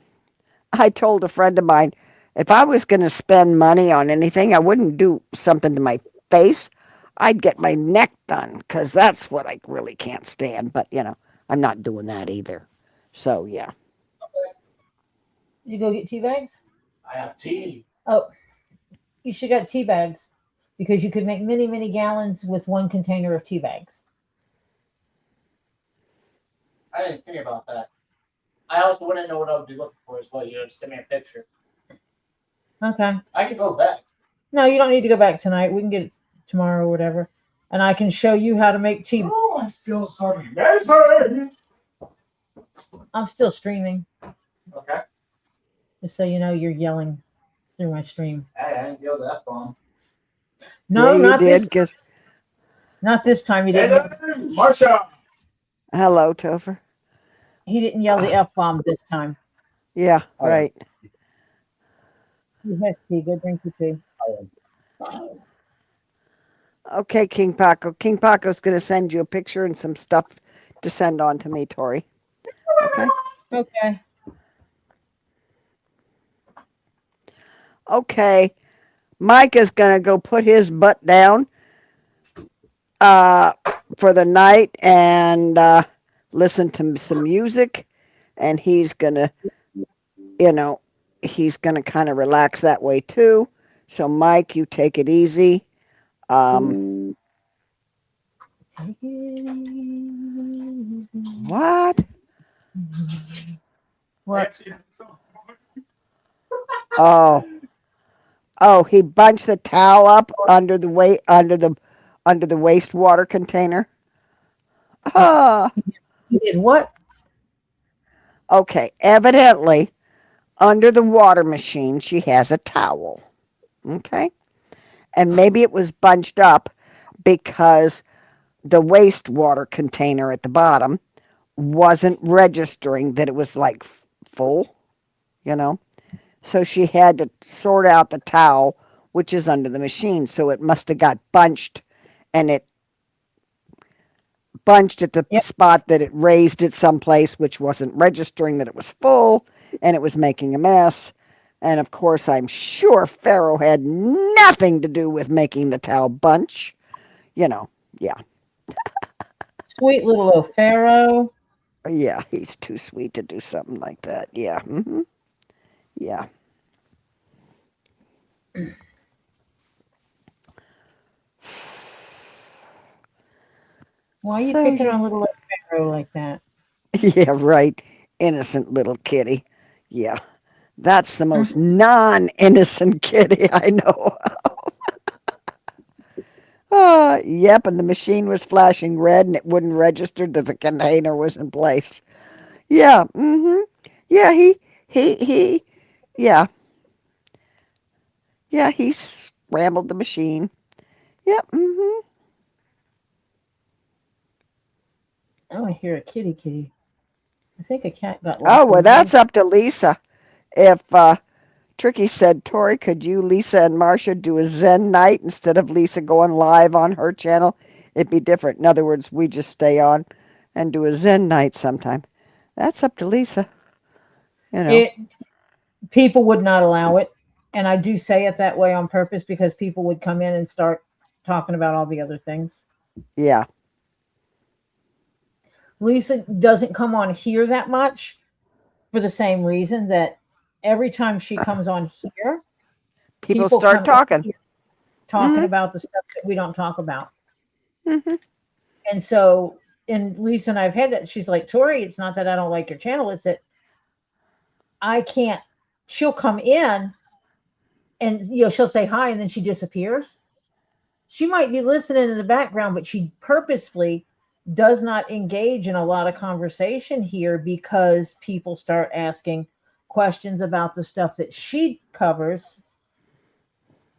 [SPEAKER 2] I told a friend of mine, if I was going to spend money on anything, I wouldn't do something to my face. I'd get my neck done because that's what I really can't stand. But, I'm not doing that either. So, yeah.
[SPEAKER 1] Did you go get tea bags?
[SPEAKER 4] I have tea.
[SPEAKER 1] Oh, you should get tea bags because you could make many, many gallons with one container of tea bags.
[SPEAKER 4] I didn't think about that. I also wouldn't know what I would be looking for as well. Just send me a picture.
[SPEAKER 1] Okay.
[SPEAKER 4] I can go back.
[SPEAKER 1] No, you don't need to go back tonight. We can get it tomorrow or whatever. And I can show you how to make tea.
[SPEAKER 4] Oh, I feel so amazing.
[SPEAKER 1] I'm still streaming.
[SPEAKER 4] Okay.
[SPEAKER 1] Just so you know, you're yelling through my stream.
[SPEAKER 4] Hey, I didn't yell that bomb.
[SPEAKER 1] No,
[SPEAKER 2] yeah, you
[SPEAKER 1] not
[SPEAKER 2] did,
[SPEAKER 1] this.
[SPEAKER 2] 'cause
[SPEAKER 1] Not this time. He didn't.
[SPEAKER 4] Marsha.
[SPEAKER 2] hello, Topher.
[SPEAKER 1] He didn't yell the f bomb this time.
[SPEAKER 2] Yeah, right.
[SPEAKER 1] He has tea. Go drink your tea.
[SPEAKER 2] Okay, King Paco. King Paco's going to send you a picture and some stuff to send on to me, Tori. Okay?
[SPEAKER 1] Okay.
[SPEAKER 2] Okay. Mike is going to go put his butt down for the night and listen to some music. And he's going to, he's going to kind of relax that way too. So, Mike, you take it easy.
[SPEAKER 1] Take it easy.
[SPEAKER 2] What?
[SPEAKER 1] What?
[SPEAKER 2] Oh, he bunched the towel up under the wastewater container. Ah,
[SPEAKER 1] You did what?
[SPEAKER 2] okay. Evidently, under the water machine, she has a towel. Okay, and maybe it was bunched up because the wastewater container at the bottom wasn't registering that it was like full, you know. So she had to sort out the towel, which is under the machine. So it must have got bunched, and it bunched at the
[SPEAKER 1] Yep.
[SPEAKER 2] spot that it raised it someplace, which wasn't registering that it was full, and it was making a mess. And of course, I'm sure Pharaoh had nothing to do with making the towel bunch. You know, yeah,
[SPEAKER 1] Sweet little O'Pharaoh.
[SPEAKER 2] yeah, he's too sweet to do something like that. Yeah, yeah.
[SPEAKER 1] Why are you
[SPEAKER 2] So
[SPEAKER 1] picking
[SPEAKER 2] yeah,
[SPEAKER 1] on little O'Pharaoh like that?
[SPEAKER 2] yeah, right. Innocent little kitty. Yeah, that's the
[SPEAKER 1] Mm.
[SPEAKER 2] most non-innocent kitty I know. Yep, and the machine was flashing red and it wouldn't register that the container was in place. Yeah, yeah, he, yeah, yeah, he scrambled the machine. Yep,
[SPEAKER 1] Oh, I hear a kitty. I think a cat got
[SPEAKER 2] Oh,
[SPEAKER 1] locked in
[SPEAKER 2] well,
[SPEAKER 1] the house.
[SPEAKER 2] that's up to Lisa. If Tricky said, Tori, could you, Lisa, and Marcia do a Zen night instead of Lisa going live on her channel? It'd be different. In other words, we just stay on and do a Zen night sometime. That's up to Lisa, you know.
[SPEAKER 1] It People would not allow it, and I do say it that way on purpose because people would come in and start talking about all the other things.
[SPEAKER 2] Yeah,
[SPEAKER 1] Lisa doesn't come on here that much for the same reason that every time she comes on here,
[SPEAKER 2] people
[SPEAKER 1] people
[SPEAKER 2] start
[SPEAKER 1] come in
[SPEAKER 2] talking.
[SPEAKER 1] here talking
[SPEAKER 2] hmm
[SPEAKER 1] about the stuff that we don't talk about.
[SPEAKER 2] hmm
[SPEAKER 1] And so, and Lisa and I have had that. She's like, Tori, it's not that I don't like your channel, it's that I can't. She'll come in and she'll say hi and then she disappears. She might be listening in the background, but she purposefully does not engage in a lot of conversation here because people start asking questions about the stuff that she covers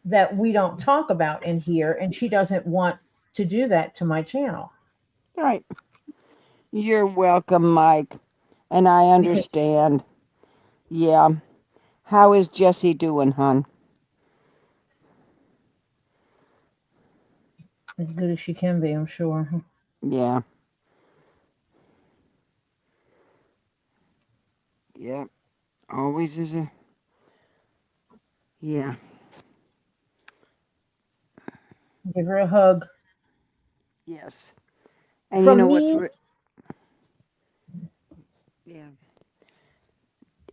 [SPEAKER 1] that we don't talk about in here, and she doesn't want to do that to my channel
[SPEAKER 2] Right. You're welcome, Mike. And I
[SPEAKER 1] because
[SPEAKER 2] understand. Yeah. How is Jessie doing, hon?
[SPEAKER 1] as good as she can be, I'm sure.
[SPEAKER 2] Yeah. Yeah. Always is a. Yeah.
[SPEAKER 1] Give her a hug
[SPEAKER 2] Yes. And you know
[SPEAKER 1] from
[SPEAKER 2] what's.
[SPEAKER 1] me.
[SPEAKER 2] Yeah.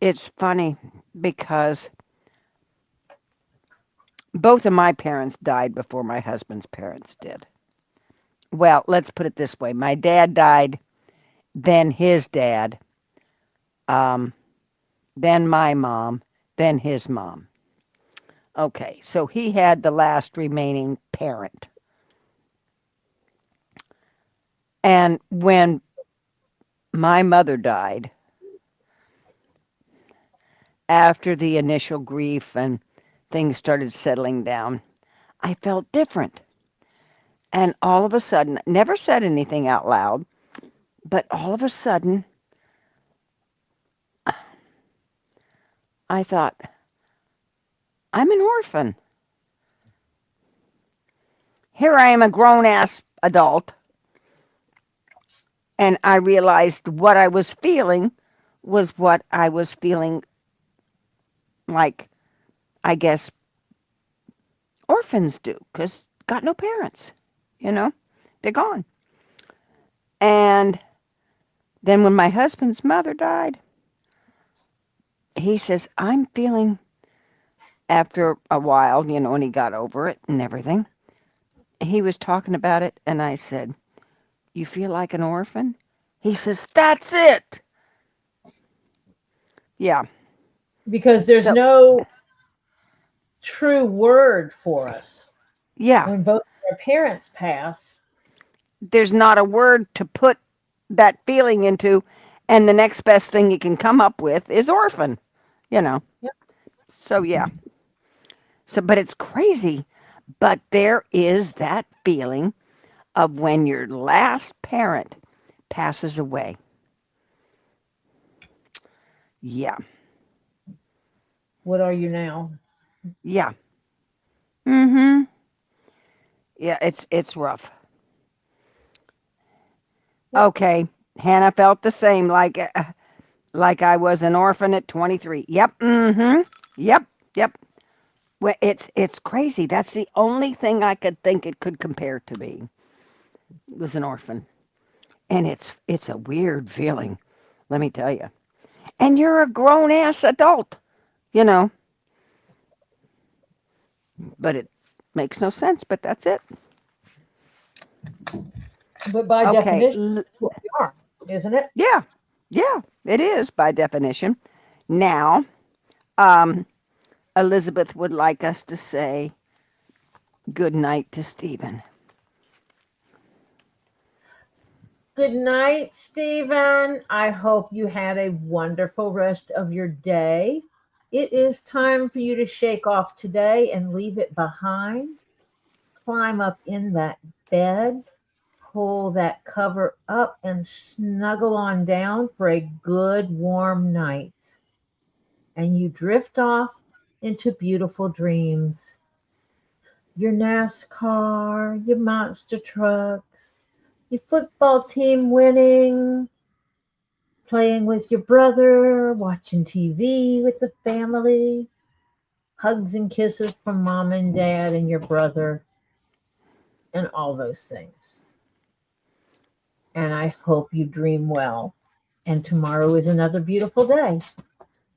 [SPEAKER 2] It's funny because both of my parents died before my husband's parents did. Well, let's put it this way. My dad died, then his dad, um, then my mom, then his mom. Okay, so he had the last remaining parent. And when my mother died, after the initial grief and things started settling down, I felt different. And all of a sudden, never said anything out loud, but all of a sudden, I thought, I'm an orphan. Here I am, a grown ass adult, and I realized what I was feeling was what I was feeling like, I guess, orphans do, because got no parents, you know, they're gone. And then when my husband's mother died, he says, I'm feeling, after a while, you know, when he got over it and everything, he was talking about it, and I said, you feel like an orphan? He says, that's it. Yeah.
[SPEAKER 1] Because there's
[SPEAKER 2] So,
[SPEAKER 1] no true word for us.
[SPEAKER 2] yeah,
[SPEAKER 1] When both our parents pass,
[SPEAKER 2] there's not a word to put that feeling into. And the next best thing you can come up with is orphan, you know.
[SPEAKER 1] yep,
[SPEAKER 2] So, yeah. So, but it's crazy. But there is that feeling of when your last parent passes away. Yeah.
[SPEAKER 1] what are you now?
[SPEAKER 2] Yeah. Mhm. Yeah, it's rough.
[SPEAKER 1] Yep.
[SPEAKER 2] Okay. Hannah felt the same like I was an orphan at 23. Yep. Mhm. Yep. Yep. Well, it's crazy. That's the only thing I could think it could compare to being was an orphan. And it's a weird feeling, let me tell you. And you're a grown ass adult, you know, but it makes no sense, but that's it.
[SPEAKER 1] But by
[SPEAKER 2] Okay.
[SPEAKER 1] definition, what we are, isn't it?
[SPEAKER 2] Yeah. Yeah, it is by definition. Now, um Elizabeth would like us to say good night to Stephen.
[SPEAKER 1] Good night, Stephen. I hope you had a wonderful rest of your day. It is time for you to shake off today and leave it behind. Climb up in that bed, pull that cover up, and snuggle on down for a good warm night. And you drift off into beautiful dreams. Your NASCAR, your monster trucks, your football team winning, playing with your brother, watching TV with the family, hugs and kisses from mom and dad and your brother, and all those things. And I hope you dream well. And tomorrow is another beautiful day.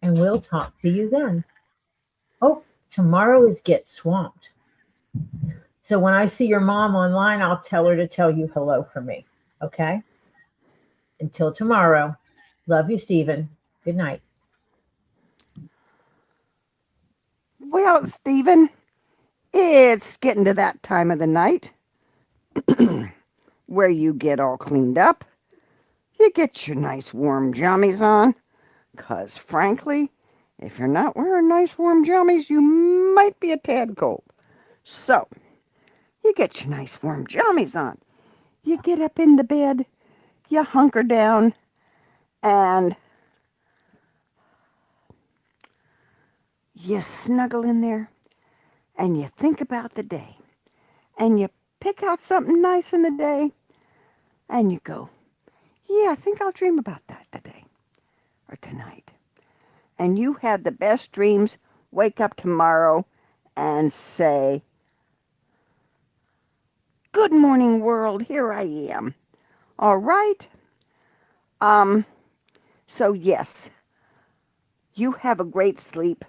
[SPEAKER 1] And we'll talk to you then. Oh, tomorrow is Get Swamped. So when I see your mom online, I'll tell her to tell you hello for me. Okay? Until tomorrow. Love you, Stephen. Good night.
[SPEAKER 2] Well, Stephen, it's getting to that time of the night where you get all cleaned up. You get your nice warm jammies on, 'cause frankly, if you're not wearing nice warm jammies, you might be a tad cold. So, you get your nice warm jammies on. You get up in the bed, you hunker down, and you snuggle in there and you think about the day. And you pick out something nice in the day and you go, yeah, I think I'll dream about that today or tonight. And you had the best dreams, wake up tomorrow and say, good morning, world, here I am. All right? Um, so yes, you have a great sleep,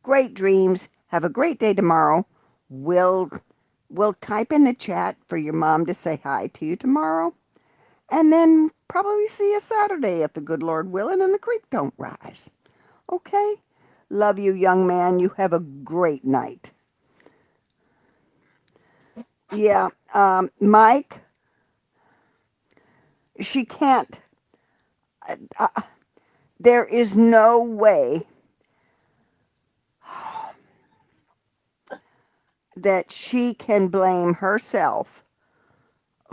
[SPEAKER 2] great dreams, have a great day tomorrow. We'll we'll type in the chat for your mom to say hi to you tomorrow. And then probably see you Saturday if the good Lord willing and the creek don't rise. Okay? Love you, young man. You have a great night. Yeah, Mike, she can't. Uh, uh, there is no way that she can blame herself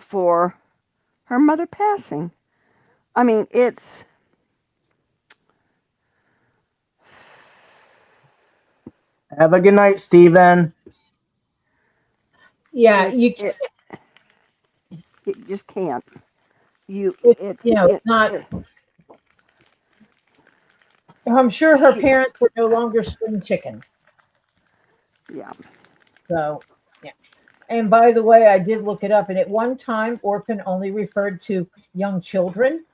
[SPEAKER 2] for her mother passing. I mean, it's.
[SPEAKER 4] Have a good night, Stephen.
[SPEAKER 1] Yeah,
[SPEAKER 2] It,
[SPEAKER 1] you
[SPEAKER 2] it, it just can't. You,
[SPEAKER 1] it,
[SPEAKER 2] it's,
[SPEAKER 1] it's not. I'm sure her
[SPEAKER 2] she,
[SPEAKER 1] parents were no longer spring chicken.
[SPEAKER 2] yeah.
[SPEAKER 1] So, yeah. And by the way, I did look it up, and at one time, orphan only referred to young children,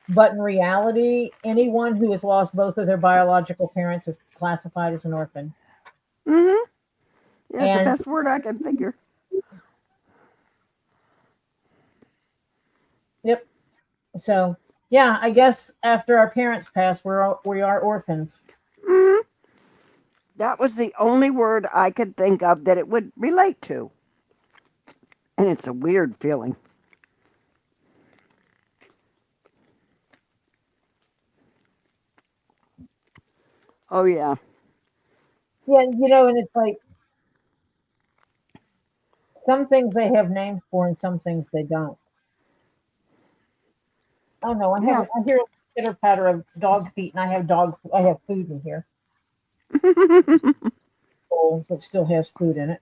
[SPEAKER 1] but in reality, anyone who has lost both of their biological parents is classified as an orphan.
[SPEAKER 2] Mm-hmm. Yeah, it's the
[SPEAKER 1] And
[SPEAKER 2] best word I can figure.
[SPEAKER 1] Yep. So yeah, I guess after our parents passed, we are orphans.
[SPEAKER 2] Mhm. That was the only word I could think of that it would relate to. And it's a weird feeling. Oh, yeah.
[SPEAKER 1] Yeah, and it's like some things they have names for, and some things they don't. Oh no,
[SPEAKER 2] Yeah.
[SPEAKER 1] I hear a pitter patter of dog feet, and I have food in here. Bowl that still has food in it.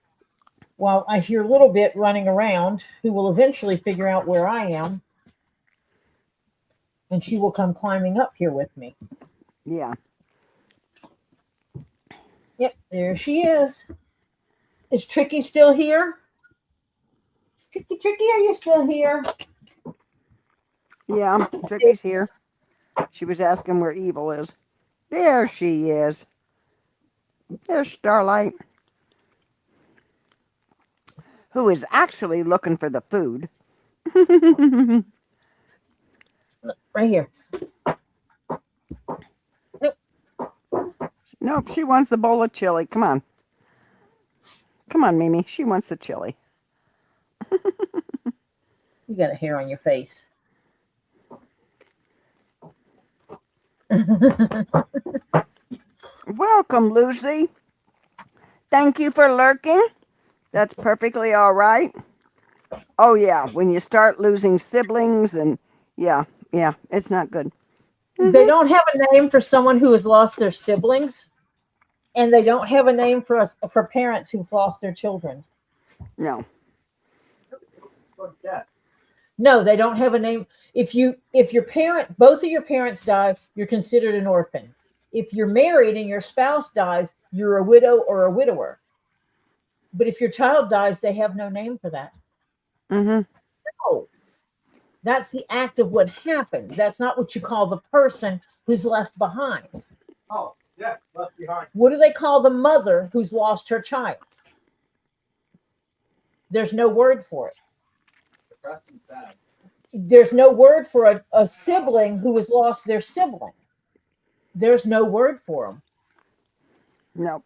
[SPEAKER 1] Well, I hear a little bit running around, who will eventually figure out where I am, and she will come climbing up here with me.
[SPEAKER 2] Yeah.
[SPEAKER 1] Yep, there she is. Is Tricky still here? Tricky, are you still here?
[SPEAKER 2] Yeah. Tricky's here. She was asking where Evil is. There she is. There's Starlight, who is actually looking for the food.
[SPEAKER 1] Right here. Nope.
[SPEAKER 2] Nope, she wants the bowl of chili. Come on. Come on, Mimi. She wants the chili.
[SPEAKER 1] You got a hair on your face.
[SPEAKER 2] Welcome, Lucy. Thank you for lurking. That's perfectly all right. Oh, yeah, when you start losing siblings and yeah, it's not good.
[SPEAKER 1] They don't have a name for someone who has lost their siblings, and they don't have a name for parents who've lost their children.
[SPEAKER 2] No.
[SPEAKER 1] No, they don't have a name. If both of your parents die, you're considered an orphan. If you're married and your spouse dies, you're a widow or a widower. But if your child dies, they have no name for that.
[SPEAKER 2] Mhm.
[SPEAKER 1] No, that's the act of what happened. That's not what you call the person who's left behind.
[SPEAKER 4] Oh, yeah, left behind.
[SPEAKER 1] What do they call the mother who's lost her child? There's no word for it.
[SPEAKER 4] Depressed and sad.
[SPEAKER 1] There's no word for a sibling who has lost their sibling. There's no word for them.
[SPEAKER 2] Nope.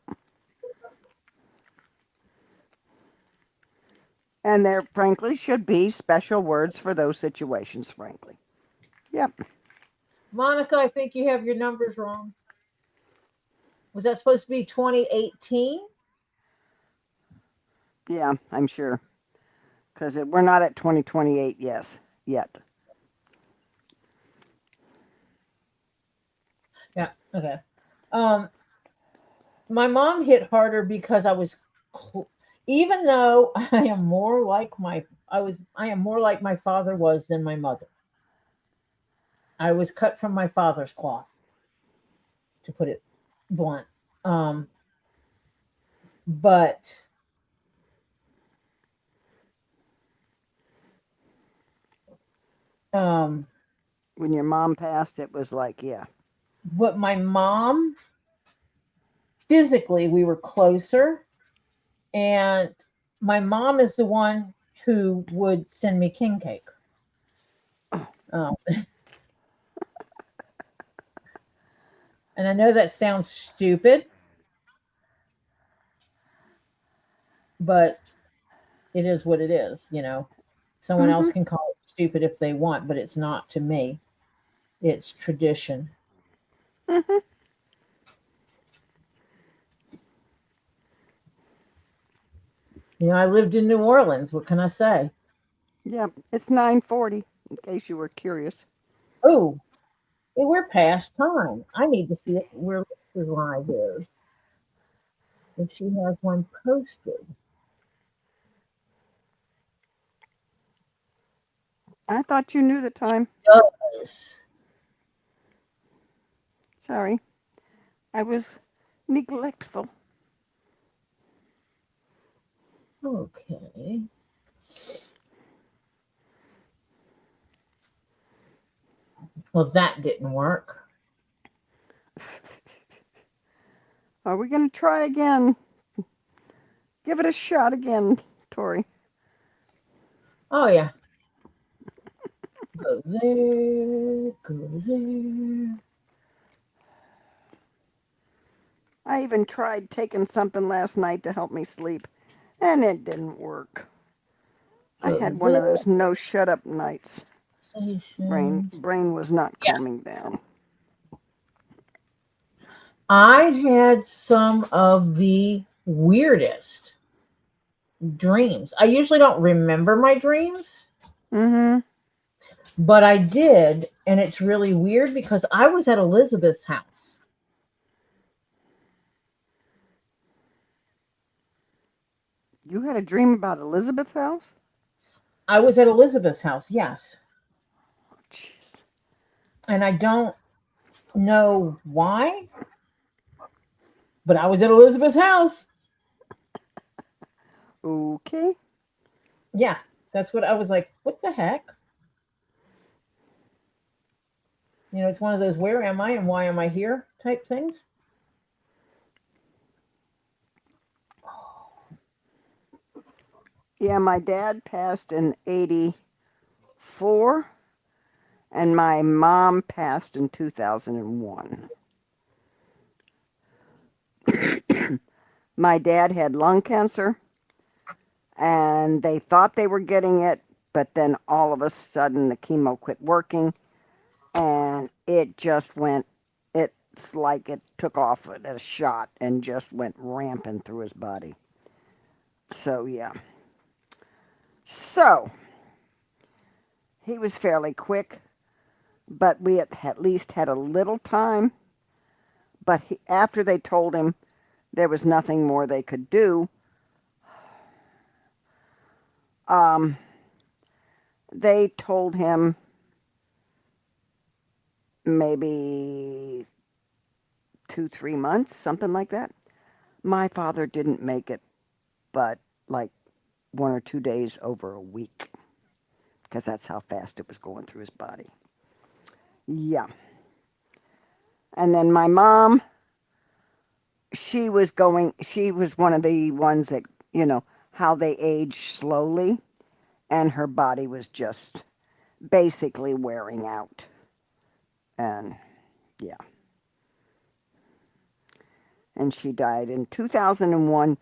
[SPEAKER 2] And there, frankly, should be special words for those situations, frankly. Yep.
[SPEAKER 1] Monica, I think you have your numbers wrong. Was that supposed to be 2018?
[SPEAKER 2] Yeah, I'm sure. Because we're not at 2028 yet.
[SPEAKER 1] Yeah. Okay. Um, my mom hit harder because even though I am more like I am more like my father was than my mother. I was cut from my father's cloth, to put it blunt. Um, but um,
[SPEAKER 2] When your mom passed, it was like, yeah.
[SPEAKER 1] but my mom, physically, we were closer, and my mom is the one who would send me king cake. Um, and I know that sounds stupid, but it is what it is. Someone else
[SPEAKER 2] Mhm.
[SPEAKER 1] can call it stupid if they want, but it's not to me. It's tradition.
[SPEAKER 2] Mhm.
[SPEAKER 1] I lived in New Orleans. What can I say?
[SPEAKER 2] Yep. It's 9:40. In case you were curious.
[SPEAKER 1] Oh, we're past time. I need to see where Lisa's live is. If she has one posted.
[SPEAKER 2] I thought you knew the time.
[SPEAKER 1] Does.
[SPEAKER 2] Sorry, I was neglectful.
[SPEAKER 1] Okay. Well, that didn't work.
[SPEAKER 2] Are we going to try again? Give it a shot again, Tori.
[SPEAKER 1] Oh, yeah. Go there, go there.
[SPEAKER 2] I even tried taking something last night to help me sleep, and it didn't work. I
[SPEAKER 1] Go
[SPEAKER 2] had one
[SPEAKER 1] there.
[SPEAKER 2] of those no shut up nights.
[SPEAKER 1] Stations.
[SPEAKER 2] Brain was not
[SPEAKER 1] Yeah.
[SPEAKER 2] calming down.
[SPEAKER 1] I had some of the weirdest dreams. I usually don't remember my dreams,
[SPEAKER 2] Mm-hmm.
[SPEAKER 1] but I did, and it's really weird because I was at Elizabeth's house.
[SPEAKER 2] You had a dream about Elizabeth's house?
[SPEAKER 1] I was at Elizabeth's house, yes.
[SPEAKER 2] Oh, jeez.
[SPEAKER 1] And I don't know why, but I was at Elizabeth's house.
[SPEAKER 2] Okay.
[SPEAKER 1] Yeah, that's what I was like, what the heck? You know, it's one of those where am I and why am I here type things.
[SPEAKER 2] Yeah, my dad passed in 84, and my mom passed in 2001. My dad had lung cancer, and they thought they were getting it, but then all of a sudden the chemo quit working, and it just went, it's like it took off at a shot and just went rampant through his body. So, yeah. So, he was fairly quick, but we at least had a little time. But after they told him there was nothing more they could do, they told him maybe 2, 3 months, something like that. My father didn't make it, but like 1 or 2 days over a week, because that's how fast it was going through his body. Yeah. And then my mom, she was one of the ones that, how they age slowly, and her body was just basically wearing out. And yeah. And she died in 2001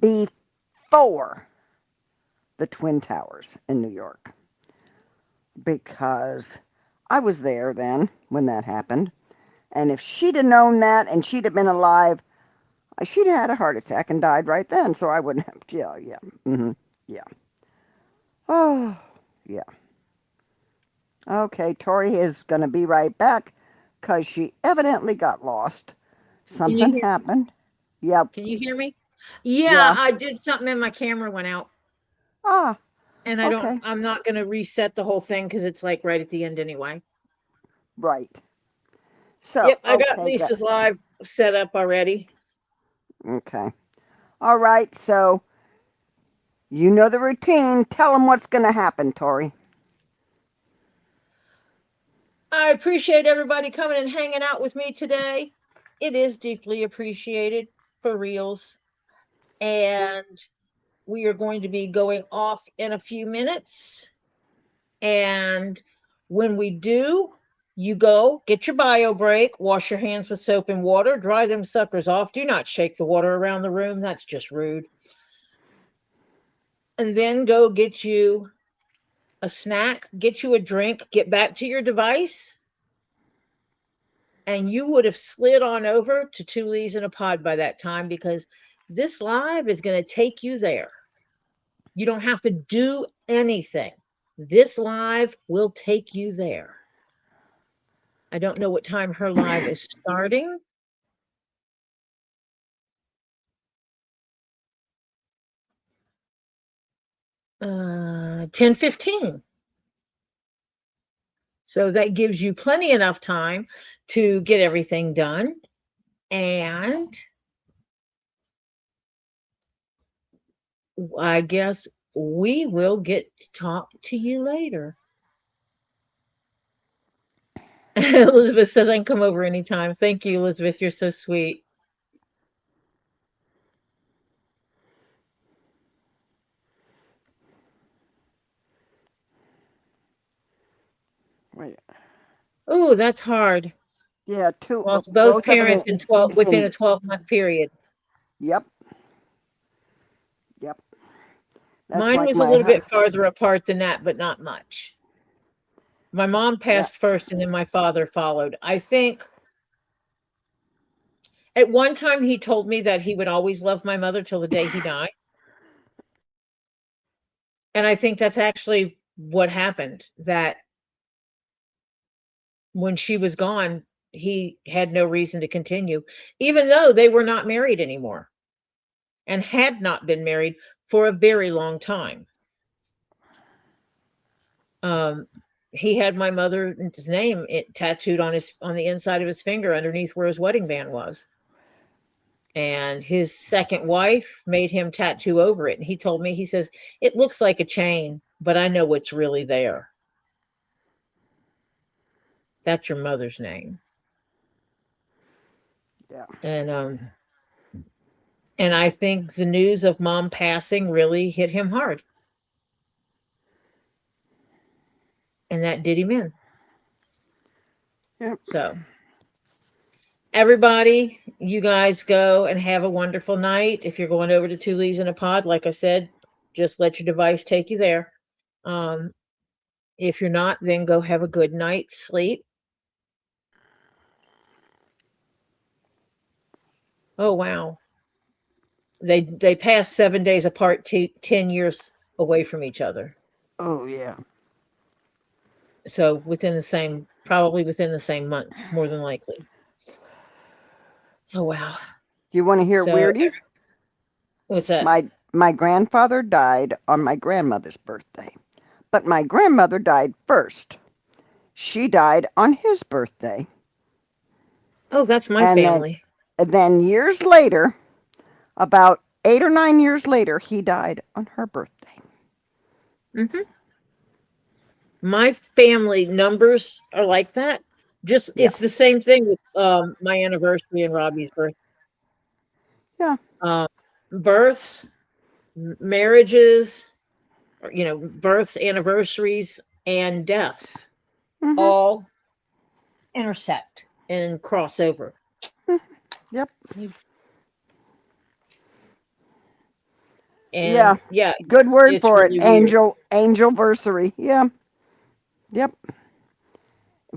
[SPEAKER 2] before the Twin Towers in New York. Because I was there then when that happened. And if she'd have known that and she'd have been alive, she'd have had a heart attack and died right then. So I wouldn't have. Yeah, yeah. Mm-hmm. Yeah. Oh, yeah. Okay, Tori is going to be right back because she evidently got lost.
[SPEAKER 1] Can you
[SPEAKER 2] Something
[SPEAKER 1] hear?
[SPEAKER 2] happened. Yep.
[SPEAKER 1] Can you hear me? Yeah,
[SPEAKER 2] Yeah.
[SPEAKER 1] I did something and my camera went out.
[SPEAKER 2] Ah,
[SPEAKER 1] And
[SPEAKER 2] okay.
[SPEAKER 1] I'm not going to reset the whole thing because it's like right at the end anyway.
[SPEAKER 2] Right. So,
[SPEAKER 1] Yep, I got
[SPEAKER 2] okay,
[SPEAKER 1] Lisa's live set up already.
[SPEAKER 2] okay. All right, so you know the routine. Tell them what's going to happen, Tori.
[SPEAKER 1] I appreciate everybody coming and hanging out with me today. It is deeply appreciated for reals. And we are going to be going off in a few minutes. And when we do, you go get your bio break, wash your hands with soap and water, dry them suckers off. Do not shake the water around the room. That's just rude. And then go get you a snack, get you a drink, get back to your device, and you would have slid on over to Two Leaves in a Pod by that time because this live is going to take you there. You don't have to do anything. This live will take you there. I don't know what time her live is starting. Uh, 10:15. So that gives you plenty enough time to get everything done. And I guess we will get to talk to you later. Elizabeth says I can come over anytime. Thank you, Elizabeth. You're so sweet.
[SPEAKER 2] Wait.
[SPEAKER 1] Oh, that's hard.
[SPEAKER 2] Yeah, two.
[SPEAKER 1] Lost both
[SPEAKER 2] Both of them
[SPEAKER 1] parents in 12 within a 12-month period.
[SPEAKER 2] Yep. Yep. That's
[SPEAKER 1] Mine
[SPEAKER 2] like
[SPEAKER 1] was a
[SPEAKER 2] my
[SPEAKER 1] little bit farther apart than that, but not much. My mom
[SPEAKER 2] yeah.
[SPEAKER 1] passed first and then my father followed. I think at one time he told me that he would always love my mother till the day he died. And I think that's actually what happened, that when she was gone, he had no reason to continue, even though they were not married anymore and had not been married for a very long time. Um, he had my mother's name tattooed on the inside of his finger underneath where his wedding band was. And his second wife made him tattoo over it. And he told me, he says, it looks like a chain, but I know what's really there. That's your mother's name.
[SPEAKER 2] Yeah.
[SPEAKER 1] And I think the news of mom passing really hit him hard. And that did him in.
[SPEAKER 2] Yep.
[SPEAKER 1] So everybody, you guys go and have a wonderful night. If you're going over to Two Leaves in a Pod, like I said, just let your device take you there. If you're not, then go have a good night's sleep. Oh, wow. They passed 7 days apart, 10 years away from each other.
[SPEAKER 2] Oh yeah.
[SPEAKER 1] So probably within the same month, more than likely. Oh, wow.
[SPEAKER 2] You want to hear
[SPEAKER 1] So
[SPEAKER 2] weirdie?
[SPEAKER 1] what's that?
[SPEAKER 2] My grandfather died on my grandmother's birthday, but my grandmother died first. She died on his birthday.
[SPEAKER 1] Oh, that's my
[SPEAKER 2] And
[SPEAKER 1] family.
[SPEAKER 2] then years later, about 8 or 9 years later, he died on her birthday.
[SPEAKER 1] Mm-hmm. My family numbers are like that. Just
[SPEAKER 2] Yeah.
[SPEAKER 1] it's the same thing with my anniversary and Robbie's birth.
[SPEAKER 2] Yeah.
[SPEAKER 1] Births, marriages, births, anniversaries, and deaths
[SPEAKER 2] Mm-hmm.
[SPEAKER 1] all intersect and cross over.
[SPEAKER 2] Yep.
[SPEAKER 1] And
[SPEAKER 2] yeah. Good word
[SPEAKER 1] it's
[SPEAKER 2] for it.
[SPEAKER 1] really weird.
[SPEAKER 2] Angelversary. Yeah. Yep. It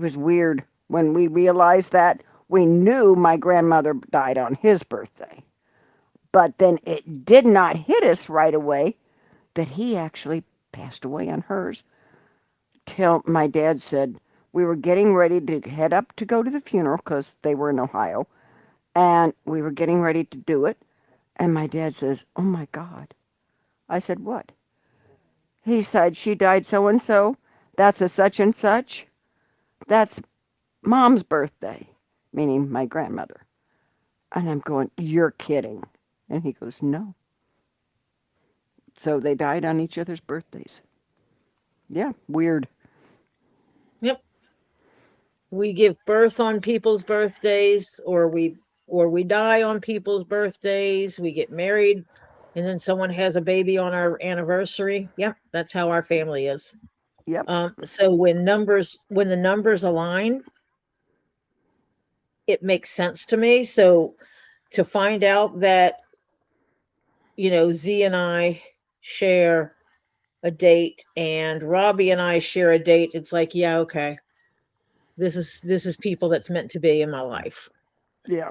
[SPEAKER 2] was weird when we realized that. We knew my grandmother died on his birthday, but then it did not hit us right away that he actually passed away on hers till my dad said we were getting ready to head up to go to the funeral because they were in Ohio, and we were getting ready to do it, and my dad says, oh my God. I said, what? He said, she died so and so. That's a such and such. That's Mom's birthday, meaning my grandmother. And I'm going, you're kidding. And he goes, no. So they died on each other's birthdays. Yeah, weird.
[SPEAKER 1] Yep. We give birth on people's birthdays, or we die on people's birthdays. We get married, and then someone has a baby on our anniversary. Yep, that's how our family is.
[SPEAKER 2] Yep.
[SPEAKER 1] So when the numbers align, it makes sense to me. So to find out that Z and I share a date and Robbie and I share a date, it's like, yeah, okay. This is people that's meant to be in my life.
[SPEAKER 2] Yeah.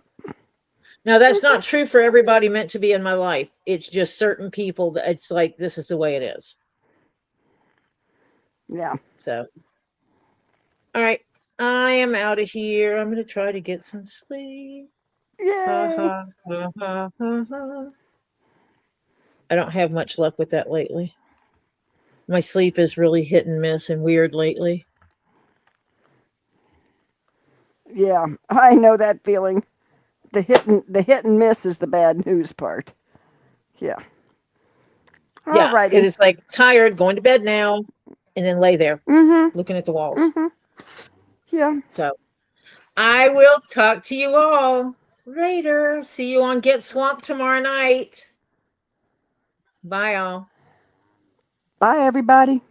[SPEAKER 1] Now that's not true for everybody meant to be in my life. It's just certain people that it's like this is the way it is.
[SPEAKER 2] Yeah.
[SPEAKER 1] So all right. I am out of here. I'm gonna try to get some sleep. Ha
[SPEAKER 2] Yay.
[SPEAKER 1] ha ha ha ha ha. I don't have much luck with that lately. My sleep is really hit and miss and weird lately.
[SPEAKER 2] Yeah, I know that feeling. The hit and miss is the bad news part. Yeah.
[SPEAKER 1] Yeah, because
[SPEAKER 2] Alrighty.
[SPEAKER 1] it's like tired, going to bed now, and then lay there
[SPEAKER 2] Mm-hmm.
[SPEAKER 1] looking at the walls.
[SPEAKER 2] Mm-hmm. Yeah.
[SPEAKER 1] So I will talk to you all later. See you on Get Swamped tomorrow night. Bye, all.
[SPEAKER 2] Bye, everybody.